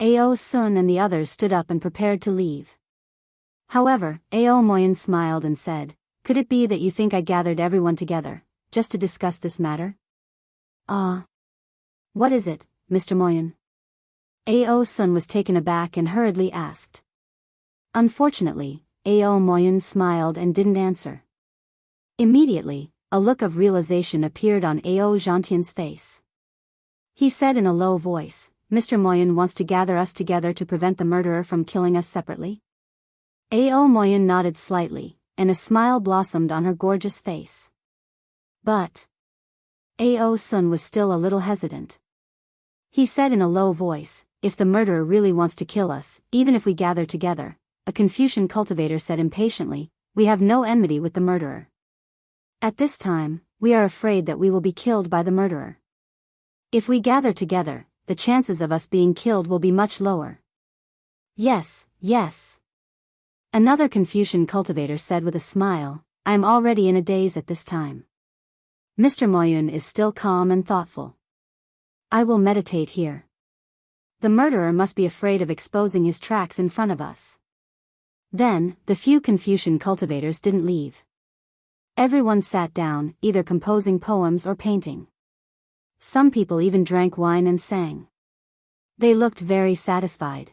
Ao Sun and the others stood up and prepared to leave. However, Ao Moyen smiled and said, could it be that you think I gathered everyone together, just to discuss this matter? What is it, Mr. Moyen? Ao Sun was taken aback and hurriedly asked. Unfortunately, Ao Moyen smiled and didn't answer. Immediately, a look of realization appeared on Ao Xianxin's face. He said in a low voice, Mr. Moyen wants to gather us together to prevent the murderer from killing us separately? Ao Moyen nodded slightly, and a smile blossomed on her gorgeous face. But Ao Sun was still a little hesitant. He said in a low voice, if the murderer really wants to kill us, even if we gather together, a Confucian cultivator said impatiently, we have no enmity with the murderer. At this time, we are afraid that we will be killed by the murderer. If we gather together, the chances of us being killed will be much lower. Yes, yes. Another Confucian cultivator said with a smile, I am already in a daze at this time. Mr. Moyun is still calm and thoughtful. I will meditate here. The murderer must be afraid of exposing his tracks in front of us. Then, the few Confucian cultivators didn't leave. Everyone sat down, either composing poems or painting. Some people even drank wine and sang. They looked very satisfied.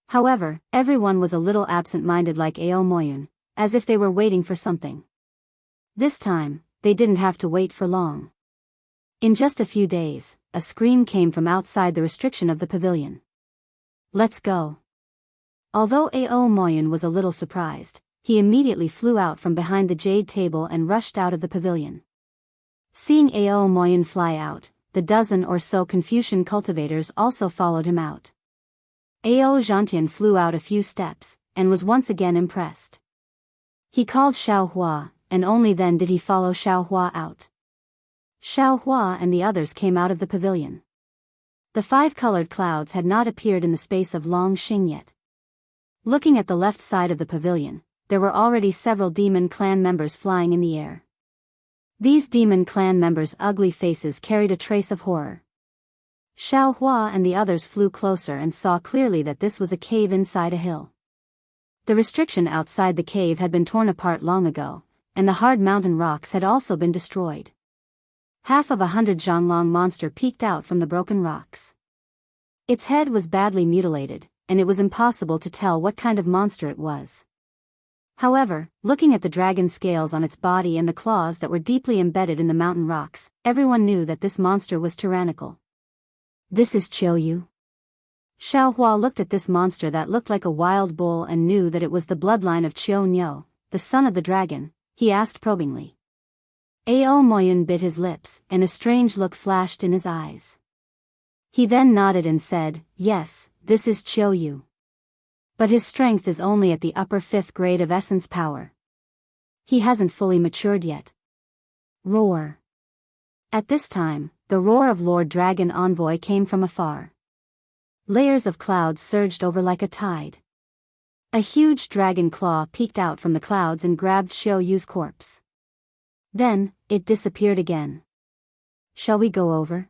However, everyone was a little absent-minded like Ao Moyun, as if they were waiting for something. This time, they didn't have to wait for long. In just a few days, a scream came from outside the restriction of the pavilion. Let's go. Although Ao Moyun was a little surprised, he immediately flew out from behind the jade table and rushed out of the pavilion. Seeing Ao Moyun fly out, the dozen or so Confucian cultivators also followed him out. Ao Xianxia flew out a few steps, and was once again impressed. He called Xiao Hua, and only then did he follow Xiao Hua out. Xiao Hua and the others came out of the pavilion. The 5-colored clouds had not appeared in the space of Long Xing yet. Looking at the left side of the pavilion, there were already several demon clan members flying in the air. These demon clan members' ugly faces carried a trace of horror. Xiao Hua and the others flew closer and saw clearly that this was a cave inside a hill. The restriction outside the cave had been torn apart long ago, and the hard mountain rocks had also been destroyed. Half of 100 Zhanglong monster peeked out from the broken rocks. Its head was badly mutilated, and it was impossible to tell what kind of monster it was. However, looking at the dragon scales on its body and the claws that were deeply embedded in the mountain rocks, everyone knew that this monster was tyrannical. This is Qiu. Xiao Hua looked at this monster that looked like a wild bull and knew that it was the bloodline of Qiu Niu, the son of the dragon. He asked probingly. Ao Moyun bit his lips, and a strange look flashed in his eyes. He then nodded and said, "Yes, this is Qiu. But his strength is only at the upper 5th grade of essence power. He hasn't fully matured yet." Roar. At this time, the roar of Lord Dragon Envoy came from afar. Layers of clouds surged over like a tide. A huge dragon claw peeked out from the clouds and grabbed Xiao Yu's corpse. Then, it disappeared again. "Shall we go over?"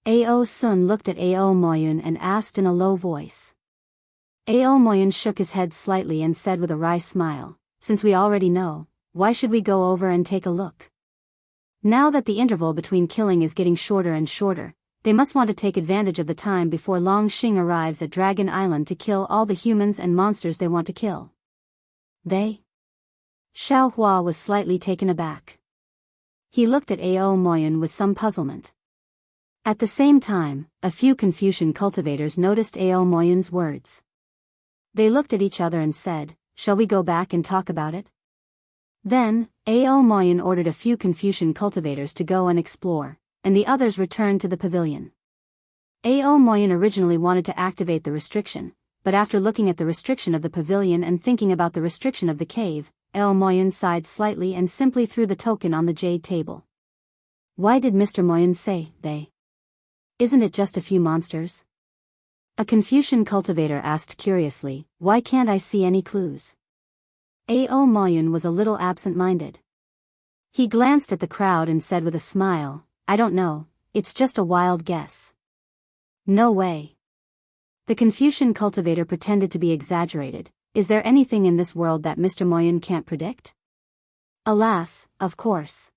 Ao Sun looked at Ao Moyun and asked in a low voice. Ao Moyun shook his head slightly and said with a wry smile, "Since we already know, why should we go over and take a look?" Now that the interval between killing is getting shorter and shorter, they must want to take advantage of the time before Long Xing arrives at Dragon Island to kill all the humans and monsters they want to kill. They? Xiao Hua was slightly taken aback. He looked at Ao Moyun with some puzzlement. At the same time, a few Confucian cultivators noticed Ao Moyun's words. They looked at each other and said, "Shall we go back and talk about it?" Then, Ao Moyun ordered a few Confucian cultivators to go and explore, and the others returned to the pavilion. Ao Moyun originally wanted to activate the restriction, but after looking at the restriction of the pavilion and thinking about the restriction of the cave, Ao Moyun sighed slightly and simply threw the token on the jade table. Why did Mr. Moyun say, "they"? Isn't it just a few monsters? A Confucian cultivator asked curiously, "Why can't I see any clues?" Ao Moyun was a little absent-minded. He glanced at the crowd and said with a smile, "I don't know, it's just a wild guess." "No way." The Confucian cultivator pretended to be exaggerated. "Is there anything in this world that Mr. Moyun can't predict?" "Alas, of course."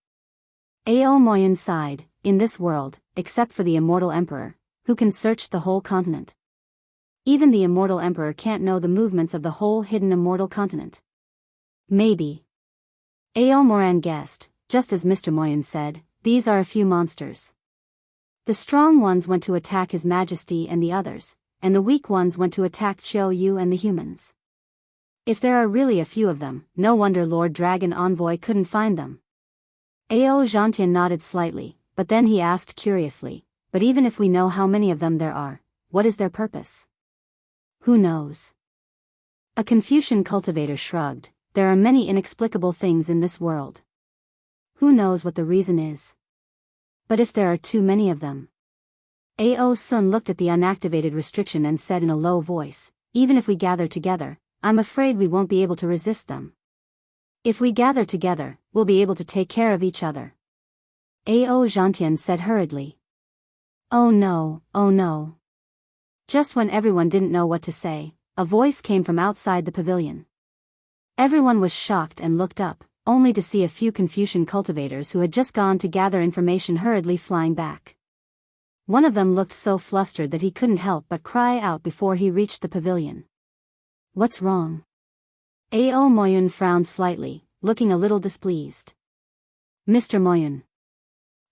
Ao Moyun sighed, "In this world, except for the immortal emperor, who can search the whole continent. Even the immortal emperor can't know the movements of the whole hidden immortal continent." "Maybe." Ao Moran guessed, just as Mr. Moyun said, "These are a few monsters. The strong ones went to attack His Majesty and the others, and the weak ones went to attack Qiu Yu and the humans. If there are really a few of them, no wonder Lord Dragon Envoy couldn't find them." Ao Xianxia nodded slightly, but then he asked curiously, "But even if we know how many of them there are, what is their purpose?" "Who knows?" A Confucian cultivator shrugged, "There are many inexplicable things in this world. Who knows what the reason is? But if there are too many of them..." Ao Sun looked at the unactivated restriction and said in a low voice, "Even if we gather together, I'm afraid we won't be able to resist them. If we gather together, we'll be able to take care of each other." Ao Zhantian said hurriedly. "Oh no, oh no." Just when everyone didn't know what to say, a voice came from outside the pavilion. Everyone was shocked and looked up, only to see a few Confucian cultivators who had just gone to gather information hurriedly flying back. One of them looked so flustered that he couldn't help but cry out before he reached the pavilion. "What's wrong?" Ao Moyun frowned slightly, looking a little displeased. "Mr. Moyun."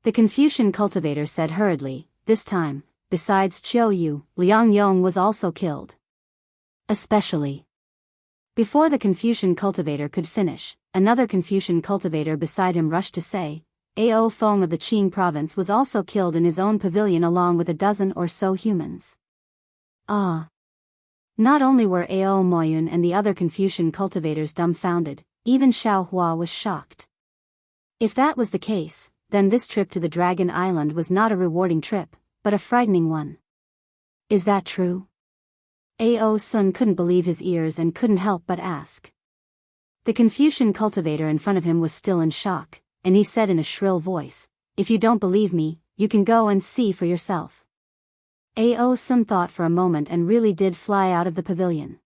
The Confucian cultivator said hurriedly, "This time, besides Qiu Yu, Liang Yong was also killed." "Especially." Before the Confucian cultivator could finish, another Confucian cultivator beside him rushed to say, "Ao Feng of the Qing province was also killed in his own pavilion along with a dozen or so humans." Ah! Not only were Ao Moyun and the other Confucian cultivators dumbfounded, even Xiao Hua was shocked. If that was the case, then this trip to the Dragon Island was not a rewarding trip, but a frightening one. Is that true? Ao Sun couldn't believe his ears and couldn't help but ask. The Confucian cultivator in front of him was still in shock, and he said in a shrill voice, "If you don't believe me, you can go and see for yourself." Ao Sun thought for a moment and really did fly out of the pavilion.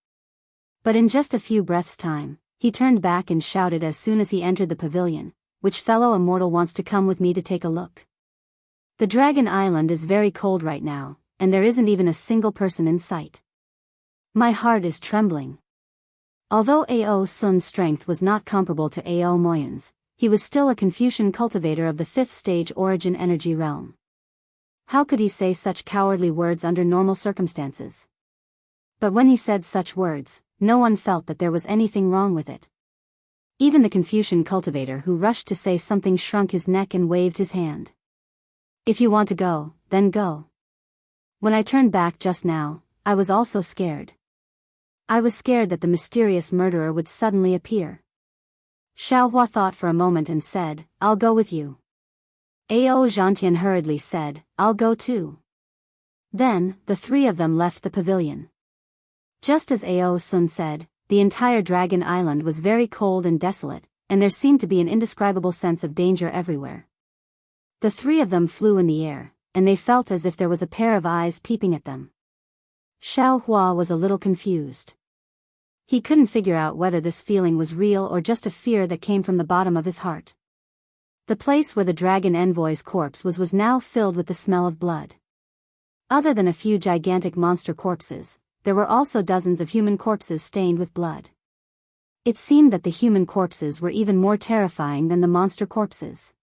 But in just a few breaths' time, he turned back and shouted as soon as he entered the pavilion, "Which fellow immortal wants to come with me to take a look? The Dragon Island is very cold right now, and there isn't even a single person in sight. My heart is trembling." Although Ao Sun's strength was not comparable to Ao Moyun's, he was still a Confucian cultivator of the 5th stage origin energy realm. How could he say such cowardly words under normal circumstances? But when he said such words, no one felt that there was anything wrong with it. Even the Confucian cultivator who rushed to say something shrunk his neck and waved his hand. "If you want to go, then go. When I turned back just now, I was also scared. I was scared that the mysterious murderer would suddenly appear." Xiao Hua thought for a moment and said, "I'll go with you." Ao Zhantian hurriedly said, "I'll go too." Then, the three of them left the pavilion. Just as Ao Sun said, the entire Dragon Island was very cold and desolate, and there seemed to be an indescribable sense of danger everywhere. The three of them flew in the air, and they felt as if there was a pair of eyes peeping at them. Xiao Hua was a little confused. He couldn't figure out whether this feeling was real or just a fear that came from the bottom of his heart. The place where the dragon envoy's corpse was now filled with the smell of blood. Other than a few gigantic monster corpses, there were also dozens of human corpses stained with blood. It seemed that the human corpses were even more terrifying than the monster corpses.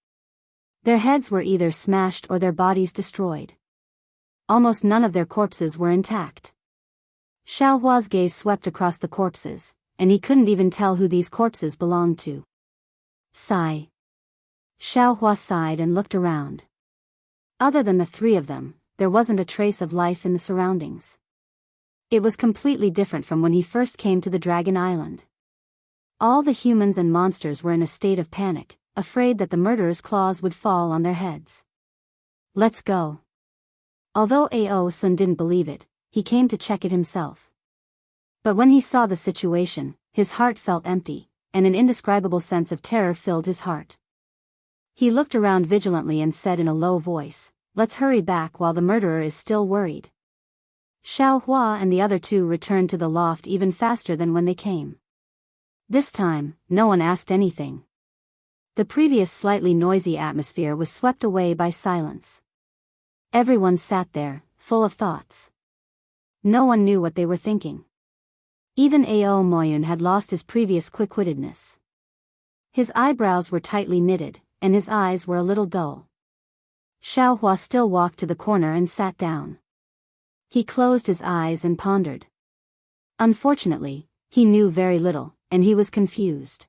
Their heads were either smashed or their bodies destroyed. Almost none of their corpses were intact. Xiao Hua's gaze swept across the corpses, and he couldn't even tell who these corpses belonged to. Sigh. Xiao Hua sighed and looked around. Other than the three of them, there wasn't a trace of life in the surroundings. It was completely different from when he first came to the Dragon Island. All the humans and monsters were in a state of panic, afraid that the murderer's claws would fall on their heads. "Let's go." Although Ao Sun didn't believe it, he came to check it himself. But when he saw the situation, his heart felt empty, and an indescribable sense of terror filled his heart. He looked around vigilantly and said in a low voice, "Let's hurry back while the murderer is still worried." Xiao Hua and the other two returned to the loft even faster than when they came. This time, no one asked anything. The previous slightly noisy atmosphere was swept away by silence. Everyone sat there, full of thoughts. No one knew what they were thinking. Even Ao Moyun had lost his previous quick-wittedness. His eyebrows were tightly knitted, and his eyes were a little dull. Xiao Hua still walked to the corner and sat down. He closed his eyes and pondered. Unfortunately, he knew very little, and he was confused.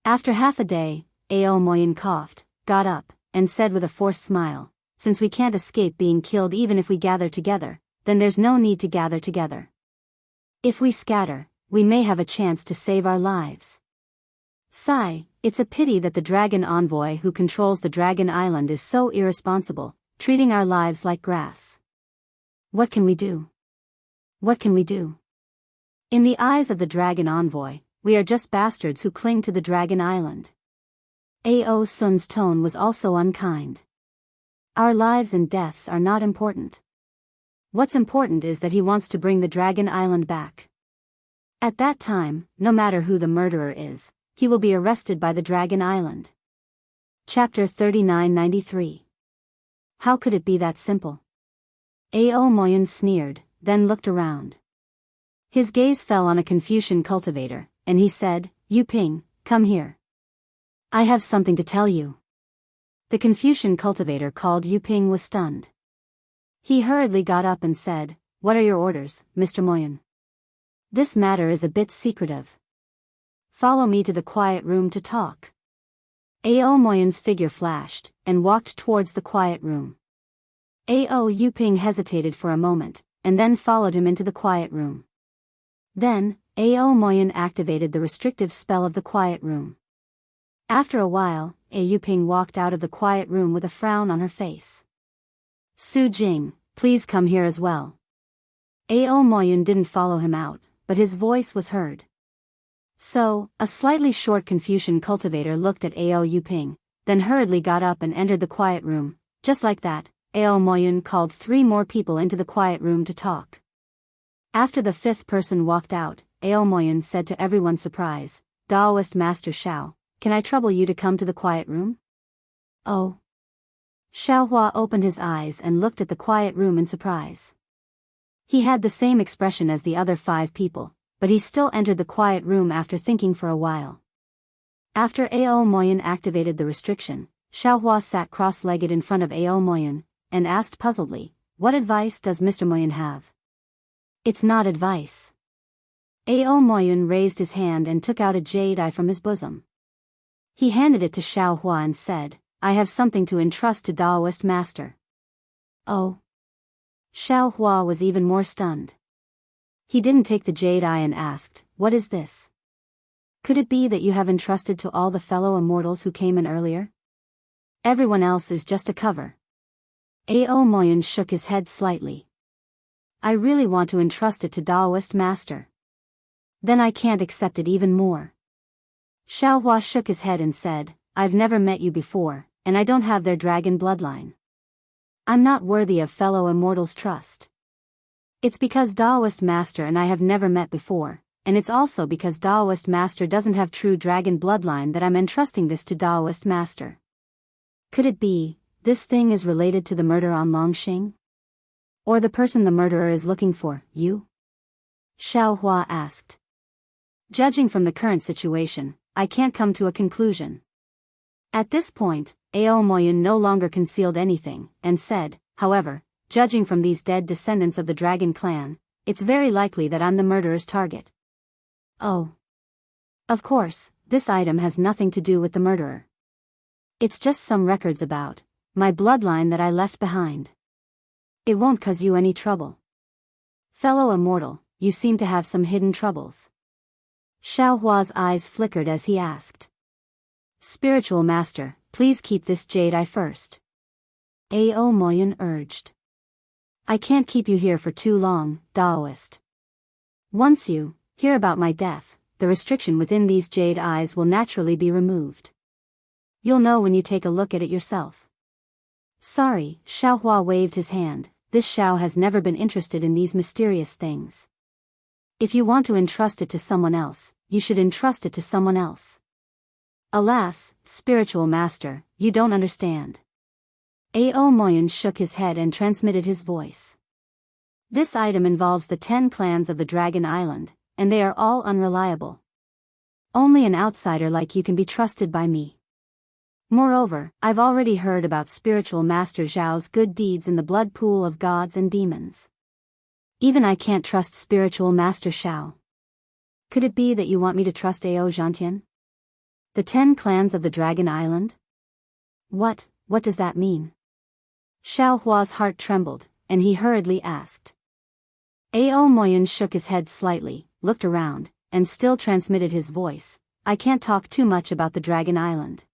After half a day, Ao Moyun coughed, got up, and said with a forced smile, "Since we can't escape being killed even if we gather together, then there's no need to gather together. If we scatter, we may have a chance to save our lives. Sigh, it's a pity that the dragon envoy who controls the Dragon Island is so irresponsible, treating our lives like grass. What can we do? What can we do? In the eyes of the dragon envoy, we are just bastards who cling to the Dragon Island." Ao Sun's tone was also unkind. Our lives and deaths are not important. What's important is that he wants to bring the Dragon Island back. At that time, no matter who the murderer is, he will be arrested by the Dragon Island. Chapter 3993. How could it be that simple? Ao Moyun sneered, then looked around. His gaze fell on a Confucian cultivator, and he said, "Yu Ping, come here. I have something to tell you." The Confucian cultivator called Yu Ping was stunned. He hurriedly got up and said, "What are your orders, Mr. Moyun? This matter is a bit secretive. Follow me to the quiet room to talk." Ao Moyun's figure flashed, and walked towards the quiet room. Ao Yu Ping hesitated for a moment, and then followed him into the quiet room. Then, Ao Moyun activated the restrictive spell of the quiet room. After a while, A Yuping walked out of the quiet room with a frown on her face. Su Jing, please come here as well. Ao Moyun didn't follow him out, but his voice was heard. So, a slightly short Confucian cultivator looked at Ao Yuping, then hurriedly got up and entered the quiet room. Just like that, Ao Moyun called 3 more people into the quiet room to talk. After the 5th person walked out, Ao Moyun said to everyone's surprise, Daoist Master Xiao, can I trouble you to come to the quiet room? Oh. Xiaohua opened his eyes and looked at the quiet room in surprise. He had the same expression as the other 5 people, but he still entered the quiet room after thinking for a while. After Ao Moyun activated the restriction, Xiaohua sat cross-legged in front of Ao Moyun, and asked puzzledly, what advice does Mr. Moyun have? It's not advice. Ao Moyun raised his hand and took out a jade eye from his bosom. He handed it to Xiaohua and said, I have something to entrust to Daoist Master. Oh. Xiaohua was even more stunned. He didn't take the jade eye and asked, what is this? Could it be that you have entrusted to all the fellow immortals who came in earlier? Everyone else is just a cover. Ao Moyun shook his head slightly. I really want to entrust it to Daoist Master. Then I can't accept it even more. Xiaohua shook his head and said, I've never met you before, and I don't have their dragon bloodline. I'm not worthy of fellow immortals' trust. It's because Daoist Master and I have never met before, and it's also because Daoist Master doesn't have true dragon bloodline that I'm entrusting this to Daoist Master. Could it be, this thing is related to the murder on Longxing? Or the person the murderer is looking for, you? Xiaohua asked. Judging from the current situation, I can't come to a conclusion. At this point, Ao Moyun no longer concealed anything, and said, however, judging from these dead descendants of the dragon clan, it's very likely that I'm the murderer's target. Oh. Of course, this item has nothing to do with the murderer. It's just some records about my bloodline that I left behind. It won't cause you any trouble. Fellow immortal, you seem to have some hidden troubles. Xiaohua's eyes flickered as he asked. Spiritual Master, please keep this jade eye first. Ao Moyun urged. I can't keep you here for too long, Daoist. Once you hear about my death, the restriction within these jade eyes will naturally be removed. You'll know when you take a look at it yourself. Sorry, Xiaohua waved his hand, this Xiao has never been interested in these mysterious things. If you want to entrust it to someone else, you should entrust it to someone else. Alas, Spiritual Master, you don't understand. Ao Moyun shook his head and transmitted his voice. This item involves the 10 clans of the Dragon Island, and they are all unreliable. Only an outsider like you can be trusted by me. Moreover, I've already heard about Spiritual Master Zhao's good deeds in the blood pool of gods and demons. Even I can't trust Spiritual Master Xiao. Could it be that you want me to trust Ao Zhantian? The 10 clans of the Dragon Island? What does that mean? Xiaohua's heart trembled, and he hurriedly asked. Ao Moyun shook his head slightly, looked around, and still transmitted his voice. I can't talk too much about the Dragon Island.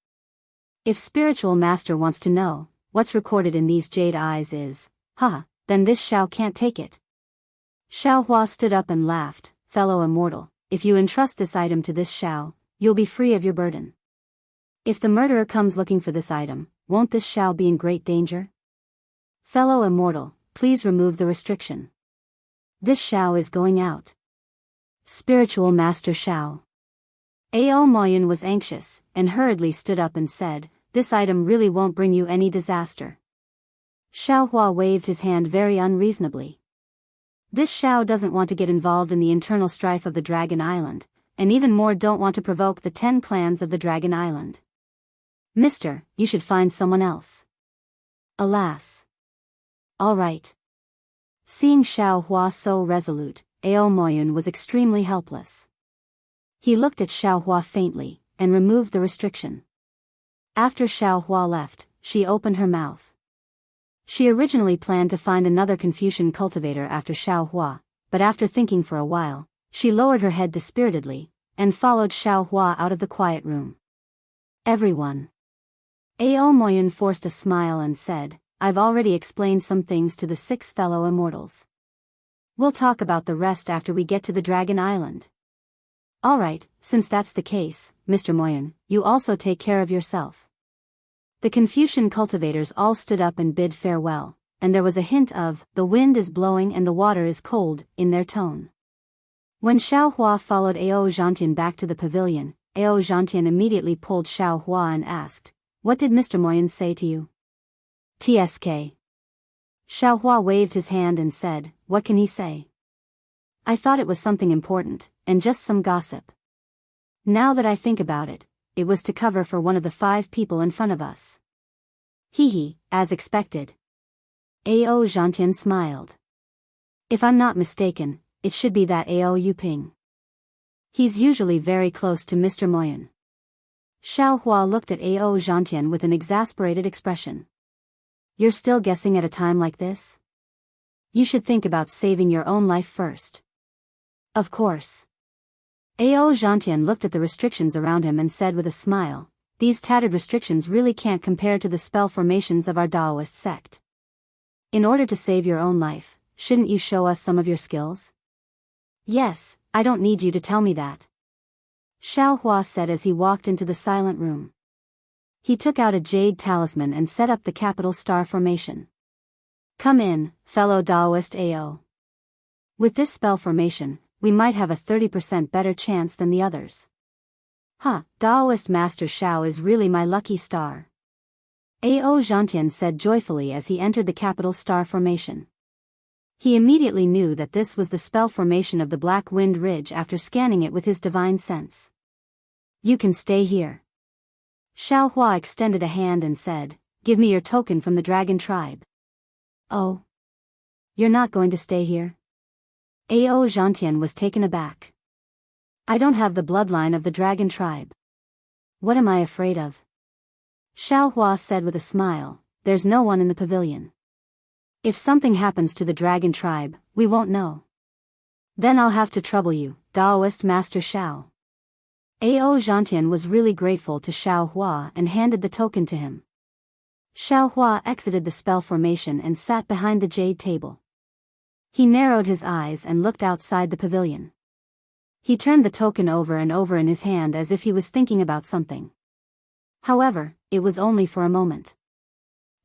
If Spiritual Master wants to know what's recorded in these jade eyes then this Xiao can't take it. Xiaohua stood up and laughed. Fellow immortal, if you entrust this item to this Xiao, you'll be free of your burden. If the murderer comes looking for this item, won't this Xiao be in great danger? Fellow immortal, please remove the restriction. This Xiao is going out. Spiritual Master Xiao. Ao Moyun was anxious, and hurriedly stood up and said, this item really won't bring you any disaster. Xiaohua waved his hand very unreasonably. This Xiao doesn't want to get involved in the internal strife of the Dragon Island, and even more don't want to provoke the 10 clans of the Dragon Island. Mister, you should find someone else. Alas. All right. Seeing Xiaohua so resolute, Ao Moyun was extremely helpless. He looked at Xiaohua faintly, and removed the restriction. After Xiaohua left, she opened her mouth. She originally planned to find another Confucian cultivator after Xiaohua, but after thinking for a while, She lowered her head dispiritedly, and followed Xiao Hua out of the quiet room. Everyone. Ao Moyun forced a smile and said, I've already explained some things to the 6 fellow immortals. We'll talk about the rest after we get to the Dragon Island. Alright, since that's the case, Mr. Moyun, you also take care of yourself. The Confucian cultivators all stood up and bid farewell, and there was a hint of, the wind is blowing and the water is cold, in their tone. When Xiao Hua followed Ao Zhantian back to the pavilion, Ao Zhantian immediately pulled Xiao Hua and asked, What did Mr. Moyun say to you? TSK. Xiao Hua waved his hand and said, What can he say? I thought it was something important, and just some gossip. Now that I think about it, it was to cover for one of the 5 people in front of us. Hee, as expected. Ao Zhantian smiled. If I'm not mistaken, it should be that Ao Yuping. He's usually very close to Mr. Moyun. Xiao Hua looked at Ao Zhantian with an exasperated expression. You're still guessing at a time like this? You should think about saving your own life first. Of course. Ao Zhantian looked at the restrictions around him and said with a smile, These tattered restrictions really can't compare to the spell formations of our Daoist sect. In order to save your own life, shouldn't you show us some of your skills? Yes, I don't need you to tell me that. Xiao Hua said as he walked into the silent room. He took out a jade talisman and set up the capital star formation. Come in, fellow Daoist Ao. With this spell formation, we might have a 30% better chance than the others. Daoist Master Xiao is really my lucky star. Ao Zhantian said joyfully as he entered the capital star formation. He immediately knew that this was the spell formation of the Black Wind Ridge after scanning it with his divine sense. You can stay here. Xiao Hua extended a hand and said, Give me your token from the dragon tribe. Oh. You're not going to stay here? Ao Zhantian was taken aback. I don't have the bloodline of the dragon tribe. What am I afraid of? Xiao Hua said with a smile, There's no one in the pavilion. If something happens to the dragon tribe, we won't know. Then I'll have to trouble you, Daoist Master Xiao. Ao Zhantian was really grateful to Xiao Hua and handed the token to him. Xiao Hua exited the spell formation and sat behind the jade table. He narrowed his eyes and looked outside the pavilion. He turned the token over and over in his hand as if he was thinking about something. However, it was only for a moment.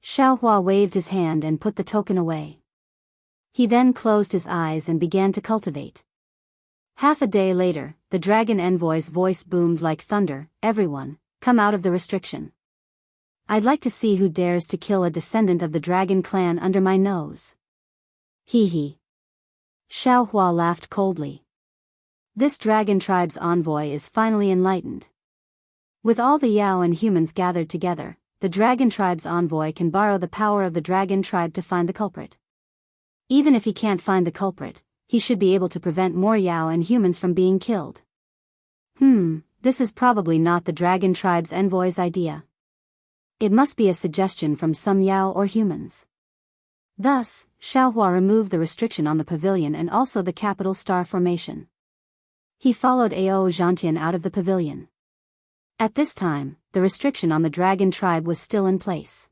Xiao Hua waved his hand and put the token away. He then closed his eyes and began to cultivate. Half a day later, the dragon envoy's voice boomed like thunder, Everyone, come out of the restriction. I'd like to see who dares to kill a descendant of the dragon clan under my nose. Hee. Xiao Hua laughed coldly. This dragon tribe's envoy is finally enlightened. With all the Yao and humans gathered together, the dragon tribe's envoy can borrow the power of the dragon tribe to find the culprit. Even if he can't find the culprit, he should be able to prevent more Yao and humans from being killed. This is probably not the dragon tribe's envoy's idea. It must be a suggestion from some Yao or humans. Thus, Xiao Hua removed the restriction on the pavilion and also the capital star formation. He followed Ao Zhantian out of the pavilion. At this time, the restriction on the dragon tribe was still in place.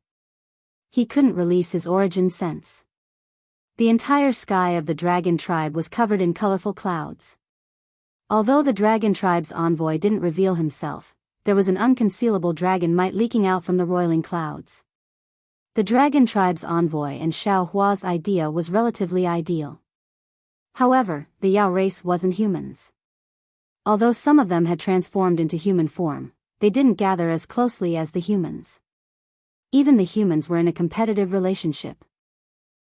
He couldn't release his origin sense. The entire sky of the dragon tribe was covered in colorful clouds. Although the dragon tribe's envoy didn't reveal himself, there was an unconcealable dragon might leaking out from the roiling clouds. The dragon tribe's envoy and Xiao Hua's idea was relatively ideal. However, the Yao race wasn't humans. Although some of them had transformed into human form, they didn't gather as closely as the humans. Even the humans were in a competitive relationship.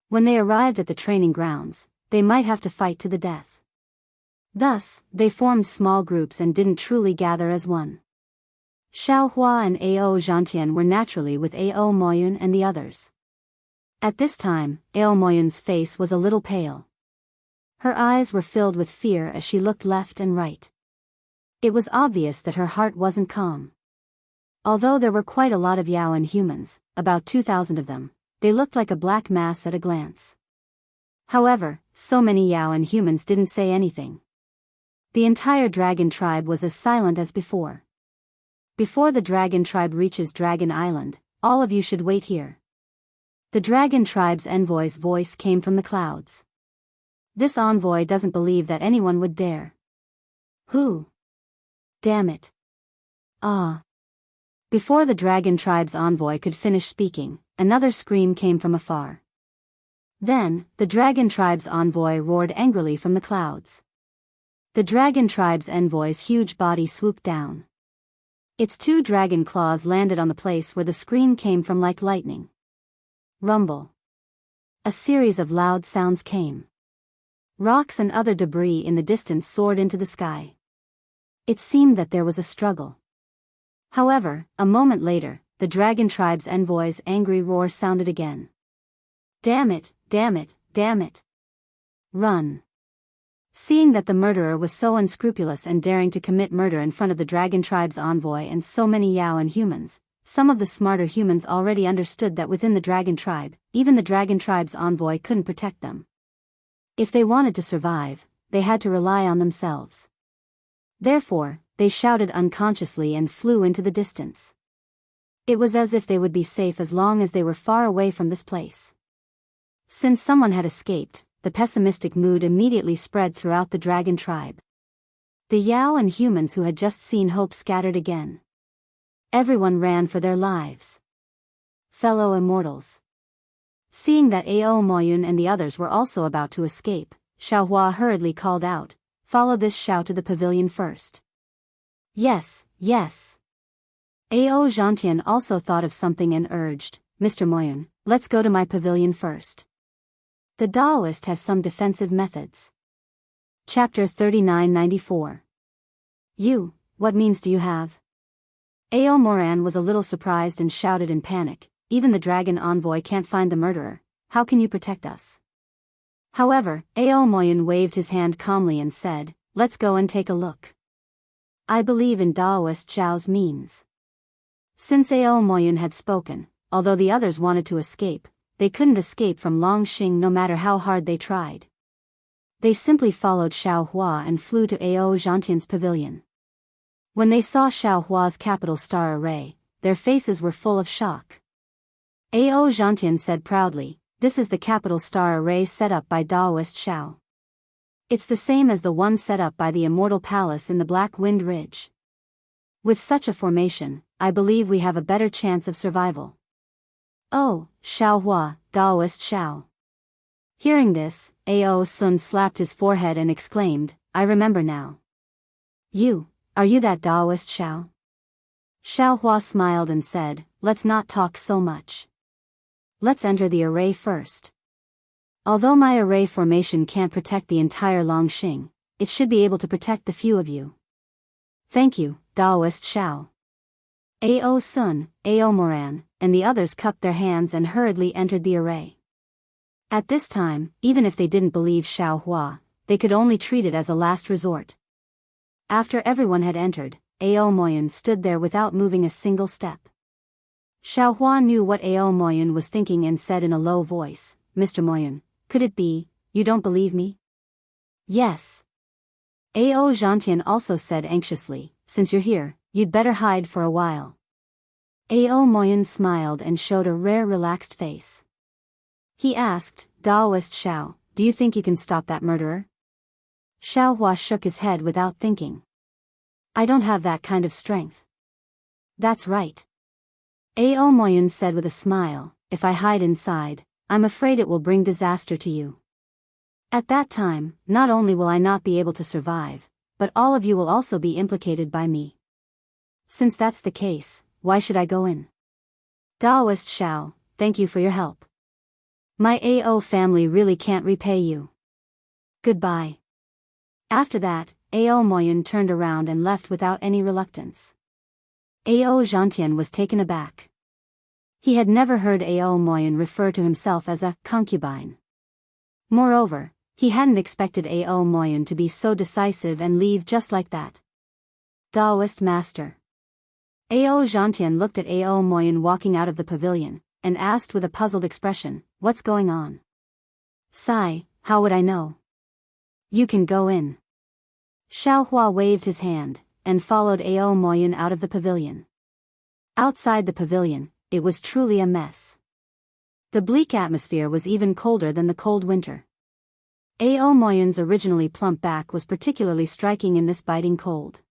When they arrived at the training grounds, they might have to fight to the death. Thus, they formed small groups and didn't truly gather as one. Xiao Hua and Ao Zhantian were naturally with Ao Moyun and the others. At this time, Ao Moyun's face was a little pale. Her eyes were filled with fear as she looked left and right. It was obvious that her heart wasn't calm. Although there were quite a lot of Yao and humans, about 2,000 of them, they looked like a black mass at a glance. However, so many Yao and humans didn't say anything. The entire dragon tribe was as silent as before. Before the dragon tribe reaches Dragon Island, all of you should wait here. The dragon tribe's envoy's voice came from the clouds. This envoy doesn't believe that anyone would dare. Who? Damn it. Ah. Before the dragon tribe's envoy could finish speaking, another scream came from afar. Then, the dragon tribe's envoy roared angrily from the clouds. The dragon tribe's envoy's huge body swooped down. Its 2 dragon claws landed on the place where the scream came from like lightning. Rumble. A series of loud sounds came. Rocks and other debris in the distance soared into the sky. It seemed that there was a struggle. However, a moment later, the dragon tribe's envoy's angry roar sounded again. Damn it, damn it, damn it. Run. Seeing that the murderer was so unscrupulous and daring to commit murder in front of the dragon tribe's envoy and so many Yaoan humans, some of the smarter humans already understood that within the dragon tribe, even the dragon tribe's envoy couldn't protect them. If they wanted to survive, they had to rely on themselves. Therefore, they shouted unconsciously and flew into the distance. It was as if they would be safe as long as they were far away from this place. Since someone had escaped, the pessimistic mood immediately spread throughout the dragon tribe. The Yao and humans who had just seen hope scattered again. Everyone ran for their lives. Fellow immortals. Seeing that Ao Moyun and the others were also about to escape, Xiaohua hurriedly called out, "Follow this Xiao to the pavilion first." Yes, yes. Ao Zhantian also thought of something and urged, "Mr. Moyun, let's go to my pavilion first. The Daoist has some defensive methods." Chapter 3994. What means do you have? Ao Moran was a little surprised and shouted in panic, "Even the dragon envoy can't find the murderer, how can you protect us?" However, Ao Moyun waved his hand calmly and said, "Let's go and take a look. I believe in Daoist Zhao's means." Since Ao Moyun had spoken, although the others wanted to escape, they couldn't escape from Longxing no matter how hard they tried. They simply followed Xiaohua and flew to Ao Zhantian's pavilion. When they saw Xiaohua's capital star array, their faces were full of shock. Ao Zhantian said proudly, "This is the capital star array set up by Daoist Xiao. It's the same as the one set up by the Immortal Palace in the Black Wind Ridge. With such a formation, I believe we have a better chance of survival." "Oh, Xiaohua, Daoist Xiao." Hearing this, Ao Sun slapped his forehead and exclaimed, "I remember now. Are you that Daoist Xiao?" Xiaohua smiled and said, "Let's not talk so much. Let's enter the array first. Although my array formation can't protect the entire Longxing, it should be able to protect the few of you." "Thank you, Daoist Xiao." Ao Sun, Ao Moran, and the others cupped their hands and hurriedly entered the array. At this time, even if they didn't believe Xiaohua, they could only treat it as a last resort. After everyone had entered, Ao Moyun stood there without moving a single step. Xiaohua knew what Ao Moyun was thinking and said in a low voice, "Mr. Moyun, could it be, you don't believe me?" "Yes." Ao Zhantian also said anxiously, "Since you're here, you'd better hide for a while." Ao Moyun smiled and showed a rare relaxed face. He asked, "Daoist Xiao, do you think you can stop that murderer?" Xiaohua shook his head without thinking. "I don't have that kind of strength." "That's right." Ao Moyun said with a smile, "If I hide inside, I'm afraid it will bring disaster to you. At that time, not only will I not be able to survive, but all of you will also be implicated by me. Since that's the case, why should I go in? Daoist Xiao, thank you for your help. My Ao family really can't repay you. Goodbye." After that, Ao Moyun turned around and left without any reluctance. Ao Zhantian was taken aback. He had never heard Ao Moyun refer to himself as a concubine. Moreover, he hadn't expected Ao Moyun to be so decisive and leave just like that. Daoist Master. Ao Zhantian looked at Ao Moyun walking out of the pavilion, and asked with a puzzled expression, "What's going on?" "Sai, how would I know?" "You can go in." Xiaohua waved his hand, and followed Ao Moyun out of the pavilion. Outside the pavilion, it was truly a mess. The bleak atmosphere was even colder than the cold winter. Ao Moyun's originally plump back was particularly striking in this biting cold.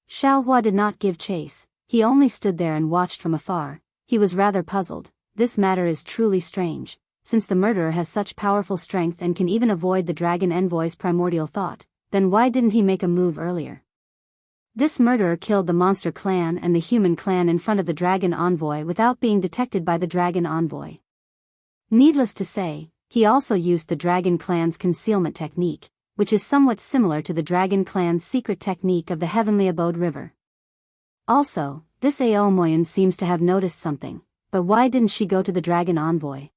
Xiaohua did not give chase, he only stood there and watched from afar. He was rather puzzled. This matter is truly strange, since the murderer has such powerful strength and can even avoid the dragon envoy's primordial thought, then why didn't he make a move earlier? This murderer killed the monster clan and the human clan in front of the dragon envoy without being detected by the dragon envoy. Needless to say, he also used the dragon clan's concealment technique, which is somewhat similar to the dragon clan's secret technique of the Heavenly Abode River. Also, this Ao Moyun seems to have noticed something, but why didn't she go to the dragon envoy?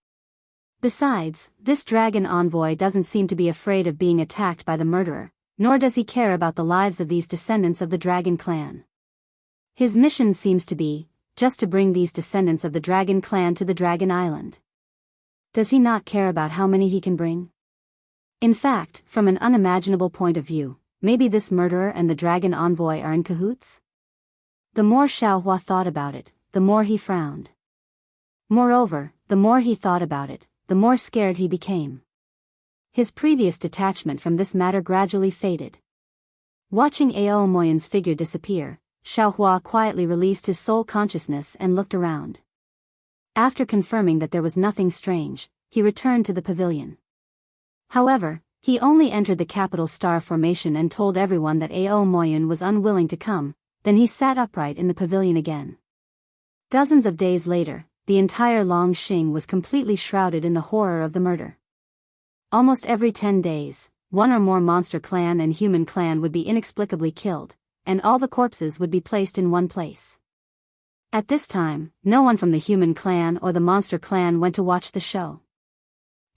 Besides, this dragon envoy doesn't seem to be afraid of being attacked by the murderer, nor does he care about the lives of these descendants of the dragon clan. His mission seems to be, just to bring these descendants of the dragon clan to the dragon island. Does he not care about how many he can bring? In fact, from an unimaginable point of view, maybe this murderer and the dragon envoy are in cahoots? The more Xiaohua thought about it, the more he frowned. Moreover, the more he thought about it, the more scared he became. His previous detachment from this matter gradually faded. Watching Ao Moyun's figure disappear, Xiaohua quietly released his soul consciousness and looked around. After confirming that there was nothing strange, he returned to the pavilion. However, he only entered the capital star formation and told everyone that Ao Moyun was unwilling to come, then he sat upright in the pavilion again. Dozens of days later, the entire Longxing was completely shrouded in the horror of the murder. Almost every 10 days, one or more monster clan and human clan would be inexplicably killed, and all the corpses would be placed in one place. At this time, no one from the human clan or the monster clan went to watch the show.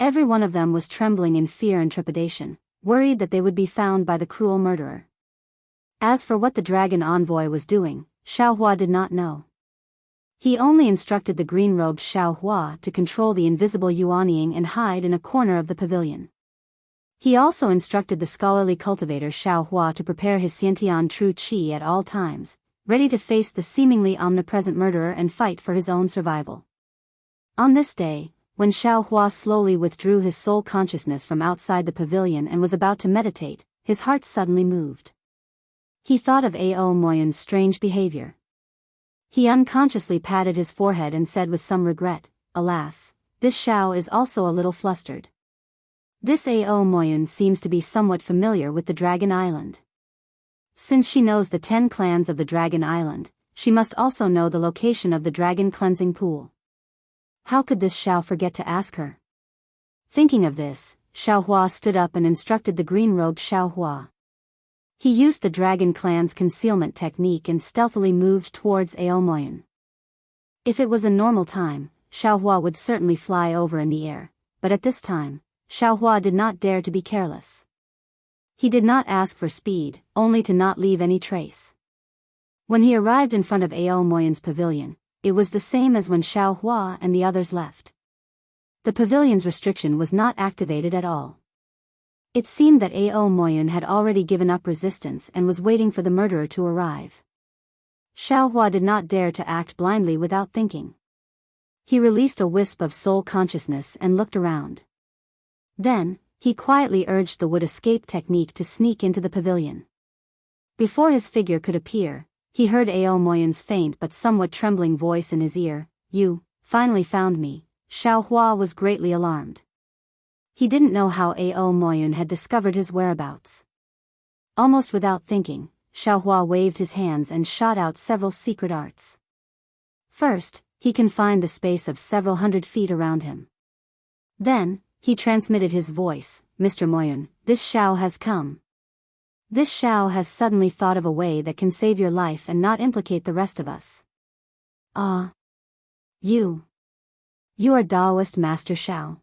Every one of them was trembling in fear and trepidation, worried that they would be found by the cruel murderer. As for what the dragon envoy was doing, Xiaohua did not know. He only instructed the green-robed Xiaohua to control the invisible Yuanying and hide in a corner of the pavilion. He also instructed the scholarly cultivator Xiaohua to prepare his Xiantian true qi at all times, ready to face the seemingly omnipresent murderer and fight for his own survival. On this day, when Xiaohua slowly withdrew his soul consciousness from outside the pavilion and was about to meditate, his heart suddenly moved. He thought of Ao Moyun's strange behavior. He unconsciously patted his forehead and said with some regret, "Alas, this Xiao is also a little flustered. This Ao Moyun seems to be somewhat familiar with the Dragon Island. Since she knows the 10 clans of the Dragon Island, she must also know the location of the Dragon Cleansing Pool. How could this Xiao forget to ask her?" Thinking of this, Xiaohua stood up and instructed the green-robed Xiaohua. He used the Dragon Clan's concealment technique and stealthily moved towards Ao Moyun. If it was a normal time, Xiaohua would certainly fly over in the air, but at this time, Xiaohua did not dare to be careless. He did not ask for speed, only to not leave any trace. When he arrived in front of Ao Moyun's pavilion, it was the same as when Xiaohua and the others left. The pavilion's restriction was not activated at all. It seemed that Ao Moyun had already given up resistance and was waiting for the murderer to arrive. Xiaohua did not dare to act blindly without thinking. He released a wisp of soul consciousness and looked around. Then, he quietly urged the wood escape technique to sneak into the pavilion. Before his figure could appear, he heard Ao Moyun's faint but somewhat trembling voice in his ear, "You, finally found me." Xiaohua was greatly alarmed. He didn't know how Ao Moyun had discovered his whereabouts. Almost without thinking, Xiaohua waved his hands and shot out several secret arts. First, he confined the space of several hundred feet around him. Then, he transmitted his voice, "Mr. Moyun, this Xiao has come. This Xiao has suddenly thought of a way that can save your life and not implicate the rest of us." "Ah. You are Daoist Master Xiao."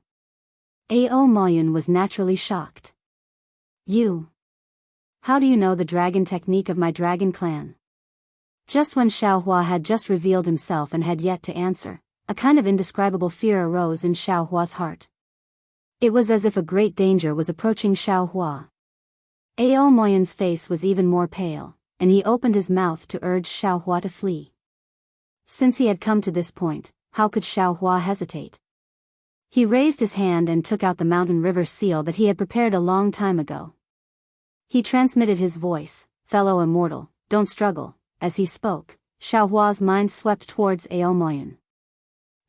Ao Moyun was naturally shocked. How do you know the dragon technique of my dragon clan?" Just when Xiaohua had just revealed himself and had yet to answer, a kind of indescribable fear arose in Xiaohua's heart. It was as if a great danger was approaching Xiaohua. Ao Moyun's face was even more pale, and he opened his mouth to urge Xiaohua to flee. Since he had come to this point, how could Xiaohua hesitate? He raised his hand and took out the mountain river seal that he had prepared a long time ago. He transmitted his voice, "Fellow immortal, don't struggle." As he spoke, Xiaohua's mind swept towards Ao Moyun.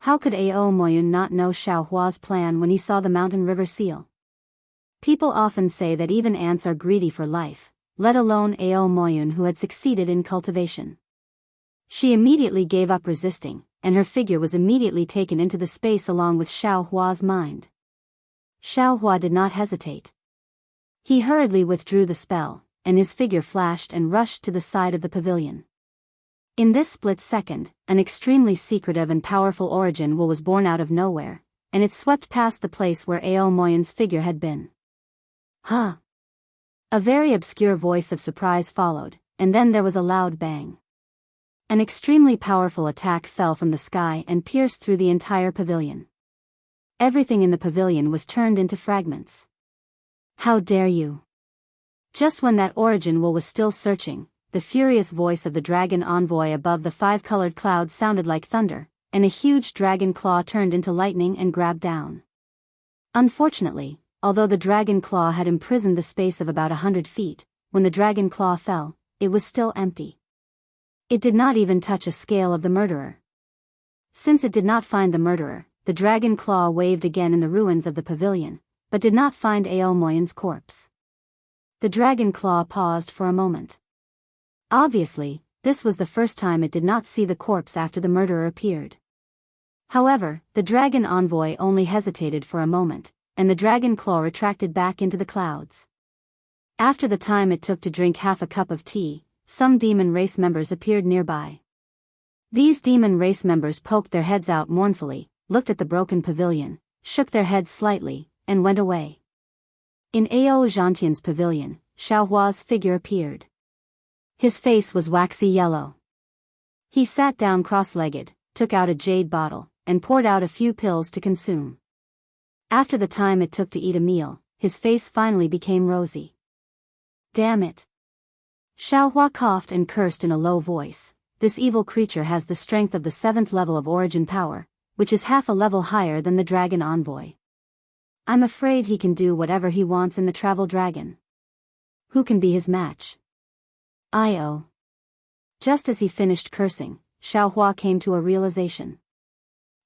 How could Ao Moyun not know Xiaohua's plan when he saw the mountain river seal? People often say that even ants are greedy for life, let alone Ao Moyun, who had succeeded in cultivation. She immediately gave up resisting, and her figure was immediately taken into the space along with Xiaohua's mind. Xiaohua did not hesitate. He hurriedly withdrew the spell, and his figure flashed and rushed to the side of the pavilion. In this split second, an extremely secretive and powerful origin was born out of nowhere, and it swept past the place where Ao Moyun's figure had been. Huh! A very obscure voice of surprise followed, and then there was a loud bang. An extremely powerful attack fell from the sky and pierced through the entire pavilion. Everything in the pavilion was turned into fragments. How dare you! Just when that origin was still searching, the furious voice of the dragon envoy above the five-colored clouds sounded like thunder, and a huge dragon claw turned into lightning and grabbed down. Unfortunately, although the dragon claw had imprisoned the space of about 100 feet, when the dragon claw fell, it was still empty. It did not even touch a scale of the murderer. Since it did not find the murderer, the dragon claw waved again in the ruins of the pavilion, but did not find Ao Moyun's corpse. The dragon claw paused for a moment. Obviously, this was the first time it did not see the corpse after the murderer appeared. However, the dragon envoy only hesitated for a moment, and the dragon claw retracted back into the clouds. After the time it took to drink half a cup of tea, some demon race members appeared nearby. These demon race members poked their heads out mournfully, looked at the broken pavilion, shook their heads slightly, and went away. In Ao Xianxia's pavilion, Xiaohua's figure appeared. His face was waxy yellow. He sat down cross-legged, took out a jade bottle, and poured out a few pills to consume. After the time it took to eat a meal, his face finally became rosy. Damn it! Xiaohua coughed and cursed in a low voice. This evil creature has the strength of the 7th level of origin power, which is half a level higher than the dragon envoy. I'm afraid he can do whatever he wants in the travel dragon. Who can be his match? I.O. Just as he finished cursing, Xiaohua came to a realization.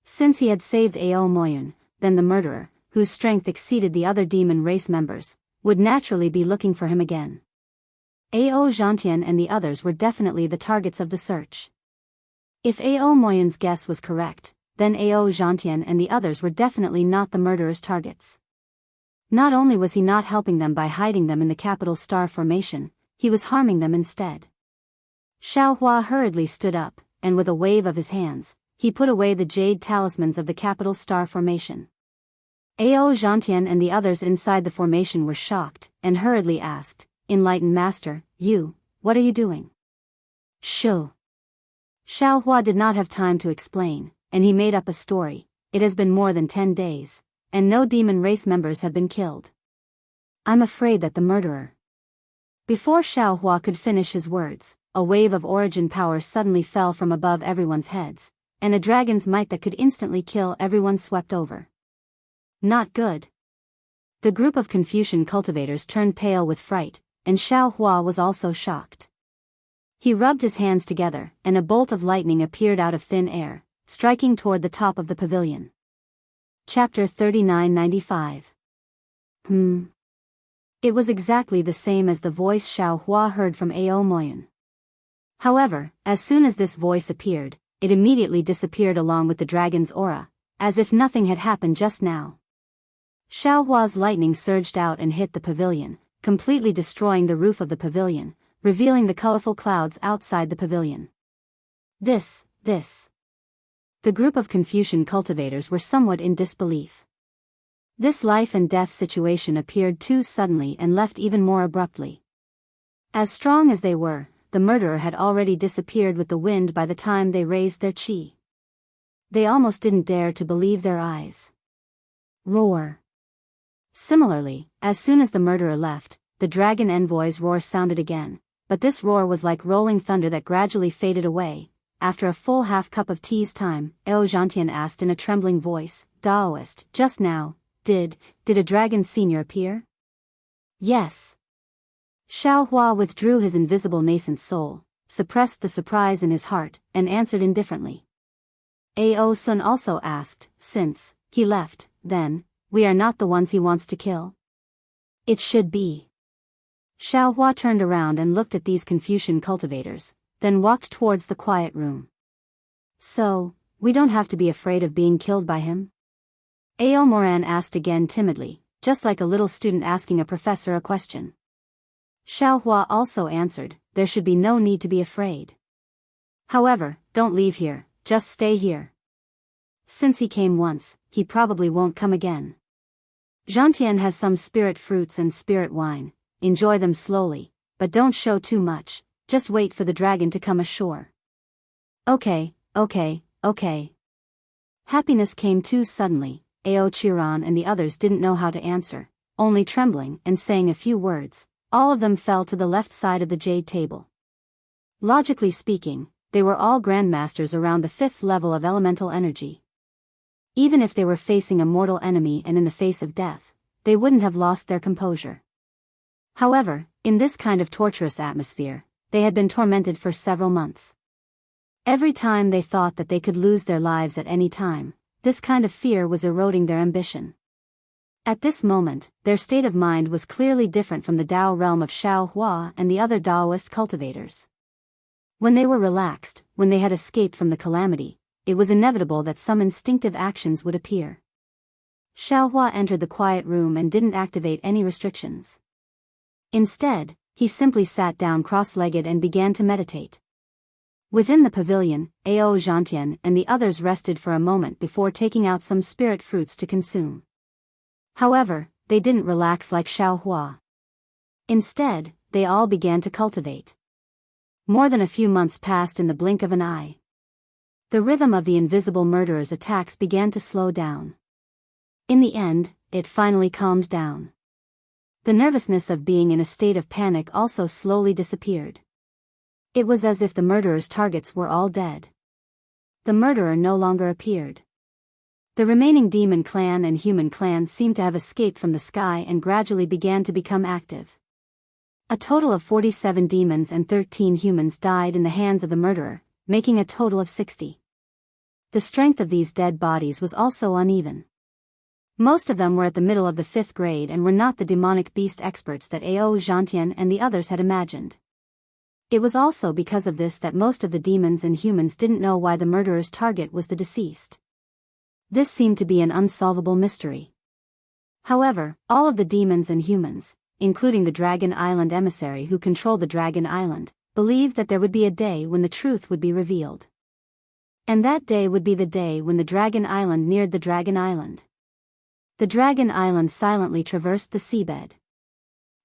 Since he had saved Ao Moyun, then the murderer, whose strength exceeded the other demon race members, would naturally be looking for him again. Ao Xianxia and the others were definitely the targets of the search. If Ao Moyun's guess was correct, then Ao Xianxia and the others were definitely not the murderer's targets. Not only was he not helping them by hiding them in the capital star formation, he was harming them instead. Xiaohua hurriedly stood up, and with a wave of his hands, he put away the jade talismans of the capital star formation. Ao Xianxia and the others inside the formation were shocked, and hurriedly asked, "Enlightened Master, what are you doing?" Shoo! Xiaohua did not have time to explain, and he made up a story. It has been more than 10 days, and no demon race members have been killed. I'm afraid that the murderer... Before Xiaohua could finish his words, a wave of origin power suddenly fell from above everyone's heads, and a dragon's might that could instantly kill everyone swept over. Not good. The group of Confucian cultivators turned pale with fright, and Xiaohua was also shocked. He rubbed his hands together, and a bolt of lightning appeared out of thin air, striking toward the top of the pavilion. Chapter 3995. It was exactly the same as the voice Xiaohua heard from Ao Moyun. However, as soon as this voice appeared, it immediately disappeared along with the dragon's aura, as if nothing had happened just now. Xiaohua's lightning surged out and hit the pavilion, completely destroying the roof of the pavilion, revealing the colorful clouds outside the pavilion. This. The group of Confucian cultivators were somewhat in disbelief. This life and death situation appeared too suddenly and left even more abruptly. As strong as they were, the murderer had already disappeared with the wind by the time they raised their chi. They almost didn't dare to believe their eyes. Roar! Similarly, as soon as the murderer left, the dragon envoy's roar sounded again, but this roar was like rolling thunder that gradually faded away. After a full half cup of tea's time, Xianxia asked in a trembling voice, Daoist, just now, did a dragon senior appear? Yes. Xiaohua withdrew his invisible nascent soul, suppressed the surprise in his heart, and answered indifferently. Ao Sun also asked, since he left, then, we are not the ones he wants to kill? It should be. Xiaohua turned around and looked at these Confucian cultivators, then walked towards the quiet room. So, we don't have to be afraid of being killed by him? Ao Moran asked again timidly, just like a little student asking a professor a question. Xiaohua also answered, there should be no need to be afraid. However, don't leave here, just stay here. Since he came once, he probably won't come again. Zhantian has some spirit fruits and spirit wine, enjoy them slowly, but don't show too much, just wait for the dragon to come ashore. Okay. Happiness came too suddenly. Ao Chiron and the others didn't know how to answer, only trembling and saying a few words. All of them fell to the left side of the jade table. Logically speaking, they were all grandmasters around the 5th level of elemental energy. Even if they were facing a mortal enemy and in the face of death, they wouldn't have lost their composure. However, in this kind of torturous atmosphere, they had been tormented for several months. Every time they thought that they could lose their lives at any time, this kind of fear was eroding their ambition. At this moment, their state of mind was clearly different from the Dao realm of Xiaohua and the other Daoist cultivators. When they were relaxed, when they had escaped from the calamity, it was inevitable that some instinctive actions would appear. Xiaohua entered the quiet room and didn't activate any restrictions. Instead, he simply sat down cross-legged and began to meditate. Within the pavilion, Ao Zhantian and the others rested for a moment before taking out some spirit fruits to consume. However, they didn't relax like Xiaohua. Instead, they all began to cultivate. More than a few months passed in the blink of an eye. The rhythm of the invisible murderer's attacks began to slow down. In the end, it finally calmed down. The nervousness of being in a state of panic also slowly disappeared. It was as if the murderer's targets were all dead. The murderer no longer appeared. The remaining demon clan and human clan seemed to have escaped from the sky and gradually began to become active. A total of 47 demons and 13 humans died in the hands of the murderer, making a total of 60. The strength of these dead bodies was also uneven. Most of them were at the middle of the 5th grade and were not the demonic beast experts that Ao Zhantian and the others had imagined. It was also because of this that most of the demons and humans didn't know why the murderer's target was the deceased. This seemed to be an unsolvable mystery. However, all of the demons and humans, including the Dragon Island emissary who controlled the Dragon Island, believed that there would be a day when the truth would be revealed. And that day would be the day when the Dragon Island neared the Dragon Island. The Dragon Island silently traversed the seabed.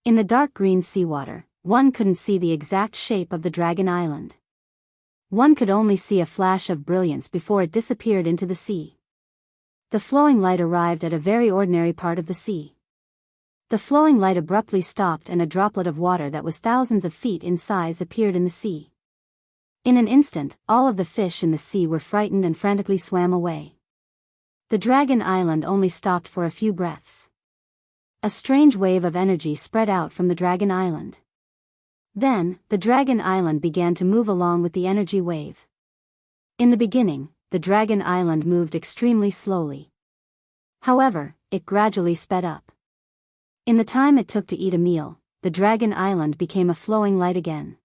In the dark green seawater, one couldn't see the exact shape of the Dragon Island. One could only see a flash of brilliance before it disappeared into the sea. The flowing light arrived at a very ordinary part of the sea. The flowing light abruptly stopped and a droplet of water that was thousands of feet in size appeared in the sea. In an instant, all of the fish in the sea were frightened and frantically swam away. The Dragon Island only stopped for a few breaths. A strange wave of energy spread out from the Dragon Island. Then, the Dragon Island began to move along with the energy wave. In the beginning, the Dragon Island moved extremely slowly. However, it gradually sped up. In the time it took to eat a meal, the Dragon Island became a flowing light again.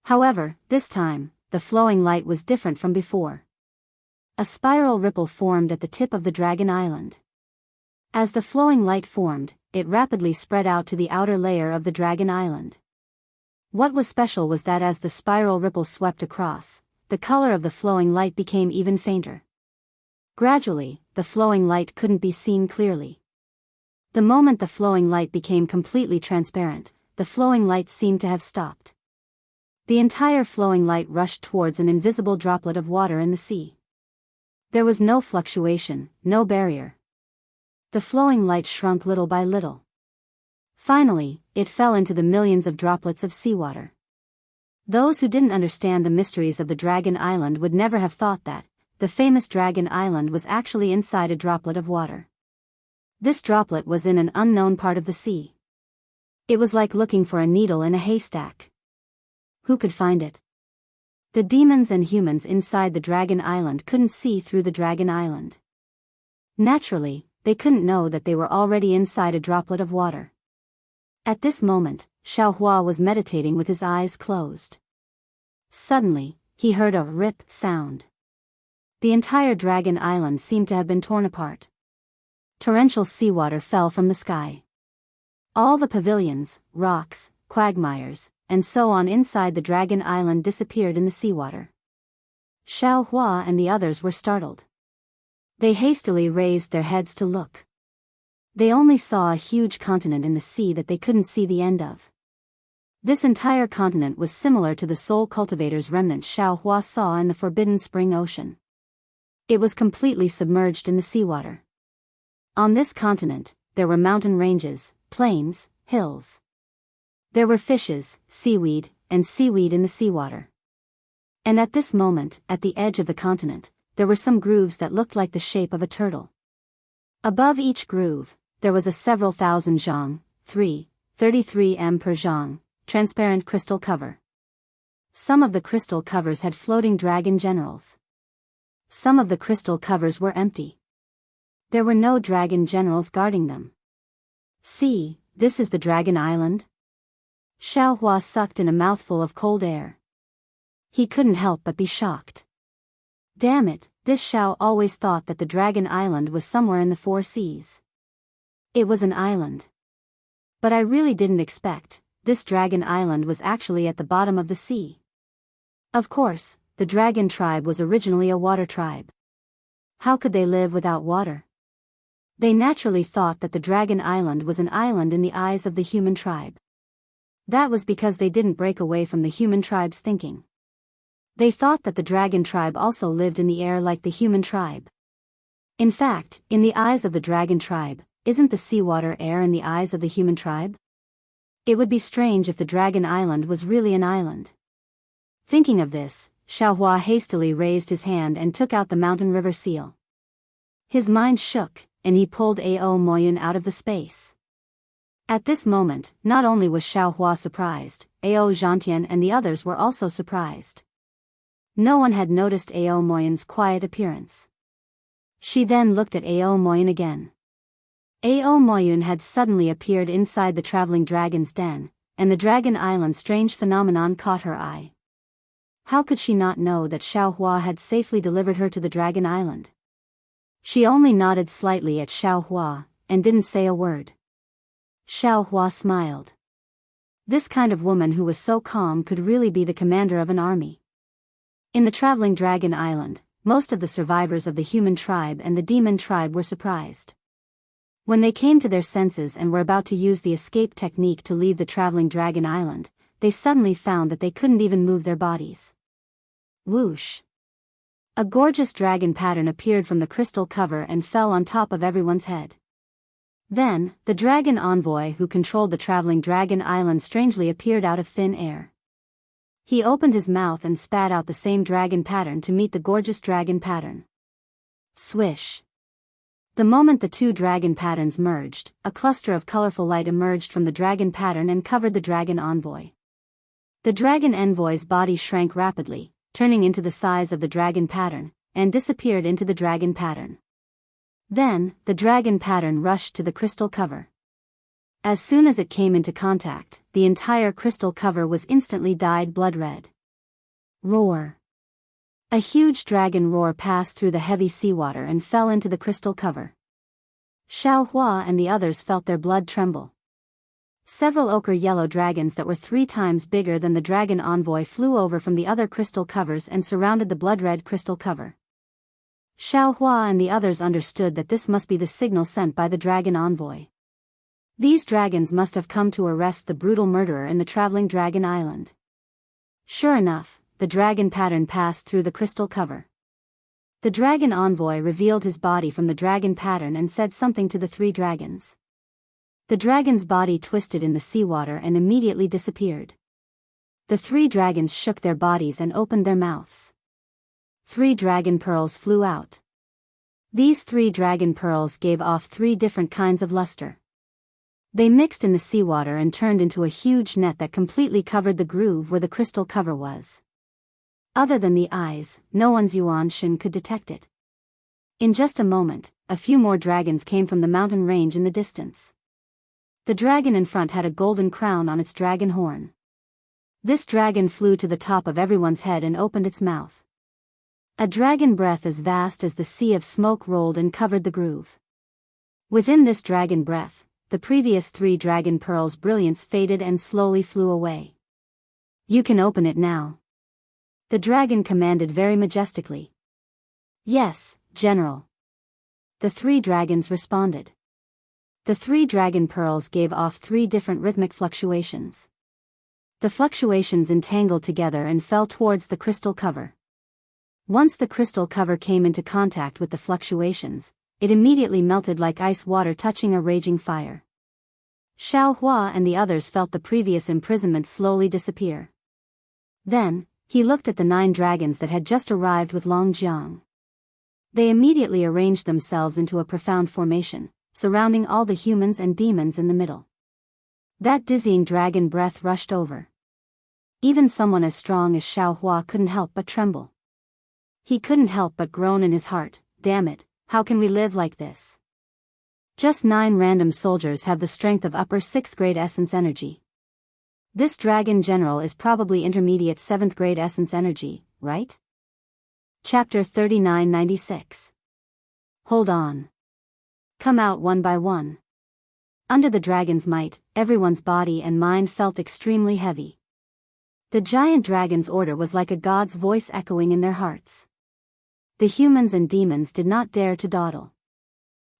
However, this time, the flowing light was different from before. A spiral ripple formed at the tip of the Dragon Island. As the flowing light formed, it rapidly spread out to the outer layer of the Dragon Island. What was special was that as the spiral ripple swept across, the color of the flowing light became even fainter. Gradually, the flowing light couldn't be seen clearly. The moment the flowing light became completely transparent, the flowing light seemed to have stopped. The entire flowing light rushed towards an invisible droplet of water in the sea. There was no fluctuation, no barrier. The flowing light shrunk little by little. Finally, it fell into the millions of droplets of seawater. Those who didn't understand the mysteries of the Dragon Island would never have thought that the famous Dragon Island was actually inside a droplet of water. This droplet was in an unknown part of the sea. It was like looking for a needle in a haystack. Who could find it? The demons and humans inside the Dragon Island couldn't see through the Dragon Island. Naturally, they couldn't know that they were already inside a droplet of water. At this moment, Xiaohua was meditating with his eyes closed. Suddenly, he heard a rip sound. The entire Dragon Island seemed to have been torn apart. Torrential seawater fell from the sky. All the pavilions, rocks, quagmires, and so on inside the Dragon Island disappeared in the seawater. Xiaohua and the others were startled. They hastily raised their heads to look. They only saw a huge continent in the sea that they couldn't see the end of. This entire continent was similar to the soul cultivator's remnant Xiaohua saw in the Forbidden Spring Ocean. It was completely submerged in the seawater. On this continent, there were mountain ranges, plains, hills. There were fishes, seaweed in the seawater. And at this moment, at the edge of the continent, there were some grooves that looked like the shape of a turtle. Above each groove, there was a several thousand zhang, 33 m per zhang, transparent crystal cover. Some of the crystal covers had floating dragon generals. Some of the crystal covers were empty. There were no dragon generals guarding them. See, this is the Dragon Island? Xiaohua sucked in a mouthful of cold air. He couldn't help but be shocked. Damn it, this Xiao always thought that the Dragon Island was somewhere in the four seas. It was an island. But I really didn't expect, this Dragon Island was actually at the bottom of the sea. Of course, the dragon tribe was originally a water tribe. How could they live without water? They naturally thought that the Dragon Island was an island in the eyes of the human tribe. That was because they didn't break away from the human tribe's thinking. They thought that the dragon tribe also lived in the air like the human tribe. In fact, in the eyes of the dragon tribe, isn't the seawater air in the eyes of the human tribe? It would be strange if the Dragon Island was really an island. Thinking of this, Xiaohua hastily raised his hand and took out the mountain river seal. His mind shook, and he pulled Ao Moyun out of the space. At this moment, not only was Xiaohua surprised, Ao Zhantian and the others were also surprised. No one had noticed Ao Moyun's quiet appearance. She then looked at Ao Moyun again. Ao Moyun had suddenly appeared inside the traveling dragon's den, and the Dragon Island's strange phenomenon caught her eye. How could she not know that Xiaohua had safely delivered her to the Dragon Island? She only nodded slightly at Xiaohua, and didn't say a word. Xiaohua smiled. This kind of woman who was so calm could really be the commander of an army. In the traveling Dragon Island, most of the survivors of the human tribe and the demon tribe were surprised. When they came to their senses and were about to use the escape technique to leave the traveling Dragon Island, they suddenly found that they couldn't even move their bodies. Whoosh! A gorgeous dragon pattern appeared from the crystal cover and fell on top of everyone's head. Then, the dragon envoy who controlled the traveling Dragon Island strangely appeared out of thin air. He opened his mouth and spat out the same dragon pattern to meet the gorgeous dragon pattern. Swish! The moment the two dragon patterns merged, a cluster of colorful light emerged from the dragon pattern and covered the dragon envoy. The dragon envoy's body shrank rapidly, turning into the size of the dragon pattern, and disappeared into the dragon pattern. Then, the dragon pattern rushed to the crystal cover. As soon as it came into contact, the entire crystal cover was instantly dyed blood red. Roar! A huge dragon roar passed through the heavy seawater and fell into the crystal cover. Xiaohua and the others felt their blood tremble. Several ochre yellow dragons that were 3 times bigger than the dragon envoy flew over from the other crystal covers and surrounded the blood-red crystal cover. Xiaohua and the others understood that this must be the signal sent by the dragon envoy. These dragons must have come to arrest the brutal murderer in the traveling Dragon Island. Sure enough, the dragon pattern passed through the crystal cover. The dragon envoy revealed his body from the dragon pattern and said something to the 3 dragons. The dragon's body twisted in the seawater and immediately disappeared. The 3 dragons shook their bodies and opened their mouths. 3 dragon pearls flew out. These 3 dragon pearls gave off 3 different kinds of luster. They mixed in the seawater and turned into a huge net that completely covered the groove where the crystal cover was. Other than the eyes, no one's Yuan Shen could detect it. In just a moment, a few more dragons came from the mountain range in the distance. The dragon in front had a golden crown on its dragon horn. This dragon flew to the top of everyone's head and opened its mouth. A dragon breath as vast as the sea of smoke rolled and covered the groove. Within this dragon breath, the previous 3 dragon pearls' brilliance faded and slowly flew away. "You can open it now," the dragon commanded very majestically. "Yes, General." The 3 dragons responded. The 3 dragon pearls gave off 3 different rhythmic fluctuations. The fluctuations entangled together and fell towards the crystal cover. Once the crystal cover came into contact with the fluctuations, it immediately melted like ice water touching a raging fire. Xiao Hua and the others felt the previous imprisonment slowly disappear. Then, he looked at the 9 dragons that had just arrived with Long Jiang. They immediately arranged themselves into a profound formation, surrounding all the humans and demons in the middle. That dizzying dragon breath rushed over. Even someone as strong as Xiao Hua couldn't help but tremble. He couldn't help but groan in his heart, "Damn it, how can we live like this?" Just 9 random soldiers have the strength of upper 6th grade essence energy. This dragon general is probably intermediate 7th grade essence energy, right? Chapter 3996. Hold on. Come out one by one. Under the dragon's might, everyone's body and mind felt extremely heavy. The giant dragon's order was like a god's voice echoing in their hearts. The humans and demons did not dare to dawdle.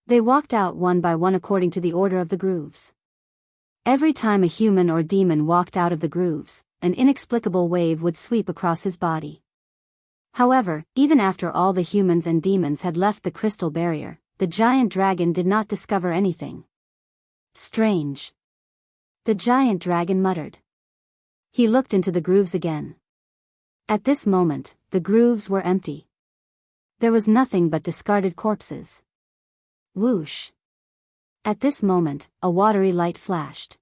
They walked out one by one according to the order of the grooves. Every time a human or demon walked out of the grooves, an inexplicable wave would sweep across his body. However, even after all the humans and demons had left the crystal barrier, the giant dragon did not discover anything. "Strange," the giant dragon muttered. He looked into the grooves again. At this moment, the grooves were empty. There was nothing but discarded corpses. Whoosh! At this moment, a watery light flashed.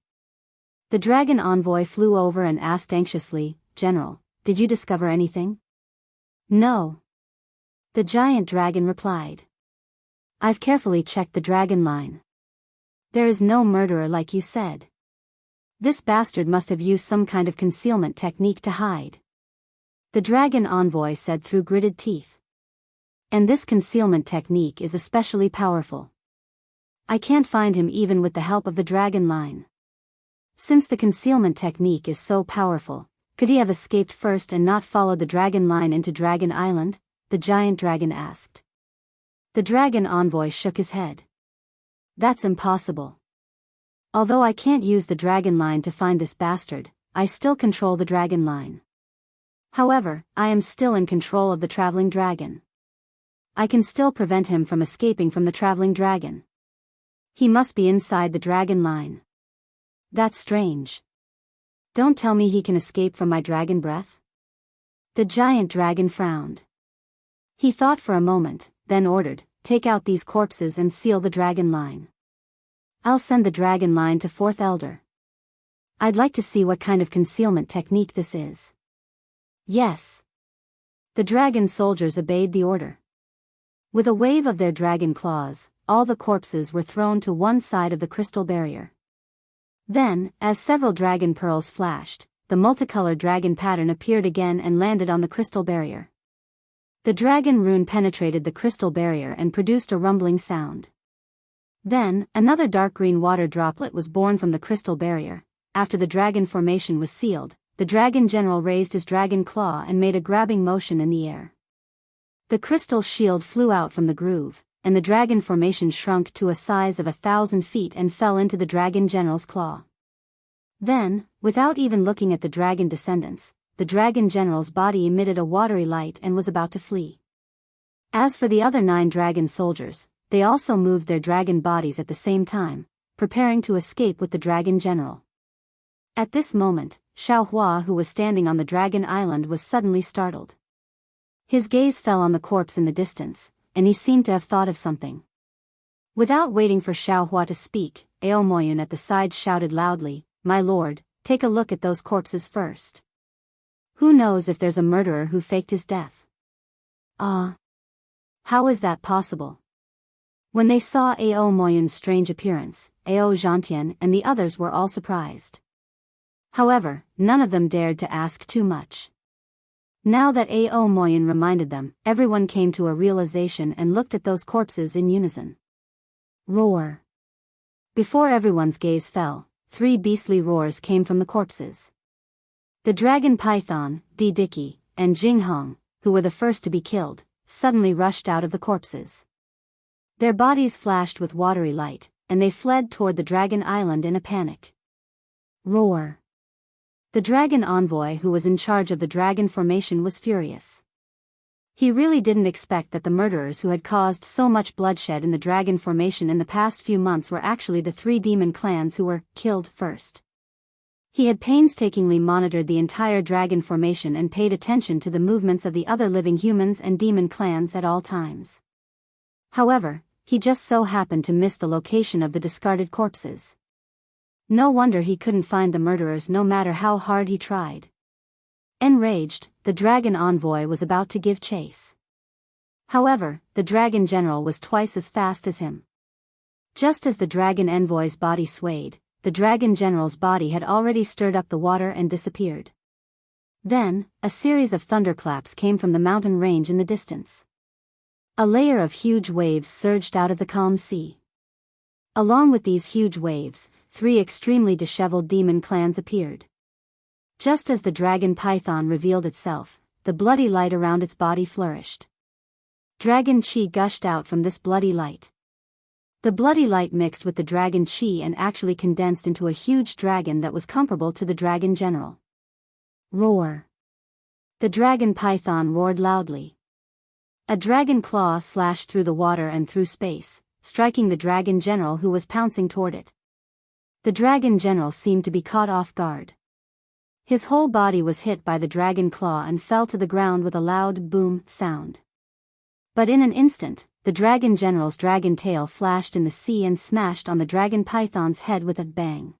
The dragon envoy flew over and asked anxiously, "General, did you discover anything?" "No," the giant dragon replied. "I've carefully checked the dragon line. There is no murderer like you said. This bastard must have used some kind of concealment technique to hide," the dragon envoy said through gritted teeth. "And this concealment technique is especially powerful. I can't find him even with the help of the dragon line. Since the concealment technique is so powerful, could he have escaped first and not followed the dragon line into Dragon Island?" the giant dragon asked. The dragon envoy shook his head. "That's impossible. Although I can't use the dragon line to find this bastard, I still control the dragon line. However, I am still in control of the traveling dragon. I can still prevent him from escaping from the traveling dragon. He must be inside the dragon line. That's strange. Don't tell me he can escape from my dragon breath?" The giant dragon frowned. He thought for a moment, then ordered, "Take out these corpses and seal the dragon line. I'll send the dragon line to 4th Elder. I'd like to see what kind of concealment technique this is." "Yes." The dragon soldiers obeyed the order. With a wave of their dragon claws, all the corpses were thrown to one side of the crystal barrier. Then, as several dragon pearls flashed, the multicolored dragon pattern appeared again and landed on the crystal barrier. The dragon rune penetrated the crystal barrier and produced a rumbling sound. Then, another dark green water droplet was born from the crystal barrier. After the dragon formation was sealed, the dragon general raised his dragon claw and made a grabbing motion in the air. The crystal shield flew out from the groove, and the dragon formation shrunk to a size of 1,000 feet and fell into the dragon general's claw. Then, without even looking at the dragon descendants, the dragon general's body emitted a watery light and was about to flee. As for the other 9 dragon soldiers, they also moved their dragon bodies at the same time, preparing to escape with the dragon general. At this moment, Xiaohua, who was standing on the dragon island, was suddenly startled. His gaze fell on the corpse in the distance, and he seemed to have thought of something. Without waiting for Xiaohua to speak, Aomoyun at the side shouted loudly, "My lord, take a look at those corpses first. Who knows if there's a murderer who faked his death?" "Ah. How is that possible?" When they saw Aomoyun's strange appearance, Ao Zhantian and the others were all surprised. However, none of them dared to ask too much. Now that Aomoyun reminded them, everyone came to a realization and looked at those corpses in unison. Roar. Before everyone's gaze fell, 3 beastly roars came from the corpses. The dragon python, Didiki, and Jinghong, who were the first to be killed, suddenly rushed out of the corpses. Their bodies flashed with watery light, and they fled toward the dragon island in a panic. Roar. The dragon envoy who was in charge of the dragon formation was furious. He really didn't expect that the murderers who had caused so much bloodshed in the dragon formation in the past few months were actually the 3 demon clans who were killed first. He had painstakingly monitored the entire dragon formation and paid attention to the movements of the other living humans and demon clans at all times. However, he just so happened to miss the location of the discarded corpses. No wonder he couldn't find the murderers no matter how hard he tried. Enraged, the dragon envoy was about to give chase. However, the dragon general was twice as fast as him. Just as the dragon envoy's body swayed, the dragon general's body had already stirred up the water and disappeared. Then, a series of thunderclaps came from the mountain range in the distance. A layer of huge waves surged out of the calm sea. Along with these huge waves, 3 extremely disheveled demon clans appeared. Just as the dragon python revealed itself, the bloody light around its body flourished. Dragon chi gushed out from this bloody light. The bloody light mixed with the dragon chi and actually condensed into a huge dragon that was comparable to the dragon general. Roar. The dragon python roared loudly. A dragon claw slashed through the water and through space, striking the dragon general who was pouncing toward it. The dragon general seemed to be caught off guard. His whole body was hit by the dragon claw and fell to the ground with a loud boom sound. But in an instant, the dragon general's dragon tail flashed in the sea and smashed on the dragon python's head with a bang.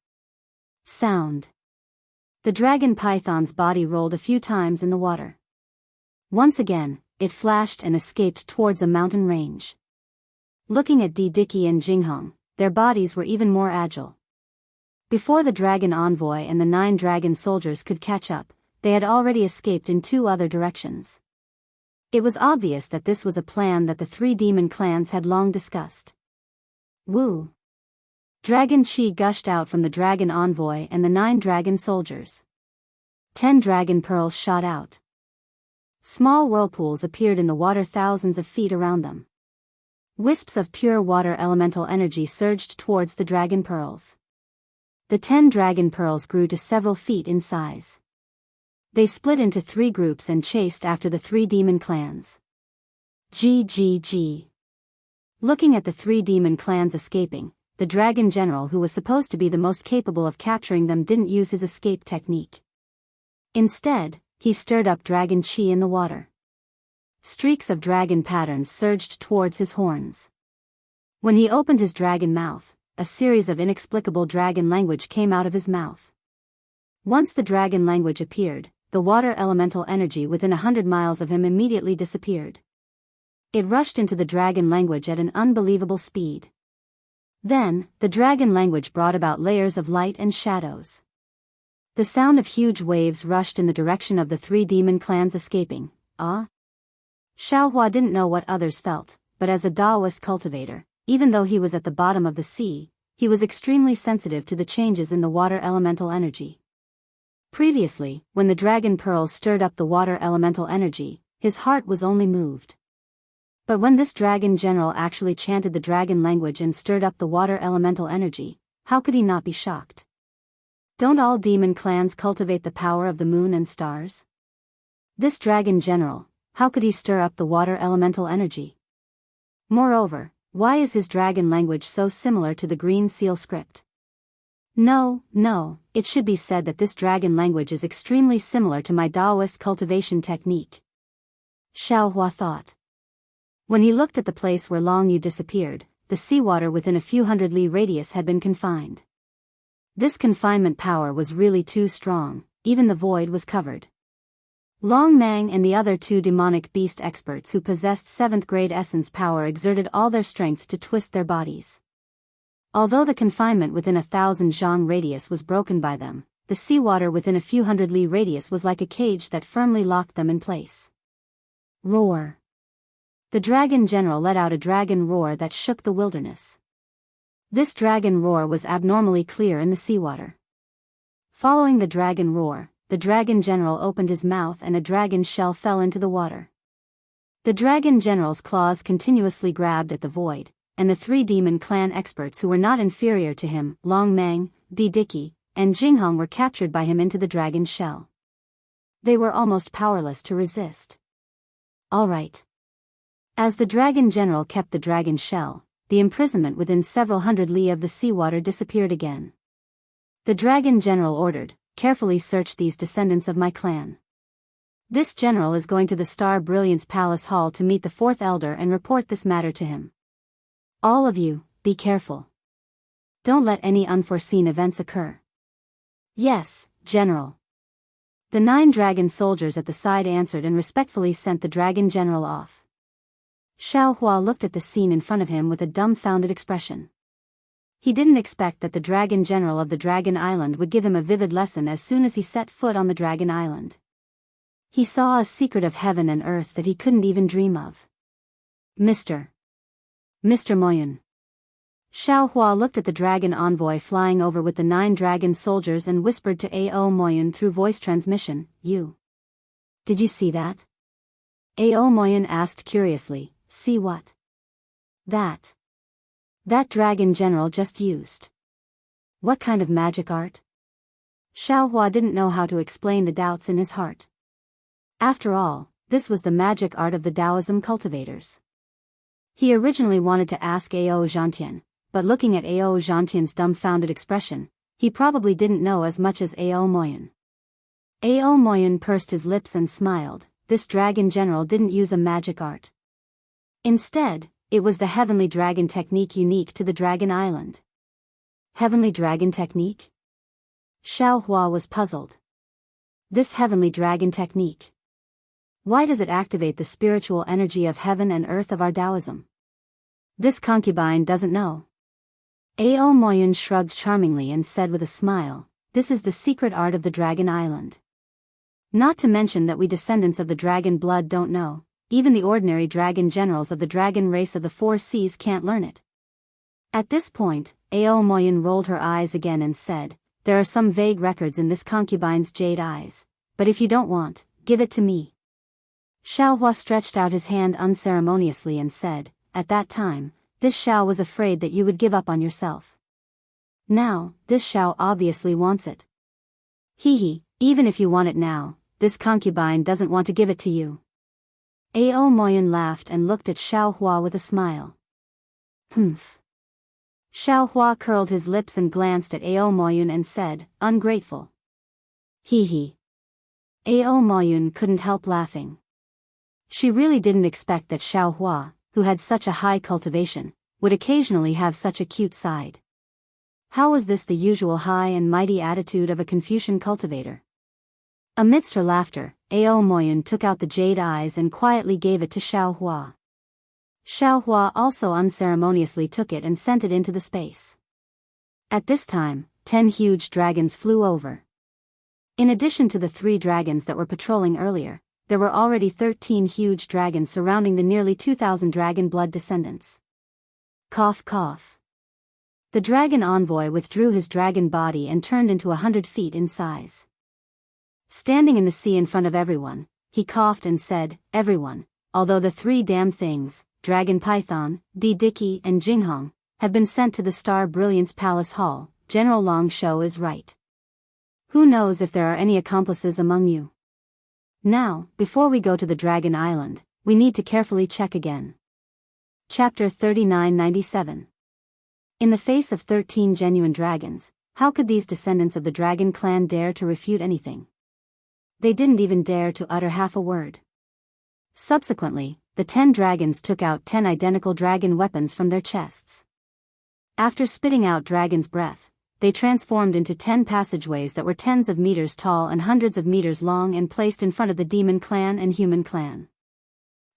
Sound. The dragon python's body rolled a few times in the water. Once again, it flashed and escaped towards a mountain range. Looking at Didiki and Jinghong, their bodies were even more agile. Before the dragon envoy and the 9 dragon soldiers could catch up, they had already escaped in 2 other directions. It was obvious that this was a plan that the 3 demon clans had long discussed. Woo! Dragon chi gushed out from the dragon envoy and the 9 dragon soldiers. 10 dragon pearls shot out. Small whirlpools appeared in the water thousands of feet around them. Wisps of pure water elemental energy surged towards the dragon pearls. The 10 dragon pearls grew to several feet in size. They split into 3 groups and chased after the 3 demon clans. GGG. Looking at the 3 demon clans escaping, the dragon general who was supposed to be the most capable of capturing them didn't use his escape technique. Instead, he stirred up dragon chi in the water. Streaks of dragon patterns surged towards his horns. When he opened his dragon mouth, a series of inexplicable dragon language came out of his mouth. Once the dragon language appeared, the water elemental energy within 100 miles of him immediately disappeared. It rushed into the dragon language at an unbelievable speed. Then, the dragon language brought about layers of light and shadows. The sound of huge waves rushed in the direction of the 3 demon clans escaping. Xiaohua didn't know what others felt, but as a Daoist cultivator, even though he was at the bottom of the sea, he was extremely sensitive to the changes in the water elemental energy. Previously, when the dragon pearls stirred up the water elemental energy, his heart was only moved. But when this dragon general actually chanted the dragon language and stirred up the water elemental energy, how could he not be shocked? Don't all demon clans cultivate the power of the moon and stars? This dragon general, how could he stir up the water elemental energy? Moreover, Why is his dragon language so similar to the Green Seal script? No, it should be said that this dragon language is extremely similar to my Daoist cultivation technique. Xiaohua thought. When he looked at the place where Long Yu disappeared, the seawater within a few hundred li radius had been confined. This confinement power was really too strong, even the void was covered. Long Mang and the other two demonic beast experts who possessed 7th grade essence power exerted all their strength to twist their bodies. Although the confinement within 1,000 zhang radius was broken by them, the seawater within a few hundred li radius was like a cage that firmly locked them in place. Roar. The dragon general let out a dragon roar that shook the wilderness. This dragon roar was abnormally clear in the seawater. Following the dragon roar, the dragon general opened his mouth and a dragon shell fell into the water. The dragon general's claws continuously grabbed at the void, and the 3 demon clan experts who were not inferior to him, Long Mang, Di Diqi, and Jinghong, were captured by him into the dragon shell. They were almost powerless to resist. All right. As the dragon general kept the dragon shell, the imprisonment within several hundred li of the seawater disappeared again. The dragon general ordered, "Carefully search these descendants of my clan. This general is going to the Star Brilliance Palace Hall to meet the 4th elder and report this matter to him. All of you, be careful. Don't let any unforeseen events occur." "Yes, General." The 9 dragon soldiers at the side answered and respectfully sent the dragon general off. Xiaohua looked at the scene in front of him with a dumbfounded expression. He didn't expect that the dragon general of the Dragon Island would give him a vivid lesson as soon as he set foot on the Dragon Island. He saw a secret of heaven and earth that he couldn't even dream of. Mr. Moyun. Xiaohua looked at the dragon envoy flying over with the 9 dragon soldiers and whispered to Ao Moyun through voice transmission, "You. Did you see that?" Ao Moyun asked curiously, "See what?" That dragon general just used. What kind of magic art?" Xiaohua didn't know how to explain the doubts in his heart. After all, this was the magic art of the Taoism cultivators. He originally wanted to ask Ao Zhantian, but looking at Ao Zhantian's dumbfounded expression, he probably didn't know as much as Ao Moyun. Ao Moyun pursed his lips and smiled. This dragon general didn't use a magic art. Instead, it was the heavenly dragon technique unique to the Dragon Island. Heavenly dragon technique? Xiaohua was puzzled. This heavenly dragon technique. Why does it activate the spiritual energy of heaven and earth of our Taoism? This concubine doesn't know. Ao Moyun shrugged charmingly and said with a smile, "This is the secret art of the Dragon Island. Not to mention that we descendants of the dragon blood don't know, even the ordinary dragon generals of the dragon race of the 4 seas can't learn it." At this point, Ao Moyun rolled her eyes again and said, "There are some vague records in this concubine's jade eyes, but if you don't want, give it to me." Xiaohua stretched out his hand unceremoniously and said, "At that time, this Xiao was afraid that you would give up on yourself. Now, this Xiao obviously wants it. Hee, even if you want it now, this concubine doesn't want to give it to you." Ao Moyun laughed and looked at Xiaohua with a smile. "Humph." Xiaohua curled his lips and glanced at Ao Moyun and said, "Ungrateful." Hee. Ao Moyun couldn't help laughing. She really didn't expect that Xiaohua, who had such a high cultivation, would occasionally have such a cute side. How was this the usual high and mighty attitude of a Confucian cultivator? Amidst her laughter, Ao Moyun took out the jade eyes and quietly gave it to Xiaohua. Xiaohua also unceremoniously took it and sent it into the space. At this time, 10 huge dragons flew over. In addition to the 3 dragons that were patrolling earlier, there were already 13 huge dragons surrounding the nearly 2,000 dragon blood descendants. Cough cough. The dragon envoy withdrew his dragon body and turned into 100 feet in size. Standing in the sea in front of everyone, he coughed and said, "Everyone, although the 3 damn things, Dragon Python, Di Diqi and Jinghong, have been sent to the Star Brilliance Palace Hall, General Long Shou is right. Who knows if there are any accomplices among you? Now, before we go to the Dragon Island, we need to carefully check again." Chapter 3997. In the face of 13 genuine dragons, how could these descendants of the dragon clan dare to refute anything? They didn't even dare to utter half a word. Subsequently, the 10 dragons took out 10 identical dragon weapons from their chests. After spitting out dragon's breath, they transformed into 10 passageways that were tens of meters tall and hundreds of meters long and placed in front of the demon clan and human clan.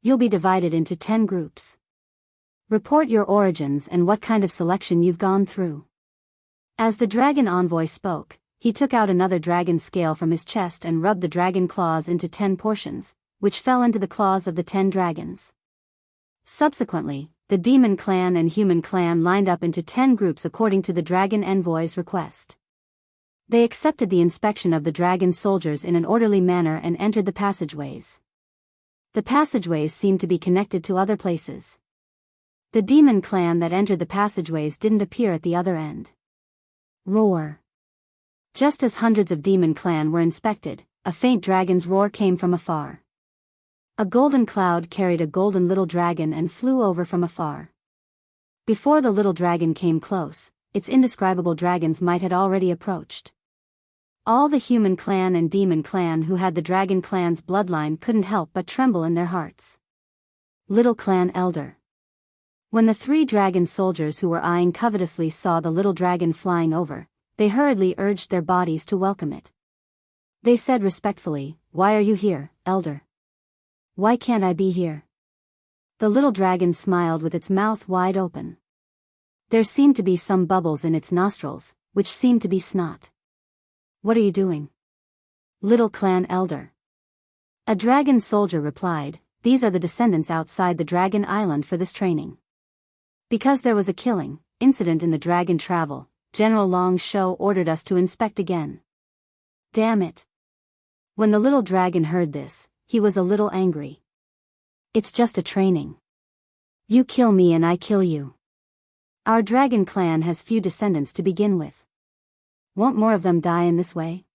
You'll be divided into 10 groups. Report your origins and what kind of selection you've gone through. As the dragon envoy spoke, he took out another dragon scale from his chest and rubbed the dragon claws into 10 portions, which fell into the claws of the 10 dragons. Subsequently, the demon clan and human clan lined up into 10 groups according to the dragon envoy's request. They accepted the inspection of the dragon soldiers in an orderly manner and entered the passageways. The passageways seemed to be connected to other places. The demon clan that entered the passageways didn't appear at the other end. Roar. Just as hundreds of demon clan were inspected, a faint dragon's roar came from afar. A golden cloud carried a golden little dragon and flew over from afar. Before the little dragon came close, its indescribable dragons might had already approached. All the human clan and demon clan who had the dragon clan's bloodline couldn't help but tremble in their hearts. Little clan elder. When the 3 dragon soldiers who were eyeing covetously saw the little dragon flying over, they hurriedly urged their bodies to welcome it. They said respectfully, "Why are you here, elder? Why can't I be here?" The little dragon smiled with its mouth wide open. There seemed to be some bubbles in its nostrils, which seemed to be snot. "What are you doing, little clan elder?" A dragon soldier replied, "These are the descendants outside the dragon island for this training. Because there was a killing incident in the dragon travel, General Long Shou ordered us to inspect again." Damn it. When the little dragon heard this, he was a little angry. "It's just a training. You kill me and I kill you. Our dragon clan has few descendants to begin with. Won't more of them die in this way?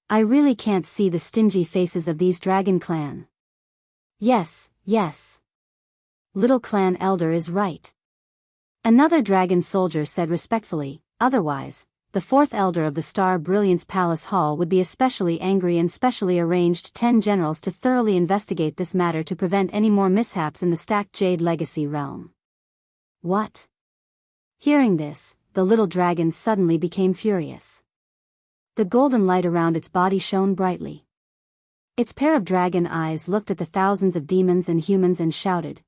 I really can't see the stingy faces of these dragon clan." Yes. Little clan elder is right. Another dragon soldier said respectfully, "Otherwise, the 4th elder of the Star Brilliance Palace Hall would be especially angry and specially arranged 10 generals to thoroughly investigate this matter to prevent any more mishaps in the Stacked Jade Legacy realm." What? Hearing this, the little dragon suddenly became furious. The golden light around its body shone brightly. Its pair of dragon eyes looked at the thousands of demons and humans and shouted,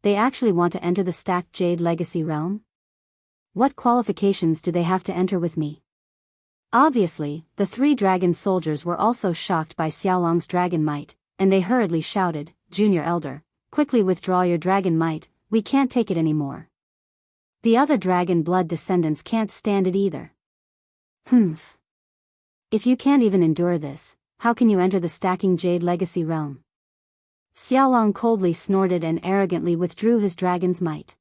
They actually want to enter the Stacked Jade Legacy realm? What qualifications do they have to enter with me?" Obviously, the 3 dragon soldiers were also shocked by Xiaolong's dragon might, and they hurriedly shouted, "Junior elder, quickly withdraw your dragon might, we can't take it anymore. The other dragon blood descendants can't stand it either." "Humph. If you can't even endure this, how can you enter the Stacking Jade Legacy realm?" Xiaolong coldly snorted and arrogantly withdrew his dragon's might.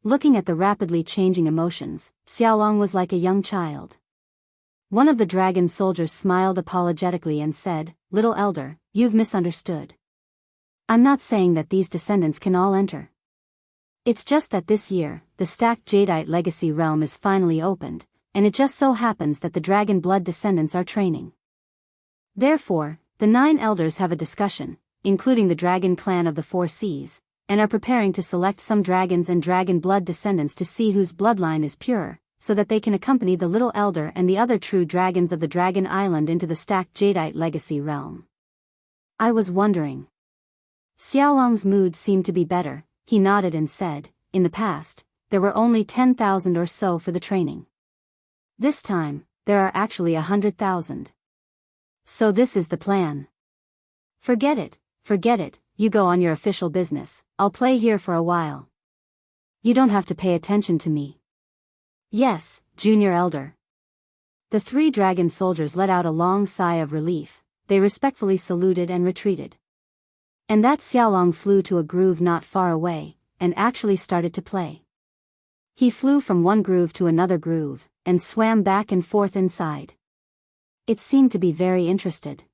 Looking at the rapidly changing emotions, Xiaolong was like a young child. One of the dragon soldiers smiled apologetically and said, "Little elder, you've misunderstood. I'm not saying that these descendants can all enter. It's just that this year, the Stacked Jadeite Legacy realm is finally opened, and it just so happens that the dragon blood descendants are training. Therefore, the 9 elders have a discussion, including the dragon clan of the 4 seas, and are preparing to select some dragons and dragon blood descendants to see whose bloodline is pure, so that they can accompany the little elder and the other true dragons of the dragon island into the Stacked Jadeite Legacy realm." I was wondering. Xiaolong's mood seemed to be better. He nodded and said, "In the past, there were only 10,000 or so for the training. This time, there are actually 100,000. So this is the plan. Forget it, you go on your official business, I'll play here for a while. You don't have to pay attention to me." "Yes, junior elder." The 3 dragon soldiers let out a long sigh of relief. They respectfully saluted and retreated. And that Xiaolong flew to a groove not far away, and actually started to play. He flew from one groove to another groove, and swam back and forth inside. It seemed to be very interested.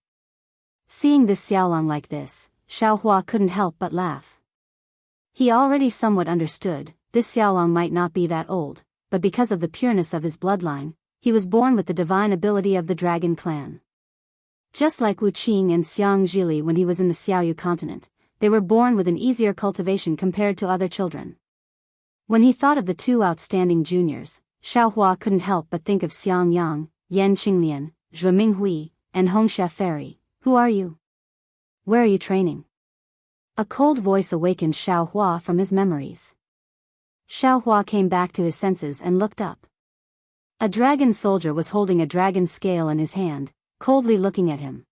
Seeing this Xiaolong like this, Xiaohua couldn't help but laugh. He already somewhat understood, this Xiaolong might not be that old, but because of the pureness of his bloodline, he was born with the divine ability of the dragon clan. Just like Wu Qing and Xiang Zhili when he was in the Xiaoyu continent, they were born with an easier cultivation compared to other children. When he thought of the two outstanding juniors, Xiaohua couldn't help but think of Xiang Yang, Yan Qinglian, Zhe Minghui, and Hongxia Fairy. Who are you? Where are you training? A cold voice awakened Xiaohua from his memories. Xiaohua came back to his senses and looked up. A dragon soldier was holding a dragon scale in his hand, coldly looking at him.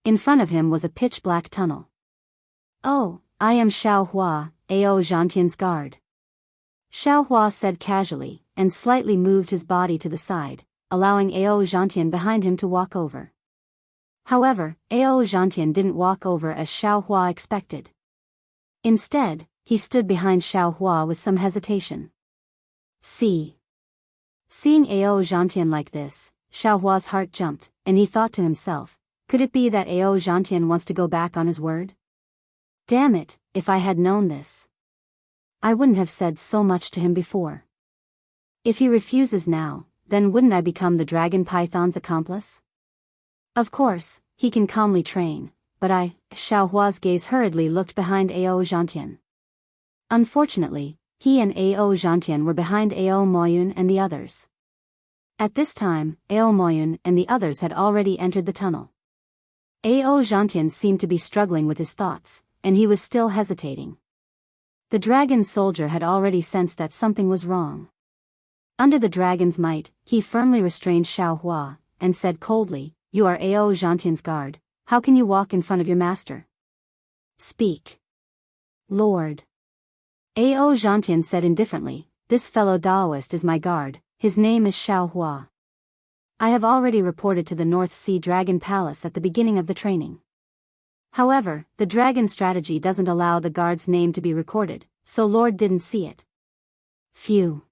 In front of him was a pitch-black tunnel. Oh, I am Xiaohua, Ao Zhantian's guard. Xiaohua said casually, and slightly moved his body to the side, allowing Ao Zhantian behind him to walk over. However, Ao Zhantian didn't walk over as Xiaohua expected. Instead, he stood behind Xiaohua with some hesitation. Seeing Ao Zhantian like this, Xiaohua's heart jumped, and he thought to himself, could it be that Ao Zhantian wants to go back on his word? Damn it, if I had known this, I wouldn't have said so much to him before. If he refuses now, then wouldn't I become the dragon python's accomplice? Of course, he can calmly train, but Xiaohua's gaze hurriedly looked behind Ao Zhantian. Unfortunately, he and Ao Zhantian were behind Ao Moyun and the others. At this time, Ao Moyun and the others had already entered the tunnel. Ao Zhantian seemed to be struggling with his thoughts, and he was still hesitating. The dragon soldier had already sensed that something was wrong. Under the dragon's might, he firmly restrained Xiaohua, and said coldly, you are Ao Zhantian's guard, how can you walk in front of your master? Speak. Lord. Ao Zhantian said indifferently, this fellow Daoist is my guard, his name is Xiaohua. I have already reported to the North Sea Dragon Palace at the beginning of the training. However, the dragon strategy doesn't allow the guard's name to be recorded, so Lord didn't see it. Phew.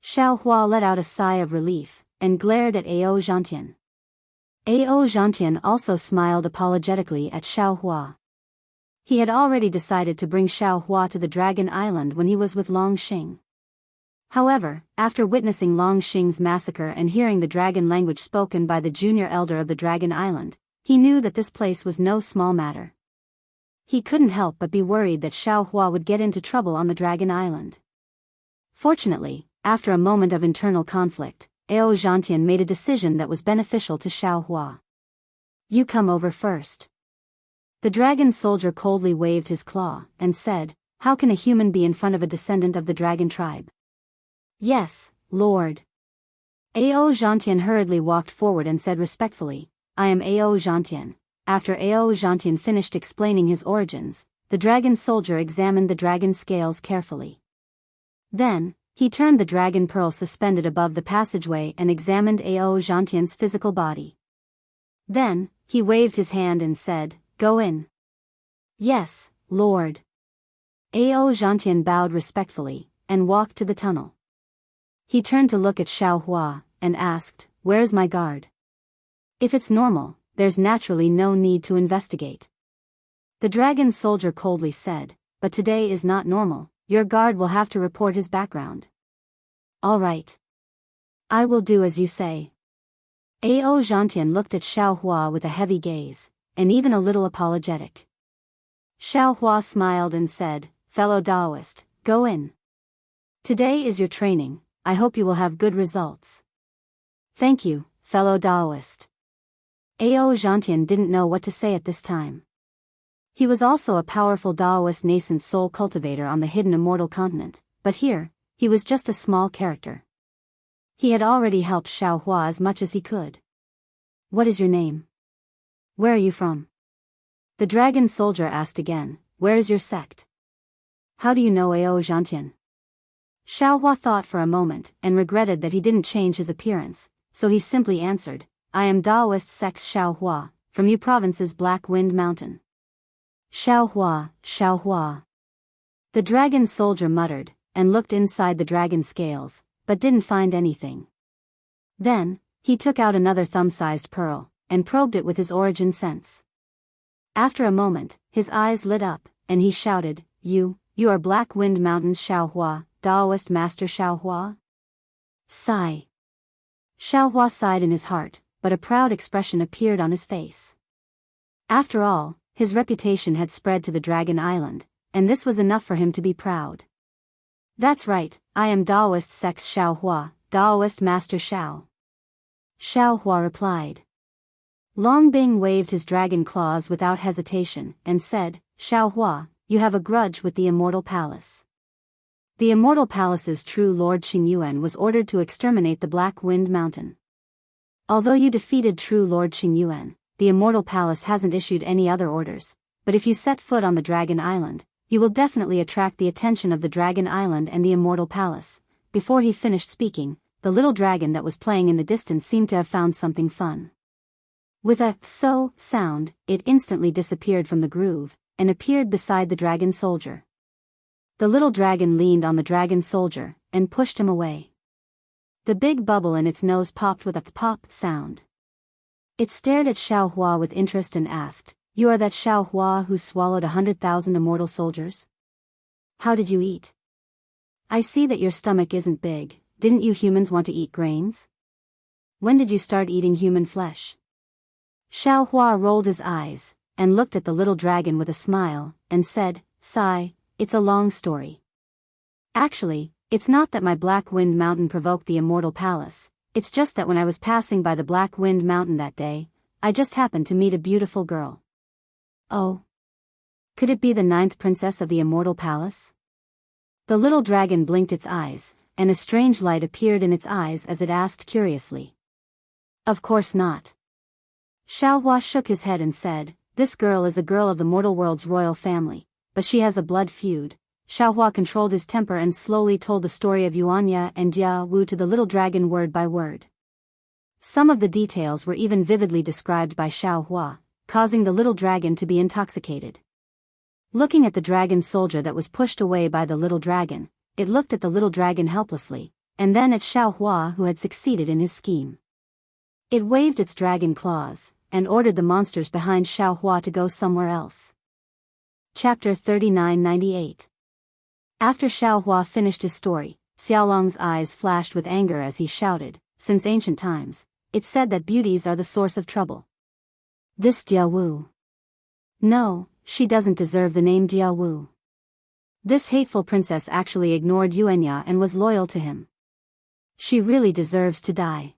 Xiaohua let out a sigh of relief, and glared at Ao Zhantian. Ao Zhantian also smiled apologetically at Xiaohua. He had already decided to bring Xiaohua to the Dragon Island when he was with Long Xing. However, after witnessing Long Xing's massacre and hearing the dragon language spoken by the junior elder of the Dragon Island, he knew that this place was no small matter. He couldn't help but be worried that Xiaohua would get into trouble on the Dragon Island. Fortunately, after a moment of internal conflict, Ao Zhantian made a decision that was beneficial to Xiaohua. You come over first. The dragon soldier coldly waved his claw, and said, how can a human be in front of a descendant of the dragon tribe? Yes, Lord. Ao Zhantian hurriedly walked forward and said respectfully, I am Ao Zhantian. After Ao Zhantian finished explaining his origins, the dragon soldier examined the dragon scales carefully. Then, he turned the dragon pearl suspended above the passageway and examined Ao Zhantian's physical body. Then, he waved his hand and said, go in. Yes, Lord. Ao Zhantian bowed respectfully, and walked to the tunnel. He turned to look at Xiaohua, and asked, where's my guard? If it's normal, there's naturally no need to investigate. The dragon soldier coldly said, but today is not normal, your guard will have to report his background. All right. I will do as you say. Ao Zhantian looked at Xiaohua with a heavy gaze, and even a little apologetic. Xiaohua smiled and said, fellow Daoist, go in. Today is your training, I hope you will have good results. Thank you, fellow Daoist. Ao Zhantian didn't know what to say at this time. He was also a powerful Daoist nascent soul cultivator on the hidden immortal continent, but here, he was just a small character. He had already helped Xiaohua as much as he could. What is your name? Where are you from? The dragon soldier asked again, where is your sect? How do you know Ao Zhantian? Xiaohua thought for a moment and regretted that he didn't change his appearance, so he simply answered, I am Daoist sect Xiaohua, from Yu Province's Black Wind Mountain. Xiaohua. The dragon soldier muttered, and looked inside the dragon scales, but didn't find anything. Then, he took out another thumb-sized pearl, and probed it with his origin sense. After a moment, his eyes lit up, and he shouted, you you are Black Wind Mountain's Xiaohua, Daoist Master Xiaohua? Sigh. Xiaohua sighed in his heart, but a proud expression appeared on his face. After all, his reputation had spread to the Dragon Island, and this was enough for him to be proud. That's right, I am Daoist Sex Xiaohua, Daoist Master Xiao. Xiaohua replied. Long Bing waved his dragon claws without hesitation, and said, Xiaohua, you have a grudge with the Immortal Palace. The Immortal Palace's true Lord Qingyuan was ordered to exterminate the Black Wind Mountain. Although you defeated true Lord Qingyuan, the Immortal Palace hasn't issued any other orders, but if you set foot on the Dragon Island, you will definitely attract the attention of the Dragon Island and the Immortal Palace. Before he finished speaking, the little dragon that was playing in the distance seemed to have found something fun. With a so sound, it instantly disappeared from the groove, and appeared beside the dragon soldier. The little dragon leaned on the dragon soldier, and pushed him away. The big bubble in its nose popped with a pop sound. It stared at Xiaohua with interest and asked, You are that Xiaohua who swallowed 100,000 immortal soldiers? How did you eat? I see that your stomach isn't big. Didn't you humans want to eat grains? When did you start eating human flesh? Xiaohua rolled his eyes, and looked at the little dragon with a smile, and said, Sigh, it's a long story. Actually, it's not that my Black Wind Mountain provoked the Immortal Palace, it's just that when I was passing by the Black Wind Mountain that day, I just happened to meet a beautiful girl. Oh. Could it be the 9th princess of the Immortal Palace? The little dragon blinked its eyes, and a strange light appeared in its eyes as it asked curiously. Of course not. Xiaohua shook his head and said, This girl is a girl of the mortal world's royal family, but she has a blood feud. Xiaohua controlled his temper and slowly told the story of Yuanya and Jianghu to the little dragon word by word. Some of the details were even vividly described by Xiaohua, causing the little dragon to be intoxicated. Looking at the dragon soldier that was pushed away by the little dragon, it looked at the little dragon helplessly, and then at Xiaohua who had succeeded in his scheme. It waved its dragon claws, and ordered the monsters behind Xiaohua to go somewhere else. Chapter 3998. After Xiaohua finished his story, Xiaolong's eyes flashed with anger as he shouted, Since ancient times, it's said that beauties are the source of trouble. This Jianghu. No, she doesn't deserve the name Jianghu. This hateful princess actually ignored Yuanya and was loyal to him. She really deserves to die.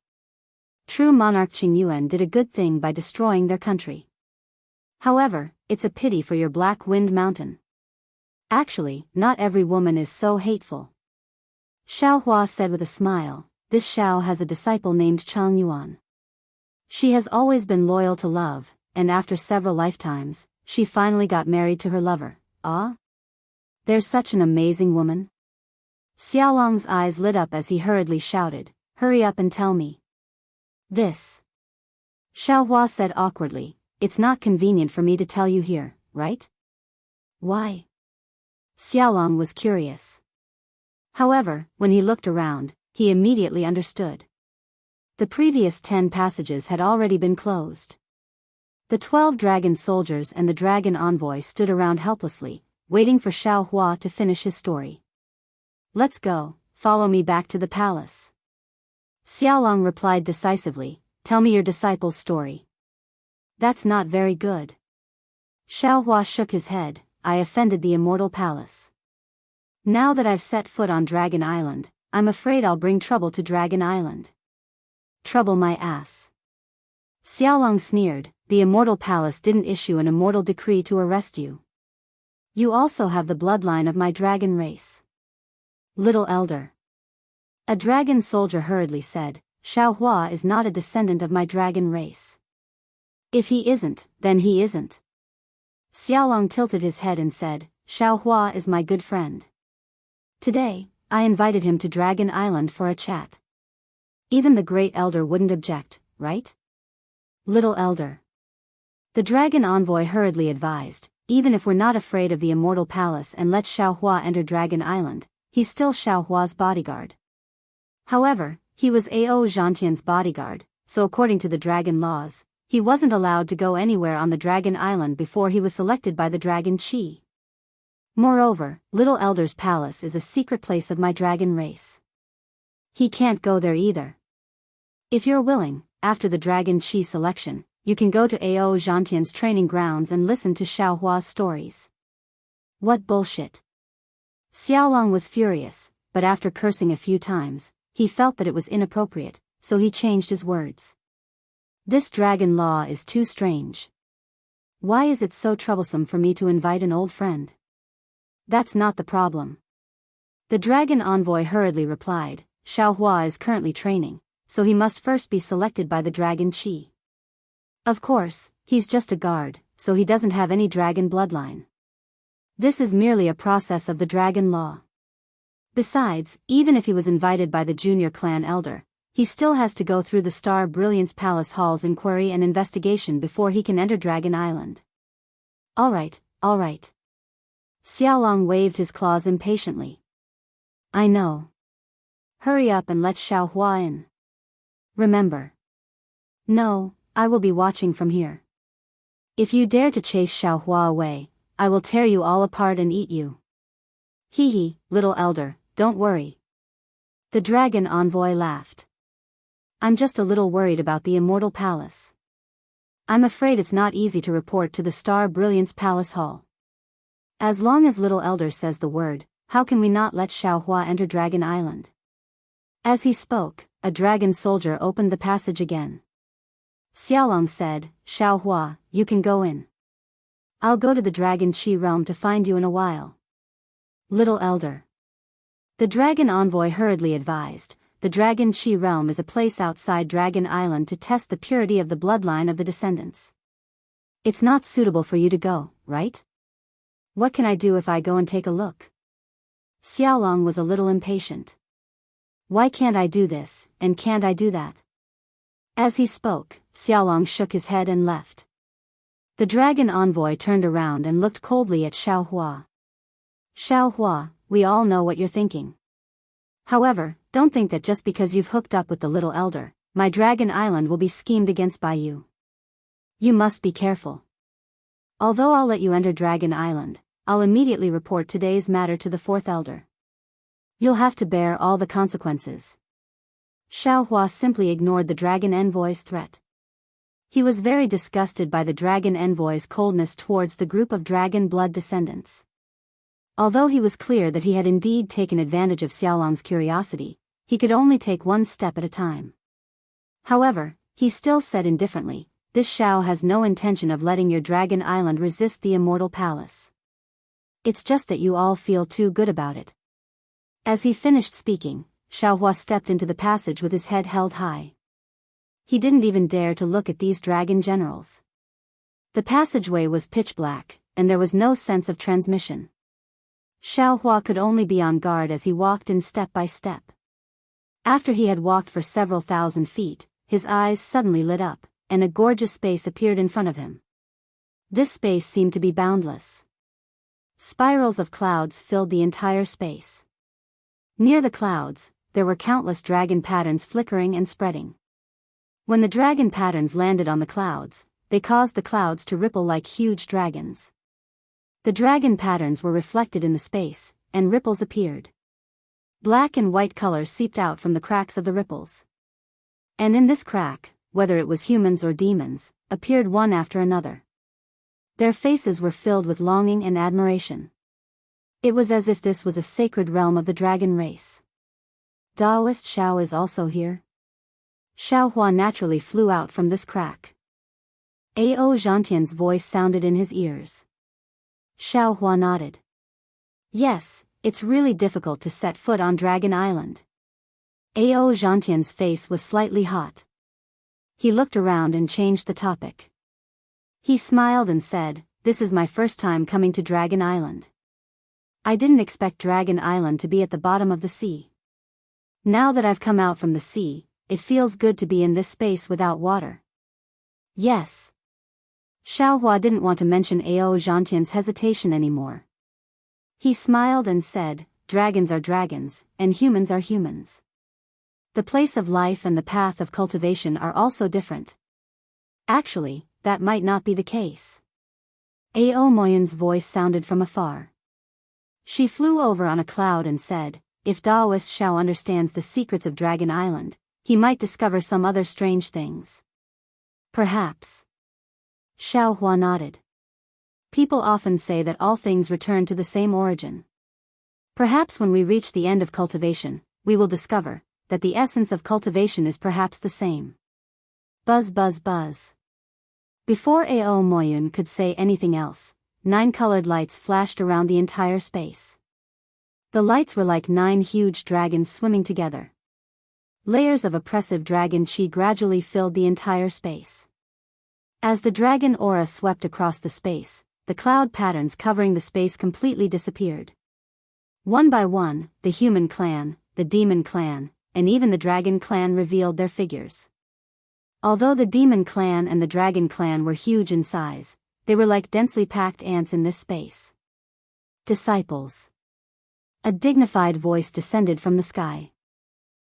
True monarch Qingyuan did a good thing by destroying their country. However, it's a pity for your Black Wind Mountain. Actually, not every woman is so hateful. Xiaohua said with a smile, This Xiao has a disciple named Chang Yuan. She has always been loyal to love, and after several lifetimes, she finally got married to her lover. Ah? There's such an amazing woman. Xiaolong's eyes lit up as he hurriedly shouted, Hurry up and tell me. This. Xiaohua said awkwardly, It's not convenient for me to tell you here, right? Why? Xiaolong was curious. However, when he looked around, he immediately understood. The previous 10 passages had already been closed. The 12 dragon soldiers and the dragon envoy stood around helplessly, waiting for Xiaohua to finish his story. Let's go, follow me back to the palace. Xiaolong replied decisively, Tell me your disciple's story. That's not very good. Xiaohua shook his head, I offended the Immortal Palace. Now that I've set foot on Dragon Island, I'm afraid I'll bring trouble to Dragon Island. Trouble my ass. Xiaolong sneered, The Immortal Palace didn't issue an immortal decree to arrest you. You also have the bloodline of my dragon race. Little elder. A dragon soldier hurriedly said, Xiaohua is not a descendant of my dragon race. If he isn't, then he isn't. Xiaolong tilted his head and said, Xiaohua is my good friend. Today, I invited him to Dragon Island for a chat. Even the great elder wouldn't object, right? Little elder. The dragon envoy hurriedly advised, Even if we're not afraid of the Immortal Palace and let Xiaohua enter Dragon Island, he's still Xiaohua's bodyguard. However, he was Ao Zhantian's bodyguard, so according to the dragon laws, he wasn't allowed to go anywhere on the Dragon Island before he was selected by the Dragon Chi. Moreover, Little Elder's palace is a secret place of my dragon race. He can't go there either. If you're willing, after the Dragon Chi selection, you can go to Ao Zhantian's training grounds and listen to Xiaohua's stories. What bullshit. Xiaolong was furious, but after cursing a few times, he felt that it was inappropriate, so he changed his words. This dragon law is too strange. Why is it so troublesome for me to invite an old friend? That's not the problem. The dragon envoy hurriedly replied, Xiaohua is currently training, so he must first be selected by the Dragon Chi. Of course, he's just a guard, so he doesn't have any dragon bloodline. This is merely a process of the dragon law. Besides, even if he was invited by the junior clan elder, he still has to go through the Star Brilliance Palace Hall's inquiry and investigation before he can enter Dragon Island. Alright. Xiaolong waved his claws impatiently. I know. Hurry up and let Xiaohua in. Remember. No, I will be watching from here. If you dare to chase Xiaohua away, I will tear you all apart and eat you. Hee, little elder, don't worry. The dragon envoy laughed. I'm just a little worried about the Immortal Palace. I'm afraid it's not easy to report to the Star Brilliance Palace Hall. As long as little elder says the word, how can we not let Xiaohua enter Dragon Island? As he spoke, a dragon soldier opened the passage again. Xiaolong said, Xiaohua, you can go in. I'll go to the Dragon Chi realm to find you in a while. Little elder. The dragon envoy hurriedly advised, the Dragon Chi realm is a place outside Dragon Island to test the purity of the bloodline of the descendants. It's not suitable for you to go, right? What can I do if I go and take a look? Xiaolong was a little impatient. Why can't I do this, and can't I do that? As he spoke, Xiaolong shook his head and left. The dragon envoy turned around and looked coldly at Xiaohua. Xiaohua, we all know what you're thinking. However, don't think that just because you've hooked up with the little elder, my Dragon Island will be schemed against by you. You must be careful. Although I'll let you enter Dragon Island, I'll immediately report today's matter to the fourth elder. You'll have to bear all the consequences. Xiaohua simply ignored the dragon envoy's threat. He was very disgusted by the dragon envoy's coldness towards the group of dragon blood descendants. Although he was clear that he had indeed taken advantage of Xiaolong's curiosity, he could only take one step at a time. However, he still said indifferently, this Xiao has no intention of letting your Dragon Island resist the Immortal Palace. It's just that you all feel too good about it. As he finished speaking, Xiaohua stepped into the passage with his head held high. He didn't even dare to look at these dragon generals. The passageway was pitch black, and there was no sense of transmission. Xiaohua could only be on guard as he walked in step by step. After he had walked for several thousand feet, his eyes suddenly lit up, and a gorgeous space appeared in front of him. This space seemed to be boundless. Spirals of clouds filled the entire space. Near the clouds, there were countless dragon patterns flickering and spreading. When the dragon patterns landed on the clouds, they caused the clouds to ripple like huge dragons. The dragon patterns were reflected in the space, and ripples appeared. Black and white colors seeped out from the cracks of the ripples. And in this crack, whether it was humans or demons, appeared one after another. Their faces were filled with longing and admiration. It was as if this was a sacred realm of the dragon race. Daoist Xiao is also here? Xiaohua naturally flew out from this crack. Ao Zhantian's voice sounded in his ears. Xiaohua nodded. Yes, it's really difficult to set foot on Dragon Island. Ao Zhantian's face was slightly hot. He looked around and changed the topic. He smiled and said, this is my first time coming to Dragon Island. I didn't expect Dragon Island to be at the bottom of the sea. Now that I've come out from the sea, it feels good to be in this space without water. Yes. Xiaohua didn't want to mention Ao Zhantian's hesitation anymore. He smiled and said, dragons are dragons, and humans are humans. The place of life and the path of cultivation are also different. Actually, that might not be the case. Ao Moyun's voice sounded from afar. She flew over on a cloud and said, "If Daoist Xiao understands the secrets of Dragon Island, he might discover some other strange things." "Perhaps." Xiao Hua nodded. "People often say that all things return to the same origin. Perhaps when we reach the end of cultivation, we will discover that the essence of cultivation is perhaps the same." Buzz buzz buzz. Before Ao Moyun could say anything else, 9 colored lights flashed around the entire space. The lights were like 9 huge dragons swimming together. Layers of oppressive dragon chi gradually filled the entire space. As the dragon aura swept across the space, the cloud patterns covering the space completely disappeared. One by one, the human clan, the demon clan, and even the dragon clan revealed their figures. Although the demon clan and the dragon clan were huge in size, they were like densely packed ants in this space. "Disciples." A dignified voice descended from the sky.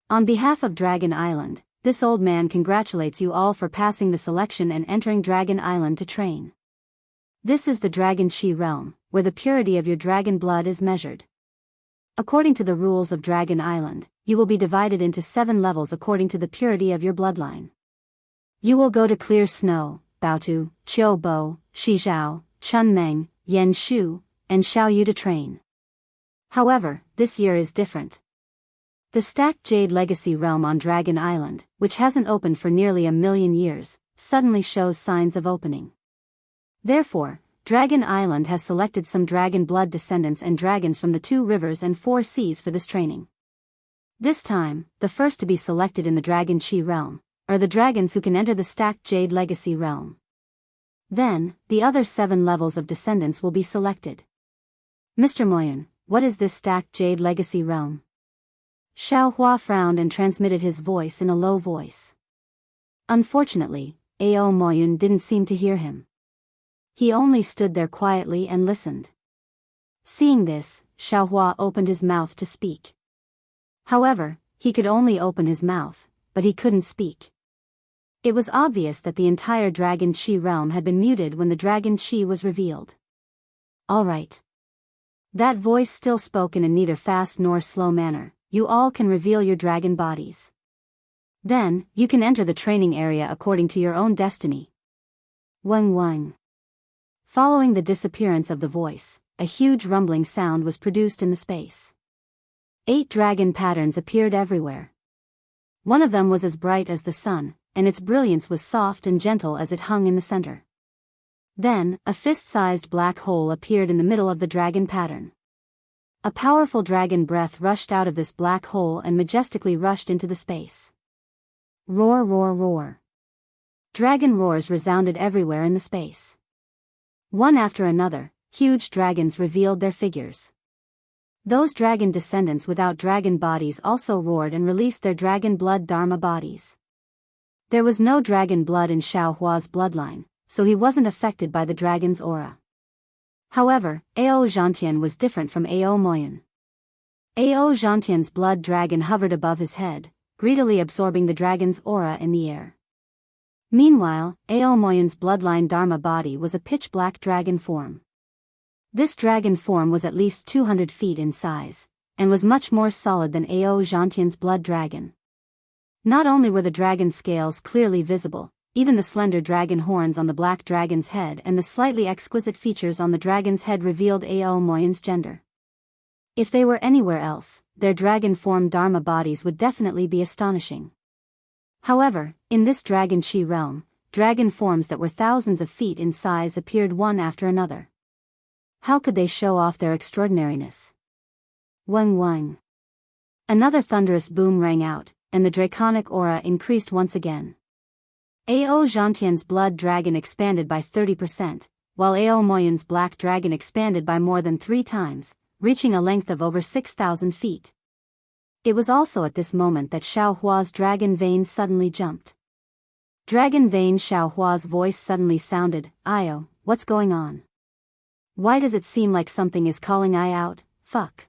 "On behalf of Dragon Island, this old man congratulates you all for passing the selection and entering Dragon Island to train. This is the Dragon Chi realm, where the purity of your dragon blood is measured. According to the rules of Dragon Island, you will be divided into 7 levels according to the purity of your bloodline. You will go to Clear Snow, Baotu, Qiu Bo, Shizhao, Chunmeng, Yan Shu, and Xiaoyu to train. However, this year is different. The Stacked Jade Legacy realm on Dragon Island, which hasn't opened for nearly 1,000,000 years, suddenly shows signs of opening. Therefore, Dragon Island has selected some dragon blood descendants and dragons from the 2 rivers and 4 seas for this training. This time, the first to be selected in the Dragon Chi realm are the dragons who can enter the Stacked Jade Legacy realm. Then, the other 7 levels of descendants will be selected. Mr. Moyun, what is this Stacked Jade Legacy realm?" Xiao Hua frowned and transmitted his voice in a low voice. Unfortunately, Ao Moyun didn't seem to hear him. He only stood there quietly and listened. Seeing this, Xiao Hua opened his mouth to speak. However, he could only open his mouth, but he couldn't speak. It was obvious that the entire Dragon Chi realm had been muted when the Dragon Chi was revealed. "All right." That voice still spoke in a neither fast nor slow manner. "You all can reveal your dragon bodies. Then, you can enter the training area according to your own destiny." Weng weng. Following the disappearance of the voice, a huge rumbling sound was produced in the space. 8 dragon patterns appeared everywhere. One of them was as bright as the sun, and its brilliance was soft and gentle as it hung in the center. Then, a fist-sized black hole appeared in the middle of the dragon pattern. A powerful dragon breath rushed out of this black hole and majestically rushed into the space. Roar roar roar. Dragon roars resounded everywhere in the space. One after another, huge dragons revealed their figures. Those dragon descendants without dragon bodies also roared and released their dragon blood dharma bodies. There was no dragon blood in Xiao Hua's bloodline, so he wasn't affected by the dragon's aura. However, Ao Zhantian was different from Ao Moyun. Ao Zhantian's blood dragon hovered above his head, greedily absorbing the dragon's aura in the air. Meanwhile, Ao Moyun's bloodline dharma body was a pitch-black dragon form. This dragon form was at least 200 feet in size, and was much more solid than Ao Zhantian's blood dragon. Not only were the dragon scales clearly visible, even the slender dragon horns on the black dragon's head and the slightly exquisite features on the dragon's head revealed Ao Moyun's gender. If they were anywhere else, their dragon form dharma bodies would definitely be astonishing. However, in this Dragon Chi realm, dragon forms that were thousands of feet in size appeared one after another. How could they show off their extraordinariness? Weng weng. Another thunderous boom rang out, and the draconic aura increased once again. Ao Zhantian's blood dragon expanded by 30%, while Ao Moyun's black dragon expanded by more than 3 times, reaching a length of over 6,000 feet. It was also at this moment that Xiao Hua's dragon vein suddenly jumped. Dragon vein Xiao Hua's voice suddenly sounded, "Io, what's going on? Why does it seem like something is calling I out, fuck?"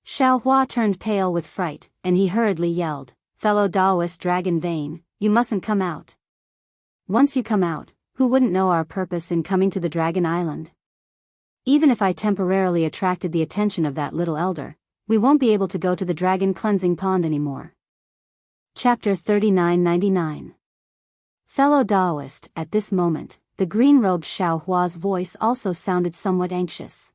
Xiao Hua turned pale with fright, and he hurriedly yelled, "Fellow Daoist dragon vein, you mustn't come out. Once you come out, who wouldn't know our purpose in coming to the Dragon Island?" Even if I temporarily attracted the attention of that little elder, we won't be able to go to the dragon cleansing pond anymore. Chapter 3999. Fellow Daoist. At this moment, the green-robed Xiaohua's voice also sounded somewhat anxious.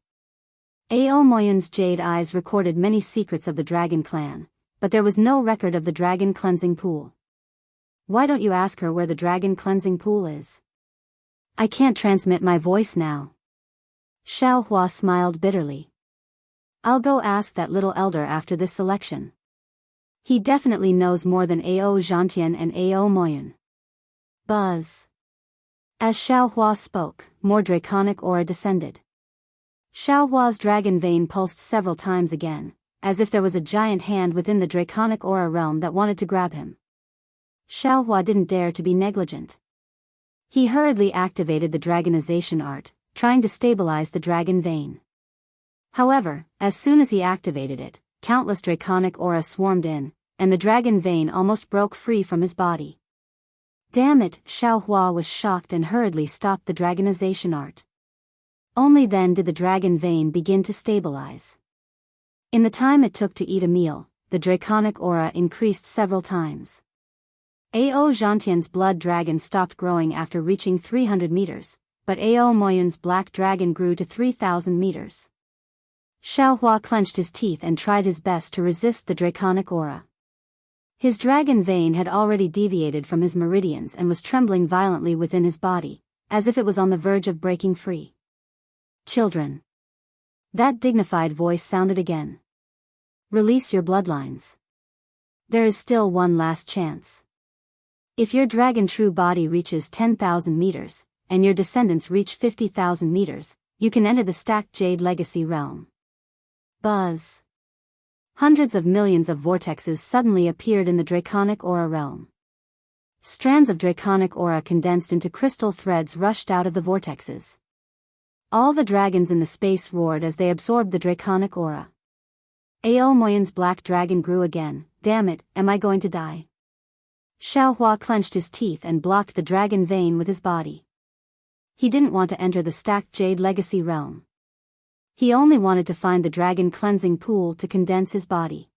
Ao Moyun's jade eyes recorded many secrets of the dragon clan, but there was no record of the dragon cleansing pool. Why don't you ask her where the dragon cleansing pool is? I can't transmit my voice now. Xiaohua smiled bitterly. I'll go ask that little elder after this selection. He definitely knows more than Ao Zhantian and Ao Moyun. Buzz. As Xiaohua spoke, more draconic aura descended. Xiaohua's dragon vein pulsed several times again, as if there was a giant hand within the draconic aura realm that wanted to grab him. Xiaohua didn't dare to be negligent. He hurriedly activated the dragonization art, trying to stabilize the dragon vein. However, as soon as he activated it, countless draconic aura swarmed in, and the dragon vein almost broke free from his body. Damn it, Xiaohua was shocked and hurriedly stopped the dragonization art. Only then did the dragon vein begin to stabilize. In the time it took to eat a meal, the draconic aura increased several times. Ao Zhantian's blood dragon stopped growing after reaching 300 meters, but Ao Moyun's black dragon grew to 3,000 meters. Xiaohua clenched his teeth and tried his best to resist the draconic aura. His dragon vein had already deviated from his meridians and was trembling violently within his body, as if it was on the verge of breaking free. Children. That dignified voice sounded again. Release your bloodlines. There is still one last chance. If your dragon true body reaches 10,000 meters, and your descendants reach 50,000 meters, you can enter the stacked Jade Legacy realm. Buzz. Hundreds of millions of vortexes suddenly appeared in the draconic aura realm. Strands of draconic aura condensed into crystal threads rushed out of the vortexes. All the dragons in the space roared as they absorbed the draconic aura. Ao Moyun's black dragon grew again. Damn it, am I going to die? Xiaohua clenched his teeth and blocked the dragon vein with his body. He didn't want to enter the stacked Jade Legacy realm. He only wanted to find the dragon cleansing pool to condense his body.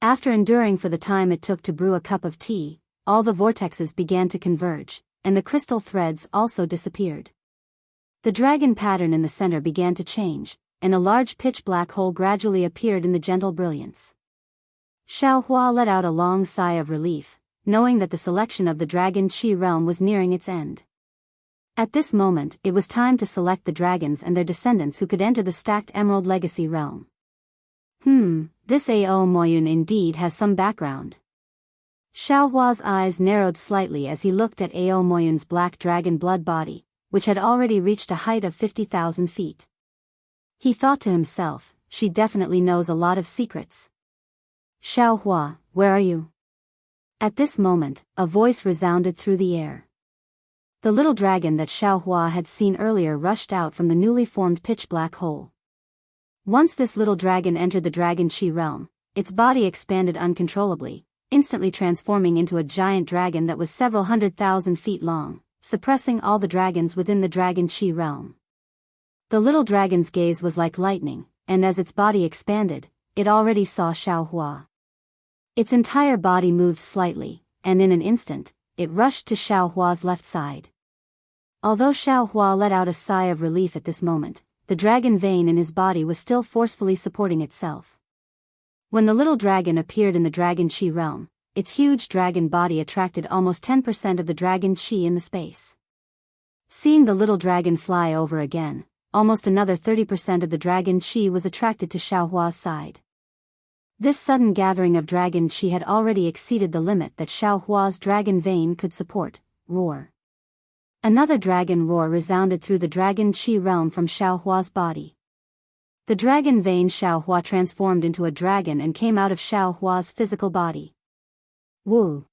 After enduring for the time it took to brew a cup of tea, all the vortexes began to converge, and the crystal threads also disappeared. The dragon pattern in the center began to change, and a large pitch black hole gradually appeared in the gentle brilliance. Xiaohua let out a long sigh of relief, knowing that the selection of the dragon chi realm was nearing its end. At this moment, it was time to select the dragons and their descendants who could enter the stacked Emerald Legacy realm. This Ao Moyun indeed has some background. Xiaohua's eyes narrowed slightly as he looked at Ao Moyun's black dragon blood body, which had already reached a height of 50,000 feet. He thought to himself, she definitely knows a lot of secrets. Xiaohua, where are you? At this moment, a voice resounded through the air. The little dragon that Xiaohua had seen earlier rushed out from the newly formed pitch black hole. Once this little dragon entered the dragon chi realm, its body expanded uncontrollably, instantly transforming into a giant dragon that was several 100,000 feet long, suppressing all the dragons within the dragon chi realm. The little dragon's gaze was like lightning, and as its body expanded, it already saw Xiaohua. Its entire body moved slightly, and in an instant, it rushed to Xiaohua's left side. Although Xiaohua let out a sigh of relief at this moment, the dragon vein in his body was still forcefully supporting itself. When the little dragon appeared in the dragon chi realm, its huge dragon body attracted almost 10% of the dragon chi in the space. Seeing the little dragon fly over again, almost another 30% of the dragon chi was attracted to Xiaohua's side. This sudden gathering of dragon chi had already exceeded the limit that Xiaohua's dragon vein could support. Roar. Another dragon roar resounded through the dragon chi realm from Xiaohua's body. The dragon vein Xiaohua transformed into a dragon and came out of Xiaohua's physical body. Woo!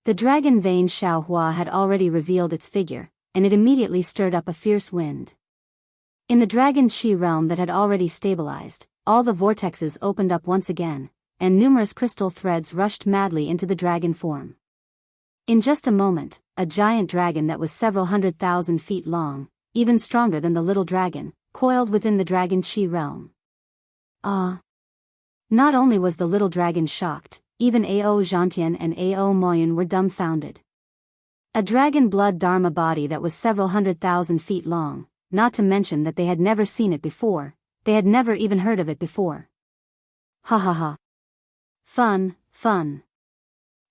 The dragon vein Xiaohua had already revealed its figure, and it immediately stirred up a fierce wind. In the dragon chi realm that had already stabilized, all the vortexes opened up once again, and numerous crystal threads rushed madly into the dragon form. In just a moment, a giant dragon that was several 100,000 feet long, even stronger than the little dragon, coiled within the dragon Qi realm. Ah! Not only was the little dragon shocked, even Ao Zhantian and Ao Moyun were dumbfounded. A dragon blood dharma body that was several 100,000 feet long, not to mention that they had never seen it before, they had never even heard of it before. Ha ha ha. Fun, fun.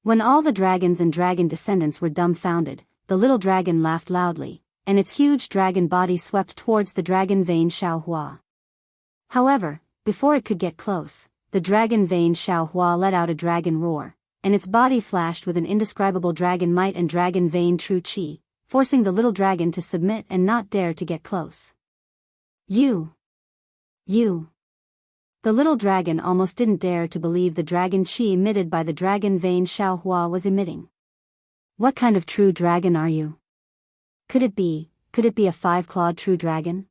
When all the dragons and dragon descendants were dumbfounded, the little dragon laughed loudly, and its huge dragon body swept towards the dragon vein Xiaohua. However, before it could get close, the dragon vein Xiaohua let out a dragon roar, and its body flashed with an indescribable dragon might and dragon vein true qi, forcing the little dragon to submit and not dare to get close. You. The little dragon almost didn't dare to believe the dragon qi emitted by the dragon vein Xiaohua was emitting. What kind of true dragon are you? Could it be a five-clawed true dragon?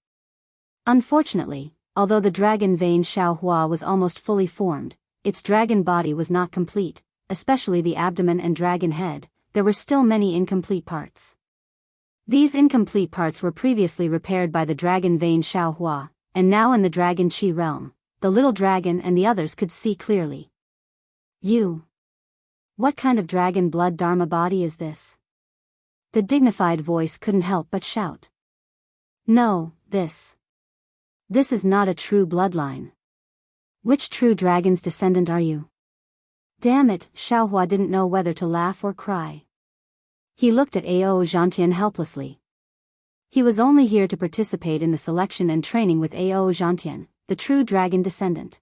Unfortunately, although the dragon vein Xiaohua was almost fully formed, its dragon body was not complete, especially the abdomen and dragon head. There were still many incomplete parts. These incomplete parts were previously repaired by the dragon vein Xiaohua, and now in the dragon qi realm, the little dragon and the others could see clearly. What kind of dragon blood dharma body is this? The dignified voice couldn't help but shout. No, this is not a true bloodline. Which true dragon's descendant are you? Damn it, Xiaohua didn't know whether to laugh or cry. He looked at Ao Zhantian helplessly. He was only here to participate in the selection and training with Ao Zhantian, the true dragon descendant.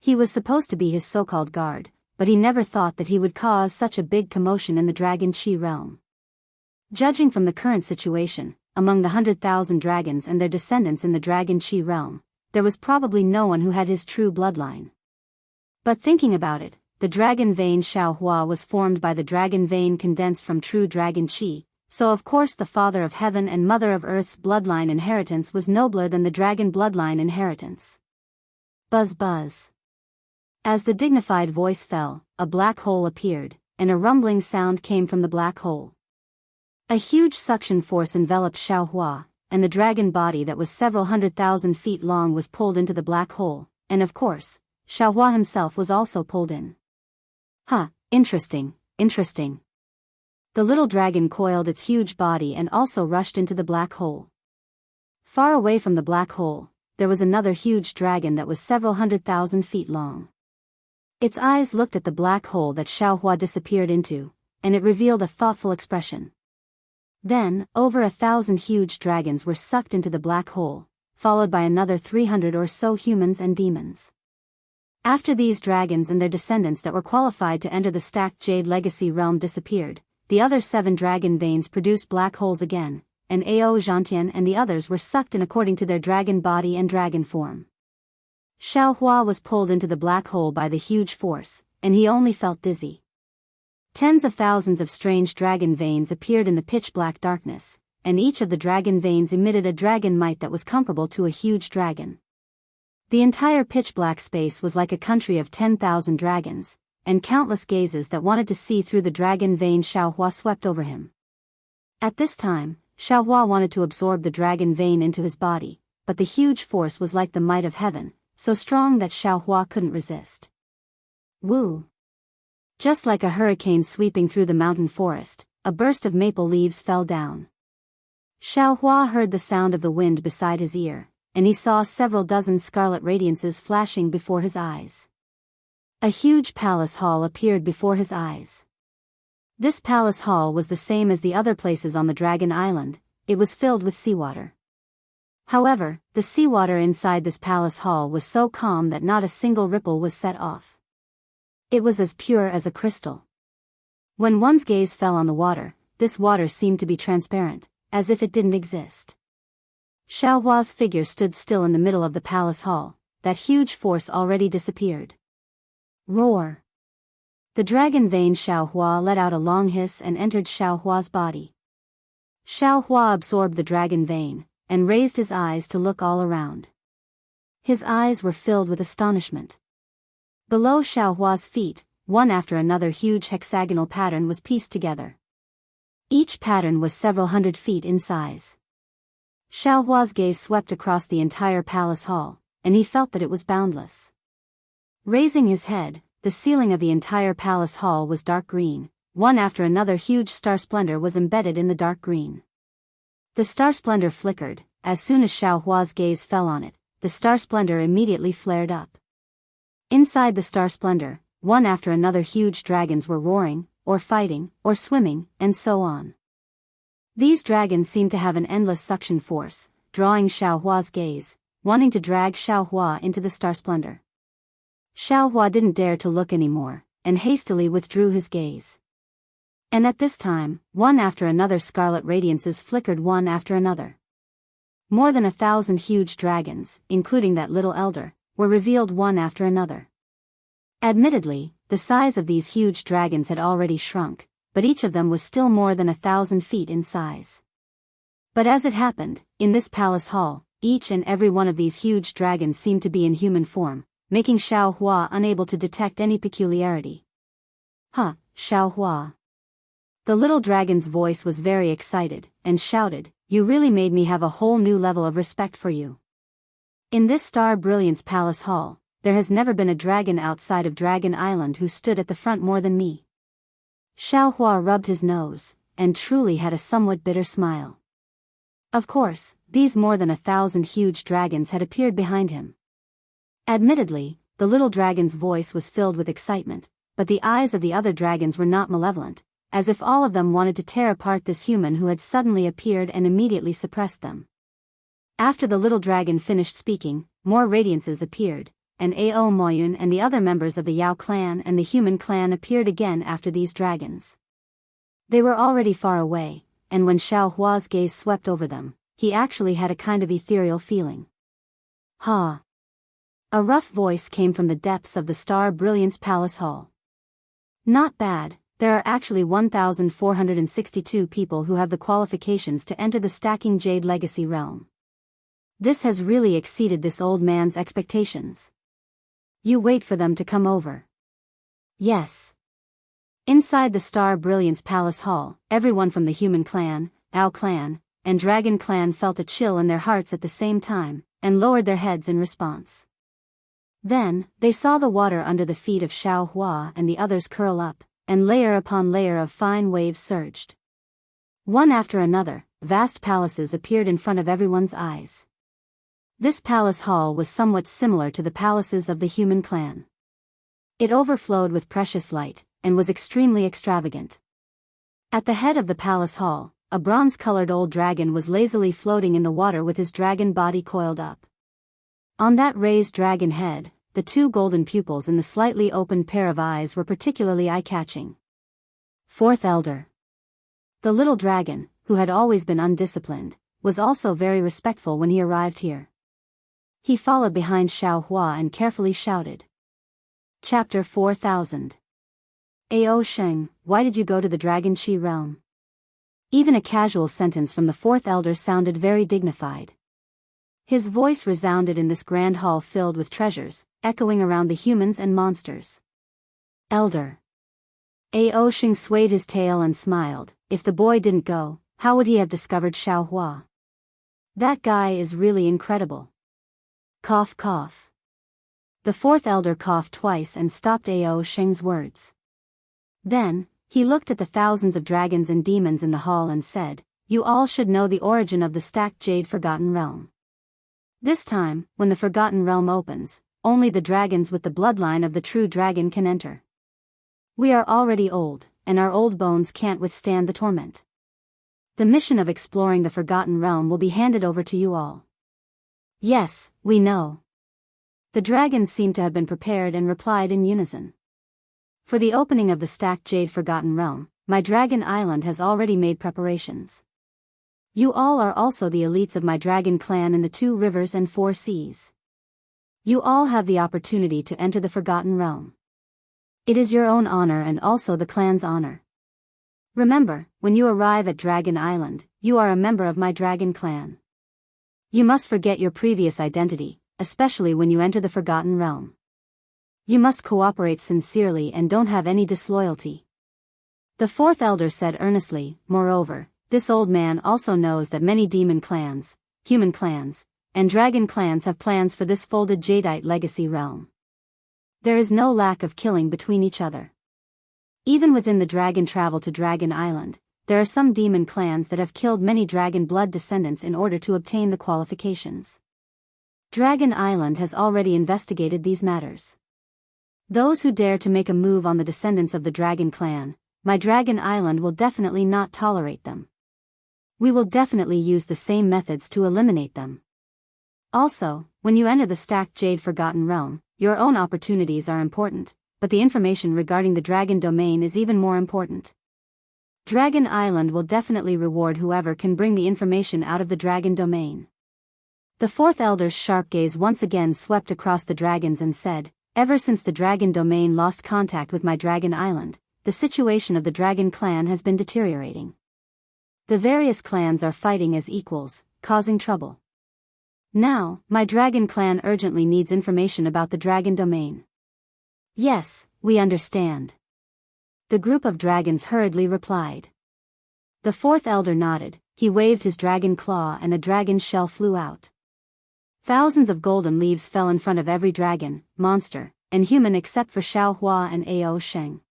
He was supposed to be his so-called guard, but he never thought that he would cause such a big commotion in the dragon qi realm. Judging from the current situation, among the 100,000 dragons and their descendants in the dragon qi realm, there was probably no one who had his true bloodline. But thinking about it, the dragon vein Xiaohua was formed by the dragon vein condensed from true dragon qi, so of course the father of heaven and mother of earth's bloodline inheritance was nobler than the dragon bloodline inheritance. Buzz buzz. As the dignified voice fell, a black hole appeared, and a rumbling sound came from the black hole. A huge suction force enveloped Xiaohua, and the dragon body that was several 100,000 feet long was pulled into the black hole, and of course, Xiaohua himself was also pulled in. Huh, interesting. The little dragon coiled its huge body and also rushed into the black hole. Far away from the black hole, there was another huge dragon that was several 100,000 feet long. Its eyes looked at the black hole that Xiaohua disappeared into, and it revealed a thoughtful expression. Then, over 1,000 huge dragons were sucked into the black hole, followed by another 300 or so humans and demons. After these dragons and their descendants that were qualified to enter the stacked Jade Legacy realm disappeared, the other 7 dragon veins produced black holes again, and Ao Zhantian and the others were sucked in according to their dragon body and dragon form. Xiaohua was pulled into the black hole by the huge force, and he only felt dizzy. Tens of thousands of strange dragon veins appeared in the pitch-black darkness, and each of the dragon veins emitted a dragon might that was comparable to a huge dragon. The entire pitch-black space was like a country of 10,000 dragons, and countless gazes that wanted to see through the dragon vein Xiaohua swept over him. At this time, Xiaohua wanted to absorb the dragon vein into his body, but the huge force was like the might of heaven, so strong that Xiaohua couldn't resist. Woo! Just like a hurricane sweeping through the mountain forest, a burst of maple leaves fell down. Xiaohua heard the sound of the wind beside his ear, and he saw several dozen scarlet radiances flashing before his eyes. A huge palace hall appeared before his eyes. This palace hall was the same as the other places on the Dragon Island. It was filled with seawater. However, the seawater inside this palace hall was so calm that not a single ripple was set off. It was as pure as a crystal. When one's gaze fell on the water, this water seemed to be transparent, as if it didn't exist. Xiaohua's figure stood still in the middle of the palace hall. That huge force already disappeared. Roar! The dragon vein Xiaohua let out a long hiss and entered Xiaohua's body. Xiaohua absorbed the dragon vein, and raised his eyes to look all around. His eyes were filled with astonishment. Below Xiaohua's feet, one after another huge hexagonal pattern was pieced together. Each pattern was several hundred feet in size. Xiaohua's gaze swept across the entire palace hall, and he felt that it was boundless. Raising his head, the ceiling of the entire palace hall was dark green. One after another huge star splendor was embedded in the dark green. The star splendor flickered. As soon as Xiaohua's gaze fell on it, the star splendor immediately flared up. Inside the star splendor, one after another huge dragons were roaring, or fighting, or swimming, and so on. These dragons seemed to have an endless suction force, drawing Xiaohua's gaze, wanting to drag Xiaohua into the star splendor. Xiaohua didn't dare to look anymore, and hastily withdrew his gaze. And at this time, one after another scarlet radiances flickered one after another. More than 1,000 huge dragons, including that little elder, were revealed one after another. Admittedly, the size of these huge dragons had already shrunk, but each of them was still more than 1,000 feet in size. But as it happened, in this palace hall, each and every one of these huge dragons seemed to be in human form, making Xiaohua unable to detect any peculiarity. Xiaohua. The little dragon's voice was very excited, and shouted, "You really made me have a whole new level of respect for you. In this Star Brilliance Palace Hall, there has never been a dragon outside of Dragon Island who stood at the front more than me." Xiaohua rubbed his nose, and truly had a somewhat bitter smile. Of course, these more than 1,000 huge dragons had appeared behind him. Admittedly, the little dragon's voice was filled with excitement, but the eyes of the other dragons were not malevolent, as if all of them wanted to tear apart this human who had suddenly appeared and immediately suppressed them. After the little dragon finished speaking, more radiances appeared, and Ao Moyun and the other members of the Yao clan and the human clan appeared again after these dragons. They were already far away, and when Xiaohua's gaze swept over them, he actually had a kind of ethereal feeling. "Ha!" A rough voice came from the depths of the Star Brilliance Palace Hall. "Not bad. There are actually 1,462 people who have the qualifications to enter the Stacking Jade Legacy realm. This has really exceeded this old man's expectations. You wait for them to come over." Yes. Inside the Star Brilliance Palace Hall, everyone from the Human Clan, Ao Clan, and Dragon Clan felt a chill in their hearts at the same time, and lowered their heads in response. Then, they saw the water under the feet of Xiaohua and the others curl up, and layer upon layer of fine waves surged. One after another, vast palaces appeared in front of everyone's eyes. This palace hall was somewhat similar to the palaces of the Human Clan. It overflowed with precious light, and was extremely extravagant. At the head of the palace hall, a bronze-colored old dragon was lazily floating in the water with his dragon body coiled up. On that raised dragon head, the two golden pupils in the slightly opened pair of eyes were particularly eye-catching. Fourth Elder. The little dragon, who had always been undisciplined, was also very respectful when he arrived here. He followed behind Xiaohua and carefully shouted. Chapter 4000. Ao Sheng, why did you go to the Dragon Chi realm? Even a casual sentence from the fourth elder sounded very dignified. His voice resounded in this grand hall filled with treasures, echoing around the humans and monsters. Elder. Ao Sheng swayed his tail and smiled. If the boy didn't go, how would he have discovered Xiaohua? That guy is really incredible. Cough cough. The fourth elder coughed twice and stopped Ao Sheng's words. Then, he looked at the thousands of dragons and demons in the hall and said, "You all should know the origin of the stacked jade Forgotten Realm. This time, when the Forgotten Realm opens, only the dragons with the bloodline of the true dragon can enter. We are already old, and our old bones can't withstand the torment. The mission of exploring the Forgotten Realm will be handed over to you all." "Yes, we know." The dragons seemed to have been prepared and replied in unison. "For the opening of the stacked jade Forgotten Realm, my Dragon Island has already made preparations. You all are also the elites of my dragon clan in the 2 rivers and 4 seas. You all have the opportunity to enter the Forgotten Realm. It is your own honor and also the clan's honor. Remember, when you arrive at Dragon Island, you are a member of my dragon clan. You must forget your previous identity, especially when you enter the Forgotten Realm. You must cooperate sincerely and don't have any disloyalty." The fourth elder said earnestly. Moreover, this old man also knows that many demon clans, human clans, and dragon clans have plans for this folded jadeite legacy realm. There is no lack of killing between each other. Even within the dragon travel to Dragon Island, there are some demon clans that have killed many dragon blood descendants in order to obtain the qualifications. Dragon Island has already investigated these matters. Those who dare to make a move on the descendants of the dragon clan, my Dragon Island will definitely not tolerate them. We will definitely use the same methods to eliminate them. Also, when you enter the stacked Jade Forgotten Realm, your own opportunities are important, but the information regarding the dragon domain is even more important. Dragon Island will definitely reward whoever can bring the information out of the dragon domain. The fourth elder's sharp gaze once again swept across the dragons and said, ever since the dragon domain lost contact with my Dragon Island, the situation of the dragon clan has been deteriorating. The various clans are fighting as equals, causing trouble. Now, my dragon clan urgently needs information about the dragon domain. Yes, we understand. The group of dragons hurriedly replied. The fourth elder nodded, he waved his dragon claw and a dragon shell flew out. Thousands of golden leaves fell in front of every dragon, monster, and human except for Xiaohua and Ao Sheng.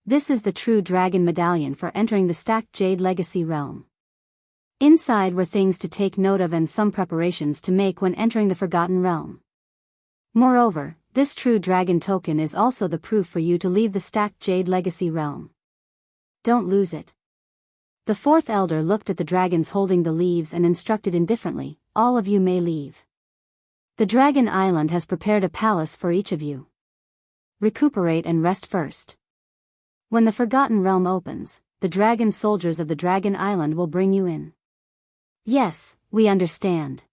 This is the true dragon medallion for entering the stacked Jade Legacy realm. Inside were things to take note of and some preparations to make when entering the Forgotten Realm. Moreover, this true dragon token is also the proof for you to leave the stacked Jade Legacy realm. Don't lose it. The fourth elder looked at the dragons holding the leaves and instructed indifferently, all of you may leave. The Dragon Island has prepared a palace for each of you. Recuperate and rest first. When the Forgotten Realm opens, the dragon soldiers of the Dragon Island will bring you in. Yes, we understand.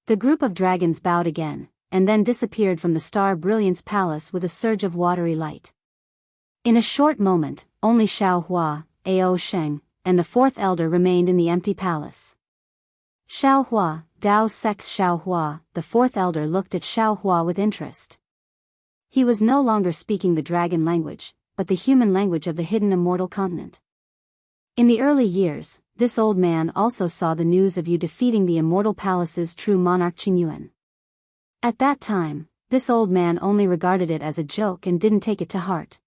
The group of dragons bowed again, and then disappeared from the Star Brilliance Palace with a surge of watery light. In a short moment, only Xiaohua, Ao Sheng, and the fourth elder remained in the empty palace. Xiaohua, Dao Sect's Xiaohua, the fourth elder looked at Xiaohua with interest. He was no longer speaking the dragon language, but the human language of the hidden immortal continent. In the early years, this old man also saw the news of you defeating the immortal palace's true monarch Qingyuan. At that time, this old man only regarded it as a joke and didn't take it to heart.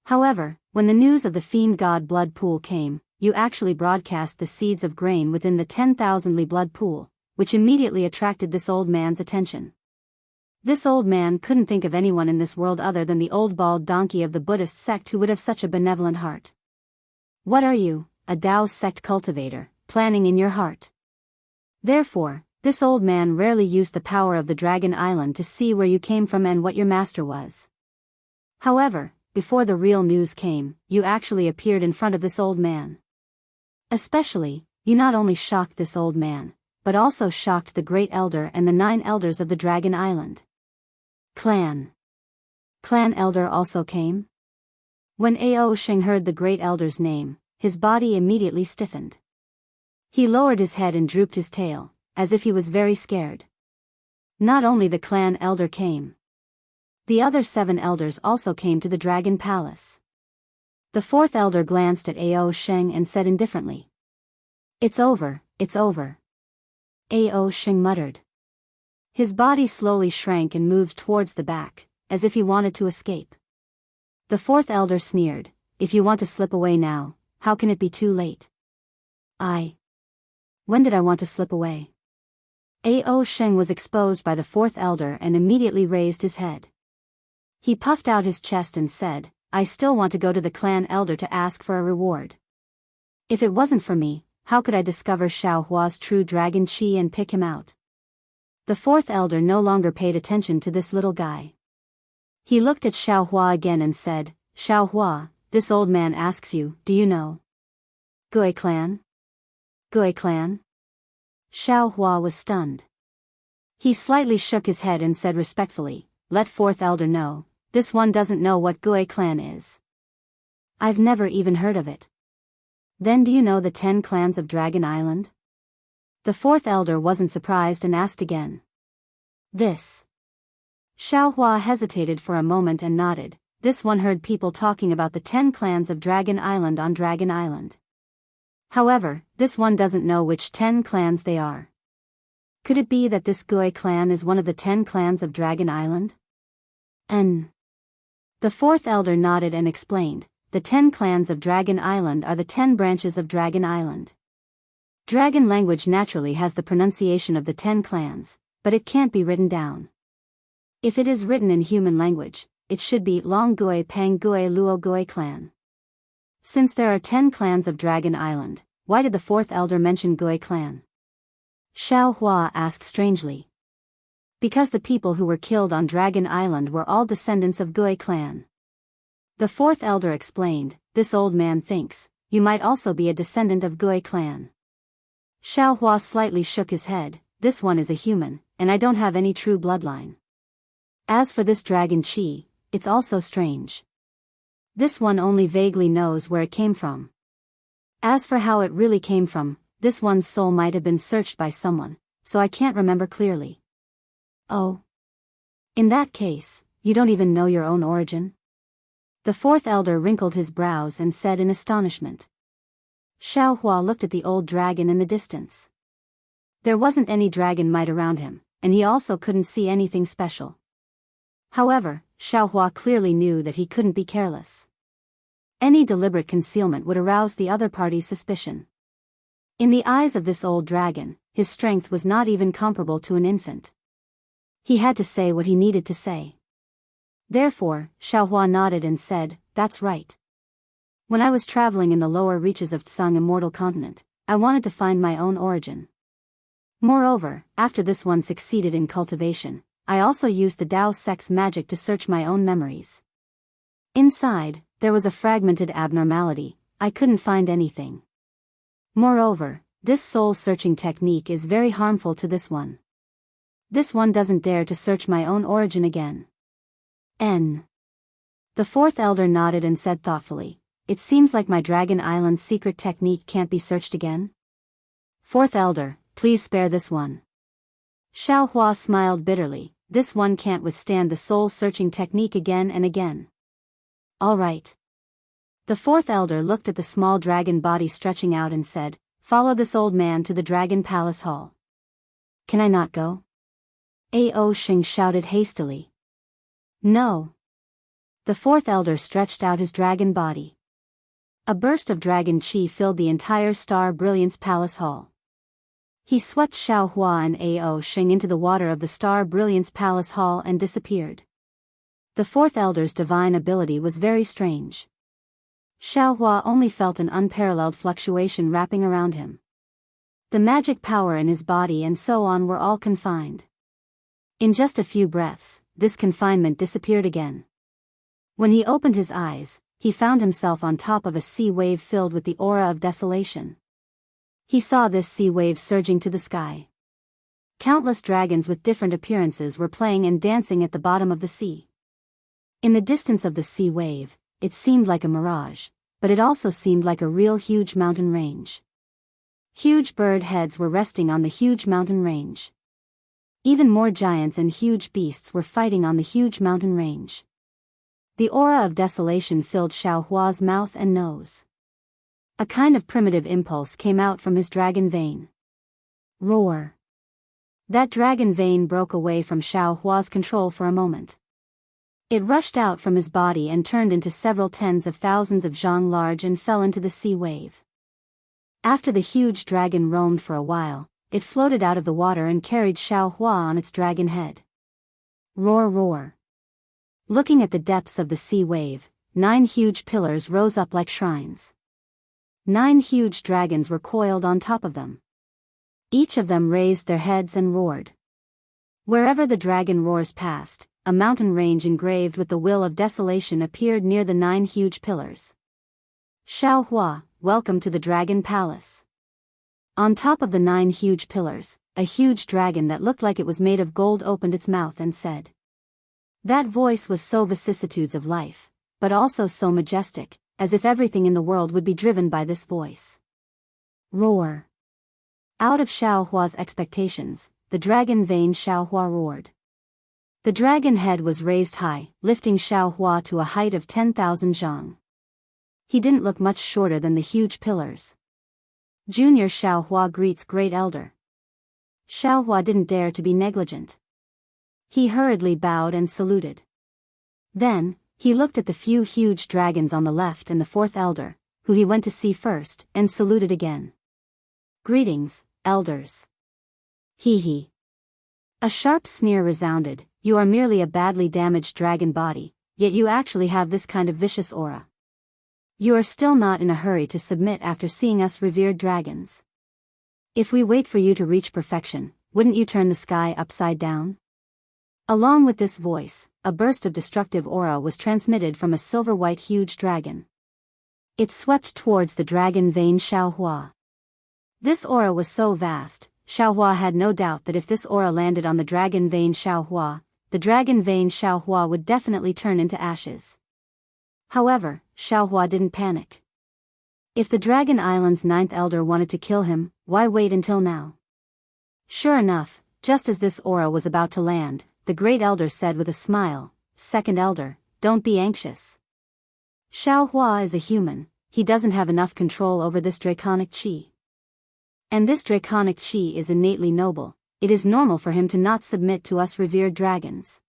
However, when the news of the fiend god blood pool came, you actually broadcast the seeds of grain within the 10,000 li blood pool, which immediately attracted this old man's attention. This old man couldn't think of anyone in this world other than the old bald donkey of the Buddhist sect who would have such a benevolent heart. What are you, a Daoist sect cultivator, planning in your heart? Therefore, this old man rarely used the power of the Dragon Island to see where you came from and what your master was. However, before the real news came, you actually appeared in front of this old man. Especially, you not only shocked this old man, but also shocked the Great Elder and the 9 elders of the Dragon Island. Clan Elder also came? When Ao Sheng heard the Great Elder's name, his body immediately stiffened. He lowered his head and drooped his tail, as if he was very scared. Not only the clan elder came. The other 7 elders also came to the Dragon Palace. The fourth elder glanced at Ao Sheng and said indifferently, "It's over, it's over." Ao Sheng muttered. His body slowly shrank and moved towards the back, as if he wanted to escape. The fourth elder sneered, "If you want to slip away now, how can it be too late?" When did I want to slip away? Ao Sheng was exposed by the fourth elder and immediately raised his head. He puffed out his chest and said, "I still want to go to the clan elder to ask for a reward. If it wasn't for me, how could I discover Xiaohua's true dragon chi and pick him out?" The fourth elder no longer paid attention to this little guy. He looked at Xiaohua again and said, "Xiaohua, this old man asks you, do you know Gui clan?" Gui clan? Xiaohua was stunned. He slightly shook his head and said respectfully, "Let fourth elder know, this one doesn't know what Gui clan is. I've never even heard of it." "Then do you know the 10 clans of Dragon Island?" The fourth elder wasn't surprised and asked again. "This." Xiaohua hesitated for a moment and nodded. This one heard people talking about the 10 clans of Dragon Island on Dragon Island. However, this one doesn't know which 10 clans they are. Could it be that this Gui clan is one of the 10 clans of Dragon Island? The 4th elder nodded and explained, the 10 clans of Dragon Island are the 10 branches of Dragon Island. Dragon language naturally has the pronunciation of the 10 clans, but it can't be written down. If it is written in human language, it should be Long Gui Pang Gui Luo Gui clan. Since there are 10 clans of Dragon Island, why did the 4th elder mention Gui clan? Xiao Hua asked strangely. Because the people who were killed on Dragon Island were all descendants of Gui clan. The 4th elder explained, this old man thinks, you might also be a descendant of Gui clan. Xiao Hua slightly shook his head, this one is a human, and I don't have any true bloodline. As for this dragon chi, it's also strange. This one only vaguely knows where it came from. As for how it really came from, this one's soul might have been searched by someone, so I can't remember clearly. Oh. In that case, you don't even know your own origin? The 4th elder wrinkled his brows and said in astonishment. Xiao Hua looked at the old dragon in the distance. There wasn't any dragon might around him, and he also couldn't see anything special. However, Xiao Hua clearly knew that he couldn't be careless. Any deliberate concealment would arouse the other party's suspicion. In the eyes of this old dragon, his strength was not even comparable to an infant. He had to say what he needed to say. Therefore, Xiao Hua nodded and said, that's right. When I was traveling in the lower reaches of Tsang Immortal Continent, I wanted to find my own origin. Moreover, after this one succeeded in cultivation, I also used the Dao sex magic to search my own memories. Inside, there was a fragmented abnormality, I couldn't find anything. Moreover, this soul-searching technique is very harmful to this one. This one doesn't dare to search my own origin again. The 4th elder nodded and said thoughtfully, it seems like my Dragon Island secret technique can't be searched again. 4th elder, please spare this one. Xiao Hua smiled bitterly, this one can't withstand the soul-searching technique again and again. All right. The 4th elder looked at the small dragon body stretching out and said, follow this old man to the Dragon Palace Hall. Can I not go? Ao Xing shouted hastily. No. The 4th elder stretched out his dragon body. A burst of dragon chi filled the entire Star Brilliance Palace Hall. He swept Xiao Hua and Ao Xing into the water of the Star Brilliance Palace Hall and disappeared. The 4th elder's divine ability was very strange. Xiao Hua only felt an unparalleled fluctuation wrapping around him. The magic power in his body and so on were all confined. In just a few breaths, this confinement disappeared again. When he opened his eyes, he found himself on top of a sea wave filled with the aura of desolation. He saw this sea wave surging to the sky. Countless dragons with different appearances were playing and dancing at the bottom of the sea. In the distance of the sea wave, it seemed like a mirage, but it also seemed like a real huge mountain range. Huge bird heads were resting on the huge mountain range. Even more giants and huge beasts were fighting on the huge mountain range. The aura of desolation filled Xiao Hua's mouth and nose. A kind of primitive impulse came out from his dragon vein. Roar. That dragon vein broke away from Xiao Hua's control for a moment. It rushed out from his body and turned into several tens of thousands of zhang large and fell into the sea wave. After the huge dragon roamed for a while, it floated out of the water and carried Xiao Hua on its dragon head. Roar roar. Looking at the depths of the sea wave, 9 huge pillars rose up like shrines. 9 huge dragons were coiled on top of them. Each of them raised their heads and roared. Wherever the dragon roars passed, a mountain range engraved with the will of desolation appeared near the 9 huge pillars. Xiao Hua, welcome to the Dragon Palace. On top of the 9 huge pillars, a huge dragon that looked like it was made of gold opened its mouth and said. That voice was so vicissitudes of life, but also so majestic, as if everything in the world would be driven by this voice. Roar. Out of Xiao Hua's expectations, the dragon vein Xiao Hua roared. The dragon head was raised high, lifting Xiao Hua to a height of 10,000 zhang. He didn't look much shorter than the huge pillars. Junior Xiao Hua greets Great Elder. Xiaohua didn't dare to be negligent. He hurriedly bowed and saluted. Then, he looked at the few huge dragons on the left and the fourth elder, who he went to see first, and saluted again. "Greetings, elders." Hee. A sharp sneer resounded. "You are merely a badly damaged dragon body, yet you actually have this kind of vicious aura. You are still not in a hurry to submit after seeing us revered dragons. If we wait for you to reach perfection, wouldn't you turn the sky upside down?" Along with this voice, a burst of destructive aura was transmitted from a silver-white huge dragon. It swept towards the dragon vein Xiaohua. This aura was so vast, Xiaohua had no doubt that if this aura landed on the dragon vein Xiaohua, the dragon vein Xiaohua would definitely turn into ashes. However, Xiaohua didn't panic. If the Dragon Island's ninth elder wanted to kill him, why wait until now? Sure enough, just as this aura was about to land, the great elder said with a smile, "Second elder, don't be anxious. Xiaohua is a human, he doesn't have enough control over this draconic qi. And this draconic qi is innately noble, it is normal for him to not submit to us revered dragons."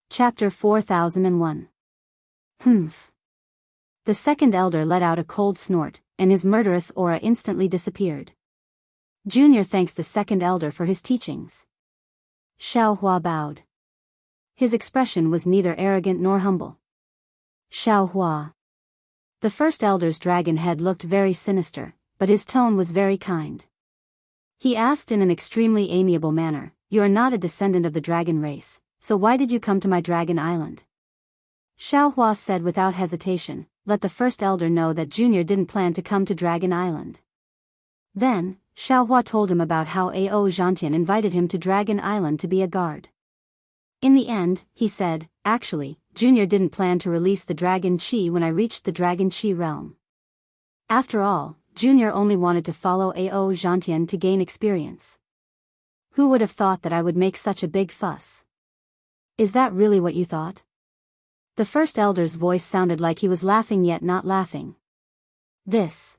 Chapter 4001. Humph. The second elder let out a cold snort, and his murderous aura instantly disappeared. Junior thanks the second elder for his teachings. Xiaohua bowed. His expression was neither arrogant nor humble. Xiaohua. The first elder's dragon head looked very sinister, but his tone was very kind. He asked in an extremely amiable manner, "You are not a descendant of the dragon race, so why did you come to my dragon island?" Xiaohua said without hesitation, "Let the first elder know that Junior didn't plan to come to Dragon Island." Then, Xiaohua told him about how Ao Zhantian invited him to Dragon Island to be a guard. In the end, he said, "Actually, Junior didn't plan to release the dragon qi when I reached the dragon qi realm. After all, Junior only wanted to follow Ao Zhantian to gain experience. Who would have thought that I would make such a big fuss? Is that really what you thought?" The first elder's voice sounded like he was laughing yet not laughing. "This."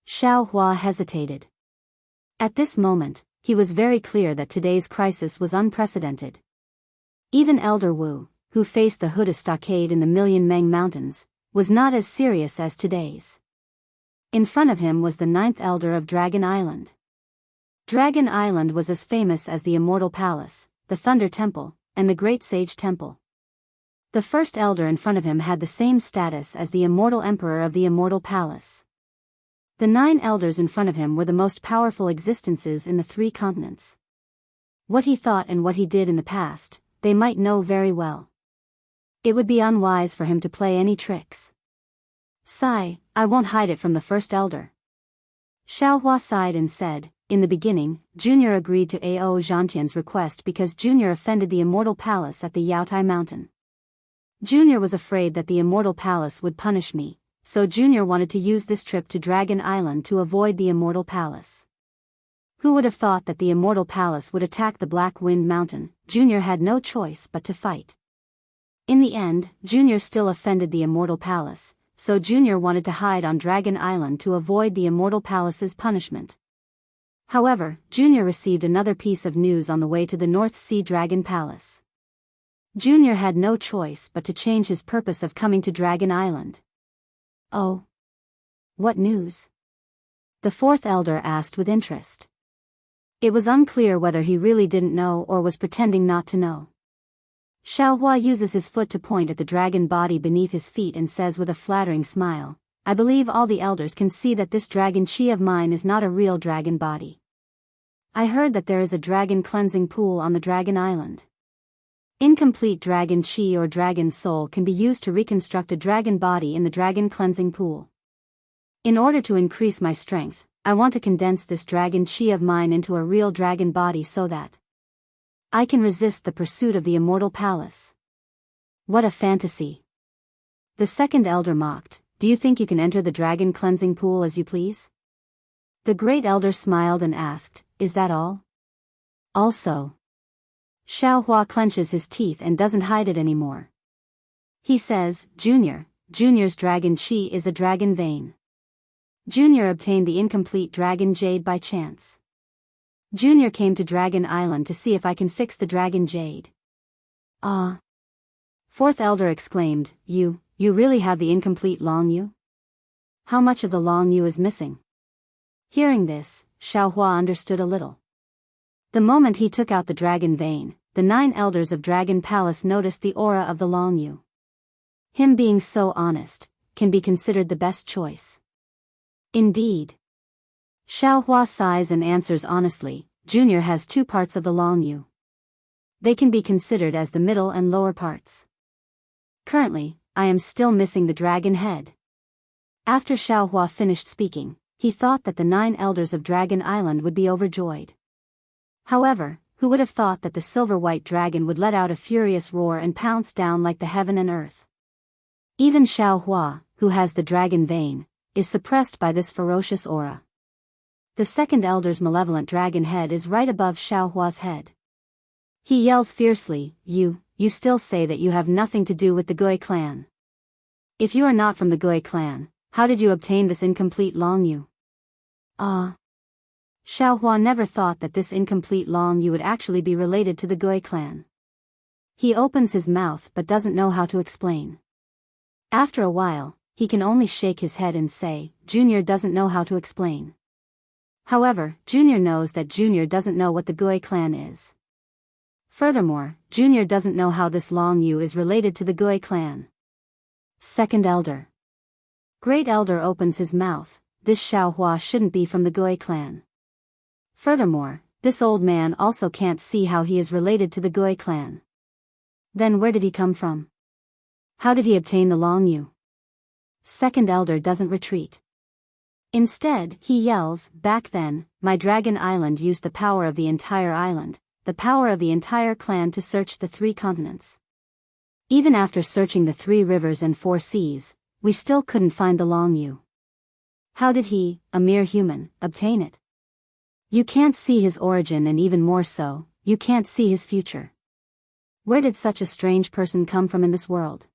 Xiaohua hesitated. At this moment, he was very clear that today's crisis was unprecedented. Even Elder Wu, who faced the Huda stockade in the Million Meng Mountains, was not as serious as today's. In front of him was the ninth elder of Dragon Island. Dragon Island was as famous as the Immortal Palace, the Thunder Temple, and the Great Sage Temple. The first elder in front of him had the same status as the Immortal Emperor of the Immortal Palace. The 9 elders in front of him were the most powerful existences in the 3 continents. What he thought and what he did in the past, they might know very well. It would be unwise for him to play any tricks. "Sigh, I won't hide it from the first elder." Xiaohua sighed and said, "In the beginning, Junior agreed to Ao Zhantian's request because Junior offended the Immortal Palace at the Yaotai Mountain. Junior was afraid that the Immortal Palace would punish me, so Junior wanted to use this trip to Dragon Island to avoid the Immortal Palace. Who would have thought that the Immortal Palace would attack the Black Wind Mountain? Junior had no choice but to fight. In the end, Junior still offended the Immortal Palace, so Junior wanted to hide on Dragon Island to avoid the Immortal Palace's punishment. However, Junior received another piece of news on the way to the North Sea Dragon Palace. Junior had no choice but to change his purpose of coming to Dragon Island. "Oh? What news?" the 4th elder asked with interest. It was unclear whether he really didn't know or was pretending not to know. Xiaohua uses his foot to point at the dragon body beneath his feet and says with a flattering smile, "I believe all the elders can see that this dragon qi of mine is not a real dragon body. I heard that there is a dragon cleansing pool on the Dragon Island. Incomplete dragon qi or dragon soul can be used to reconstruct a dragon body in the dragon cleansing pool. In order to increase my strength, I want to condense this dragon qi of mine into a real dragon body so that I can resist the pursuit of the Immortal Palace." "What a fantasy!" the 2nd elder mocked. "Do you think you can enter the dragon cleansing pool as you please?" The great elder smiled and asked, "Is that all?" "Also." Xiaohua clenches his teeth and doesn't hide it anymore. He says, Junior's dragon qi is a dragon vein. Junior obtained the incomplete dragon jade by chance. Junior came to Dragon Island to see if I can fix the dragon jade. Ah. Fourth elder exclaimed, You really have the incomplete long yu? How much of the long yu is missing? Hearing this, Xiaohua understood a little. The moment he took out the dragon vein, the 9 elders of Dragon Palace noticed the aura of the long yu. Him being so honest, can be considered the best choice. Indeed. Xiaohua sighs and answers honestly, Junior has 2 parts of the long yu. They can be considered as the middle and lower parts. Currently, I am still missing the dragon head. After Xiaohua finished speaking, he thought that the 9 elders of Dragon Island would be overjoyed. However, who would have thought that the silver-white dragon would let out a furious roar and pounce down like the heaven and earth? Even Xiaohua, who has the dragon vein, is suppressed by this ferocious aura. The second elder's malevolent dragon head is right above Xiaohua's head. He yells fiercely, You still say that you have nothing to do with the Gui clan. If you are not from the Gui clan, how did you obtain this incomplete long yu? Ah. Xiaohua never thought that this incomplete long yu would actually be related to the Gui clan. He opens his mouth but doesn't know how to explain. After a while, he can only shake his head and say, Junior doesn't know how to explain. However, Junior knows that Junior doesn't know what the Gui clan is. Furthermore, Junior doesn't know how this long yu is related to the Gui clan. Second elder. Great elder opens his mouth, this Xiaohua shouldn't be from the Gui clan. Furthermore, this old man also can't see how he is related to the Gui clan. Then where did he come from? How did he obtain the long yu? Second elder doesn't retreat. Instead, he yells, Back then, my Dragon Island used the power of the entire island, the power of the entire clan to search the 3 continents. Even after searching the 3 rivers and 4 seas, we still couldn't find the long yu. How did he, a mere human, obtain it? You can't see his origin, and even more so, you can't see his future. Where did such a strange person come from in this world?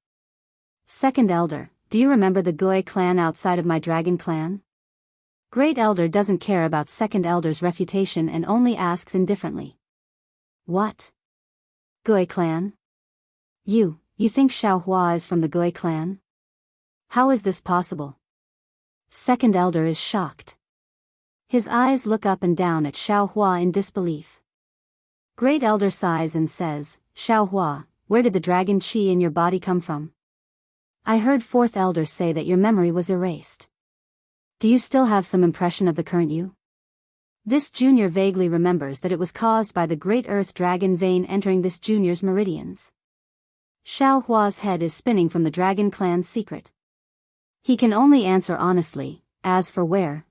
Second elder, do you remember the Gui clan outside of my dragon clan? Great elder doesn't care about second elder's refutation and only asks indifferently. What? Gui clan? You think Xiaohua is from the Gui clan? How is this possible? Second elder is shocked. His eyes look up and down at Xiaohua in disbelief. Great elder sighs and says, Xiaohua, where did the dragon qi in your body come from? I heard fourth elder say that your memory was erased. Do you still have some impression of the current you? This junior vaguely remembers that it was caused by the great earth dragon vein entering this junior's meridians. Xiaohua's head is spinning from the dragon clan's secret. He can only answer honestly, as for where,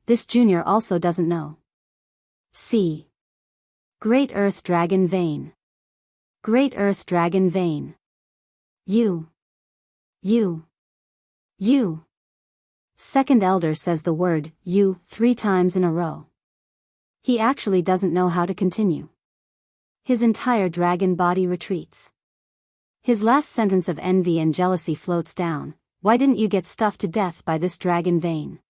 this junior also doesn't know. See. Great earth dragon vein. Great earth dragon vein. You. Second elder says the word, you, 3 times in a row. He actually doesn't know how to continue. His entire dragon body retreats. His last sentence of envy and jealousy floats down, why didn't you get stuffed to death by this dragon vein?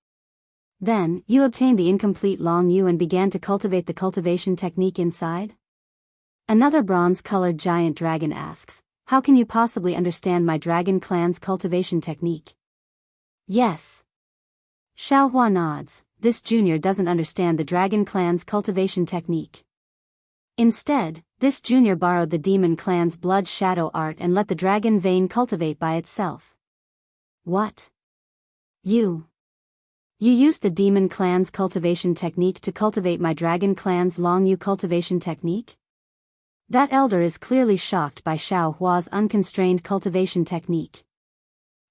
Then, you obtained the incomplete long yu and began to cultivate the cultivation technique inside? Another bronze-colored giant dragon asks, how can you possibly understand my dragon clan's cultivation technique? Yes. Xiaohua nods, this junior doesn't understand the dragon clan's cultivation technique. Instead, this junior borrowed the demon clan's blood shadow art and let the dragon vein cultivate by itself. What? You used the demon clan's cultivation technique to cultivate my dragon clan's long yu cultivation technique? That elder is clearly shocked by Xiaohua's unconstrained cultivation technique.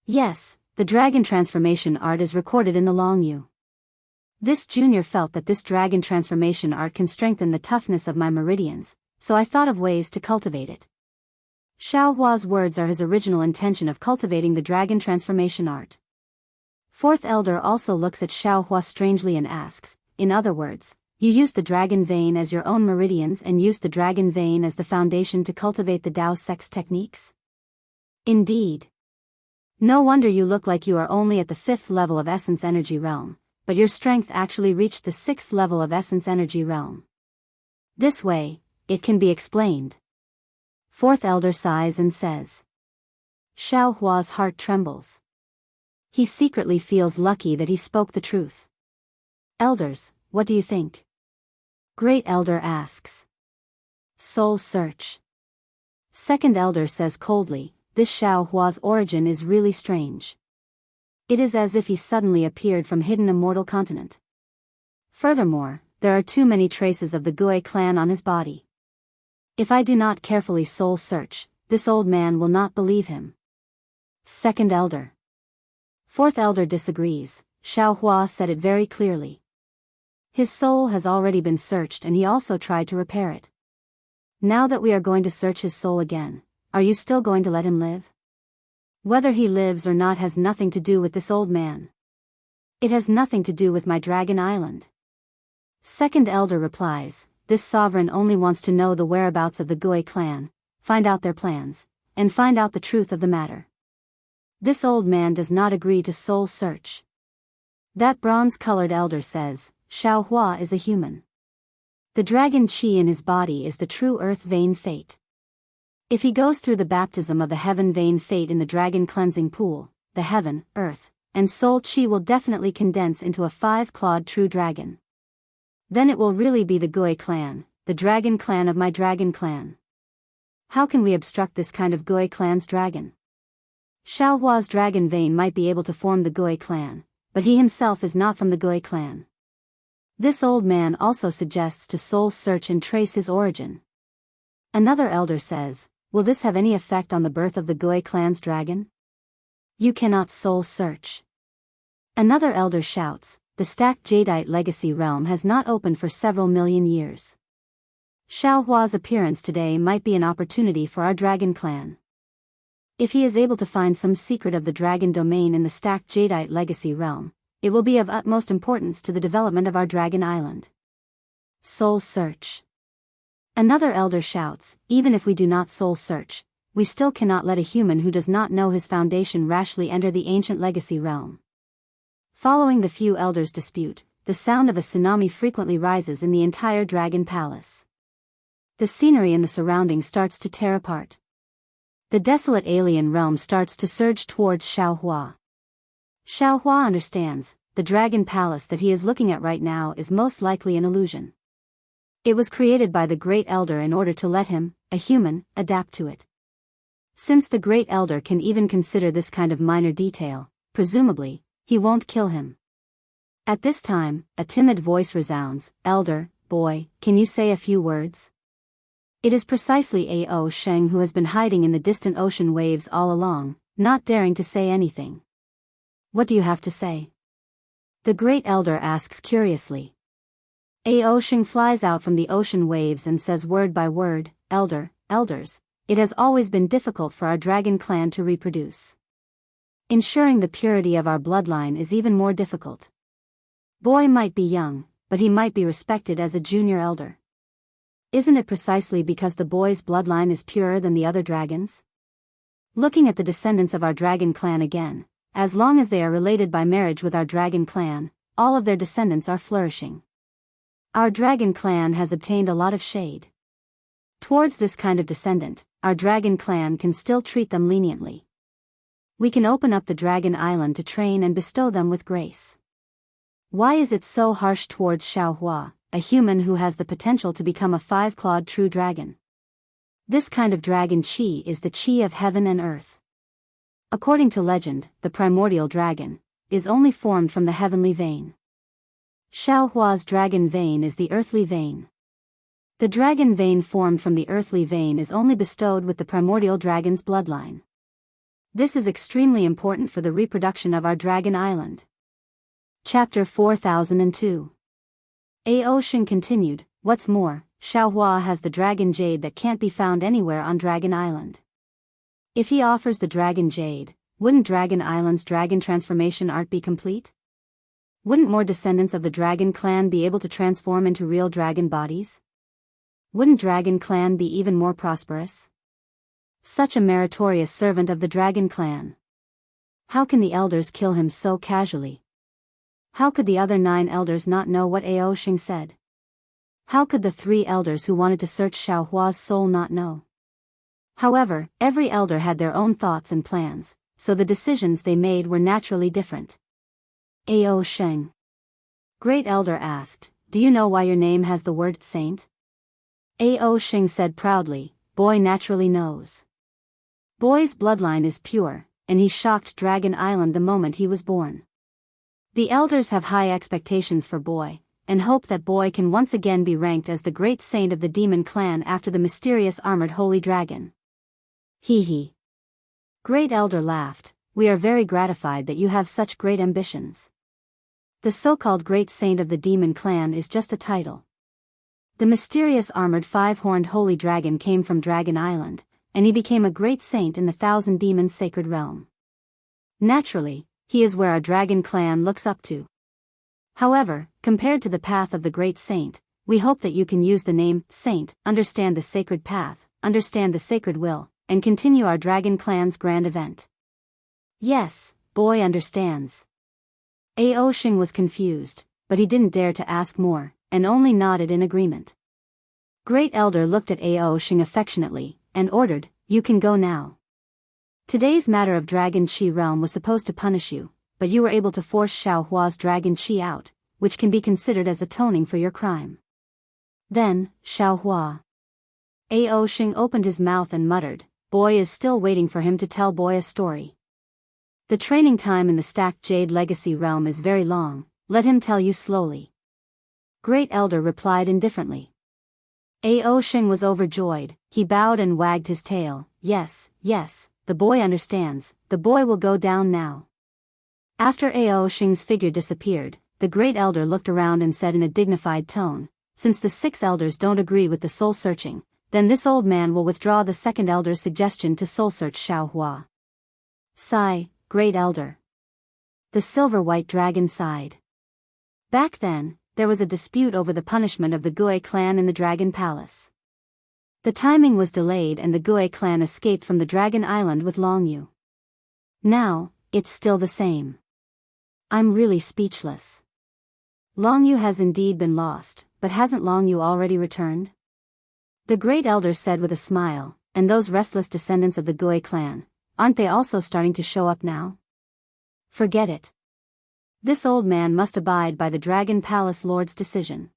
Yes, the dragon transformation art is recorded in the long yu. This junior felt that this dragon transformation art can strengthen the toughness of my meridians, so I thought of ways to cultivate it. Xiaohua's words are his original intention of cultivating the dragon transformation art. Fourth elder also looks at Xiaohua strangely and asks, in other words, you used the dragon vein as your own meridians and used the dragon vein as the foundation to cultivate the Dao sex techniques? Indeed. No wonder you look like you are only at the 5th level of essence energy realm, but your strength actually reached the 6th level of essence energy realm. This way, it can be explained. Fourth elder sighs and says. Xiao Hua's heart trembles. He secretly feels lucky that he spoke the truth. Elders, what do you think? Great elder asks. Soul search. Second elder says coldly, this Xiao Hua's origin is really strange. It is as if he suddenly appeared from hidden immortal continent. Furthermore, there are too many traces of the Gui clan on his body. If I do not carefully soul search, this old man will not believe him. Second elder. Fourth elder disagrees. Xiao Hua said it very clearly. His soul has already been searched and he also tried to repair it. Now that we are going to search his soul again, are you still going to let him live? Whether he lives or not has nothing to do with this old man. It has nothing to do with my Dragon Island. Second elder replies, this sovereign only wants to know the whereabouts of the Gui clan, find out their plans, and find out the truth of the matter. This old man does not agree to soul search. That bronze-colored elder says, Xiao Hua is a human. The dragon qi in his body is the true earth vein fate. If he goes through the baptism of the heaven vein fate in the dragon cleansing pool, the heaven, earth, and soul qi will definitely condense into a 5-clawed true dragon. Then it will really be the Gui clan, the dragon clan of my dragon clan. How can we obstruct this kind of Gui clan's dragon? Xiao Hua's dragon vein might be able to form the Gui clan, but he himself is not from the Gui clan. This old man also suggests to soul search and trace his origin. Another elder says, will this have any effect on the birth of the Gui clan's dragon? You cannot soul search. Another elder shouts, the stacked jadeite legacy realm has not opened for several million years. Xiao Hua's appearance today might be an opportunity for our dragon clan. If he is able to find some secret of the dragon domain in the stacked jadeite legacy realm, it will be of utmost importance to the development of our dragon island. Soul search. Another elder shouts, even if we do not soul search, we still cannot let a human who does not know his foundation rashly enter the ancient legacy realm. Following the few elders' dispute, the sound of a tsunami frequently rises in the entire dragon palace. The scenery in the surroundings starts to tear apart. The desolate alien realm starts to surge towards Xiao Hua. Xiao Hua understands, the dragon palace that he is looking at right now is most likely an illusion. It was created by the Great Elder in order to let him, a human, adapt to it. Since the Great Elder can even consider this kind of minor detail, presumably, he won't kill him. At this time, a timid voice resounds, Elder, boy, can you say a few words? It is precisely A.O. Sheng who has been hiding in the distant ocean waves all along, not daring to say anything. What do you have to say? The Great Elder asks curiously. A.O. Sheng flies out from the ocean waves and says word by word, Elders, it has always been difficult for our dragon clan to reproduce. Ensuring the purity of our bloodline is even more difficult. Boy might be young, but he might be respected as a junior elder. Isn't it precisely because the boy's bloodline is purer than the other dragons? Looking at the descendants of our dragon clan again, as long as they are related by marriage with our dragon clan, all of their descendants are flourishing. Our dragon clan has obtained a lot of shade. Towards this kind of descendant, our dragon clan can still treat them leniently. We can open up the dragon island to train and bestow them with grace. Why is it so harsh towards Xiao Hua, a human who has the potential to become a 5-clawed true dragon? This kind of dragon qi is the qi of heaven and earth. According to legend, the primordial dragon is only formed from the heavenly vein. Xiao Hua's dragon vein is the earthly vein. The dragon vein formed from the earthly vein is only bestowed with the primordial dragon's bloodline. This is extremely important for the reproduction of our dragon island. Chapter 4002. A.O. Sheng continued, what's more, Xiao Hua has the dragon jade that can't be found anywhere on Dragon Island. If he offers the dragon jade, wouldn't Dragon Island's dragon transformation art be complete? Wouldn't more descendants of the dragon clan be able to transform into real dragon bodies? Wouldn't dragon clan be even more prosperous? Such a meritorious servant of the dragon clan. How can the elders kill him so casually? How could the other 9 elders not know what A.O. Sheng said? How could the three elders who wanted to search Xiaohua's soul not know? However, every elder had their own thoughts and plans, so the decisions they made were naturally different. Ao Sheng. Great Elder asked, "Do you know why your name has the word saint?" Ao Sheng said proudly, "Boy naturally knows. Boy's bloodline is pure, and he shocked Dragon Island the moment he was born. The elders have high expectations for Boy, and hope that Boy can once again be ranked as the great saint of the demon clan after the mysterious armored holy dragon." Hee hee. Great Elder laughed, "We are very gratified that you have such great ambitions. The so-called great saint of the demon clan is just a title. The mysterious armored five-horned holy dragon came from Dragon Island, and he became a great saint in the Thousand Demons sacred realm. Naturally, he is where our dragon clan looks up to. However, compared to the path of the great saint, we hope that you can use the name saint, understand the sacred path, understand the sacred will, and continue our dragon clan's grand event." Yes, Boy understands. Ao Sheng was confused, but he didn't dare to ask more, and only nodded in agreement. Great Elder looked at Ao Sheng affectionately, and ordered, "You can go now. Today's matter of Dragon Chi realm was supposed to punish you, but you were able to force Xiaohua's Dragon Chi out, which can be considered as atoning for your crime." Then, Xiaohua. Ao Sheng opened his mouth and muttered, "Boy is still waiting for him to tell Boy a story. The training time in the Stacked Jade Legacy realm is very long, let him tell you slowly." Great Elder replied indifferently. Ao Sheng was overjoyed, he bowed and wagged his tail, "Yes, yes, the boy understands, the boy will go down now." After Ao Sheng's figure disappeared, the Great Elder looked around and said in a dignified tone, "Since the 6 elders don't agree with the soul-searching, then this old man will withdraw the second elder's suggestion to soul-search Xiaohua." Sigh, Great Elder. The silver-white dragon sighed. Back then, there was a dispute over the punishment of the Gui clan in the Dragon Palace. The timing was delayed and the Gui clan escaped from the Dragon Island with Long Yu. Now, it's still the same. I'm really speechless. Long Yu has indeed been lost, but hasn't Long Yu already returned? The Great Elder said with a smile, "And those restless descendants of the Gui clan, aren't they also starting to show up now?" Forget it. This old man must abide by the Dragon Palace Lord's decision.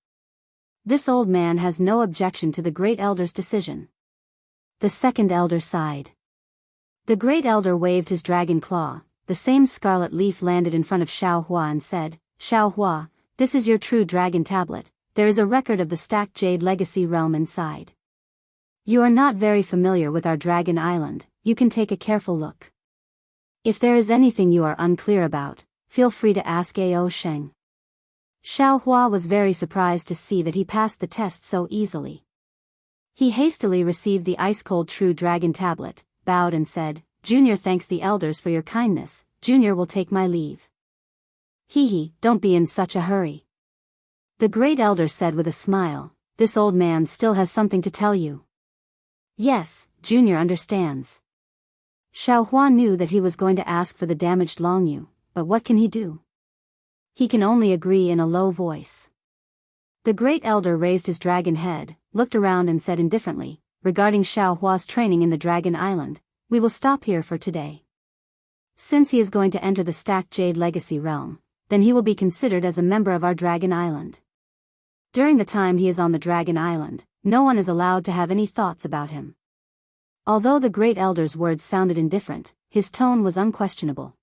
This old man has no objection to the Great Elder's decision. The second elder sighed. The Great Elder waved his dragon claw, the same scarlet leaf landed in front of Xiaohua and said, "Xiaohua, this is your true dragon tablet, there is a record of the Stacked Jade Legacy realm inside. You are not very familiar with our Dragon Island, you can take a careful look. If there is anything you are unclear about, feel free to ask Ao Sheng." Xiaohua was very surprised to see that he passed the test so easily. He hastily received the ice-cold true dragon tablet, bowed and said, "Junior thanks the elders for your kindness, Junior will take my leave." "Hee, don't be in such a hurry." The Great Elder said with a smile, "This old man still has something to tell you." "Yes, Junior understands." Xiaohua knew that he was going to ask for the damaged Long Yu, but what can he do? He can only agree in a low voice. The Great Elder raised his dragon head, looked around and said indifferently, "Regarding Xiaohua's training in the Dragon Island, we will stop here for today. Since he is going to enter the Stacked Jade Legacy realm, then he will be considered as a member of our Dragon Island. During the time he is on the Dragon Island, no one is allowed to have any thoughts about him." Although the Great Elder's words sounded indifferent, his tone was unquestionable.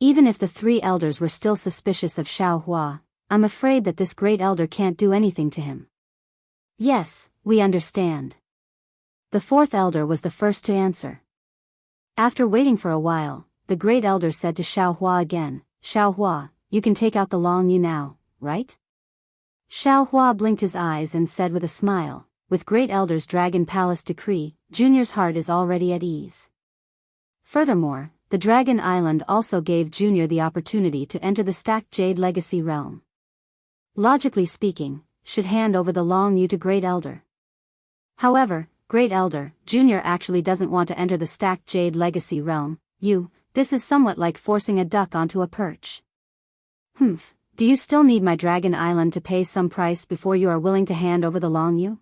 Even if the 3 elders were still suspicious of Xiaohua, I'm afraid that this Great Elder can't do anything to him. "Yes, we understand." The 4th elder was the first to answer. After waiting for a while, the Great Elder said to Xiaohua again, "Xiaohua, you can take out the Long Yu now, right?" Xiaohua blinked his eyes and said with a smile, "With Great Elder's Dragon Palace decree, Junior's heart is already at ease." Furthermore, the Dragon Island also gave Junior the opportunity to enter the Stacked Jade Legacy realm. Logically speaking, should hand over the Long Yu to Great Elder. However, Great Elder, Junior actually doesn't want to enter the Stacked Jade Legacy realm. This is somewhat like forcing a duck onto a perch. Do you still need my Dragon Island to pay some price before you are willing to hand over the Longyu?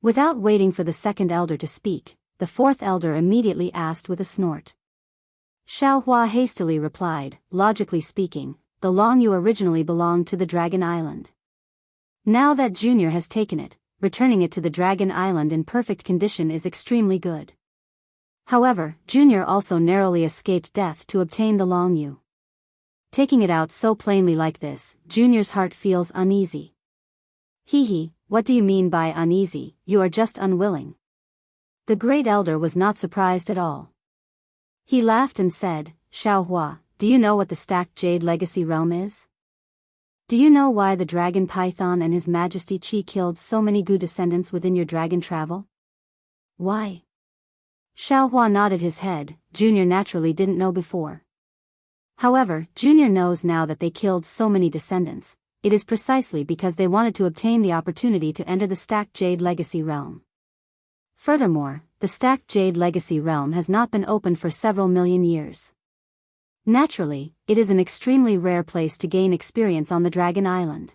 Without waiting for the second elder to speak, the fourth elder immediately asked with a snort. Xiaohua hastily replied, logically speaking, the Longyu originally belonged to the Dragon Island. Now that Junior has taken it, returning it to the Dragon Island in perfect condition is extremely good. However, Junior also narrowly escaped death to obtain the Longyu. Taking it out so plainly like this, Junior's heart feels uneasy. Hee, what do you mean by uneasy? You are just unwilling. The great elder was not surprised at all. He laughed and said, Xiaohua, do you know what the stacked jade legacy realm is? Do you know why the dragon python and his majesty Qi killed so many Gu descendants within your dragon travel? Why? Xiaohua nodded his head. Junior naturally didn't know before. However, Junior knows now that they killed so many descendants. It is precisely because they wanted to obtain the opportunity to enter the stacked jade legacy realm. Furthermore, the stacked jade legacy realm has not been opened for several million years. Naturally, it is an extremely rare place to gain experience on the Dragon Island.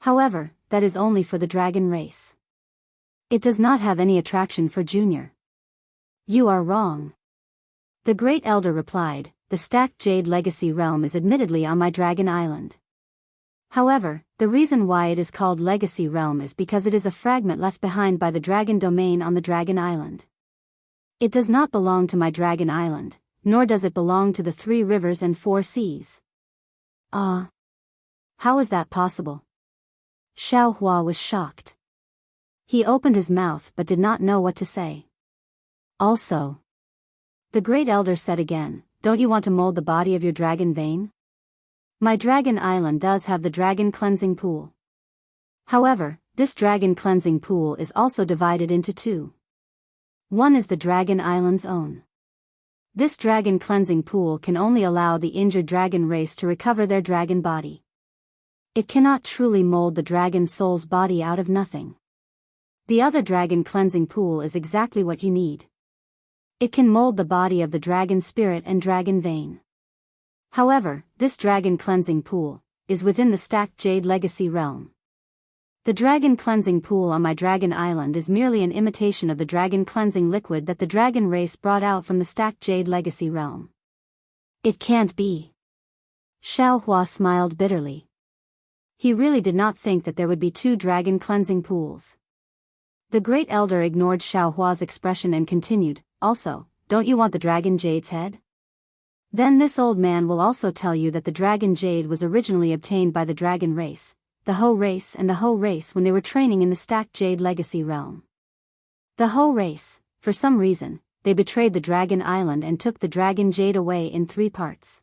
However, that is only for the dragon race. It does not have any attraction for Junior. You are wrong. The great elder replied, the stacked jade legacy realm is admittedly on my Dragon Island. However, the reason why it is called legacy realm is because it is a fragment left behind by the dragon domain on the Dragon Island. It does not belong to my Dragon Island, nor does it belong to the 3 rivers and 4 seas. Ah. How is that possible? Xiaohua was shocked. He opened his mouth but did not know what to say. Also, the great elder said again, don't you want to mold the body of your dragon vein? My Dragon Island does have the dragon cleansing pool. However, this dragon cleansing pool is also divided into 2. One is the Dragon Island's own. This dragon cleansing pool can only allow the injured dragon race to recover their dragon body. It cannot truly mold the dragon soul's body out of nothing. The other dragon cleansing pool is exactly what you need. It can mold the body of the dragon spirit and dragon vein. However, this dragon cleansing pool is within the stacked jade legacy realm. The dragon cleansing pool on my Dragon Island is merely an imitation of the dragon cleansing liquid that the dragon race brought out from the stacked jade legacy realm. It can't be. Xiaohua smiled bitterly. He really did not think that there would be 2 dragon cleansing pools. The great elder ignored Xiaohua's expression and continued, also, don't you want the dragon jade's head? Then this old man will also tell you that the dragon jade was originally obtained by the dragon race, the Ho race and the Ho race when they were training in the stacked jade legacy realm. The Ho race, for some reason, they betrayed the Dragon Island and took the dragon jade away in 3 parts.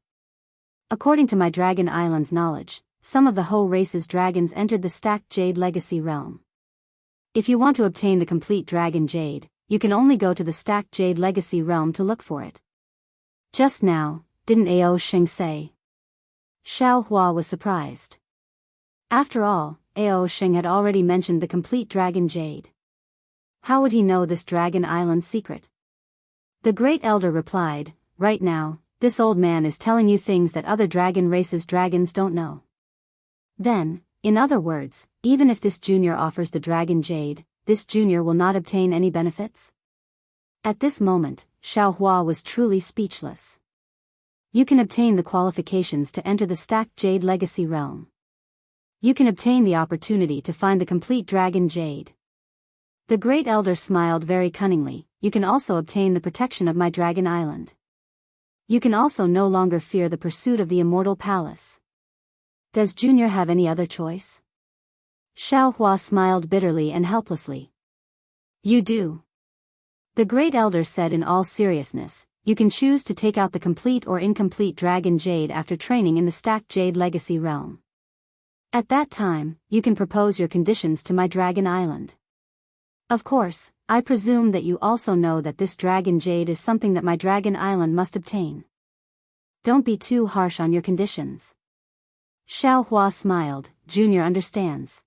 According to my Dragon Island's knowledge, some of the Ho race's dragons entered the stacked jade legacy realm. If you want to obtain the complete dragon jade, you can only go to the stacked jade legacy realm to look for it. Just now, didn't Ao Sheng say? Xiaohua was surprised. After all, Ao Sheng had already mentioned the complete dragon jade. How would he know this Dragon Island secret? The great elder replied, right now, this old man is telling you things that other dragon races' dragons don't know. Then, in other words, even if this junior offers the dragon jade, this junior will not obtain any benefits? At this moment, Xiaohua was truly speechless. You can obtain the qualifications to enter the stacked jade legacy realm. You can obtain the opportunity to find the complete dragon jade. The great elder smiled very cunningly. You can also obtain the protection of my Dragon Island. You can also no longer fear the pursuit of the immortal palace. Does Junior have any other choice? Xiaohua smiled bitterly and helplessly. You do. The great elder said in all seriousness, you can choose to take out the complete or incomplete dragon jade after training in the stacked jade legacy realm. At that time, you can propose your conditions to my Dragon Island. Of course, I presume that you also know that this dragon jade is something that my Dragon Island must obtain. Don't be too harsh on your conditions. Xiaohua smiled. Junior understands.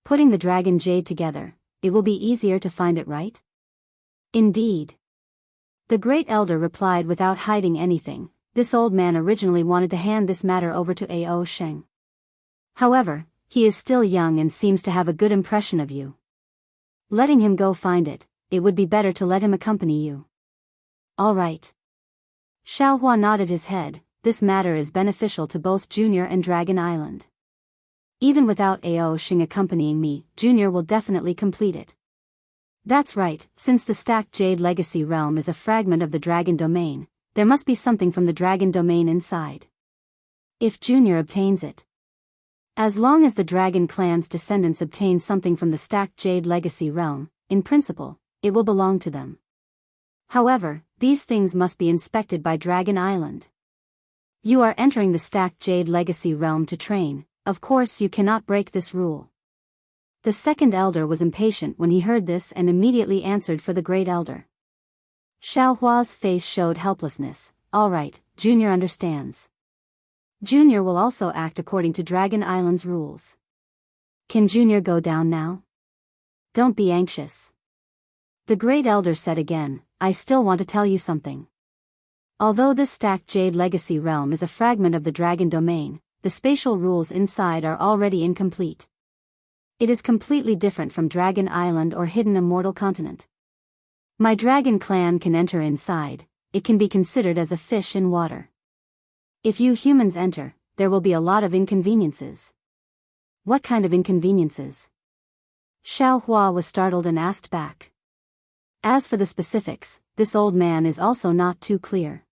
Putting the dragon jade together, it will be easier to find it, right? Indeed. The great elder replied without hiding anything. this old man originally wanted to hand this matter over to Ao Sheng. However, he is still young and seems to have a good impression of you. Letting him go find it, it would be better to let him accompany you. All right. Xiaohua nodded his head. This matter is beneficial to both Junior and Dragon Island. Even without Ao Sheng accompanying me, Junior will definitely complete it. That's right, since the stacked Jade Legacy Realm is a fragment of the Dragon Domain, there must be something from the Dragon Domain inside. If Junior obtains it. As long as the Dragon Clan's descendants obtain something from the stacked Jade Legacy Realm, in principle, it will belong to them. However, these things must be inspected by Dragon Island. You are entering the stacked Jade Legacy Realm to train, of course you cannot break this rule. The second elder was impatient when he heard this and immediately answered for the great elder. Xiaohua's face showed helplessness. All right, Junior understands. Junior will also act according to Dragon Island's rules. Can Junior go down now? Don't be anxious. The great elder said again, I still want to tell you something. Although this stacked Jade Legacy Realm is a fragment of the Dragon Domain, the spatial rules inside are already incomplete. It is completely different from Dragon Island or Hidden Immortal Continent. My Dragon Clan can enter inside, it can be considered as a fish in water. If you humans enter, there will be a lot of inconveniences. What kind of inconveniences? Xiaohua was startled and asked back. As for the specifics, this old man is also not too clear.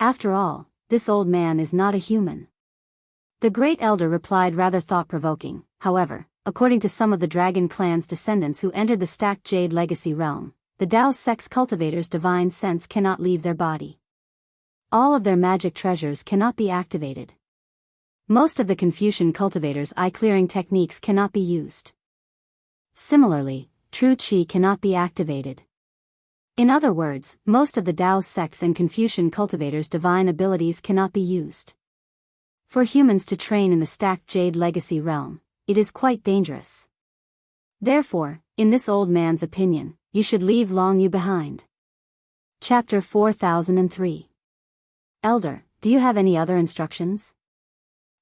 After all, this old man is not a human. The great elder replied rather thought-provoking. However, according to some of the Dragon Clan's descendants who entered the stacked Jade Legacy Realm, the Daoist sex cultivator's divine sense cannot leave their body. All of their magic treasures cannot be activated. Most of the Confucian cultivator's eye-clearing techniques cannot be used. Similarly, true qi cannot be activated. In other words, most of the Daoist sects and Confucian cultivators' divine abilities cannot be used. For humans to train in the stacked Jade Legacy Realm, it is quite dangerous. Therefore, in this old man's opinion, you should leave Long Yu behind. Chapter 4003. Elder, do you have any other instructions?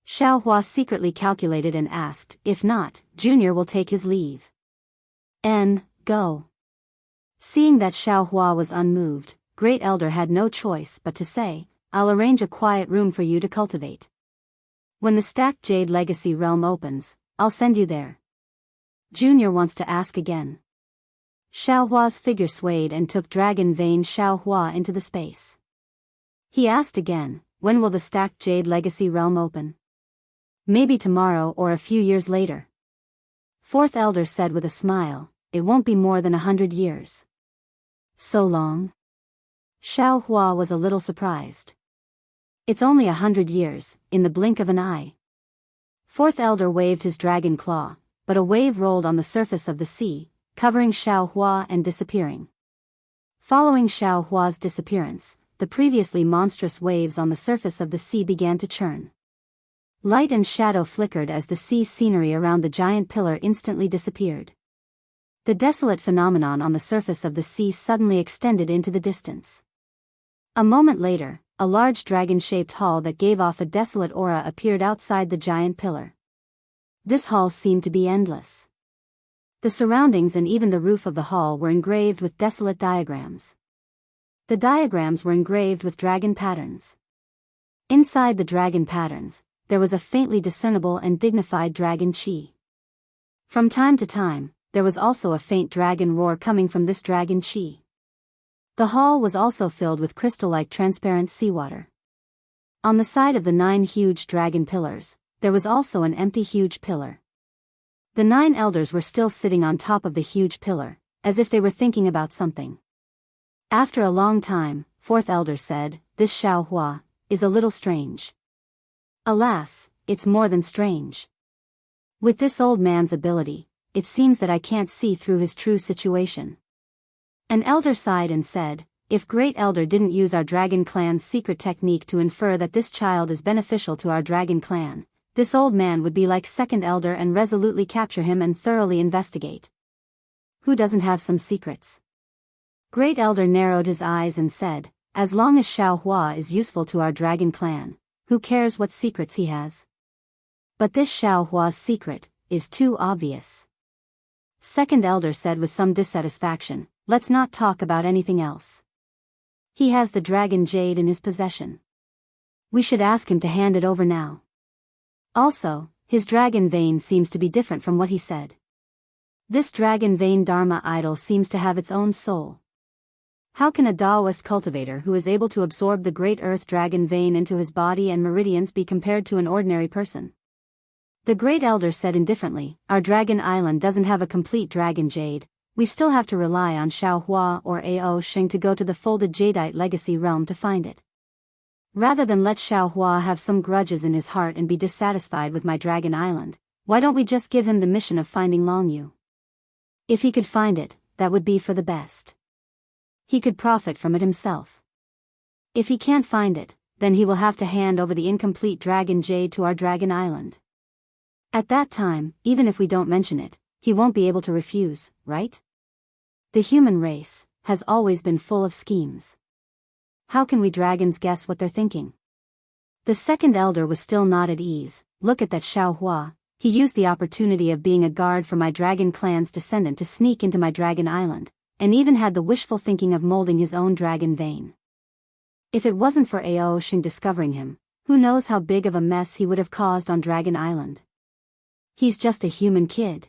Xiaohua secretly calculated and asked. If not, Junior will take his leave. Go. Seeing that Xiaohua was unmoved, Great Elder had no choice but to say, I'll arrange a quiet room for you to cultivate. When the stacked Jade Legacy Realm opens, I'll send you there. Junior wants to ask again. Xiaohua's figure swayed and took Dragon Vein Xiaohua into the space. He asked again, when will the stacked Jade Legacy Realm open? Maybe tomorrow or a few years later. Fourth Elder said with a smile, it won't be more than 100 years. So long? Xiaohua was a little surprised. It's only 100 years, in the blink of an eye. Fourth Elder waved his dragon claw, but a wave rolled on the surface of the sea, covering Xiaohua and disappearing. Following Xiaohua's disappearance, the previously monstrous waves on the surface of the sea began to churn. Light and shadow flickered as the sea scenery around the giant pillar instantly disappeared. The desolate phenomenon on the surface of the sea suddenly extended into the distance. A moment later, a large dragon-shaped hall that gave off a desolate aura appeared outside the giant pillar. This hall seemed to be endless. The surroundings and even the roof of the hall were engraved with desolate diagrams. The diagrams were engraved with dragon patterns. Inside the dragon patterns, there was a faintly discernible and dignified dragon qi. From time to time, there was also a faint dragon roar coming from this dragon qi. The hall was also filled with crystal-like transparent seawater. On the side of the 9 huge dragon pillars, there was also an empty huge pillar. The 9 elders were still sitting on top of the huge pillar, as if they were thinking about something. After a long time, Fourth Elder said, this Xiaohua is a little strange. Alas, it's more than strange. With this old man's ability, it seems that I can't see through his true situation. An elder sighed and said, if Great Elder didn't use our Dragon Clan's secret technique to infer that this child is beneficial to our Dragon Clan, this old man would be like Second Elder and resolutely capture him and thoroughly investigate. Who doesn't have some secrets? Great Elder narrowed his eyes and said, as long as Xiao Hua is useful to our dragon clan, who cares what secrets he has? But this Xiao Hua's secret is too obvious. Second elder said with some dissatisfaction, let's not talk about anything else. He has the dragon jade in his possession. We should ask him to hand it over now. Also, his dragon vein seems to be different from what he said. This dragon vein Dharma idol seems to have its own soul. How can a Daoist cultivator who is able to absorb the great earth dragon vein into his body and meridians be compared to an ordinary person? The great elder said indifferently, our dragon island doesn't have a complete dragon jade, we still have to rely on Xiao Hua or Ao Xing to go to the folded jadeite legacy realm to find it. Rather than let Xiao Hua have some grudges in his heart and be dissatisfied with my dragon island, why don't we just give him the mission of finding Longyu? If he could find it, that would be for the best. He could profit from it himself. If he can't find it, then he will have to hand over the incomplete dragon jade to our dragon island. At that time, even if we don't mention it, he won't be able to refuse, right? The human race has always been full of schemes. How can we dragons guess what they're thinking? The second elder was still not at ease. Look at that Xiao Hua, he used the opportunity of being a guard for my dragon clan's descendant to sneak into my dragon island, and even had the wishful thinking of molding his own dragon vein. If it wasn't for Ao Xing discovering him, who knows how big of a mess he would have caused on Dragon Island. He's just a human kid.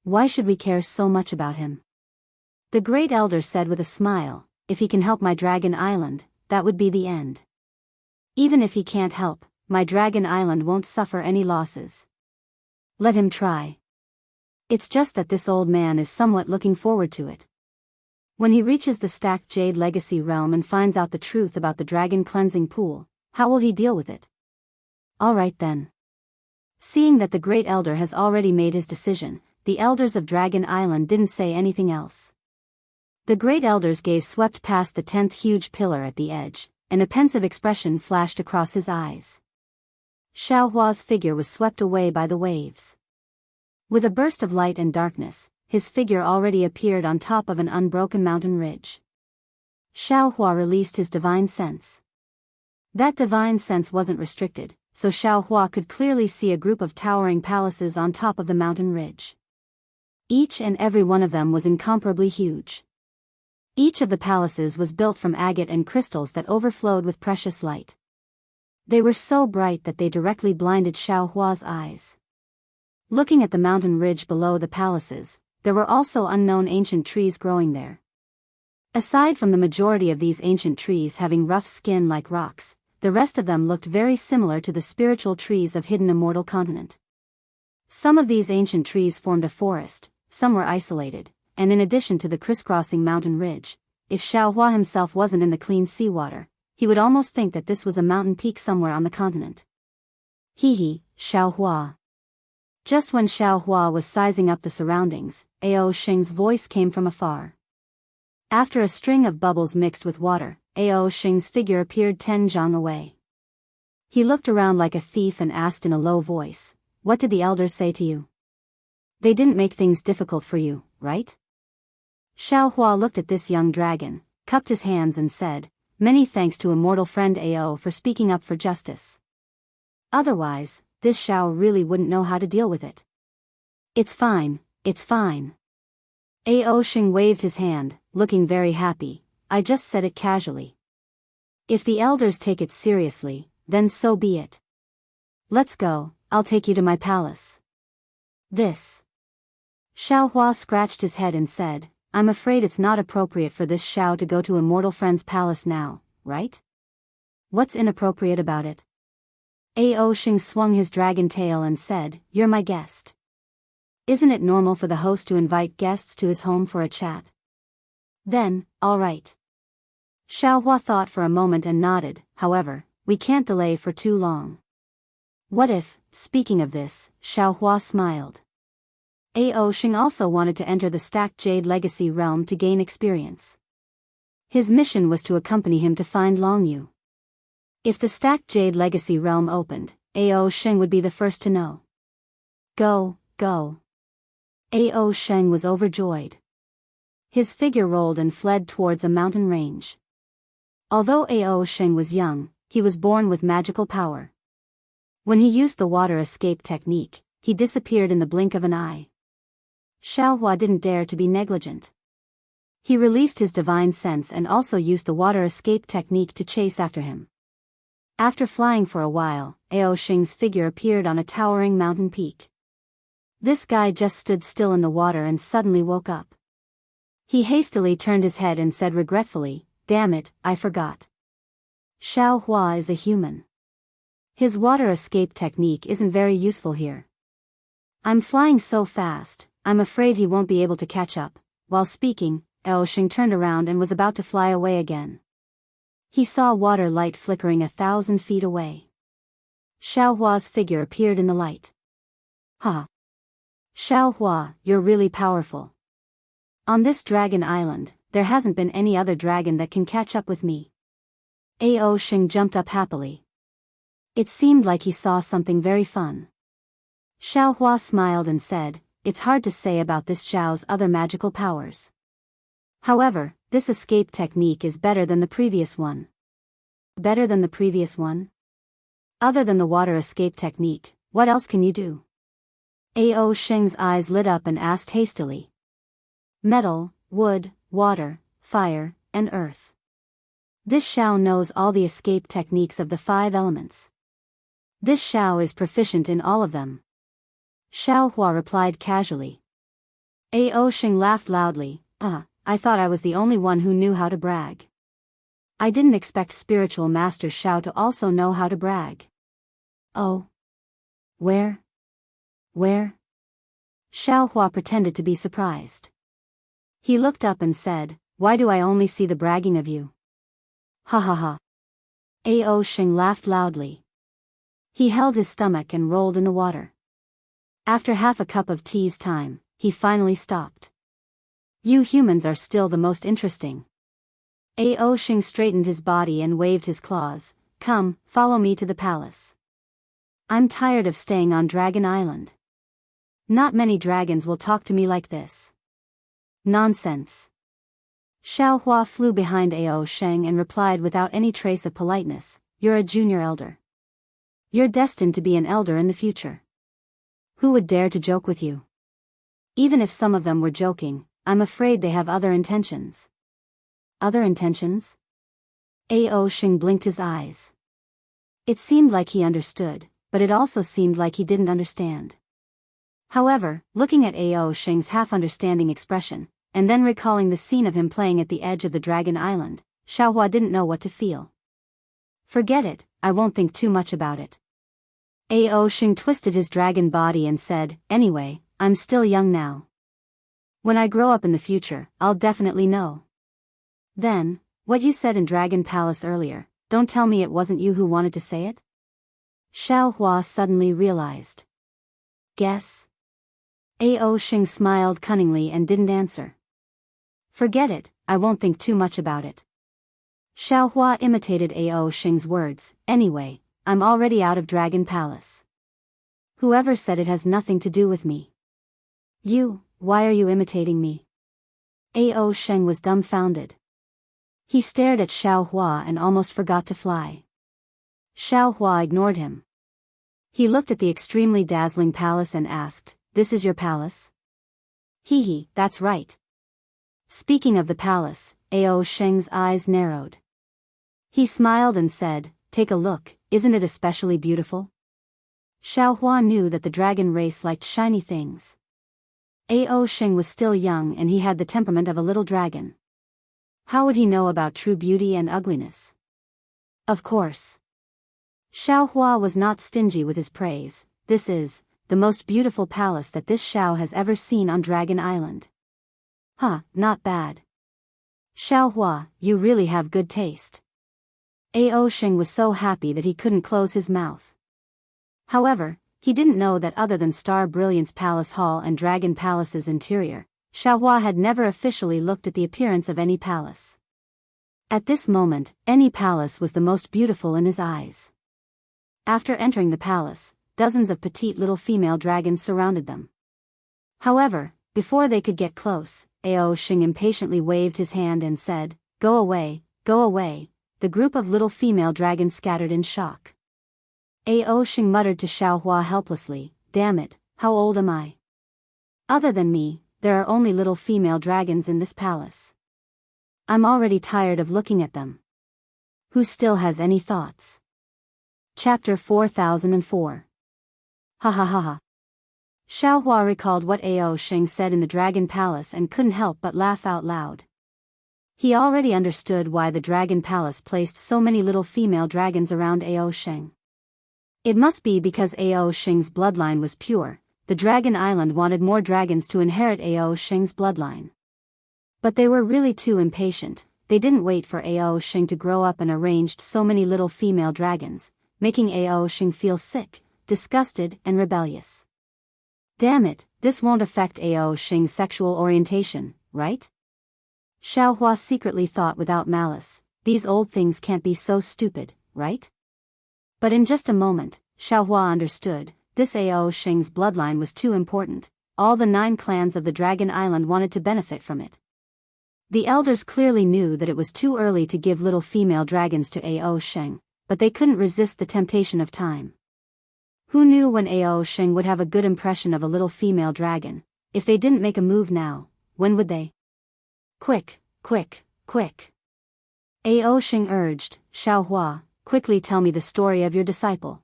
Why should we care so much about him? The great elder said with a smile, if he can help my dragon island, that would be the end. Even if he can't help, my dragon island won't suffer any losses. Let him try. It's just that this old man is somewhat looking forward to it. When he reaches the stacked jade legacy realm and finds out the truth about the dragon cleansing pool, how will he deal with it? Alright then. Seeing that the great elder has already made his decision, the elders of Dragon Island didn't say anything else. The great elder's gaze swept past the 10th huge pillar at the edge, and a pensive expression flashed across his eyes. Xiao Hua's figure was swept away by the waves. With a burst of light and darkness, his figure already appeared on top of an unbroken mountain ridge. Xiao Hua released his divine sense. That divine sense wasn't restricted, so Xiao Hua could clearly see a group of towering palaces on top of the mountain ridge. Each and every one of them was incomparably huge. Each of the palaces was built from agate and crystals that overflowed with precious light. They were so bright that they directly blinded Xiao Hua's eyes. Looking at the mountain ridge below the palaces, there were also unknown ancient trees growing there. Aside from the majority of these ancient trees having rough skin like rocks, the rest of them looked very similar to the spiritual trees of hidden immortal continent. Some of these ancient trees formed a forest, some were isolated, and in addition to the crisscrossing mountain ridge, if Xiao Hua himself wasn't in the clean seawater, he would almost think that this was a mountain peak somewhere on the continent. Hee, Xiao Hua. Just when Xiao Hua was sizing up the surroundings, Ao Xing's voice came from afar. After a string of bubbles mixed with water, Ao Xing's figure appeared 10 zhang away. He looked around like a thief and asked in a low voice, "What did the elders say to you? They didn't make things difficult for you, right?" Xiao Hua looked at this young dragon, cupped his hands and said, "Many thanks to immortal friend Ao for speaking up for justice. Otherwise, this Xiao really wouldn't know how to deal with it." It's fine, it's fine. Ao Xing waved his hand, looking very happy. I just said it casually. If the elders take it seriously, then so be it. Let's go, I'll take you to my palace. This. Xiao Hua scratched his head and said, I'm afraid it's not appropriate for this Xiao to go to Immortal Friend's palace now, right? What's inappropriate about it? Ao Xing swung his dragon tail and said, You're my guest. Isn't it normal for the host to invite guests to his home for a chat? Then, all right. Xiao Hua thought for a moment and nodded, however, we can't delay for too long. What if, speaking of this, Xiao Hua smiled. Ao Xing also wanted to enter the stacked jade legacy realm to gain experience. His mission was to accompany him to find Longyu. If the stacked jade legacy realm opened, Ao Xing would be the first to know. Go, go. Ao Xing was overjoyed. His figure rolled and fled towards a mountain range. Although Ao Sheng was young, he was born with magical power. When he used the water escape technique, he disappeared in the blink of an eye. Xiaohua didn't dare to be negligent. He released his divine sense and also used the water escape technique to chase after him. After flying for a while, Ao Sheng's figure appeared on a towering mountain peak. This guy just stood still in the water and suddenly woke up. He hastily turned his head and said regretfully, "Damn it, I forgot. Xiaohua is a human. His water escape technique isn't very useful here. I'm flying so fast, I'm afraid he won't be able to catch up." While speaking, Ao Sheng turned around and was about to fly away again. He saw water light flickering 1,000 feet away. Xiaohua's figure appeared in the light. "Ha! Xiaohua, you're really powerful. On this dragon island, there hasn't been any other dragon that can catch up with me." Ao Sheng jumped up happily. It seemed like he saw something very fun. Xiaohua smiled and said, "It's hard to say about this Zhao's other magical powers. However, this escape technique is better than the previous one." "Better than the previous one? Other than the water escape technique, what else can you do?" Ao Sheng's eyes lit up and asked hastily. "Metal, wood, water, fire, and earth. This Xiao knows all the escape techniques of the 5 elements. This Xiao is proficient in all of them." Xiaohua replied casually. Ao Sheng laughed loudly. I thought I was the only one who knew how to brag. I didn't expect spiritual master Xiao to also know how to brag." "Oh. Where? Where?" Xiaohua pretended to be surprised. He looked up and said, "Why do I only see the bragging of you?" "Ha ha ha." Ao Sheng laughed loudly. He held his stomach and rolled in the water. After half a cup of tea's time, he finally stopped. "You humans are still the most interesting." Ao Sheng straightened his body and waved his claws. "Come, follow me to the palace. I'm tired of staying on Dragon Island. Not many dragons will talk to me like this." "Nonsense." Xiaohua flew behind Ao Sheng and replied without any trace of politeness, "You're a junior elder. You're destined to be an elder in the future. Who would dare to joke with you? Even if some of them were joking, I'm afraid they have other intentions." "Other intentions?" Ao Sheng blinked his eyes. It seemed like he understood, but it also seemed like he didn't understand. However, looking at Ao Sheng's half-understanding expression, and then recalling the scene of him playing at the edge of the Dragon Island, Xiaohua didn't know what to feel. "Forget it, I won't think too much about it." Ao Sheng twisted his dragon body and said, "Anyway, I'm still young now. When I grow up in the future, I'll definitely know." "Then, what you said in Dragon Palace earlier, don't tell me it wasn't you who wanted to say it?" Xiaohua suddenly realized. "Guess?" Ao Sheng smiled cunningly and didn't answer. "Forget it, I won't think too much about it." Xiaohua imitated Ao Sheng's words, "Anyway, I'm already out of Dragon Palace. Whoever said it has nothing to do with me?" Why are you imitating me?" Ao Sheng was dumbfounded. He stared at Xiaohua and almost forgot to fly. Xiaohua ignored him. He looked at the extremely dazzling palace and asked, "This is your palace?" "Hee, that's right." Speaking of the palace, Ao Sheng's eyes narrowed. He smiled and said, "Take a look, isn't it especially beautiful?" Xiaohua knew that the dragon race liked shiny things. Ao Sheng was still young and he had the temperament of a little dragon. How would he know about true beauty and ugliness? Of course. Xiaohua was not stingy with his praise. "This is the most beautiful palace that this Xiao has ever seen on Dragon Island." Not bad. Xiaohua, you really have good taste." Ao Sheng was so happy that he couldn't close his mouth. However, he didn't know that other than Star Brilliance Palace Hall and Dragon Palace's interior, Xiaohua had never officially looked at the appearance of any palace. At this moment, any palace was the most beautiful in his eyes. After entering the palace, dozens of petite little female dragons surrounded them. However, before they could get close, Ao Sheng impatiently waved his hand and said, go away, the group of little female dragons scattered in shock. Ao Xing muttered to Xiaohua helplessly, "Damn it, how old am I? Other than me, there are only little female dragons in this palace. I'm already tired of looking at them. Who still has any thoughts?" Chapter 4004. Ha ha ha ha. Xiaohua recalled what Ao Xing said in the Dragon Palace and couldn't help but laugh out loud. He already understood why the Dragon Palace placed so many little female dragons around Ao Xing. It must be because Ao Xing's bloodline was pure. The Dragon Island wanted more dragons to inherit Ao Xing's bloodline. But they were really too impatient. They didn't wait for Ao Xing to grow up and arranged so many little female dragons, making Ao Xing feel sick, disgusted, and rebellious. Damn it, this won't affect Ao Xing's sexual orientation, right? Xiaohua secretly thought without malice, these old things can't be so stupid, right? But in just a moment, Xiaohua understood, this Ao Xing's bloodline was too important. All the 9 clans of the Dragon Island wanted to benefit from it. The elders clearly knew that it was too early to give little female dragons to Ao Xing, but they couldn't resist the temptation of time. Who knew when Ao Xing would have a good impression of a little female dragon? If they didn't make a move now, when would they? Quick, quick, quick. Ao Xing urged, "Xiaohua, quickly tell me the story of your disciple."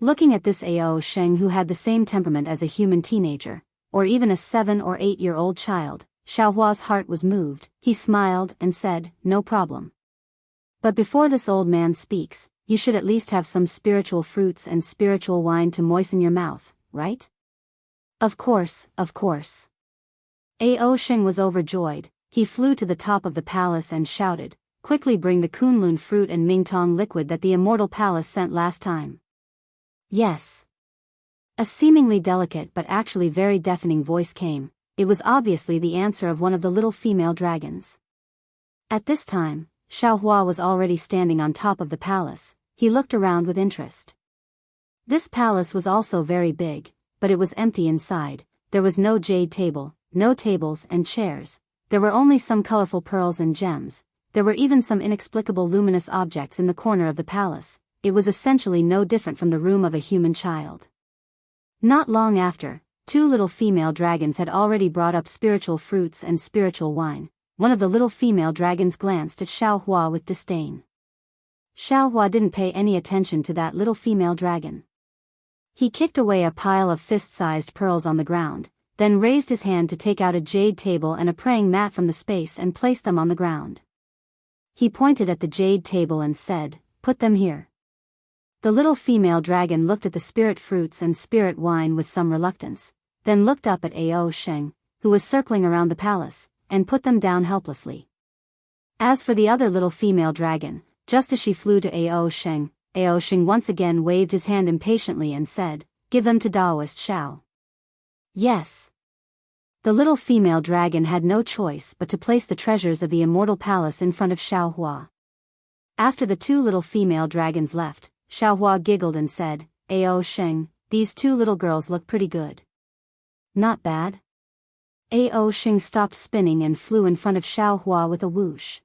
Looking at this Ao Xing who had the same temperament as a human teenager, or even a 7 or 8-year-old child, Xiaohua's heart was moved. He smiled and said, "No problem. But before this old man speaks, you should at least have some spiritual fruits and spiritual wine to moisten your mouth, right?" Of course, of course. Ao Xing was overjoyed. He flew to the top of the palace and shouted, "Quickly bring the Kunlun fruit and Mingtong liquid that the Immortal Palace sent last time." Yes. A seemingly delicate but actually very deafening voice came. It was obviously the answer of one of the little female dragons. At this time, Xiaohua was already standing on top of the palace. He looked around with interest. This palace was also very big, but it was empty inside. There was no jade table, no tables and chairs. There were only some colorful pearls and gems. There were even some inexplicable luminous objects in the corner of the palace. It was essentially no different from the room of a human child. Not long after, 2 little female dragons had already brought up spiritual fruits and spiritual wine. One of the little female dragons glanced at Xiaohua with disdain. Xiaohua didn't pay any attention to that little female dragon. He kicked away a pile of fist-sized pearls on the ground, then raised his hand to take out a jade table and a praying mat from the space and place them on the ground. He pointed at the jade table and said, "Put them here." The little female dragon looked at the spirit fruits and spirit wine with some reluctance, then looked up at Ao Xing, who was circling around the palace, and put them down helplessly. As for the other little female dragon, just as she flew to Ao Xing once again waved his hand impatiently and said, "Give them to Daoist Xiao." Yes. The little female dragon had no choice but to place the treasures of the Immortal Palace in front of Xiaohua. After the 2 little female dragons left, Xiaohua giggled and said, "Ao Xing, these 2 little girls look pretty good." "Not bad." Ao Xing stopped spinning and flew in front of Xiaohua with a whoosh.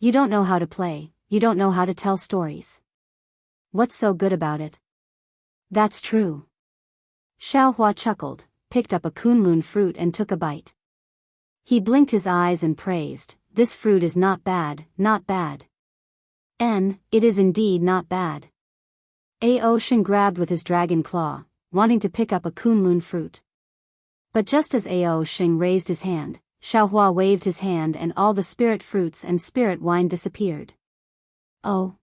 "You don't know how to play, you don't know how to tell stories. What's so good about it?" "That's true." Xiaohua chuckled, picked up a Kunlun fruit and took a bite. He blinked his eyes and praised, "This fruit is not bad, not bad. It is indeed not bad." Ao Xing grabbed with his dragon claw, wanting to pick up a Kunlun fruit. But just as Ao Xing raised his hand, Xiaohua waved his hand and all the spirit fruits and spirit wine disappeared. Oh.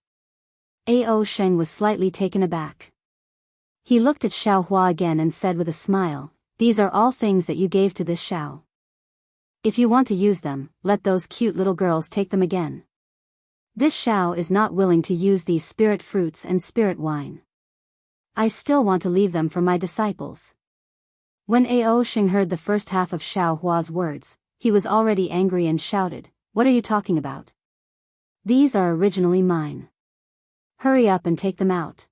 Ao Xing was slightly taken aback. He looked at Xiaohua again and said with a smile, "These are all things that you gave to this Xiao. If you want to use them, let those cute little girls take them again. This Xiao is not willing to use these spirit fruits and spirit wine. I still want to leave them for my disciples." When Ao Xing heard the first half of Xiaohua's words, he was already angry and shouted, "What are you talking about? These are originally mine. Hurry up and take them out."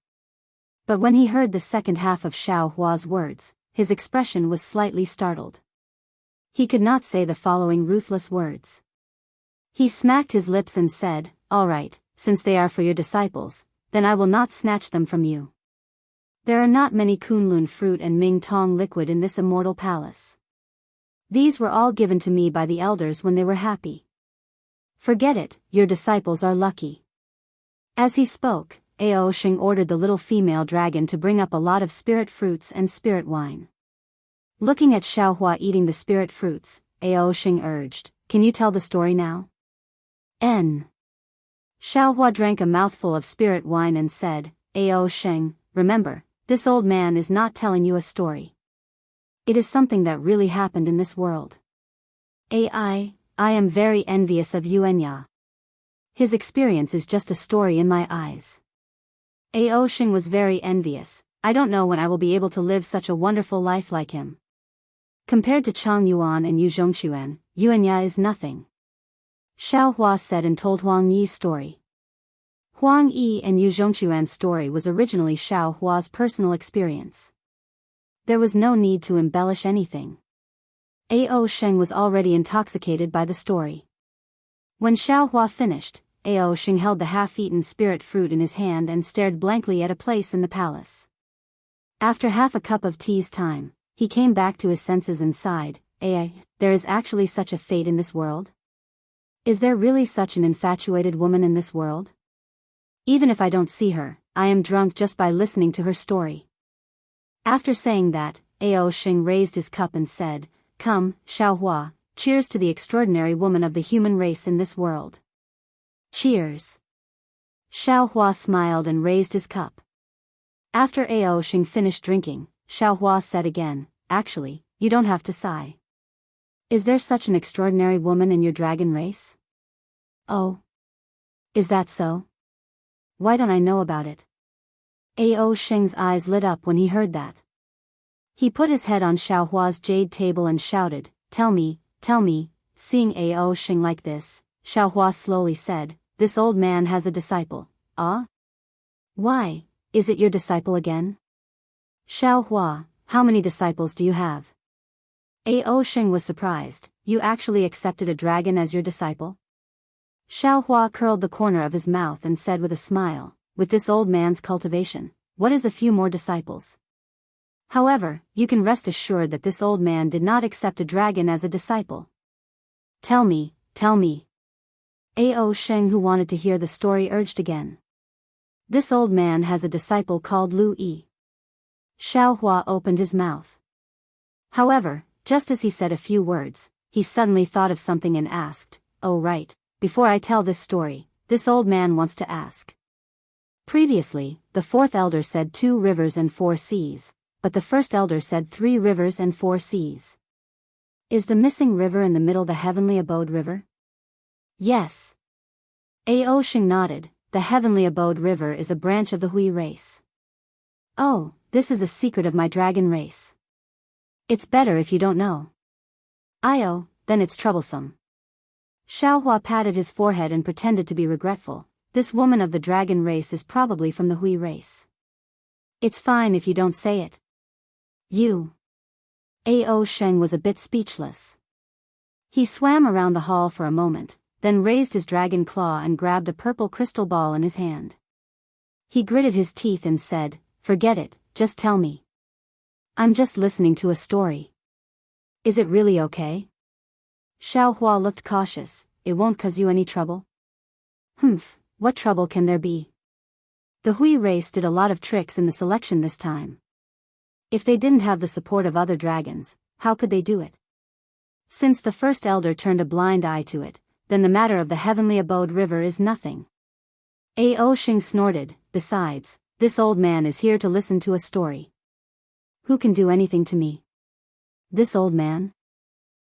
But when he heard the second half of Xiaohua's words, his expression was slightly startled. He could not say the following ruthless words. He smacked his lips and said, "All right, since they are for your disciples, then I will not snatch them from you. There are not many Kunlun fruit and Ming Tong liquid in this immortal palace. These were all given to me by the elders when they were happy. Forget it, your disciples are lucky." As he spoke, Ao Shing ordered the little female dragon to bring up a lot of spirit fruits and spirit wine. Looking at Xiaohua eating the spirit fruits, Ao Shing urged, "Can you tell the story now?" N. Xiaohua drank a mouthful of spirit wine and said, "Ao Shing, remember, this old man is not telling you a story. It is something that really happened in this world. I am very envious of Yuanya. His experience is just a story in my eyes." Ao Shing was very envious. "I don't know when I will be able to live such a wonderful life like him. Compared to Chang Yuan and Yu Zhongshuan, Yuanya is nothing." Xiaohua said and told Huang Yi's story. Huang Yi and Yu Zhongshuan's story was originally Xiaohua's personal experience. There was no need to embellish anything. Ao Sheng was already intoxicated by the story. When Xiaohua finished, Ao Sheng held the half-eaten spirit fruit in his hand and stared blankly at a place in the palace. After half a cup of tea's time, he came back to his senses and sighed, There is actually such a fate in this world? Is there really such an infatuated woman in this world? Even if I don't see her, I am drunk just by listening to her story." After saying that, Ao Shing raised his cup and said, "Come, Xiaohua, cheers to the extraordinary woman of the human race in this world." "Cheers." Xiaohua smiled and raised his cup. After Ao Shing finished drinking, Xiaohua said again, "Actually, you don't have to sigh. Is there such an extraordinary woman in your dragon race?" "Oh. Is that so? Why don't I know about it?" Ao Shing's eyes lit up when he heard that. He put his head on Xiaohua's jade table and shouted, Tell me. Seeing Ao Shing like this, Xiaohua slowly said, "This old man has a disciple." "Ah? Why, is it your disciple again?" "Xiaohua, how many disciples do you have?" Ao Shing was surprised. "You actually accepted a dragon as your disciple?" Xiaohua curled the corner of his mouth and said with a smile, "With this old man's cultivation, what is a few more disciples? However, you can rest assured that this old man did not accept a dragon as a disciple." Tell me. Ao Sheng, who wanted to hear the story, urged again. "This old man has a disciple called Lu Yi." Xiaohua opened his mouth. However, just as he said a few words, he suddenly thought of something and asked, "Oh right, before I tell this story, this old man wants to ask." Previously, the fourth elder said 2 rivers and 4 seas, but the first elder said 3 rivers and 4 seas. Is the missing river in the middle the Heavenly Abode River? Yes. Ao Shing nodded. The Heavenly Abode River is a branch of the Hui race. Oh, this is a secret of my dragon race. It's better if you don't know. Then it's troublesome. Xiaohua patted his forehead and pretended to be regretful. This woman of the dragon race is probably from the Hui race. It's fine if you don't say it. You. Ao Sheng was a bit speechless. He swam around the hall for a moment, then raised his dragon claw and grabbed a purple crystal ball in his hand. He gritted his teeth and said, "Forget it, just tell me. I'm just listening to a story. Is it really okay?" Xiaohua looked cautious. "It won't cause you any trouble?" "Humph, what trouble can there be? The Hui race did a lot of tricks in the selection this time. If they didn't have the support of other dragons, how could they do it? Since the first elder turned a blind eye to it, then the matter of the Heavenly Abode River is nothing." Ao Shing snorted. "Besides, this old man is here to listen to a story. Who can do anything to me? This old man?"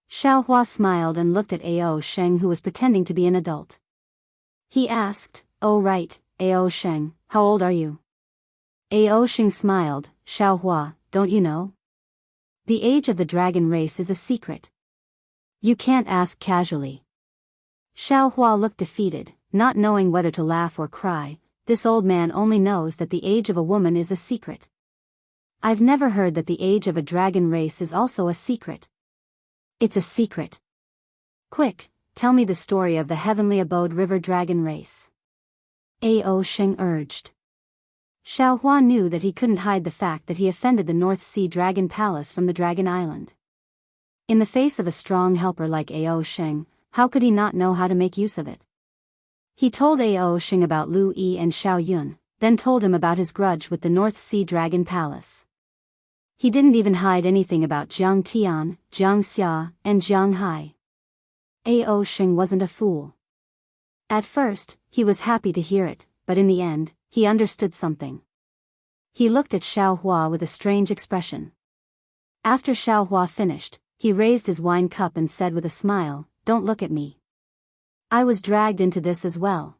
Xiaohua smiled and looked at Ao Sheng, who was pretending to be an adult. He asked, "Oh right, Ao Sheng, how old are you?" Ao Sheng smiled. "Xiaohua, don't you know? The age of the dragon race is a secret. You can't ask casually." Xiaohua looked defeated, not knowing whether to laugh or cry. This old man only knows that the age of a woman is a secret. I've never heard that the age of a dragon race is also a secret. It's a secret. Quick, tell me the story of the heavenly abode river dragon race. Ao Sheng urged. Xiao Hua knew that he couldn't hide the fact that he offended the North Sea Dragon Palace from the Dragon Island. In the face of a strong helper like Ao Sheng, how could he not know how to make use of it? He told Ao Sheng about Lu Yi and Xiao Yun, then told him about his grudge with the North Sea Dragon Palace. He didn't even hide anything about Jiang Tian, Jiang Xia, and Jiang Hai. Ao Sheng wasn't a fool. At first, he was happy to hear it, but in the end, he understood something. He looked at Xiao Hua with a strange expression. After Xiao Hua finished, he raised his wine cup and said with a smile, "Don't look at me. I was dragged into this as well.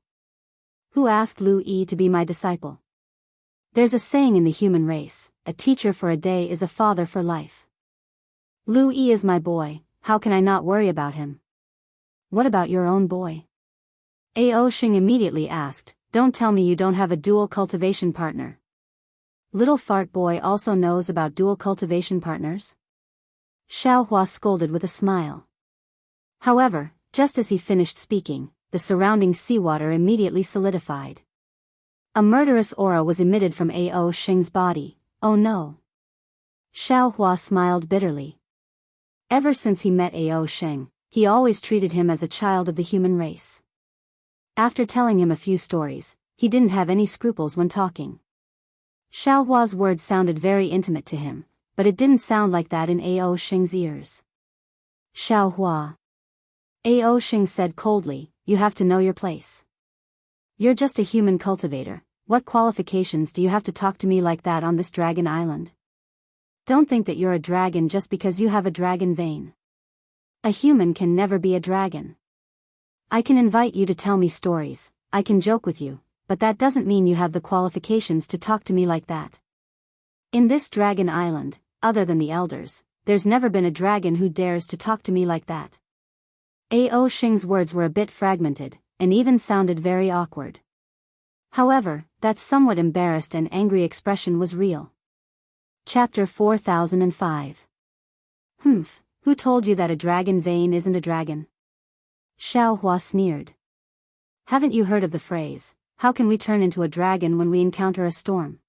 Who asked Lu Yi to be my disciple? There's a saying in the human race, a teacher for a day is a father for life. Lu Yi is my boy, how can I not worry about him? What about your own boy?" Ao Sheng immediately asked, "Don't tell me you don't have a dual cultivation partner. Little fart boy also knows about dual cultivation partners?" Xiao Hua scolded with a smile. However, just as he finished speaking, the surrounding seawater immediately solidified. A murderous aura was emitted from Ao Sheng's body. Oh no. Xiao Hua smiled bitterly. Ever since he met Ao Sheng, he always treated him as a child of the human race. After telling him a few stories, he didn't have any scruples when talking. Xiao Hua's words sounded very intimate to him, but it didn't sound like that in Ao Sheng's ears. "Xiao Hua," Ao Sheng said coldly, "you have to know your place. You're just a human cultivator. What qualifications do you have to talk to me like that on this dragon island? Don't think that you're a dragon just because you have a dragon vein. A human can never be a dragon. I can invite you to tell me stories, I can joke with you, but that doesn't mean you have the qualifications to talk to me like that. In this dragon island, other than the elders, there's never been a dragon who dares to talk to me like that." Ao Sheng's words were a bit fragmented, and even sounded very awkward. However, that somewhat embarrassed and angry expression was real. Chapter 4005. Humph, who told you that a dragon vein isn't a dragon? Xiao Hua sneered. Haven't you heard of the phrase, how can we turn into a dragon when we encounter a storm?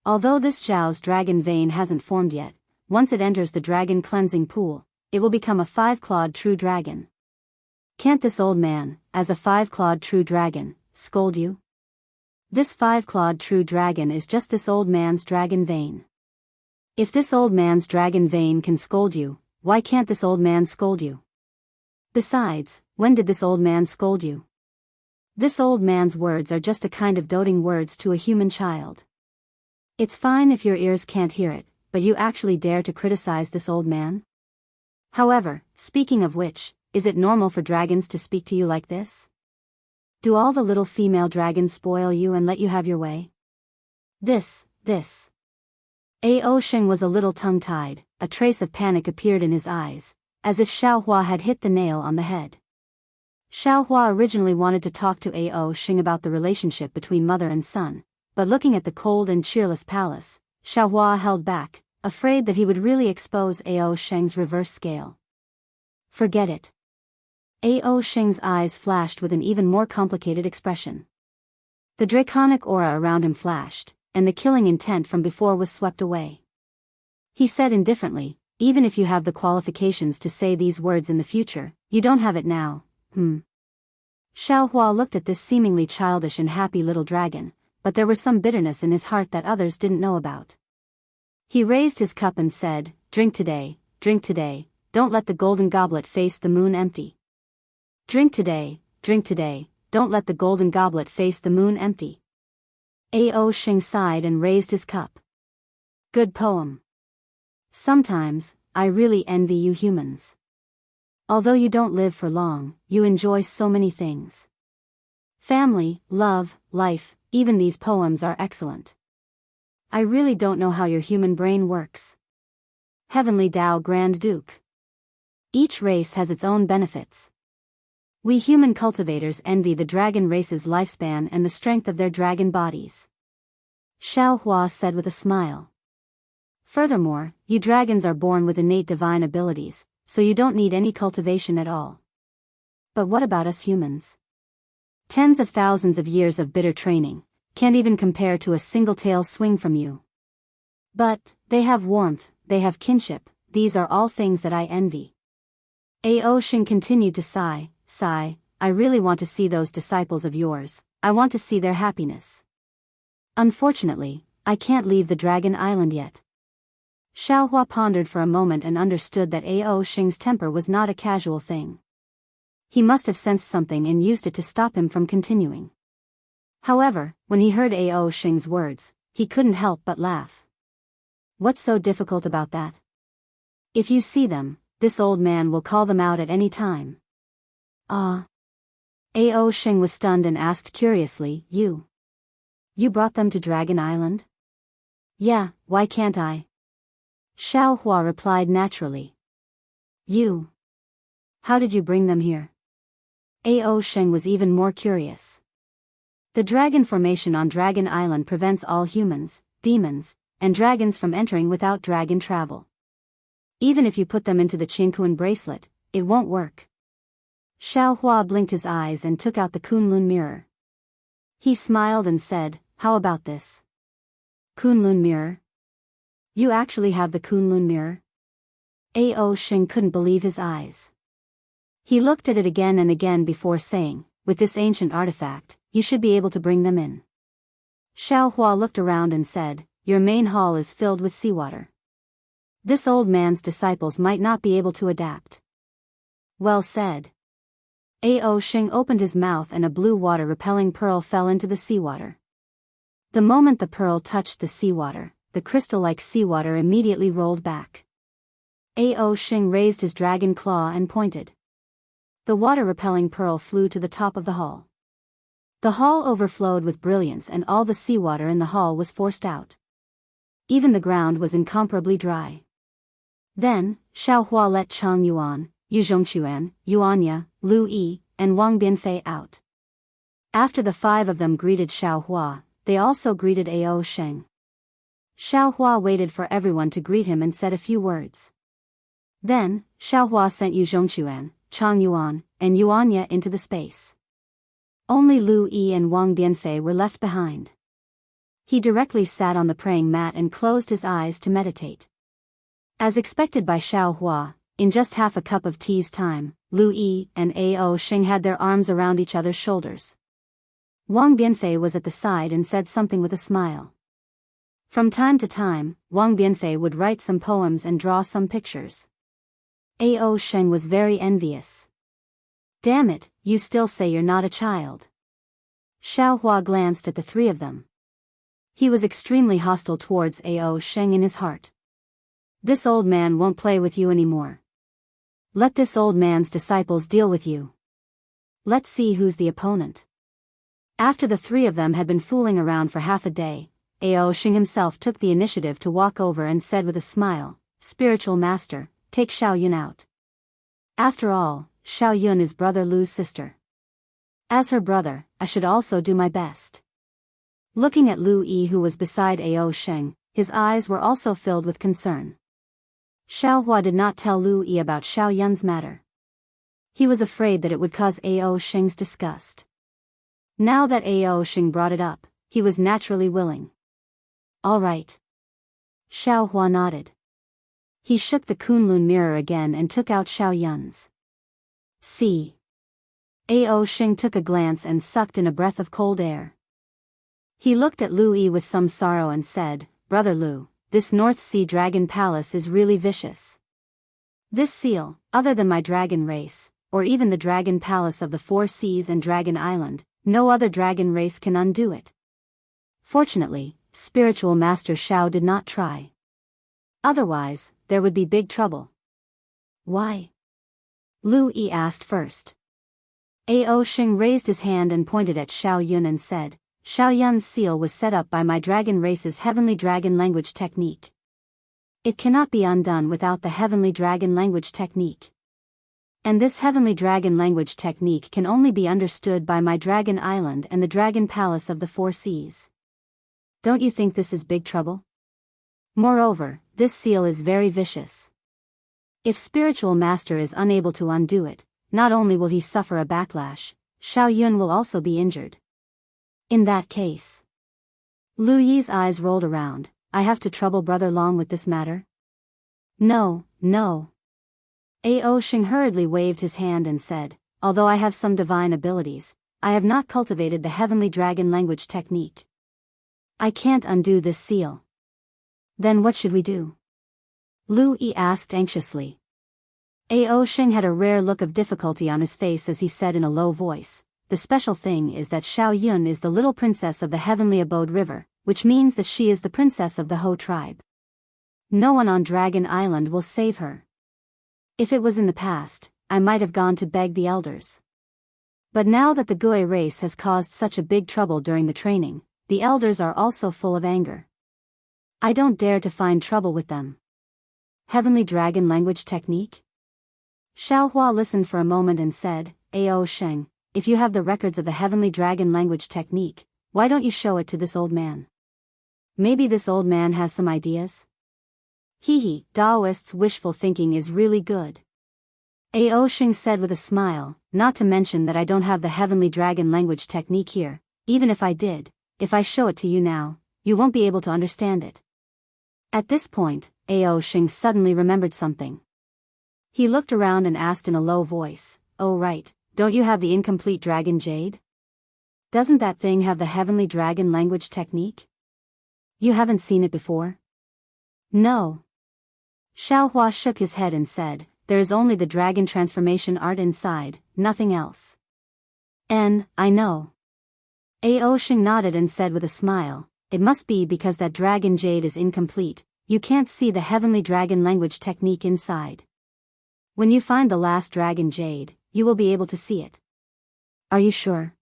Although this Zhao's dragon vein hasn't formed yet, once it enters the dragon cleansing pool, it will become a five-clawed true dragon. Can't this old man, as a five-clawed true dragon, scold you? This five-clawed true dragon is just this old man's dragon vein. If this old man's dragon vein can scold you, why can't this old man scold you? Besides, when did this old man scold you? This old man's words are just a kind of doting words to a human child. It's fine if your ears can't hear it, but you actually dare to criticize this old man? However, speaking of which, is it normal for dragons to speak to you like this? Do all the little female dragons spoil you and let you have your way? This. Ao Sheng was a little tongue-tied, a trace of panic appeared in his eyes, as if Xiao Hua had hit the nail on the head. Xiao Hua originally wanted to talk to Ao Sheng about the relationship between mother and son, but looking at the cold and cheerless palace, Xiao Hua held back, afraid that he would really expose Ao Sheng's reverse scale. Forget it. Ao Sheng's eyes flashed with an even more complicated expression. The draconic aura around him flashed, and the killing intent from before was swept away. He said indifferently, even if you have the qualifications to say these words in the future, you don't have it now. Xiao Hua looked at this seemingly childish and happy little dragon, but there was some bitterness in his heart that others didn't know about. He raised his cup and said, drink today, don't let the golden goblet face the moon empty. Drink today, don't let the golden goblet face the moon empty. Ao Sheng sighed and raised his cup. Good poem. Sometimes, I really envy you humans. Although you don't live for long, you enjoy so many things. Family, love, life, even these poems are excellent. I really don't know how your human brain works. Heavenly Dao Grand Duke. Each race has its own benefits. We human cultivators envy the dragon race's lifespan and the strength of their dragon bodies. Xiao Hua said with a smile. Furthermore, you dragons are born with innate divine abilities, so you don't need any cultivation at all. But what about us humans? Tens of thousands of years of bitter training can't even compare to a single tail swing from you. But they have warmth, they have kinship, these are all things that I envy. Ao Xing continued to sigh, I really want to see those disciples of yours, I want to see their happiness. Unfortunately, I can't leave the Dragon Island yet. Xiaohua pondered for a moment and understood that Ao Xing's temper was not a casual thing. He must have sensed something and used it to stop him from continuing. However, when he heard Ao Xing's words, he couldn't help but laugh. What's so difficult about that? If you see them, this old man will call them out at any time. Ah. Ao Xing was stunned and asked curiously, You brought them to Dragon Island? Yeah, why can't I? Xiaohua replied naturally. How did you bring them here? Ao Xing was even more curious. The dragon formation on Dragon Island prevents all humans, demons, and dragons from entering without dragon travel. Even if you put them into the Qingkuan bracelet, it won't work. Xiaohua blinked his eyes and took out the Kunlun mirror. He smiled and said, How about this? Kunlun mirror? You actually have the Kunlun mirror? Ao Xing couldn't believe his eyes. He looked at it again and again before saying, With this ancient artifact, you should be able to bring them in. Xiaohua looked around and said, Your main hall is filled with seawater. This old man's disciples might not be able to adapt. Well said. Ao Xing opened his mouth and a blue water-repelling pearl fell into the seawater. The moment the pearl touched the seawater, the crystal-like seawater immediately rolled back. Ao Xing raised his dragon claw and pointed. The water-repelling pearl flew to the top of the hall. The hall overflowed with brilliance and all the seawater in the hall was forced out. Even the ground was incomparably dry. Then, Xiaohua let Cheng Yuan, Yu Zhongquan, Yuanya, Lu Yi, and Wang Bianfei out. After the five of them greeted Xiaohua, they also greeted Ao Xing. Xiaohua waited for everyone to greet him and said a few words. Then, Xiaohua sent Yu Zhongquan, Cheng Yuan, and Yuanya into the space. Only Lu Yi and Wang Bianfei were left behind. He directly sat on the praying mat and closed his eyes to meditate. As expected by Xiaohua, in just half a cup of tea's time, Lu Yi and Ao Xing had their arms around each other's shoulders. Wang Bianfei was at the side and said something with a smile. From time to time, Wang Bianfei would write some poems and draw some pictures. Ao Xing was very envious. Damn it, you still say you're not a child. Xiaohua glanced at the three of them. He was extremely hostile towards Ao Xing in his heart. This old man won't play with you anymore. Let this old man's disciples deal with you. Let's see who's the opponent. After the three of them had been fooling around for half a day, Ao Xing himself took the initiative to walk over and said with a smile, Spiritual Master, take Xiao Yun out. After all, Xiao Yun is brother Lu's sister. As her brother, I should also do my best. Looking at Lu Yi who was beside Ao Xing, his eyes were also filled with concern. Xiaohua did not tell Lu Yi about Xiao Yun's matter. He was afraid that it would cause Ao Xing's disgust. Now that Ao Xing brought it up, he was naturally willing. All right. Xiaohua nodded. He shook the Kunlun mirror again and took out Xiao Yun's. See. Ao Xing took a glance and sucked in a breath of cold air. He looked at Lu Yi with some sorrow and said, Brother Lu, this North Sea Dragon Palace is really vicious. This seal, other than my dragon race, or even the Dragon Palace of the Four Seas and Dragon Island, no other dragon race can undo it. Fortunately, Spiritual Master Xiao did not try. Otherwise, there would be big trouble. Why? Lu Yi asked first. Ao Xing raised his hand and pointed at Xiao Yun and said, Xiao Yun's seal was set up by my dragon race's heavenly dragon language technique. It cannot be undone without the heavenly dragon language technique. And this heavenly dragon language technique can only be understood by my dragon island and the dragon palace of the Four Seas. Don't you think this is big trouble? Moreover, this seal is very vicious. If Spiritual Master is unable to undo it, not only will he suffer a backlash, Xiao Yun will also be injured. In that case. Lu Yi's eyes rolled around. I have to trouble Brother Long with this matter? No, no. Ao Xing hurriedly waved his hand and said, although I have some divine abilities, I have not cultivated the heavenly dragon language technique. I can't undo this seal. Then what should we do? Lu Yi asked anxiously. Ao Xing had a rare look of difficulty on his face as he said in a low voice, the special thing is that Xiao Yun is the little princess of the heavenly abode river, which means that she is the princess of the Ho tribe. No one on Dragon Island will save her. If it was in the past, I might have gone to beg the elders. But now that the Gui race has caused such a big trouble during the training, the elders are also full of anger. I don't dare to find trouble with them. Heavenly dragon language technique? Xiao Hua listened for a moment and said, Ao Sheng, if you have the records of the heavenly dragon language technique, why don't you show it to this old man? Maybe this old man has some ideas? Hee, Daoist's wishful thinking is really good. Ao Sheng said with a smile, not to mention that I don't have the heavenly dragon language technique here, even if I did, if I show it to you now, you won't be able to understand it. At this point, Ao Sheng suddenly remembered something. He looked around and asked in a low voice, oh right, don't you have the incomplete dragon jade? Doesn't that thing have the heavenly dragon language technique? You haven't seen it before? No. Xiao Hua shook his head and said, there is only the dragon transformation art inside, nothing else. I know. Ao Sheng nodded and said with a smile, it must be because that dragon jade is incomplete, you can't see the heavenly dragon language technique inside. When you find the last dragon jade, you will be able to see it. Are you sure?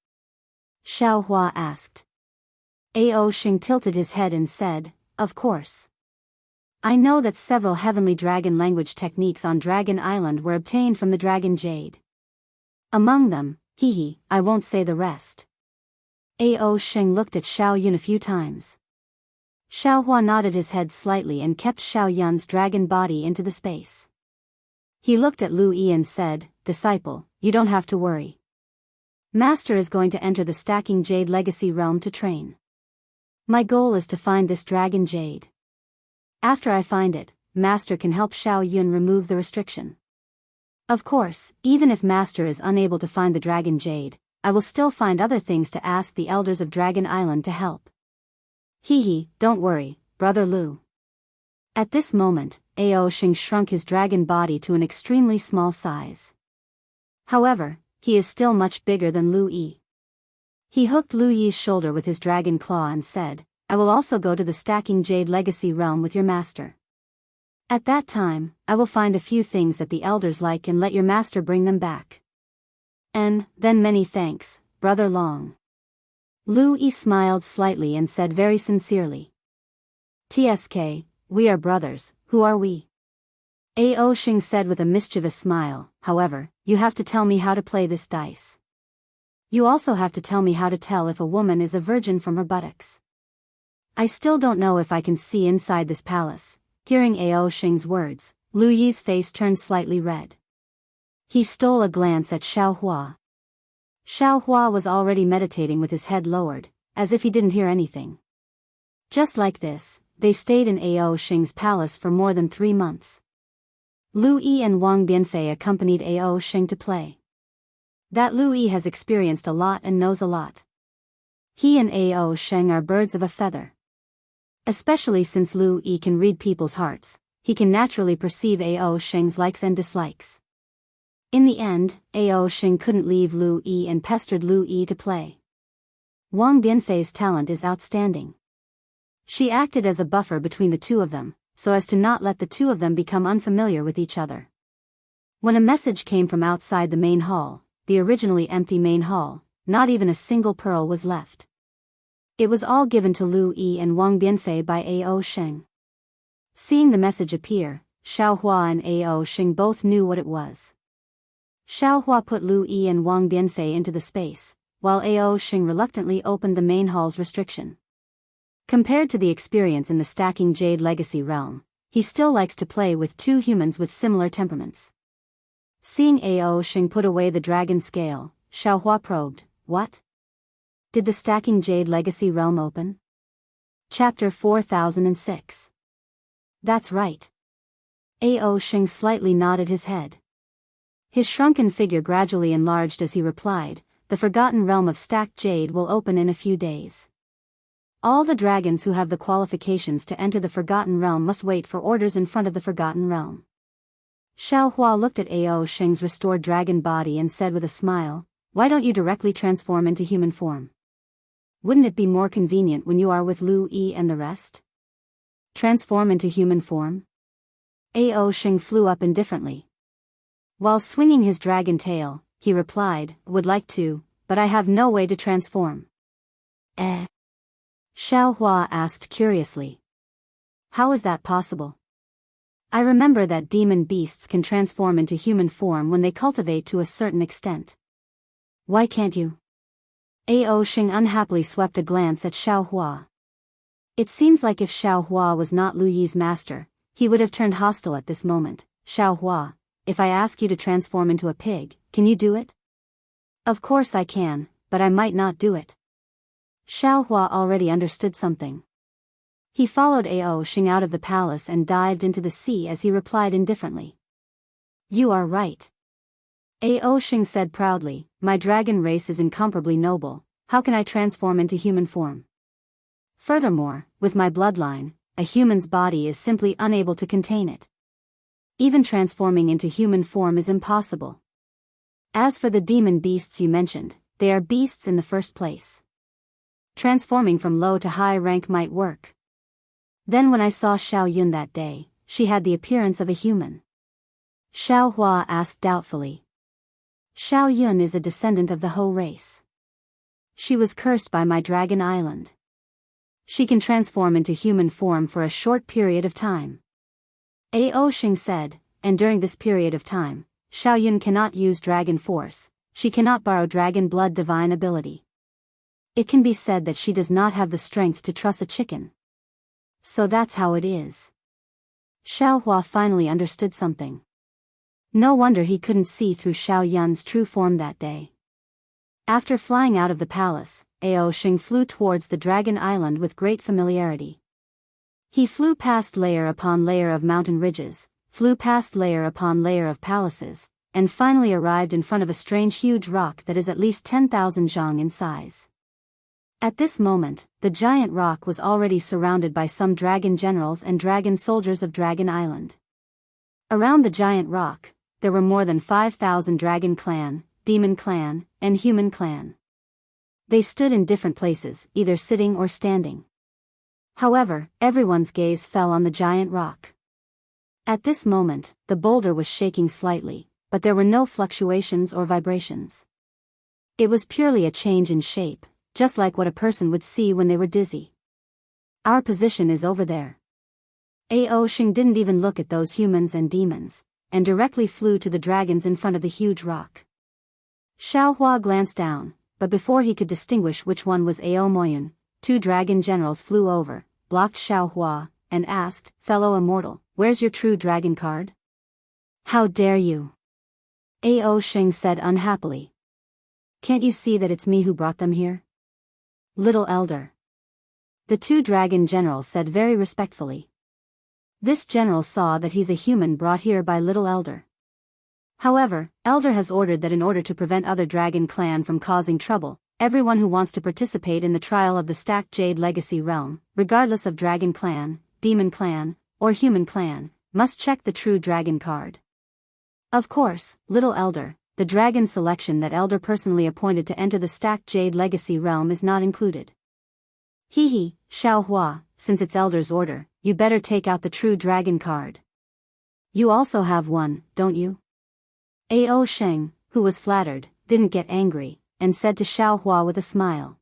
Xiao Hua asked. Ao Sheng tilted his head and said, of course. I know that several heavenly dragon language techniques on Dragon Island were obtained from the dragon jade. Among them, I won't say the rest. Ao Sheng looked at Xiao Yun a few times. Xiao Hua nodded his head slightly and kept Xiao Yun's dragon body into the space. He looked at Lu Yi and said, disciple, you don't have to worry. Master is going to enter the stacking jade legacy realm to train. My goal is to find this dragon jade. After I find it, Master can help Xiao Yun remove the restriction. Of course, even if Master is unable to find the dragon jade, I will still find other things to ask the elders of Dragon Island to help. Don't worry, Brother Lu. At this moment, Ao Sheng shrunk his dragon body to an extremely small size. However, he is still much bigger than Lu Yi. He hooked Lu Yi's shoulder with his dragon claw and said, I will also go to the stacking jade legacy realm with your master. At that time, I will find a few things that the elders like and let your master bring them back. And then many thanks, Brother Long. Lu Yi smiled slightly and said very sincerely. TSK, we are brothers, who are we? Ao Sheng said with a mischievous smile, however, you have to tell me how to play this dice. You also have to tell me how to tell if a woman is a virgin from her buttocks. I still don't know if I can see inside this palace. Hearing Ao Sheng's words, Lu Yi's face turned slightly red. He stole a glance at Xiao Hua. Xiao Hua was already meditating with his head lowered, as if he didn't hear anything. Just like this, they stayed in Ao Sheng's palace for more than 3 months. Lu Yi and Wang Bianfei accompanied Ao Sheng to play. That Lu Yi has experienced a lot and knows a lot. He and Ao Sheng are birds of a feather. Especially since Lu Yi can read people's hearts, he can naturally perceive Ao Sheng's likes and dislikes. In the end, Ao Sheng couldn't leave Lu Yi and pestered Lu Yi to play. Wang Bianfei's talent is outstanding. She acted as a buffer between the two of them, so as to not let the two of them become unfamiliar with each other. When a message came from outside the main hall, the originally empty main hall, not even a single pearl was left. It was all given to Lu Yi and Wang Bianfei by Ao Sheng. Seeing the message appear, Xiao Hua and Ao Sheng both knew what it was. Xiao Hua put Lu Yi and Wang Bianfei into the space, while Ao Sheng reluctantly opened the main hall's restriction. Compared to the experience in the stacking jade legacy realm, he still likes to play with 2 humans with similar temperaments. Seeing Ao Shing put away the dragon scale, Xiaohua probed, "What? Did the stacking jade legacy realm open?" Chapter 4006. That's right. Ao Shing slightly nodded his head. His shrunken figure gradually enlarged as he replied, "The forgotten realm of stacked jade will open in a few days. All the dragons who have the qualifications to enter the forgotten realm must wait for orders in front of the forgotten realm." Xiaohua looked at Ao Shing's restored dragon body and said with a smile, "Why don't you directly transform into human form? Wouldn't it be more convenient when you are with Lu Yi and the rest? Transform into human form?" Ao Shing flew up indifferently. While swinging his dragon tail, he replied, "Would like to, but I have no way to transform." Xiaohua asked curiously. "How is that possible? I remember that demon beasts can transform into human form when they cultivate to a certain extent. Why can't you?" Ao Shing unhappily swept a glance at Xiaohua. It seems like if Xiaohua was not Lu Yi's master, he would have turned hostile at this moment. "Xiaohua, if I ask you to transform into a pig, can you do it?" "Of course I can, but I might not do it." Xiaohua already understood something. He followed Ao Shing out of the palace and dived into the sea as he replied indifferently, "You are right." Ao Shing said proudly, "My dragon race is incomparably noble, how can I transform into human form? Furthermore, with my bloodline, a human's body is simply unable to contain it. Even transforming into human form is impossible. As for the demon beasts you mentioned, they are beasts in the first place. Transforming from low to high rank might work." Then when I saw Xiao Yun that day, she had the appearance of a human. Xiaohua asked doubtfully. "Xiao Yun is a descendant of the Ho race. She was cursed by my dragon island. She can transform into human form for a short period of time." Ao Shing said, "And during this period of time, Xiao Yun cannot use dragon force, she cannot borrow dragon blood divine ability. It can be said that she does not have the strength to truss a chicken. So that's how it is." Xiaohua finally understood something. No wonder he couldn't see through Xiao Yun's true form that day. After flying out of the palace, Ao Shing flew towards the dragon island with great familiarity. He flew past layer upon layer of mountain ridges, flew past layer upon layer of palaces, and finally arrived in front of a strange huge rock that is at least 10,000 zhang in size. At this moment, the giant rock was already surrounded by some dragon generals and dragon soldiers of Dragon Island. Around the giant rock, there were more than 5,000 dragon clan, demon clan, and human clan. They stood in different places, either sitting or standing. However, everyone's gaze fell on the giant rock. At this moment, the boulder was shaking slightly, but there were no fluctuations or vibrations. It was purely a change in shape, just like what a person would see when they were dizzy. "Our position is over there." Ao Shing didn't even look at those humans and demons, and directly flew to the dragons in front of the huge rock. Xiaohua glanced down, but before he could distinguish which one was Ao Moyun, two dragon generals flew over, blocked Xiaohua, and asked, "Fellow immortal, where's your true dragon card?" "How dare you?" Ao Shing said unhappily. "Can't you see that it's me who brought them here?" "Little elder," the two dragon generals said very respectfully. This general saw that he's a human brought here by little elder. However, elder has ordered that in order to prevent other dragon clan from causing trouble, everyone who wants to participate in the trial of the stacked jade legacy realm, regardless of dragon clan, demon clan, or human clan, must check the true dragon card. Of course, little elder, the dragon selection that elder personally appointed to enter the stacked jade legacy realm is not included. Hee, Xiaohua, since it's elder's order, you better take out the true dragon card. You also have one, don't you? Ao Sheng, who was flattered, didn't get angry, and said to Xiaohua with a smile.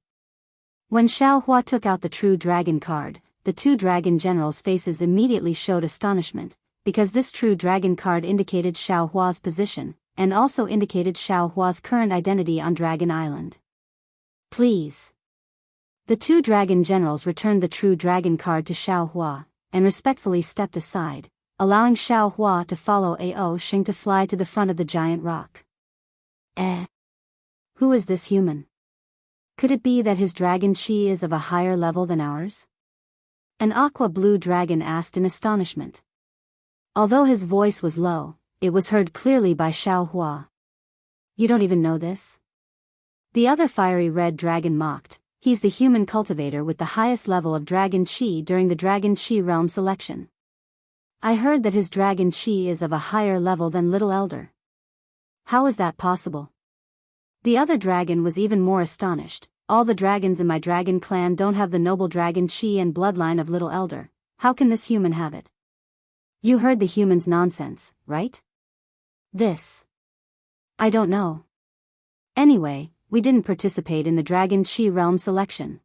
When Xiaohua took out the true dragon card, the two dragon generals' faces immediately showed astonishment, because this true dragon card indicated Xiaohua's position, and also indicated Xiaohua's current identity on Dragon Island. "Please." The two dragon generals returned the true dragon card to Xiaohua, and respectfully stepped aside, allowing Xiao Hua to follow Ao Xing to fly to the front of the giant rock. Who is this human? Could it be that his dragon chi is of a higher level than ours? An aqua-blue dragon asked in astonishment. Although his voice was low, it was heard clearly by Xiao Hua. You don't even know this? The other fiery red dragon mocked. He's the human cultivator with the highest level of dragon chi during the dragon chi realm selection. I heard that his dragon chi is of a higher level than Little Elder. How is that possible? The other dragon was even more astonished. All the dragons in my dragon clan don't have the noble dragon chi and bloodline of Little Elder. How can this human have it? You heard the human's nonsense, right? I don't know. Anyway, we didn't participate in the dragon chi realm selection.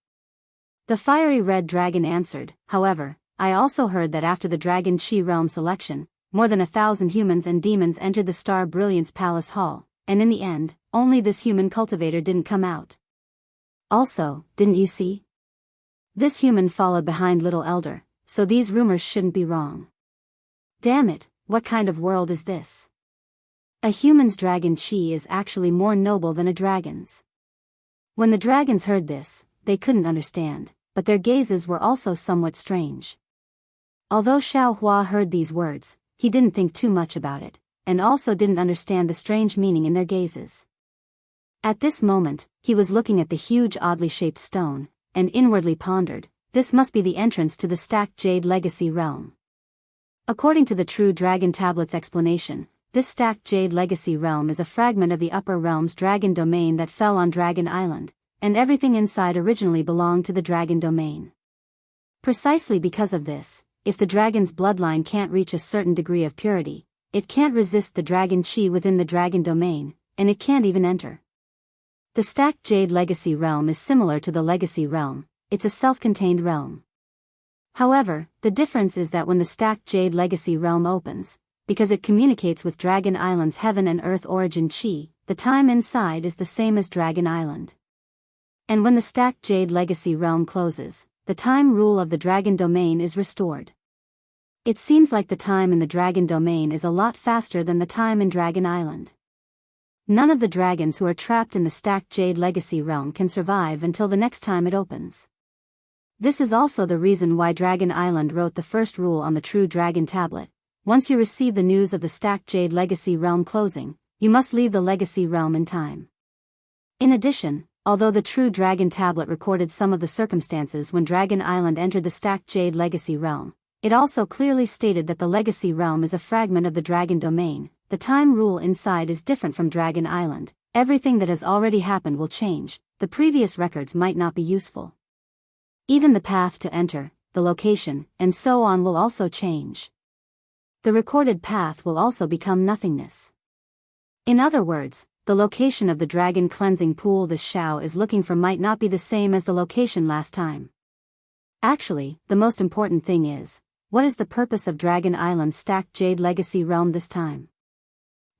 The fiery red dragon answered. However, I also heard that after the dragon chi realm selection, more than 1,000 humans and demons entered the Star Brilliance Palace Hall, and in the end, only this human cultivator didn't come out. Also, didn't you see? This human followed behind Little Elder, so these rumors shouldn't be wrong. Damn it, what kind of world is this? A human's dragon chi is actually more noble than a dragon's. When the dragons heard this, they couldn't understand, but their gazes were also somewhat strange. Although Xiao Hua heard these words, he didn't think too much about it, and also didn't understand the strange meaning in their gazes. At this moment, he was looking at the huge oddly shaped stone, and inwardly pondered, this must be the entrance to the stacked Jade Legacy realm. According to the True Dragon Tablet's explanation, this stacked Jade Legacy realm is a fragment of the Upper Realm's dragon domain that fell on Dragon Island, and everything inside originally belonged to the dragon domain. Precisely because of this, if the dragon's bloodline can't reach a certain degree of purity, it can't resist the dragon chi within the dragon domain, and it can't even enter. The stacked Jade Legacy realm is similar to the Legacy realm. It's a self-contained realm. However, the difference is that when the stacked Jade Legacy realm opens, because it communicates with Dragon Island's heaven and earth origin chi, the time inside is the same as Dragon Island. And when the stacked Jade Legacy realm closes, the time rule of the dragon domain is restored. It seems like the time in the dragon domain is a lot faster than the time in Dragon Island. None of the dragons who are trapped in the stacked Jade Legacy realm can survive until the next time it opens. This is also the reason why Dragon Island wrote the first rule on the True Dragon Tablet. Once you receive the news of the stacked Jade Legacy realm closing, you must leave the Legacy realm in time. In addition, although the True Dragon Tablet recorded some of the circumstances when Dragon Island entered the stacked Jade Legacy realm, it also clearly stated that the Legacy realm is a fragment of the dragon domain. The time rule inside is different from Dragon Island. Everything that has already happened will change. The previous records might not be useful. Even the path to enter, the location, and so on will also change. The recorded path will also become nothingness. In other words, the location of the dragon cleansing pool this Xiao is looking for might not be the same as the location last time. Actually, the most important thing is, what is the purpose of Dragon Island's stacked Jade Legacy realm this time?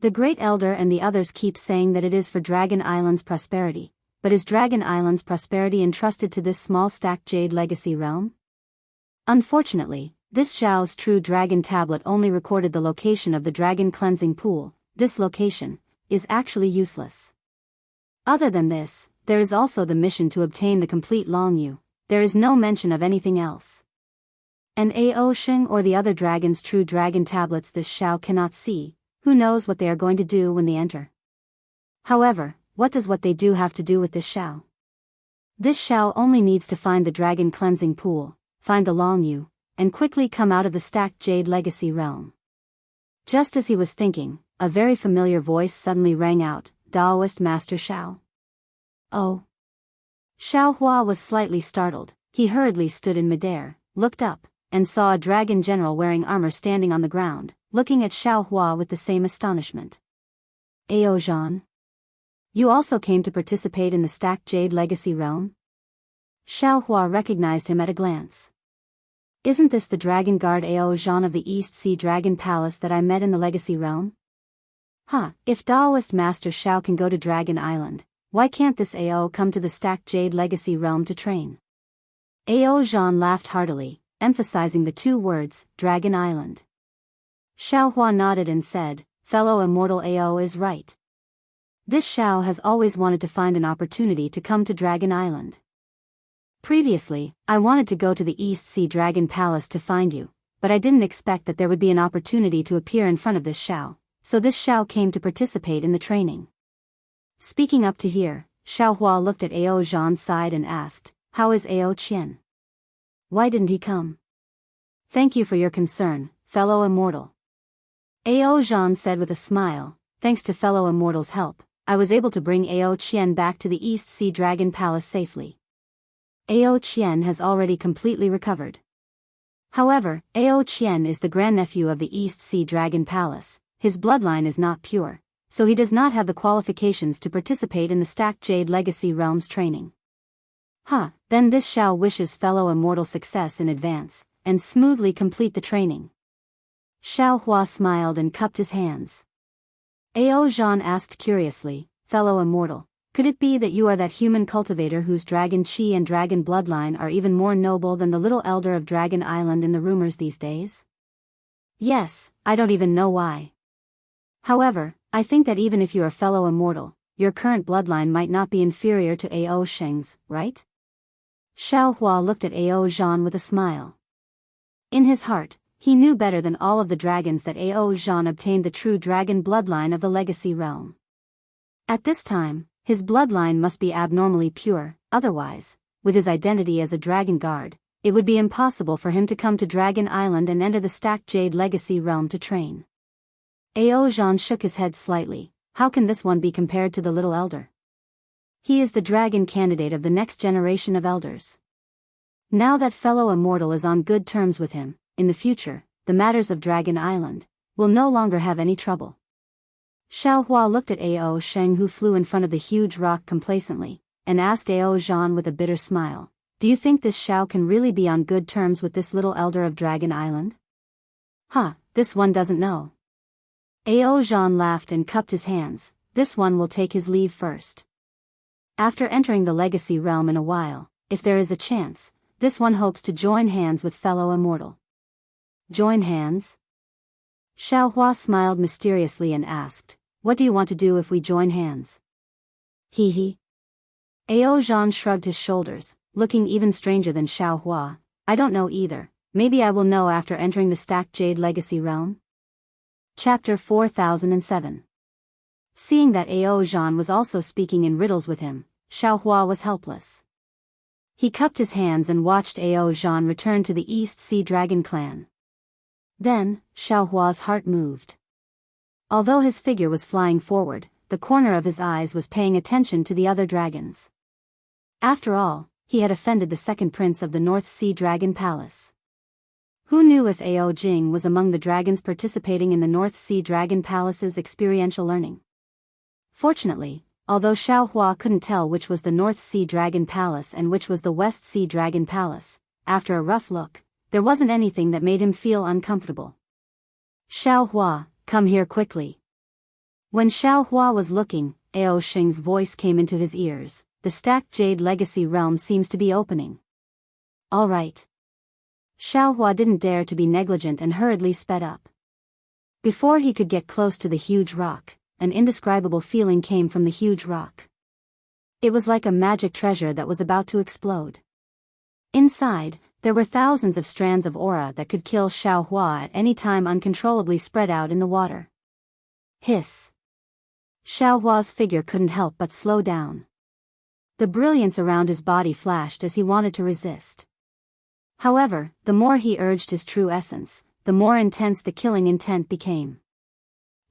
The Great Elder and the others keep saying that it is for Dragon Island's prosperity, but is Dragon Island's prosperity entrusted to this small stacked Jade Legacy realm? Unfortunately, this Xiao's True Dragon Tablet only recorded the location of the dragon cleansing pool. This location is actually useless. Other than this, there is also the mission to obtain the complete Longyu. There is no mention of anything else. And Ao Xing or the other dragon's True Dragon Tablets this Xiao cannot see. Who knows what they are going to do when they enter? However, what does what they do have to do with this Xiao? This Xiao only needs to find the dragon cleansing pool, find the Longyu, and quickly come out of the stacked Jade Legacy realm. Just as he was thinking, a very familiar voice suddenly rang out, Daoist Master Xiao. Oh. Xiao Hua was slightly startled. He hurriedly stood in midair, looked up, and saw a dragon general wearing armor standing on the ground, looking at Xiao Hua with the same astonishment. Ao Zhan? You also came to participate in the stacked Jade Legacy realm? Xiao Hua recognized him at a glance. Isn't this the dragon guard Ao Zhan of the East Sea Dragon Palace that I met in the Legacy realm? If Daoist Master Xiao can go to Dragon Island, why can't this Ao come to the stacked Jade Legacy realm to train? Ao Zhan laughed heartily, emphasizing the two words, Dragon Island. Xiaohua nodded and said, "Fellow immortal Ao is right. This Xiao has always wanted to find an opportunity to come to Dragon Island. Previously, I wanted to go to the East Sea Dragon Palace to find you, but I didn't expect that there would be an opportunity to appear in front of this Xiao, so this Xiao came to participate in the training." Speaking up to here, Xiaohua looked at Ao Zhan's side and asked, "How is Ao Qian? Why didn't he come?" "Thank you for your concern, fellow immortal," Ao Zhan said with a smile. "Thanks to fellow immortal's help, I was able to bring Ao Qian back to the East Sea Dragon Palace safely. Ao Qian has already completely recovered. However, Ao Qian is the grandnephew of the East Sea Dragon Palace. His bloodline is not pure, so he does not have the qualifications to participate in the Stacked Jade Legacy Realms training." Then this Xiao wishes fellow immortal success in advance, and smoothly complete the training. Xiaohua smiled and cupped his hands. Ao Zhan asked curiously, "Fellow immortal, could it be that you are that human cultivator whose dragon chi and dragon bloodline are even more noble than the little elder of Dragon Island in the rumors these days?" "Yes, I don't even know why. However, I think that even if you are fellow immortal, your current bloodline might not be inferior to Ao Sheng's, right?" Xiaohua looked at Ao Zhan with a smile. In his heart, he knew better than all of the dragons that Ao Zhan obtained the true dragon bloodline of the legacy realm. At this time, his bloodline must be abnormally pure, otherwise, with his identity as a dragon guard, it would be impossible for him to come to Dragon Island and enter the Stacked Jade Legacy realm to train. Ao Zhan shook his head slightly. How can this one be compared to the little elder? He is the dragon candidate of the next generation of elders. Now that fellow immortal is on good terms with him, in the future, the matters of Dragon Island will no longer have any trouble. Xiaohua looked at Ao Sheng, who flew in front of the huge rock complacently, and asked Ao Zhan with a bitter smile, "Do you think this Xiao can really be on good terms with this little elder of Dragon Island?" This one doesn't know." Ao Zhan laughed and cupped his hands. "This one will take his leave first. After entering the legacy realm in a while, if there is a chance, this one hopes to join hands with fellow immortal." "Join hands?" Xiaohua smiled mysteriously and asked, "What do you want to do if we join hands?" Hee. Ao Zhan shrugged his shoulders, looking even stranger than Xiaohua. "I don't know either. Maybe I will know after entering the Stacked Jade Legacy realm." Chapter 4007. Seeing that Ao Zhan was also speaking in riddles with him, Xiaohua was helpless. He cupped his hands and watched Ao Zhan return to the East Sea Dragon clan. Then, Xiaohua's heart moved. Although his figure was flying forward, the corner of his eyes was paying attention to the other dragons. After all, he had offended the second prince of the North Sea Dragon Palace. Who knew if Ao Jing was among the dragons participating in the North Sea Dragon Palace's experiential learning? Fortunately, although Xiaohua couldn't tell which was the North Sea Dragon Palace and which was the West Sea Dragon Palace, after a rough look, there wasn't anything that made him feel uncomfortable. "Xiaohua, come here quickly." When Xiaohua was looking, Ao Sheng's voice came into his ears. "The Stacked Jade Legacy realm seems to be opening." "All right." Xiaohua didn't dare to be negligent and hurriedly sped up. Before he could get close to the huge rock, an indescribable feeling came from the huge rock. It was like a magic treasure that was about to explode. Inside, there were thousands of strands of aura that could kill Xiaohua at any time, uncontrollably spread out in the water. Hiss. Xiaohua's figure couldn't help but slow down. The brilliance around his body flashed as he wanted to resist. However, the more he urged his true essence, the more intense the killing intent became.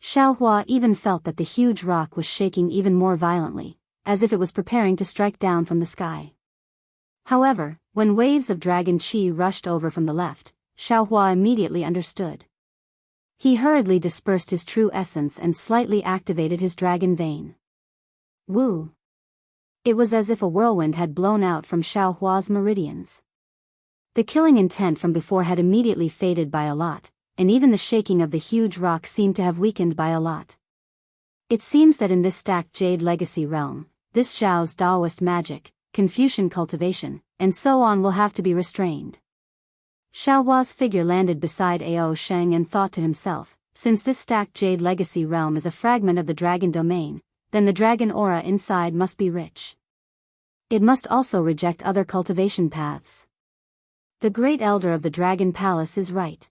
Xiaohua even felt that the huge rock was shaking even more violently, as if it was preparing to strike down from the sky. However, when waves of dragon chi rushed over from the left, Xiaohua immediately understood. He hurriedly dispersed his true essence and slightly activated his dragon vein. Woo! It was as if a whirlwind had blown out from Xiaohua's meridians. The killing intent from before had immediately faded by a lot, and even the shaking of the huge rock seemed to have weakened by a lot. It seems that in this Stacked Jade Legacy realm, this Xiao's Daoist magic, Confucian cultivation, and so on will have to be restrained. Xiaohua's figure landed beside Ao Sheng and thought to himself, since this stacked Jade Legacy realm is a fragment of the dragon domain, then the dragon aura inside must be rich. It must also reject other cultivation paths. The great elder of the dragon palace is right.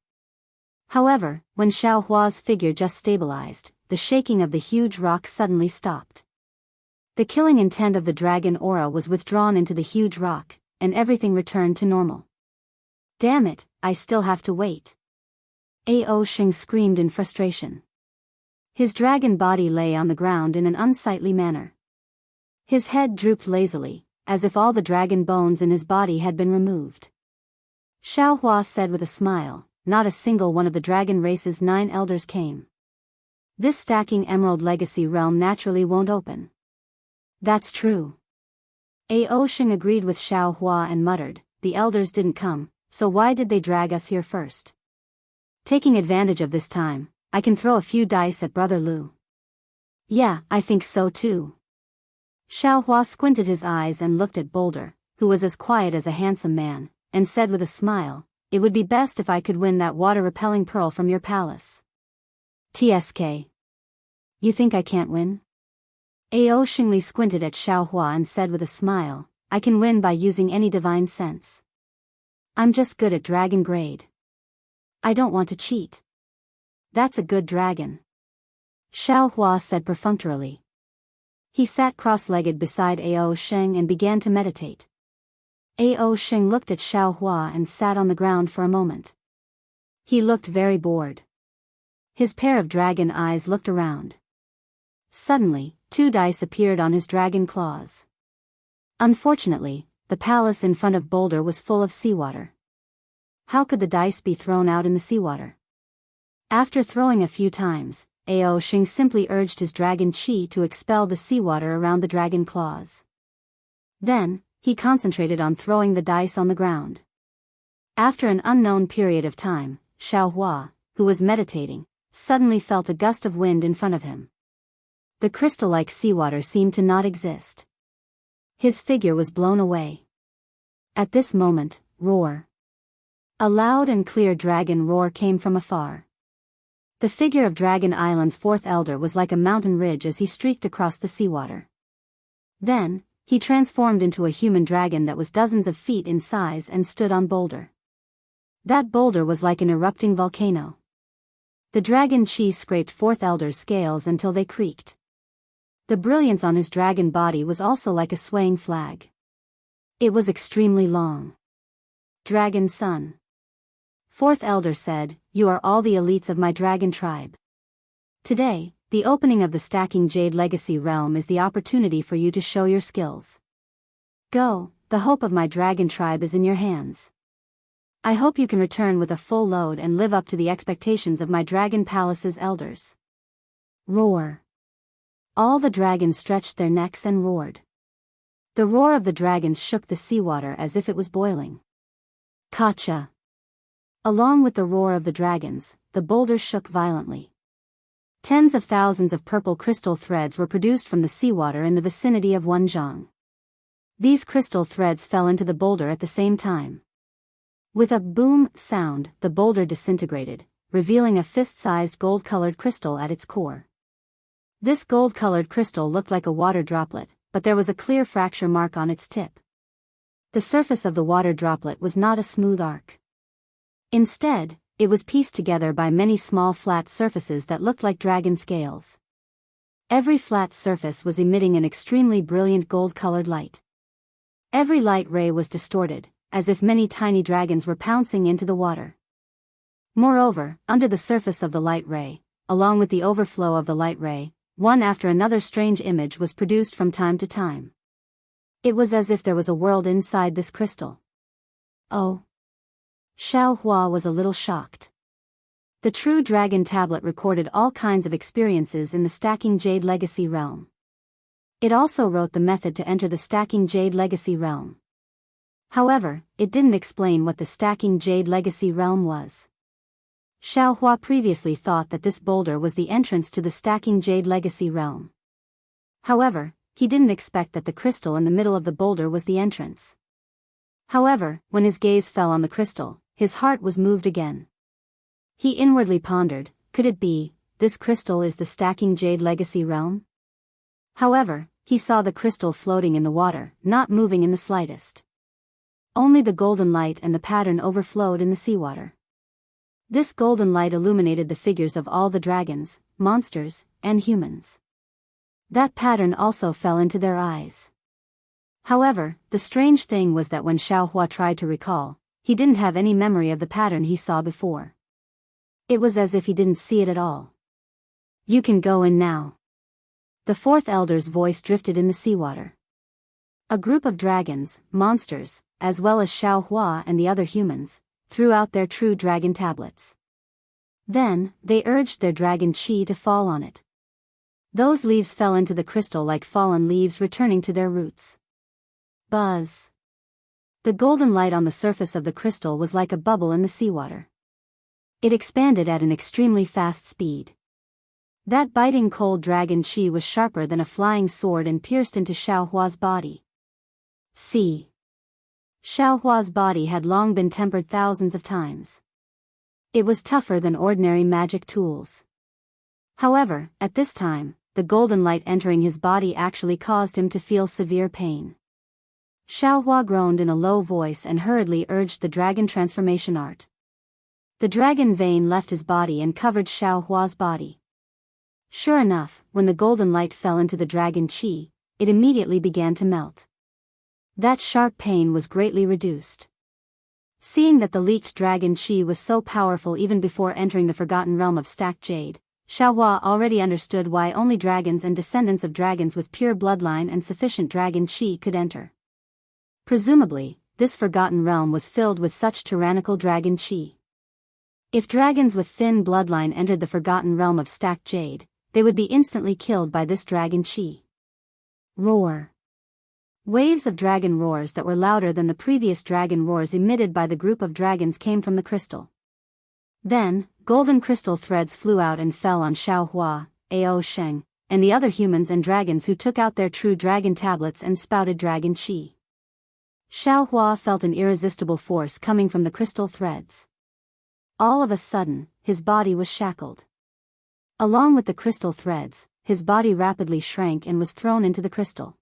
However, when Xiaohua's figure just stabilized, the shaking of the huge rock suddenly stopped. The killing intent of the dragon aura was withdrawn into the huge rock, and everything returned to normal. Damn it, I still have to wait. Ao Sheng screamed in frustration. His dragon body lay on the ground in an unsightly manner. His head drooped lazily, as if all the dragon bones in his body had been removed. Xiaohua said with a smile, not a single one of the dragon race's 9 elders came. This stacking emerald legacy realm naturally won't open. That's true. Ao Sheng agreed with Xiaohua and muttered, the elders didn't come, so why did they drag us here first? Taking advantage of this time, I can throw a few dice at Brother Lu. Yeah, I think so too. Xiaohua squinted his eyes and looked at Boulder, who was as quiet as a handsome man, and said with a smile, it would be best if I could win that water-repelling pearl from your palace. TSK. You think I can't win? Ao Sheng squinted at Xiaohua and said with a smile, I can win by using any divine sense. I'm just good at dragon grade. I don't want to cheat. That's a good dragon. Xiaohua said perfunctorily. He sat cross-legged beside Ao Sheng and began to meditate. Ao Sheng looked at Xiaohua and sat on the ground for a moment. He looked very bored. His pair of dragon eyes looked around. Suddenly, 2 dice appeared on his dragon claws. Unfortunately, the palace in front of Boulder was full of seawater. How could the dice be thrown out in the seawater? After throwing a few times, Ao Sheng simply urged his dragon chi to expel the seawater around the dragon claws. Then, he concentrated on throwing the dice on the ground. After an unknown period of time, Xiaohua, who was meditating, suddenly felt a gust of wind in front of him. The crystal-like seawater seemed to not exist. His figure was blown away. At this moment, roar. A loud and clear dragon roar came from afar. The figure of Dragon Island's 4th elder was like a mountain ridge as he streaked across the seawater. Then, he transformed into a human dragon that was dozens of feet in size and stood on Boulder. That boulder was like an erupting volcano. The dragon chi scraped 4th elder's scales until they creaked. The brilliance on his dragon body was also like a swaying flag. It was extremely long. Dragon Son. 4th elder said, you are all the elites of my dragon tribe. Today, the opening of the stacking Jade Legacy realm is the opportunity for you to show your skills. Go, the hope of my dragon tribe is in your hands. I hope you can return with a full load and live up to the expectations of my dragon palace's elders. Roar. All the dragons stretched their necks and roared. The roar of the dragons shook the seawater as if it was boiling. Kacha. Along with the roar of the dragons, the boulder shook violently. Tens of thousands of purple crystal threads were produced from the seawater in the vicinity of Wenzhong. These crystal threads fell into the boulder at the same time. With a boom sound, the boulder disintegrated, revealing a fist-sized gold-colored crystal at its core. This gold-colored crystal looked like a water droplet, but there was a clear fracture mark on its tip. The surface of the water droplet was not a smooth arc. Instead, it was pieced together by many small flat surfaces that looked like dragon scales. Every flat surface was emitting an extremely brilliant gold-colored light. Every light ray was distorted, as if many tiny dragons were pouncing into the water. Moreover, under the surface of the light ray, along with the overflow of the light ray, one after another strange image was produced from time to time. It was as if there was a world inside this crystal. Oh. Xiaohua was a little shocked. The True Dragon Tablet recorded all kinds of experiences in the Stacking Jade Legacy realm. It also wrote the method to enter the Stacking Jade Legacy realm. However, it didn't explain what the Stacking Jade Legacy realm was. Xiaohua previously thought that this boulder was the entrance to the Stacking Jade Legacy realm. However, he didn't expect that the crystal in the middle of the boulder was the entrance. However, when his gaze fell on the crystal, his heart was moved again. He inwardly pondered, could it be, this crystal is the stacking jade legacy realm? However, he saw the crystal floating in the water, not moving in the slightest. Only the golden light and the pattern overflowed in the seawater. This golden light illuminated the figures of all the dragons, monsters, and humans. That pattern also fell into their eyes. However, the strange thing was that when Xiaohua tried to recall, he didn't have any memory of the pattern he saw before. It was as if he didn't see it at all. You can go in now. The fourth elder's voice drifted in the seawater. A group of dragons, monsters, as well as Xiaohua and the other humans, threw out their true dragon tablets. Then, they urged their dragon chi to fall on it. Those leaves fell into the crystal like fallen leaves returning to their roots. Buzz. The golden light on the surface of the crystal was like a bubble in the seawater. It expanded at an extremely fast speed. That biting cold dragon chi was sharper than a flying sword and pierced into Xiaohua's body. See. Xiaohua's body had long been tempered thousands of times. It was tougher than ordinary magic tools. However, at this time, the golden light entering his body actually caused him to feel severe pain. Xiaohua groaned in a low voice and hurriedly urged the dragon transformation art. The dragon vein left his body and covered Xiaohua's body. Sure enough, when the golden light fell into the dragon chi, it immediately began to melt. That sharp pain was greatly reduced. Seeing that the leaked dragon chi was so powerful even before entering the forgotten realm of stacked jade, Xiaohua already understood why only dragons and descendants of dragons with pure bloodline and sufficient dragon chi could enter. Presumably, this forgotten realm was filled with such tyrannical dragon chi. If dragons with thin bloodline entered the forgotten realm of stacked jade, they would be instantly killed by this dragon chi. Roar. Waves of dragon roars that were louder than the previous dragon roars emitted by the group of dragons came from the crystal. Then, golden crystal threads flew out and fell on Xiaohua, Ao Sheng, and the other humans and dragons who took out their true dragon tablets and spouted dragon chi. Xiaohua felt an irresistible force coming from the crystal threads. All of a sudden, his body was shackled. Along with the crystal threads, his body rapidly shrank and was thrown into the crystal.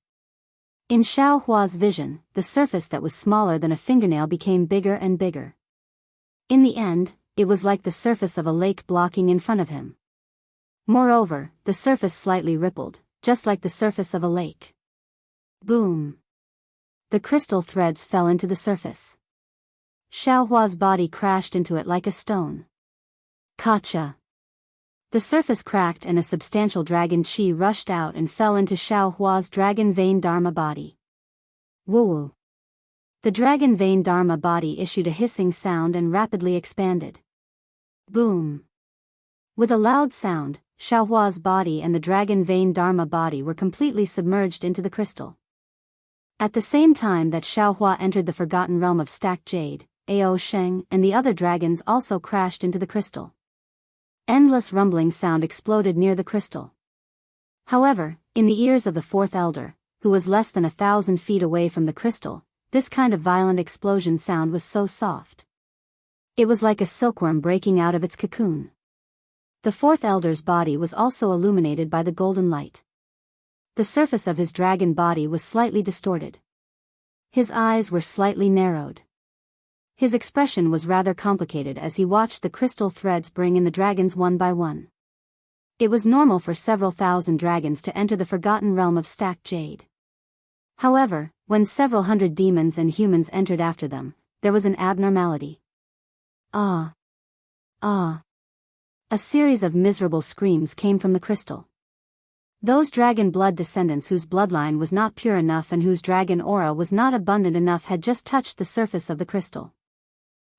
In Xiaohua's vision, the surface that was smaller than a fingernail became bigger and bigger. In the end, it was like the surface of a lake blocking in front of him. Moreover, the surface slightly rippled, just like the surface of a lake. Boom! The crystal threads fell into the surface. Xiaohua's body crashed into it like a stone. Kacha! The surface cracked and a substantial dragon chi rushed out and fell into Xiaohua's dragon vein dharma body. Woo-woo! The dragon vein dharma body issued a hissing sound and rapidly expanded. Boom! With a loud sound, Xiaohua's body and the dragon vein dharma body were completely submerged into the crystal. At the same time that Xiaohua entered the forgotten realm of stacked jade, Ao Sheng and the other dragons also crashed into the crystal. Endless rumbling sound exploded near the crystal. However, in the ears of the fourth elder, who was less than 1,000 feet away from the crystal, this kind of violent explosion sound was so soft. It was like a silkworm breaking out of its cocoon. The fourth elder's body was also illuminated by the golden light. The surface of his dragon body was slightly distorted. His eyes were slightly narrowed. His expression was rather complicated as he watched the crystal threads bring in the dragons one by one. It was normal for several thousand dragons to enter the forgotten realm of stacked jade. However, when several hundred demons and humans entered after them, there was an abnormality. Ah! Ah! A series of miserable screams came from the crystal. Those dragon blood descendants whose bloodline was not pure enough and whose dragon aura was not abundant enough had just touched the surface of the crystal.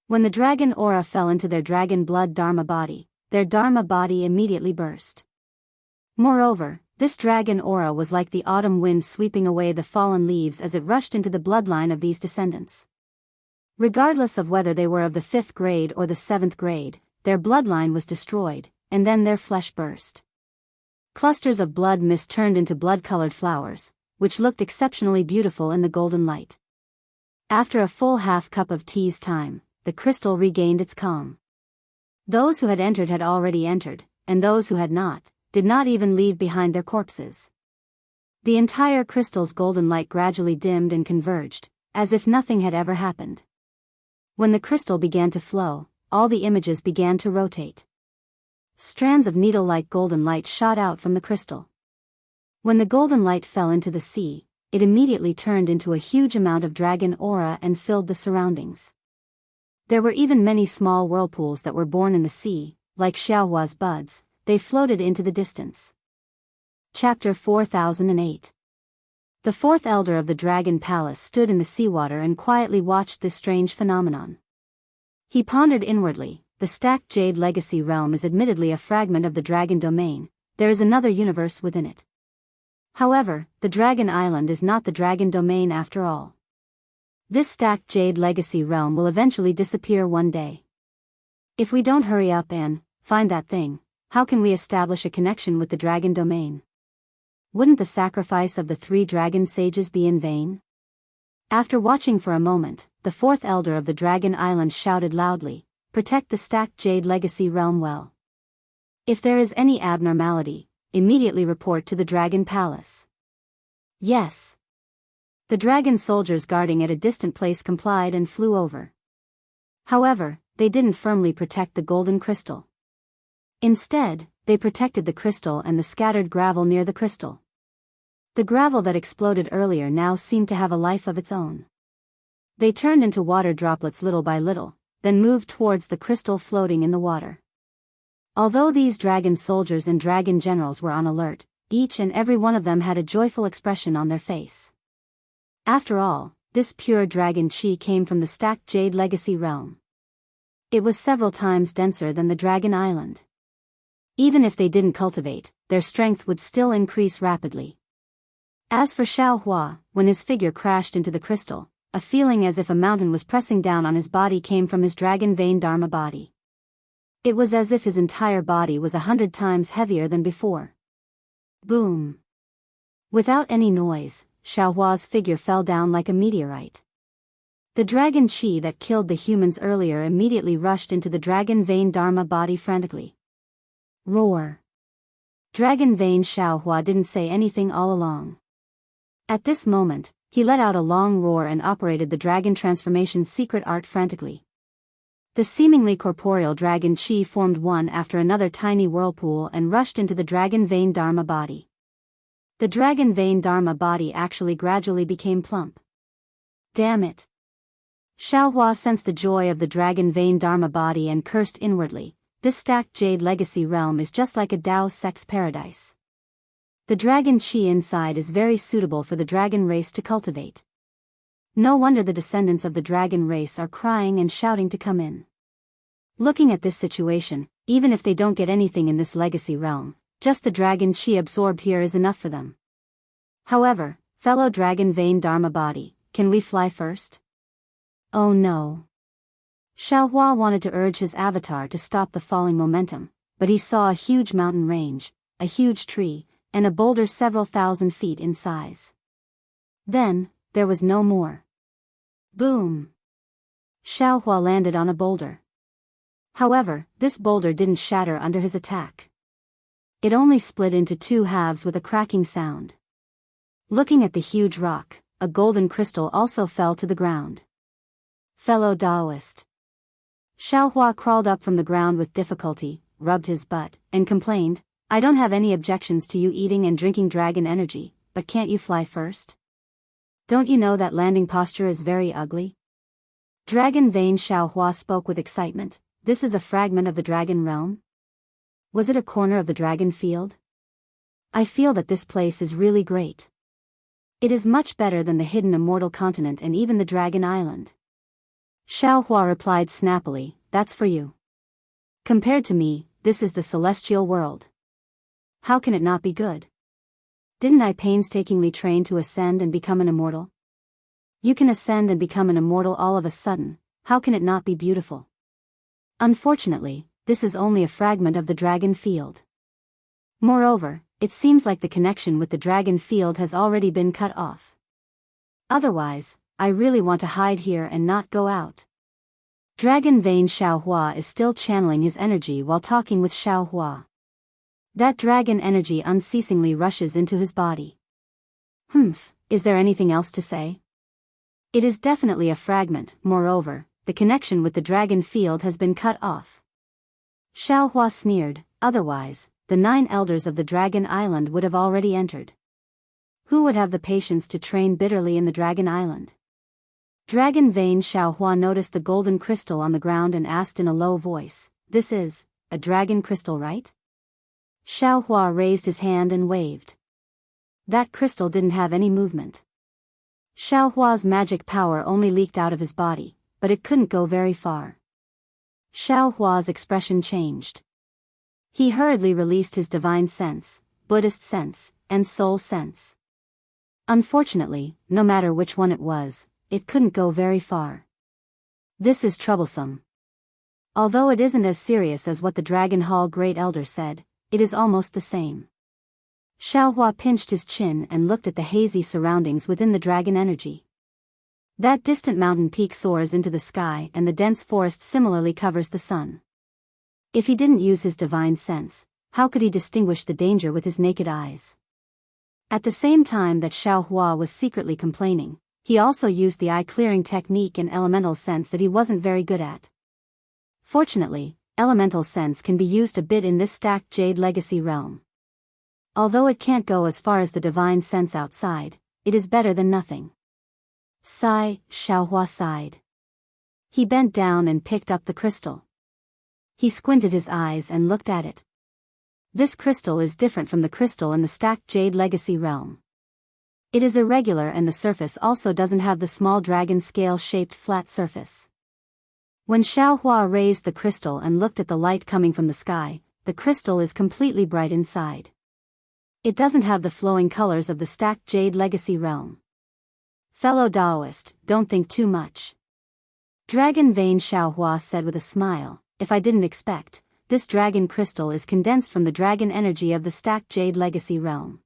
When the dragon aura fell into their dragon blood dharma body, their dharma body immediately burst. Moreover, this dragon aura was like the autumn wind sweeping away the fallen leaves as it rushed into the bloodline of these descendants. Regardless of whether they were of the 5th grade or the 7th grade, their bloodline was destroyed, and then their flesh burst. Clusters of blood mist turned into blood-colored flowers, which looked exceptionally beautiful in the golden light. After a full half cup of tea's time, the the crystal regained its calm. Those who had entered had already entered, and those who had not, did not even leave behind their corpses. The entire crystal's golden light gradually dimmed and converged, as if nothing had ever happened. When the crystal began to flow, all the images began to rotate. Strands of needle-like golden light shot out from the crystal. When the golden light fell into the sea, it immediately turned into a huge amount of dragon aura and filled the surroundings. There were even many small whirlpools that were born in the sea, like Xiaohua's buds. They floated into the distance. Chapter 4008. The fourth elder of the Dragon Palace stood in the seawater and quietly watched this strange phenomenon. He pondered inwardly. The stacked Jade Legacy realm is admittedly a fragment of the Dragon Domain. There is another universe within it. However, the Dragon Island is not the Dragon Domain after all. This stacked Jade Legacy realm will eventually disappear one day. If we don't hurry up and find that thing, how can we establish a connection with the Dragon Domain? Wouldn't the sacrifice of the 3 dragon sages be in vain? After watching for a moment, the fourth elder of the Dragon Island shouted loudly, "Protect the stacked Jade Legacy realm well. If there is any abnormality, immediately report to the Dragon Palace." Yes. The dragon soldiers guarding at a distant place complied and flew over. However, they didn't firmly protect the golden crystal. Instead, they protected the crystal and the scattered gravel near the crystal. The gravel that exploded earlier now seemed to have a life of its own. They turned into water droplets little by little, then moved towards the crystal floating in the water. Although these dragon soldiers and dragon generals were on alert, each and every one of them had a joyful expression on their face. After all, this pure dragon chi came from the stacked Jade Legacy realm. It was several times denser than the Dragon Island. Even if they didn't cultivate, their strength would still increase rapidly. As for Xiaohua, when his figure crashed into the crystal, a feeling as if a mountain was pressing down on his body came from his dragon vein Dharma body. It was as if his entire body was 100 times heavier than before. Boom! Without any noise, Xiaohua's figure fell down like a meteorite. The dragon chi that killed the humans earlier immediately rushed into the dragon vein Dharma body frantically. Roar! Dragon vein Xiaohua didn't say anything all along. At this moment, he let out a long roar and operated the dragon transformation secret art frantically. The seemingly corporeal dragon chi formed one after another tiny whirlpool and rushed into the dragon vein Dharma body. The dragon vein Dharma body actually gradually became plump. Damn it! Xiaohua sensed the joy of the dragon vein Dharma body and cursed inwardly. This stacked Jade Legacy realm is just like a Daoist sex paradise. The dragon chi inside is very suitable for the dragon race to cultivate. No wonder the descendants of the dragon race are crying and shouting to come in. Looking at this situation, even if they don't get anything in this legacy realm, just the dragon chi absorbed here is enough for them. However, fellow dragon vein Dharma body, can we fly first? Oh no. Xiaohua wanted to urge his avatar to stop the falling momentum, but he saw a huge mountain range, a huge tree, and a boulder several thousand feet in size. Then, there was no more. Boom! Xiaohua landed on a boulder. However, this boulder didn't shatter under his attack. It only split into 2 halves with a cracking sound. Looking at the huge rock, a golden crystal also fell to the ground. Fellow Daoist. Xiaohua crawled up from the ground with difficulty, rubbed his butt, and complained, "I don't have any objections to you eating and drinking dragon energy, but can't you fly first? Don't you know that landing posture is very ugly?" Dragon vein Xiaohua spoke with excitement. This is a fragment of the dragon realm? Was it a corner of the dragon field? I feel that this place is really great. It is much better than the hidden immortal continent and even the dragon island. Xiaohua replied snappily, "That's for you. Compared to me, this is the celestial world. How can it not be good? Didn't I painstakingly train to ascend and become an immortal? You can ascend and become an immortal all of a sudden, how can it not be beautiful? Unfortunately, this is only a fragment of the dragon field. Moreover, it seems like the connection with the dragon field has already been cut off. Otherwise, I really want to hide here and not go out." Dragon Vein Xiaohua is still channeling his energy while talking with Xiaohua. That dragon energy unceasingly rushes into his body. Is there anything else to say? It is definitely a fragment. Moreover, the connection with the dragon field has been cut off. Xiaohua sneered, otherwise, the 9 elders of the Dragon Island would have already entered. Who would have the patience to train bitterly in the Dragon Island? Dragon Vein Xiaohua noticed the golden crystal on the ground and asked in a low voice, "This is a dragon crystal, right?" Xiaohua raised his hand and waved. That crystal didn't have any movement. Xiaohua's magic power only leaked out of his body, but it couldn't go very far. Xiaohua's expression changed. He hurriedly released his divine sense, Buddhist sense, and soul sense. Unfortunately, no matter which one it was, it couldn't go very far. This is troublesome. Although it isn't as serious as what the Dragon Hall Great Elder said, it is almost the same. Xiaohua pinched his chin and looked at the hazy surroundings within the dragon energy. That distant mountain peak soars into the sky and the dense forest similarly covers the sun. If he didn't use his divine sense, how could he distinguish the danger with his naked eyes? At the same time that Xiaohua was secretly complaining, he also used the eye-clearing technique and elemental sense that he wasn't very good at. Fortunately, elemental sense can be used a bit in this stacked jade legacy realm. Although it can't go as far as the divine sense outside, it is better than nothing. Sigh, Xiaohua sighed. He bent down and picked up the crystal. He squinted his eyes and looked at it. This crystal is different from the crystal in the stacked jade legacy realm. It is irregular and the surface also doesn't have the small dragon scale-shaped flat surface. When Xiaohua raised the crystal and looked at the light coming from the sky, the crystal is completely bright inside. It doesn't have the flowing colors of the stacked jade legacy realm. Fellow Daoist, don't think too much. Dragon Vein Xiaohua said with a smile, if I didn't expect, this dragon crystal is condensed from the dragon energy of the stacked jade legacy realm.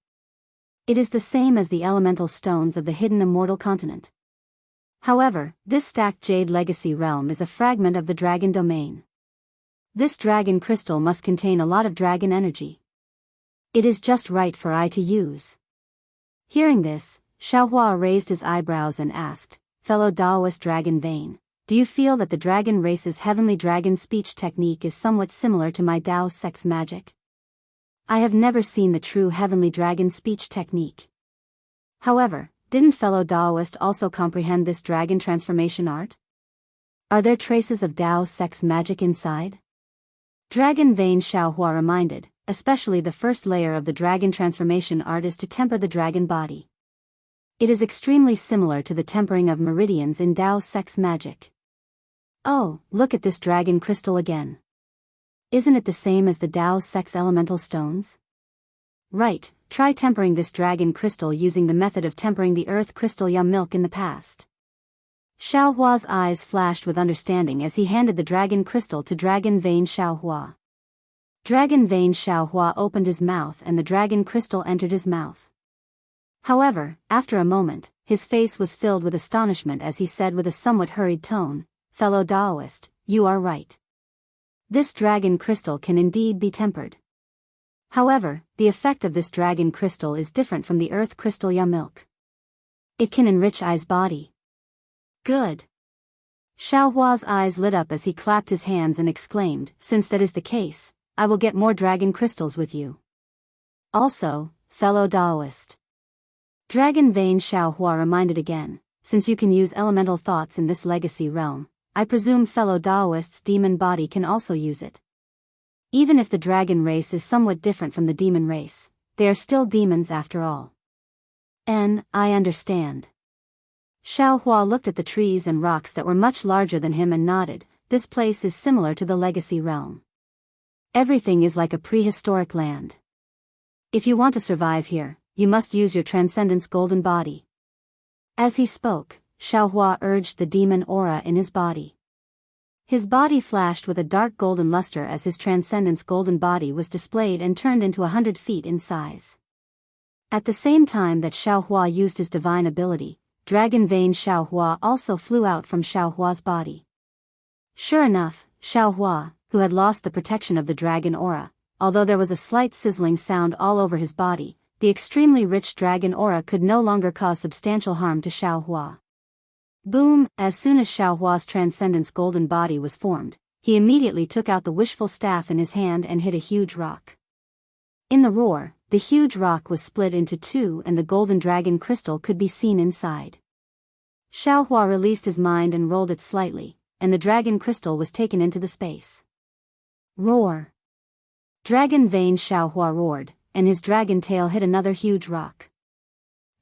It is the same as the elemental stones of the hidden immortal continent. However, this stacked jade legacy realm is a fragment of the dragon domain. This dragon crystal must contain a lot of dragon energy. It is just right for I to use. Hearing this, Xiaohua raised his eyebrows and asked, fellow Daoist Dragon Vein, do you feel that the dragon race's heavenly dragon speech technique is somewhat similar to my Dao sex magic? I have never seen the true heavenly dragon speech technique. However, didn't fellow Daoist also comprehend this dragon transformation art? Are there traces of Dao sex magic inside? Dragon Vein Xiaohua reminded, especially the first layer of the dragon transformation art is to temper the dragon body. It is extremely similar to the tempering of meridians in Dao sex magic. Oh, look at this dragon crystal again. Isn't it the same as the Dao sex elemental stones? Right, try tempering this dragon crystal using the method of tempering the earth crystal yum milk in the past. Xiaohua's eyes flashed with understanding as he handed the dragon crystal to Dragon Vein Xiaohua. Dragon Vein Xiaohua opened his mouth and the dragon crystal entered his mouth. However, after a moment, his face was filled with astonishment as he said with a somewhat hurried tone, fellow Daoist, you are right. This dragon crystal can indeed be tempered. However, the effect of this dragon crystal is different from the earth crystal ya milk. It can enrich I's body. Good. Xiaohua's eyes lit up as he clapped his hands and exclaimed, since that is the case, I will get more dragon crystals with you. Also, fellow Daoist. Dragon Vein Xiaohua reminded again, since you can use elemental thoughts in this legacy realm, I presume fellow Daoist's demon body can also use it. Even if the dragon race is somewhat different from the demon race, they are still demons after all. I understand. Xiaohua looked at the trees and rocks that were much larger than him and nodded, this place is similar to the legacy realm. Everything is like a prehistoric land. If you want to survive here, you must use your transcendence golden body. As he spoke, Xiaohua urged the demon aura in his body. His body flashed with a dark golden luster as his transcendence golden body was displayed and turned into 100 feet in size. At the same time that Xiaohua used his divine ability, Dragon Vein Xiaohua also flew out from Xiaohua's body. Sure enough, Xiaohua, who had lost the protection of the dragon aura, although there was a slight sizzling sound all over his body, the extremely rich dragon aura could no longer cause substantial harm to Xiaohua. Boom! As soon as Xiaohua's transcendence golden body was formed, he immediately took out the wishful staff in his hand and hit a huge rock. In the roar, the huge rock was split into two and the golden dragon crystal could be seen inside. Xiaohua released his mind and rolled it slightly, and the dragon crystal was taken into the space. Roar! Dragon vein Xiaohua roared, and his dragon tail hit another huge rock.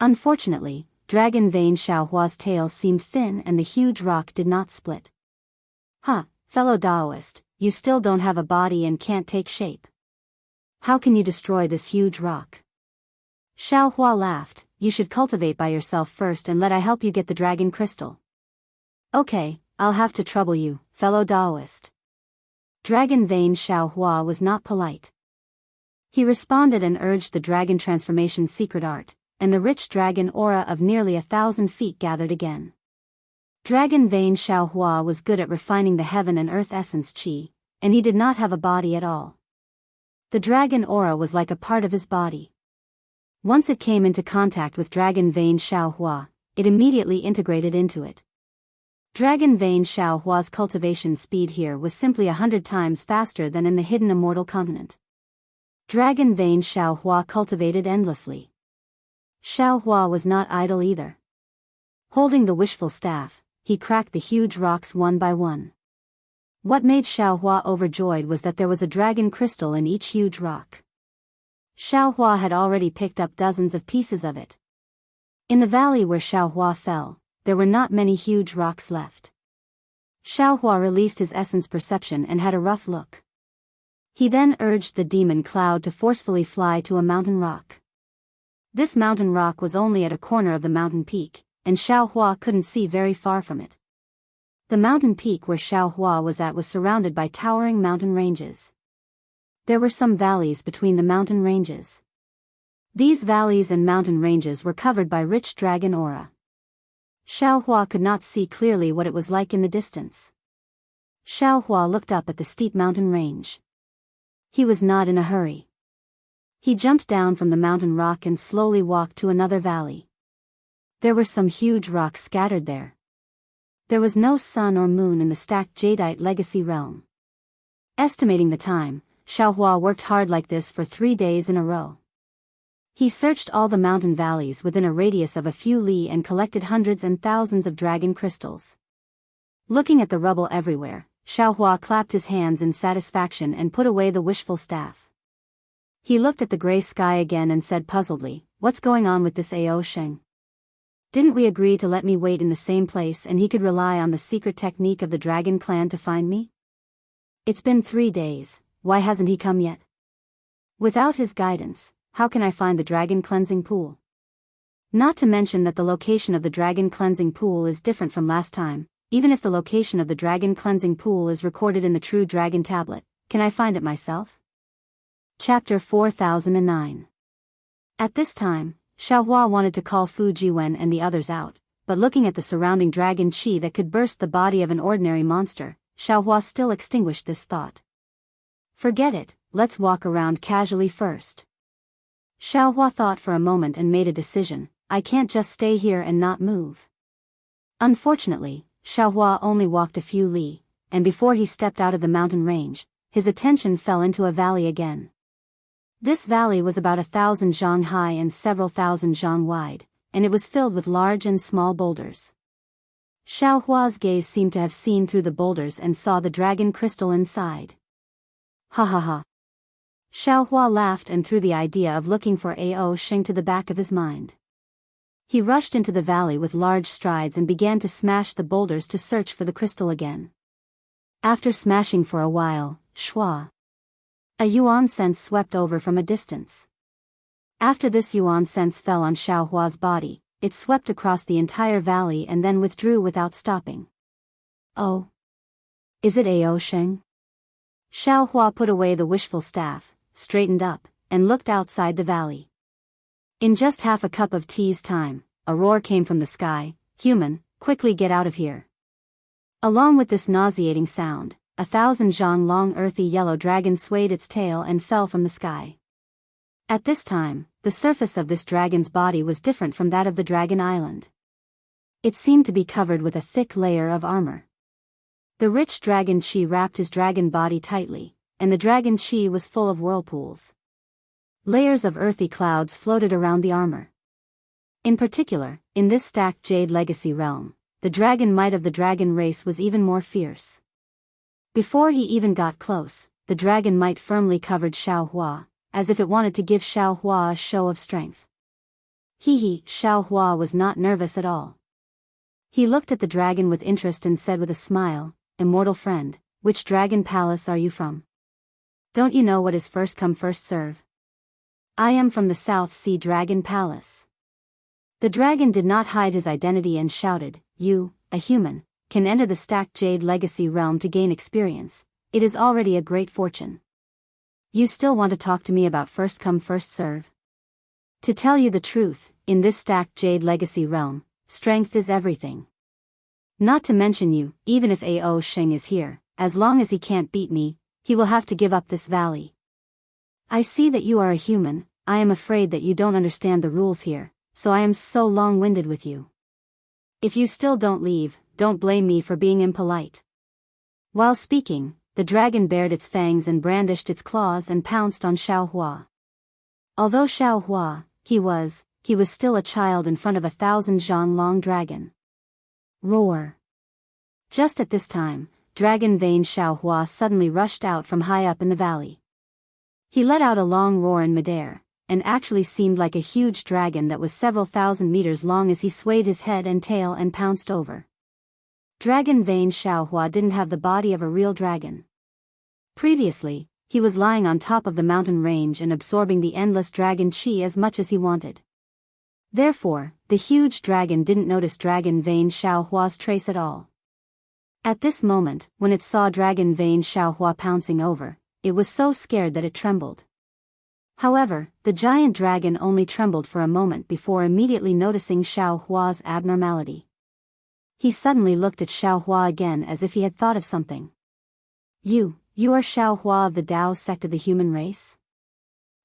Unfortunately, dragon vein Xiaohua's tail seemed thin and the huge rock did not split. Huh, fellow Daoist, you still don't have a body and can't take shape. How can you destroy this huge rock? Xiaohua laughed, you should cultivate by yourself first and let I help you get the dragon crystal. Okay, I'll have to trouble you, fellow Daoist. Dragon vein Xiaohua was not polite. He responded and urged the dragon transformation secret art, and the rich dragon aura of nearly 1,000 feet gathered again. Dragon vein Xiaohua was good at refining the heaven and earth essence qi, and he did not have a body at all. The dragon aura was like a part of his body. Once it came into contact with dragon vein Xiaohua, it immediately integrated into it. Dragon vein Xiaohua's cultivation speed here was simply 100 times faster than in the hidden immortal continent. Dragon vein Xiaohua cultivated endlessly. Xiaohua was not idle either. Holding the wishful staff, he cracked the huge rocks one by one. What made Xiaohua overjoyed was that there was a dragon crystal in each huge rock. Xiaohua had already picked up dozens of pieces of it. In the valley where Xiaohua fell, there were not many huge rocks left. Xiaohua released his essence perception and had a rough look. He then urged the demon cloud to forcefully fly to a mountain rock. This mountain rock was only at a corner of the mountain peak, and Xiaohua couldn't see very far from it. The mountain peak where Xiaohua was at was surrounded by towering mountain ranges. There were some valleys between the mountain ranges. These valleys and mountain ranges were covered by rich dragon aura. Xiaohua could not see clearly what it was like in the distance. Xiaohua looked up at the steep mountain range. He was not in a hurry. He jumped down from the mountain rock and slowly walked to another valley. There were some huge rocks scattered there. There was no sun or moon in the stacked jadeite legacy realm. Estimating the time, Xiaohua worked hard like this for 3 days in a row. He searched all the mountain valleys within a radius of a few li and collected hundreds and thousands of dragon crystals. Looking at the rubble everywhere, Xiaohua clapped his hands in satisfaction and put away the wishful staff. He looked at the gray sky again and said puzzledly, "What's going on with this Ao Sheng? Didn't we agree to let me wait in the same place and he could rely on the secret technique of the dragon clan to find me? It's been 3 days, why hasn't he come yet? Without his guidance, how can I find the dragon cleansing pool? Not to mention that the location of the dragon cleansing pool is different from last time, even if the location of the dragon cleansing pool is recorded in the true dragon tablet, can I find it myself?" Chapter 4009. At this time, Xiaohua wanted to call Fu Jiwen and the others out, but looking at the surrounding dragon qi that could burst the body of an ordinary monster, Xiaohua still extinguished this thought. Forget it, let's walk around casually first. Xiaohua thought for a moment and made a decision, I can't just stay here and not move. Unfortunately, Xiaohua only walked a few li, and before he stepped out of the mountain range, his attention fell into a valley again. This valley was about 1,000 zhang high and several thousand zhang wide, and it was filled with large and small boulders. Xiaohua's gaze seemed to have seen through the boulders and saw the dragon crystal inside. Ha ha ha. Xiaohua laughed and threw the idea of looking for Ao Sheng to the back of his mind. He rushed into the valley with large strides and began to smash the boulders to search for the crystal again. After smashing for a while, shwa, a yuan sense swept over from a distance. After this yuan sense fell on Xiaohua's body, it swept across the entire valley and then withdrew without stopping. Oh. Is it Ao Sheng? Xiaohua put away the wishful staff, straightened up, and looked outside the valley. In just half a cup of tea's time, a roar came from the sky, "Human, quickly get out of here." Along with this nauseating sound, 1,000 zhang long earthy yellow dragon swayed its tail and fell from the sky. At this time, the surface of this dragon's body was different from that of the dragon island. It seemed to be covered with a thick layer of armor. The rich dragon chi wrapped his dragon body tightly, and the dragon chi was full of whirlpools. Layers of earthy clouds floated around the armor. In particular, in this stacked Jade Legacy realm, the dragon might of the dragon race was even more fierce. Before he even got close, the dragon might firmly covered Xiaohua, as if it wanted to give Xiaohua a show of strength. Xiaohua was not nervous at all. He looked at the dragon with interest and said with a smile, "Immortal friend, which dragon palace are you from? Don't you know what is first come first serve? I am from the South Sea Dragon Palace." The dragon did not hide his identity and shouted, "You, a human, can enter the stacked Jade Legacy realm to gain experience. It is already a great fortune. You still want to talk to me about first come first serve? To tell you the truth, in this stacked Jade Legacy realm, strength is everything. Not to mention you, even if Ao Sheng is here, as long as he can't beat me, he will have to give up this valley. I see that you are a human. I am afraid that you don't understand the rules here, so I am so long-winded with you. If you still don't leave, don't blame me for being impolite." While speaking, the dragon bared its fangs and brandished its claws and pounced on Xiaohua. Although Xiaohua, he was still a child in front of 1,000 zhang long dragon. Roar! Just at this time, dragon vein Xiaohua suddenly rushed out from high up in the valley. He let out a long roar in midair, and actually seemed like a huge dragon that was several thousand meters long as he swayed his head and tail and pounced over. Dragon vein Xiaohua didn't have the body of a real dragon. Previously, he was lying on top of the mountain range and absorbing the endless dragon chi as much as he wanted. Therefore, the huge dragon didn't notice dragon vein Xiaohua's trace at all. At this moment, when it saw dragon vein Xiaohua pouncing over, it was so scared that it trembled. However, the giant dragon only trembled for a moment before immediately noticing Xiaohua's abnormality. He suddenly looked at Xiaohua again as if he had thought of something. You are Xiaohua of the Dao sect of the human race?"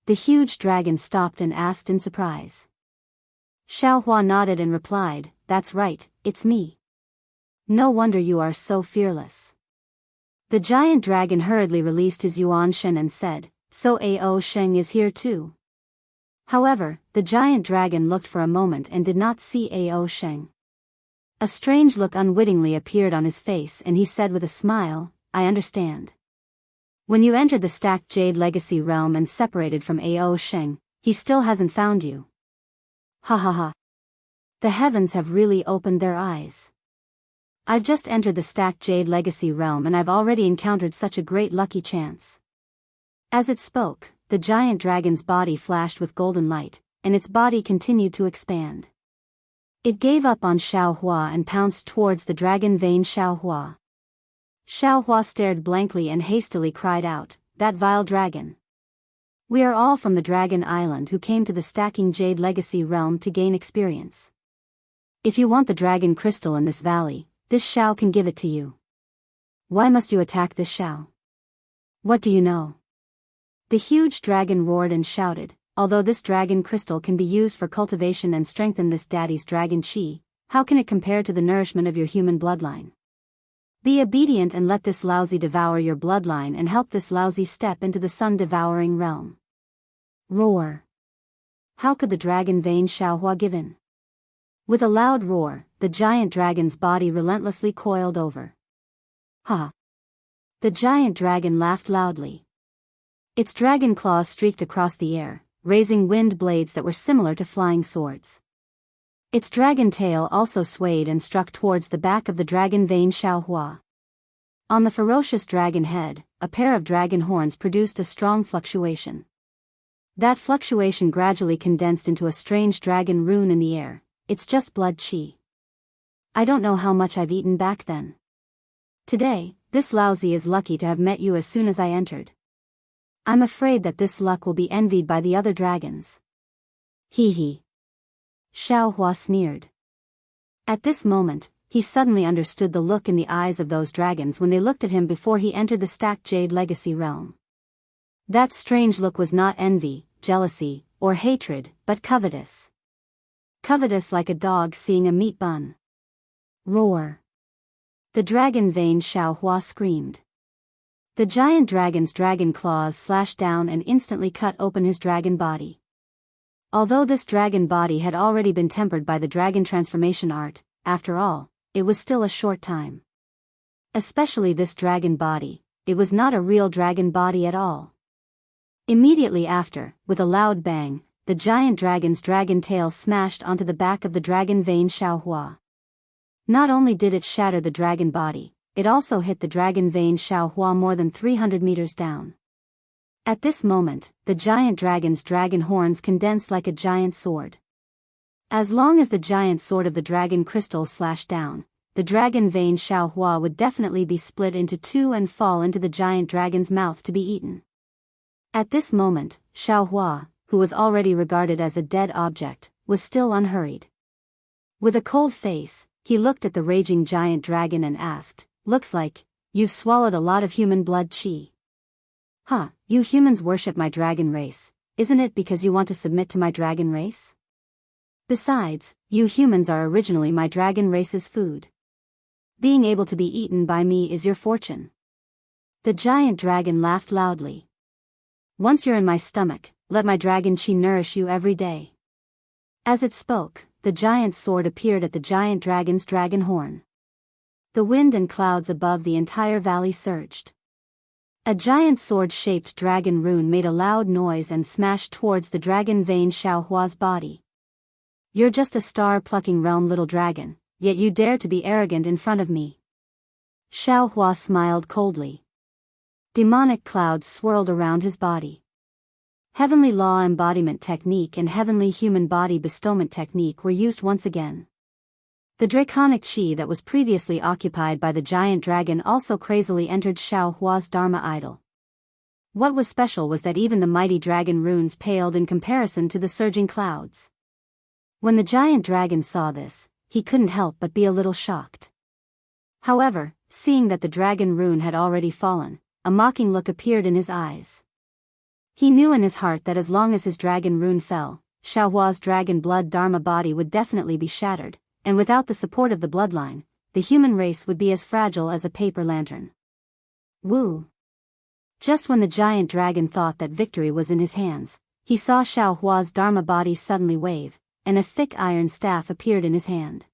The huge dragon stopped and asked in surprise. Xiaohua nodded and replied, "That's right, it's me. No wonder you are so fearless." The giant dragon hurriedly released his Yuan Shen and said, "So Ao Sheng is here too." However, the giant dragon looked for a moment and did not see Ao Sheng. A strange look unwittingly appeared on his face and he said with a smile, "I understand. When you entered the stacked Jade Legacy realm and separated from Ao Sheng, he still hasn't found you. Ha ha ha. The heavens have really opened their eyes. I've just entered the stacked Jade Legacy realm and I've already encountered such a great lucky chance." As it spoke, the giant dragon's body flashed with golden light, and its body continued to expand. It gave up on Xiaohua and pounced towards the dragon vein Xiaohua. Xiaohua stared blankly and hastily cried out, "That vile dragon! We are all from the Dragon Island who came to the stacking Jade Legacy realm to gain experience. If you want the dragon crystal in this valley, this Xiao can give it to you. Why must you attack this Xiao? What do you know?" The huge dragon roared and shouted, "Although this dragon crystal can be used for cultivation and strengthen this daddy's dragon chi, how can it compare to the nourishment of your human bloodline? Be obedient and let this lousy devour your bloodline and help this lousy step into the sun-devouring realm." Roar! How could the dragon vein Xiaohua give in? With a loud roar, the giant dragon's body relentlessly coiled over. Ha! The giant dragon laughed loudly. Its dragon claws streaked across the air, raising wind blades that were similar to flying swords. Its dragon tail also swayed and struck towards the back of the dragon vein Xiaohua. On the ferocious dragon head, a pair of dragon horns produced a strong fluctuation. That fluctuation gradually condensed into a strange dragon rune in the air. "It's just blood chi. I don't know how much I've eaten back then. Today, this lousy is lucky to have met you as soon as I entered. I'm afraid that this luck will be envied by the other dragons." Hee hee. Xiaohua sneered. At this moment, he suddenly understood the look in the eyes of those dragons when they looked at him before he entered the stacked jade legacy realm. That strange look was not envy, jealousy, or hatred, but covetous. Covetous like a dog seeing a meat bun. Roar! The dragon vein Xiaohua screamed. The giant dragon's dragon claws slashed down and instantly cut open his dragon body. Although this dragon body had already been tempered by the dragon transformation art, after all, it was still a short time. Especially this dragon body, it was not a real dragon body at all. Immediately after, with a loud bang, the giant dragon's dragon tail smashed onto the back of the dragon vein Xiaohua. Not only did it shatter the dragon body, it also hit the dragon vein Xiaohua more than 300 meters down. At this moment, the giant dragon's dragon horns condensed like a giant sword. As long as the giant sword of the dragon crystal slashed down, the dragon vein Xiaohua would definitely be split into two and fall into the giant dragon's mouth to be eaten. At this moment, Xiaohua, who was already regarded as a dead object, was still unhurried. With a cold face, he looked at the raging giant dragon and asked, "Looks like you've swallowed a lot of human blood qi." "Huh, you humans worship my dragon race, isn't it because you want to submit to my dragon race? Besides, you humans are originally my dragon race's food. Being able to be eaten by me is your fortune." The giant dragon laughed loudly. "Once you're in my stomach, let my dragon qi nourish you every day." As it spoke, the giant sword appeared at the giant dragon's dragon horn. The wind and clouds above the entire valley surged. A giant sword-shaped dragon rune made a loud noise and smashed towards the dragon vein Xiaohua's body. "You're just a star-plucking realm little dragon, yet you dare to be arrogant in front of me." Xiaohua smiled coldly. Demonic clouds swirled around his body. Heavenly Law Embodiment Technique and Heavenly Human Body Bestowment Technique were used once again. The draconic qi that was previously occupied by the giant dragon also crazily entered Xiaohua's Dharma idol. What was special was that even the mighty dragon runes paled in comparison to the surging clouds. When the giant dragon saw this, he couldn't help but be a little shocked. However, seeing that the dragon rune had already fallen, a mocking look appeared in his eyes. He knew in his heart that as long as his dragon rune fell, Xiaohua's dragon blood Dharma body would definitely be shattered, and without the support of the bloodline, the human race would be as fragile as a paper lantern. Woo! Just when the giant dragon thought that victory was in his hands, he saw Xiaohua's Dharma body suddenly wave, and a thick iron staff appeared in his hand.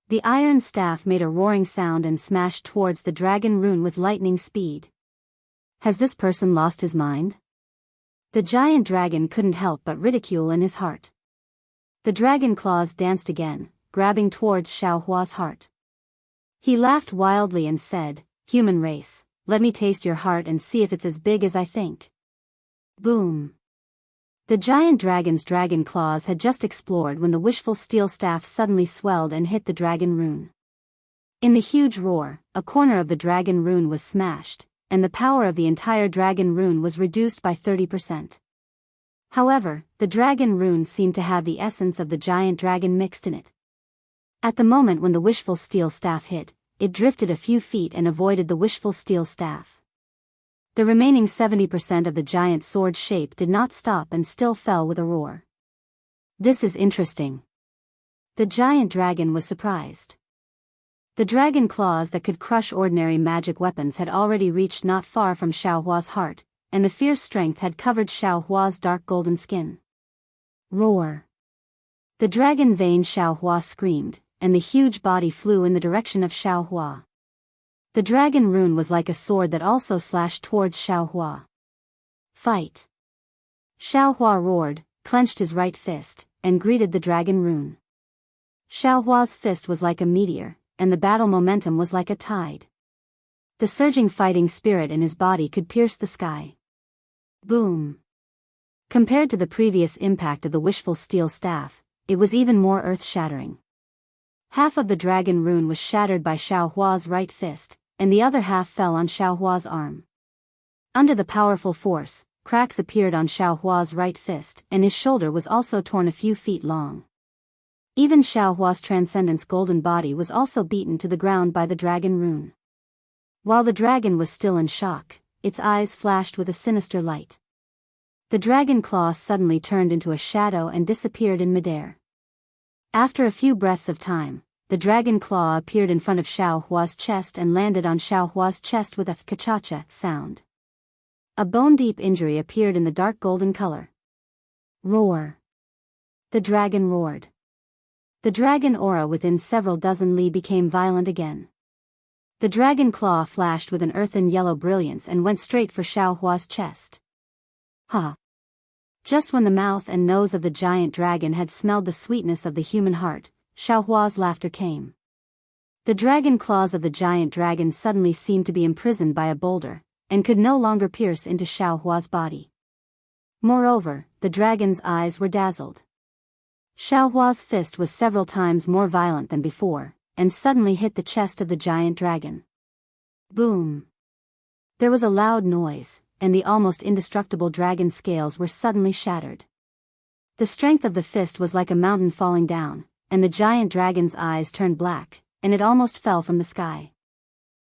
The iron staff made a roaring sound and smashed towards the dragon rune with lightning speed. Has this person lost his mind? The giant dragon couldn't help but ridicule in his heart. The dragon claws danced again, grabbing towards Xiaohua's heart. He laughed wildly and said, "Human race, let me taste your heart and see if it's as big as I think." Boom! The giant dragon's dragon claws had just explored when the wishful steel staff suddenly swelled and hit the dragon rune. In the huge roar, a corner of the dragon rune was smashed, and the power of the entire dragon rune was reduced by 30%. However, the dragon rune seemed to have the essence of the giant dragon mixed in it. At the moment when the wishful steel staff hit, it drifted a few feet and avoided the wishful steel staff. The remaining 70% of the giant sword shape did not stop and still fell with a roar. This is interesting. The giant dragon was surprised. The dragon claws that could crush ordinary magic weapons had already reached not far from Xiaohua's heart, and the fierce strength had covered Xiaohua's dark golden skin. Roar! The dragon vein Xiaohua screamed, and the huge body flew in the direction of Xiaohua. The dragon rune was like a sword that also slashed towards Xiaohua. Fight! Xiaohua roared, clenched his right fist, and greeted the dragon rune. Xiaohua's fist was like a meteor, and the battle momentum was like a tide. The surging fighting spirit in his body could pierce the sky. Boom! Compared to the previous impact of the wishful steel staff, it was even more earth-shattering. Half of the dragon rune was shattered by Xiaohua's right fist, and the other half fell on Xiaohua's arm. Under the powerful force, cracks appeared on Xiaohua's right fist, and his shoulder was also torn a few feet long. Even Xiaohua's transcendence golden body was also beaten to the ground by the dragon rune. While the dragon was still in shock, its eyes flashed with a sinister light. The dragon claw suddenly turned into a shadow and disappeared in midair. After a few breaths of time, the dragon claw appeared in front of Xiaohua's chest and landed on Xiaohua's chest with a ka-cha-cha sound. A bone-deep injury appeared in the dark golden color. Roar! The dragon roared. The dragon aura within several dozen li became violent again. The dragon claw flashed with an earthen yellow brilliance and went straight for Xiaohua's chest. Ha! Just when the mouth and nose of the giant dragon had smelled the sweetness of the human heart, Xiaohua's laughter came. The dragon claws of the giant dragon suddenly seemed to be imprisoned by a boulder, and could no longer pierce into Xiaohua's body. Moreover, the dragon's eyes were dazzled. Xiaohua's fist was several times more violent than before, and suddenly hit the chest of the giant dragon. Boom! There was a loud noise, and the almost indestructible dragon's scales were suddenly shattered. The strength of the fist was like a mountain falling down, and the giant dragon's eyes turned black, and it almost fell from the sky.